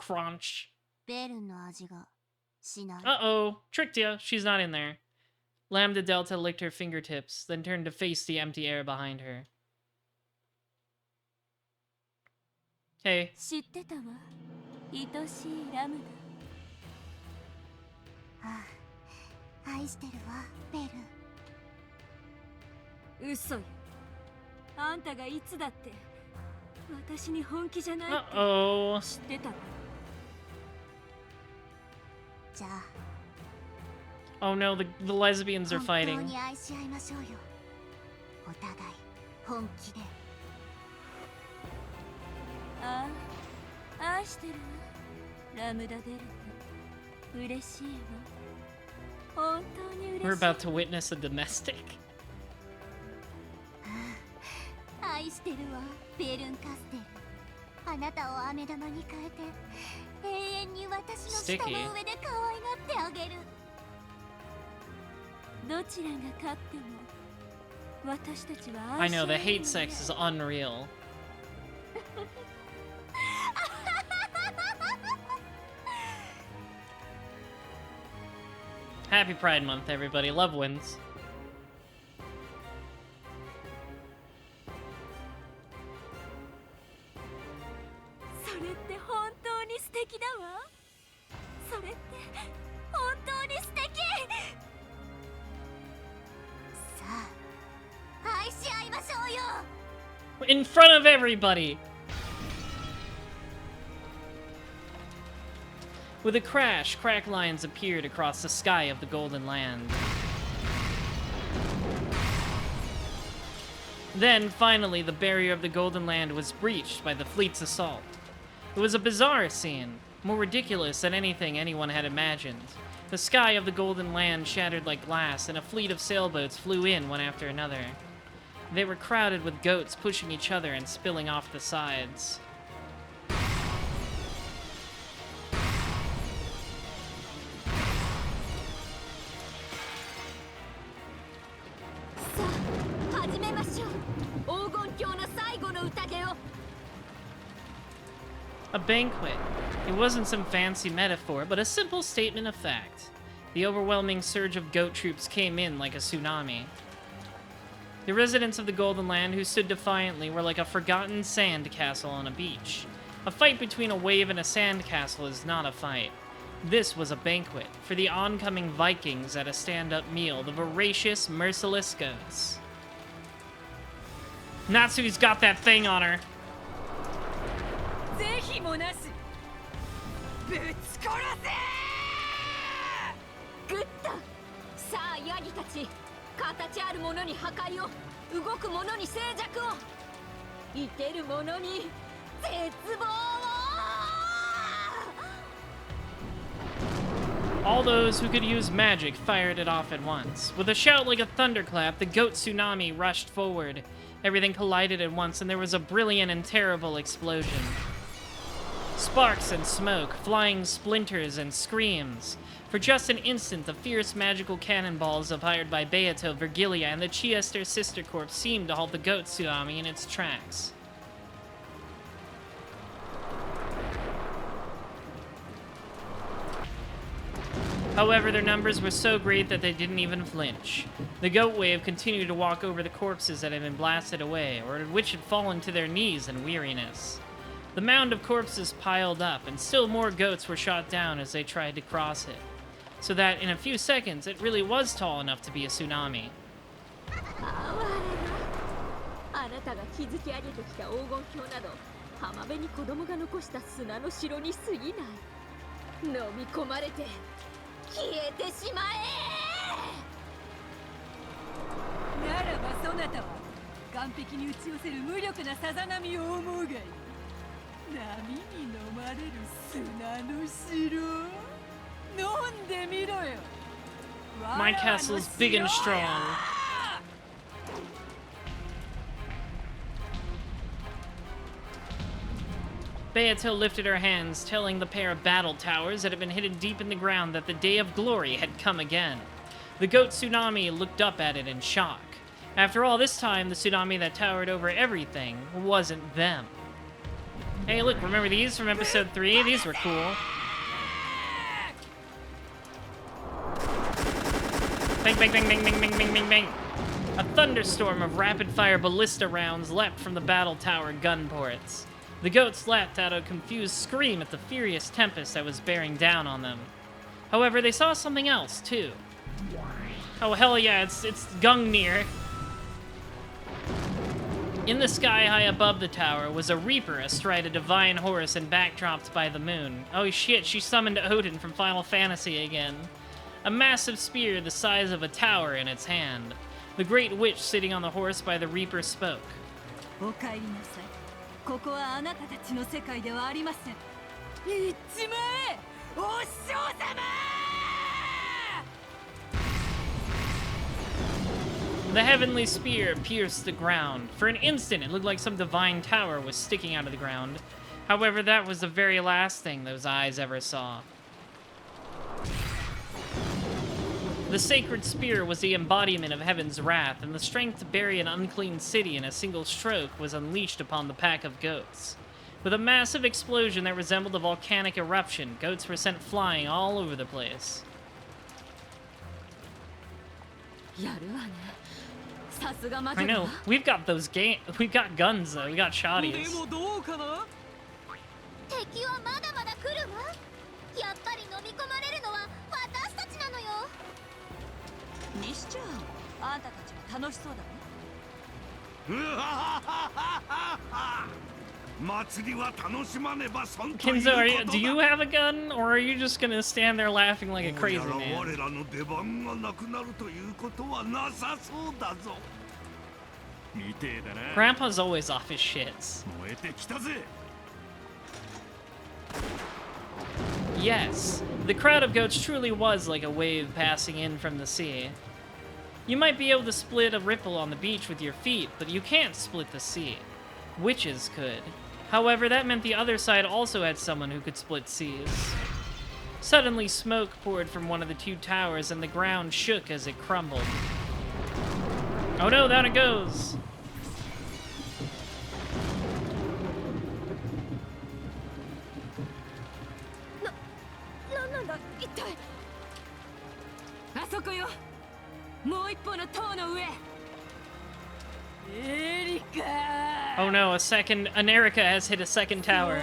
Crunch. ベルの味がしない。Uh-oh, tricked ya. She's not in there. Lambda Delta licked her fingertips, then turned to face the empty air behind her. Hey. 知ってたわ。愛しいラムダ。ああ、愛してるわ、ベル。嘘よ。あんたがいつだって私に本気じゃないって Uh-oh. 知ってたわ。じゃあ。Oh no, the lesbians are 本当 fighting. に愛し合いましょうよ。お互い本気で。ああ、愛してるわ。ラムダデルタ。嬉しいわ。本当に嬉しい。 We're about to witness a domestic. 愛してるわ、ベルンカステル。あなたを飴玉に変えて、永遠に私の舌の上で可愛がってあげる。どちらが勝っても、私たちは I know, the hate sex is unreal. Happy Pride Month, everybody. Love wins. それって本当に素敵だわ。それって本当に素敵。さあ、愛し合いましょうよ。In front of everybody! With a crash, crack lines appeared across the sky of the Golden Land. Then, finally, the barrier of the Golden Land was breached by the fleet's assault. It was a bizarre scene, more ridiculous than anything anyone had imagined. The sky of the Golden Land shattered like glass, and a fleet of sailboats flew in one after another. They were crowded with goats pushing each other and spilling off the sides. 始めましょう。黄金鏡の最後の宴を。 A banquet. It wasn't some fancy metaphor, but a simple statement of fact. The overwhelming surge of goat troops came in like a tsunami. The residents of the Golden Land who stood defiantly were like a forgotten sand castle on a beach. A fight between a wave and a sand castle is not a fight. This was a banquet for the oncoming Vikings at a stand-up meal, the voracious, merciless goats. Natsu's got that thing on her. 是非もなしぶち殺せグッとさあヤギたち、形あるものに破壊を、動くものに静寂を、生けるものに絶望を。 All those who could use magic fired it off at once. With a shout like a thunderclap, the goat tsunami rushed forward. Everything collided at once, and there was a brilliant and terrible explosion. Sparks and smoke, flying splinters and screams. For just an instant, the fierce magical cannonballs fired by Beato, Virgilia, and the Chiester Sister Corps seemed to halt the goat tsunami in its tracks. However, their numbers were so great that they didn't even flinch. The goat wave continued to walk over the corpses that had been blasted away, or which had fallen to their knees in weariness. The mound of corpses piled up, and still more goats were shot down as they tried to cross it. So that, in a few seconds, it really was tall enough to be a tsunami. あなたが築き上げてきた黄金鏡など、浜辺に子供が残した砂の城に過ぎない。飲み込まれて消えてしまえ。ならばそなたは岸壁に打ち寄せる無力なさざ波を思うがいい。 波に飲まれる砂の城。My castle's big and strong. Beato lifted her hands, telling the pair of battle towers that had been hidden deep in the ground that the day of glory had come again. The goat tsunami looked up at it in shock. After all, this time, the tsunami that towered over everything wasn't them. Hey, look, remember these from episode 3? These were cool. Bang, bang, bang, bang, bang, bang, bang, bang, bang. A thunderstorm of rapid-fire ballista rounds leapt from the battle tower gun ports. The goats let out a confused scream at the furious tempest that was bearing down on them. However, they saw something else, too. Oh, hell yeah, it's Gungnir. In the sky high above the tower was a reaper astride a divine horse and backdropped by the moon. Oh shit, she summoned Odin from Final Fantasy again. A massive spear the size of a tower in its hand. The great witch sitting on the horse by the reaper spoke. The heavenly spear pierced the ground. For an instant, it looked like some divine tower was sticking out of the ground. However, that was the very last thing those eyes ever saw. The sacred spear was the embodiment of heaven's wrath, and the strength to bury an unclean city in a single stroke was unleashed upon the pack of goats. With a massive explosion that resembled a volcanic eruption, goats were sent flying all over the place. I know, we've got those we've got guns though, we got shotties. Kinzo, do you have a gun, or are you just gonna stand there laughing like a crazy man? Grandpa's always off his shits. Yes, the crowd of goats truly was like a wave passing in from the sea. You might be able to split a ripple on the beach with your feet, but you can't split the sea. Witches could. However, that meant the other side also had someone who could split seas. Suddenly, smoke poured from one of the two towers, and the ground shook as it crumbled. Oh no, down it goes! Oh no, an Erica has hit a second tower.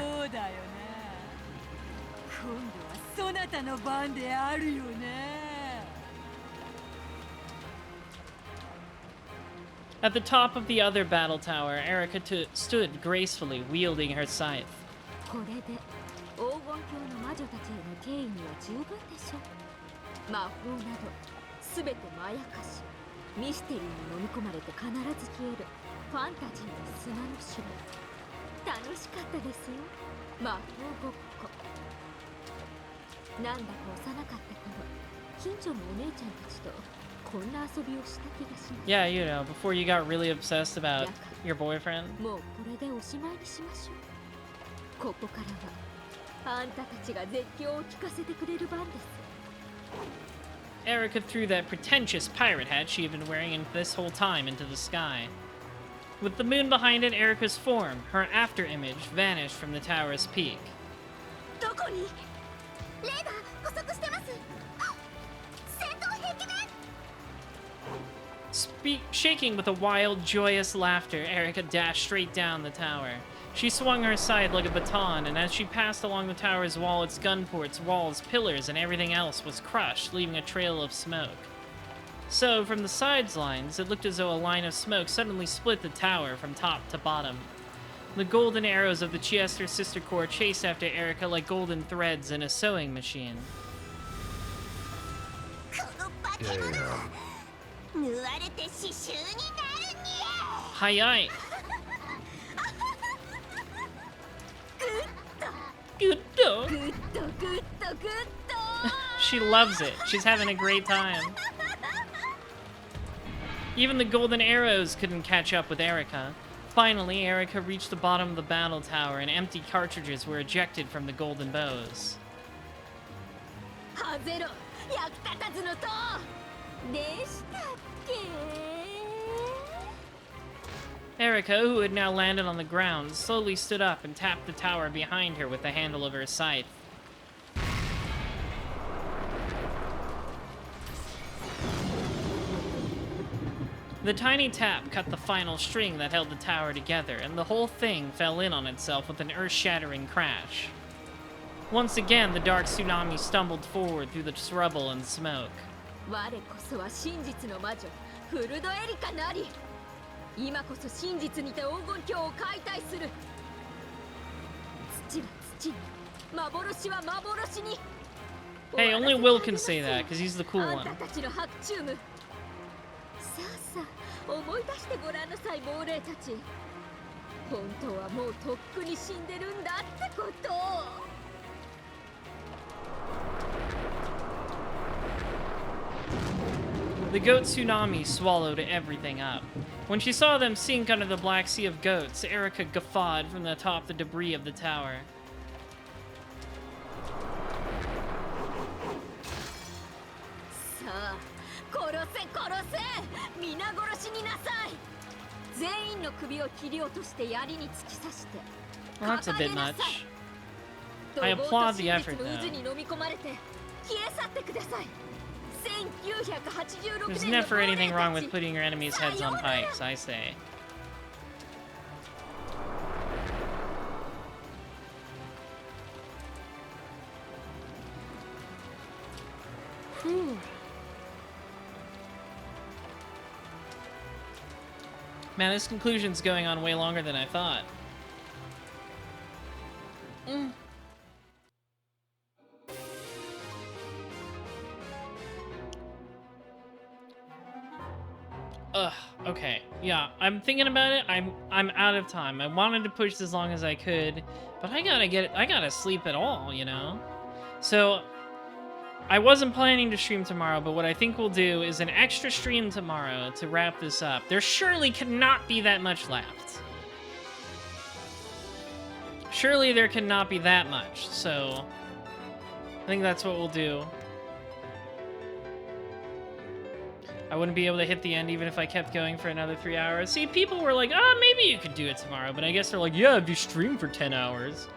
At the top of the other battle tower, Erica stood gracefully, wielding her scythe. Yeah, you know, before you got really obsessed about your boyfriend. Erica threw that pretentious pirate hat she had been wearing this whole time into the sky. With the moon behind it, Erica's form, her after-image, vanished from the tower's peak. Shaking with a wild, joyous laughter, Erica dashed straight down the tower. She swung her scythe like a baton, and as she passed along the tower's wall, its gun ports, walls, pillars, and everything else was crushed, leaving a trail of smoke. So, from the sidelines, it looked as though a line of smoke suddenly split the tower from top to bottom. The golden arrows of the Chester Sister Corps chased after Erica like golden threads in a sewing machine. Hi-yi! Good dog! She loves it. She's having a great time. Even the golden arrows couldn't catch up with Erika. Finally, Erika reached the bottom of the battle tower and empty cartridges were ejected from the golden bows. Erika, who had now landed on the ground, slowly stood up and tapped the tower behind her with the handle of her scythe. The tiny tap cut the final string that held the tower together, and the whole thing fell in on itself with an earth-shattering crash. Once again, the dark tsunami stumbled forward through the rubble and smoke. Hey, only Will can say that, because he's the cool one. 思い出してごらんなさい、亡霊たち。本当はもうとっくに死んでるんだってこと。The goat tsunami swallowed everything up. When she saw them sink under the black sea of goats, Erika guffawed from atop the debris of the tower. Well, that's a bit much. I applaud the effort, though. There's never anything wrong with putting your enemies' heads on pikes, I say. Whew. Man, this conclusion's going on way longer than I thought. Ugh, okay. Yeah, I'm thinking about it. I'm out of time. I wanted to push as long as I could, but I gotta sleep at all, you know? So I wasn't planning to stream tomorrow, but what I think we'll do is an extra stream tomorrow to wrap this up. There surely cannot be that much left. Surely there cannot be that much, so I think that's what we'll do. I wouldn't be able to hit the end even if I kept going for another 3 hours. See, people were like, oh, maybe you could do it tomorrow, but I guess they're like, yeah, if you stream for 10 hours.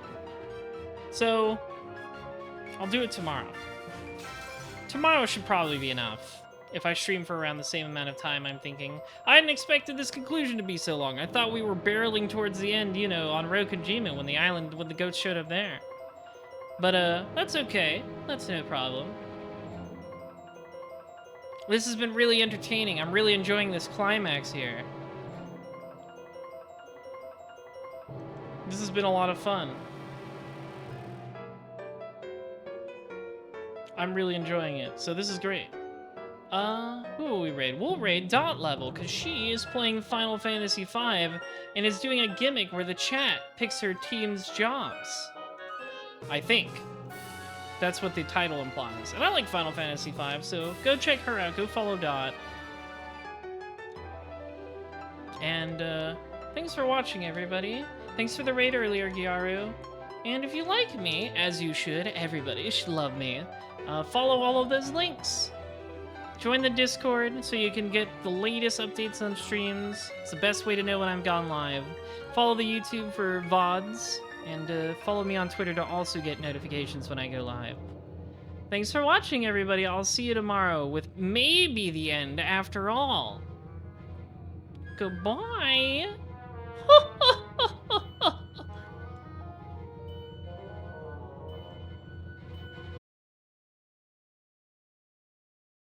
So I'll do it tomorrow. Tomorrow should probably be enough. If I stream for around the same amount of time, I'm thinking. I hadn't expected this conclusion to be so long. I thought we were barreling towards the end, you know, on Rokujima when the goats showed up there. But, that's okay. That's no problem. This has been really entertaining. I'm really enjoying this climax here. This has been a lot of fun. I'm really enjoying it, so this is great. Who will we raid? We'll raid Dot Level, because she is playing Final Fantasy V and is doing a gimmick where the chat picks her team's jobs. I think. That's what the title implies. And I like Final Fantasy V, so go check her out. Go follow Dot. And, thanks for watching, everybody. Thanks for the raid earlier, Gyaru. And if you like me, as you should, everybody should love me, follow all of those links. Join the Discord so you can get the latest updates on streams. It's the best way to know when I'm gone live. Follow the YouTube for VODs. And follow me on Twitter to also get notifications when I go live. Thanks for watching, everybody. I'll see you tomorrow with maybe the end after all. Goodbye.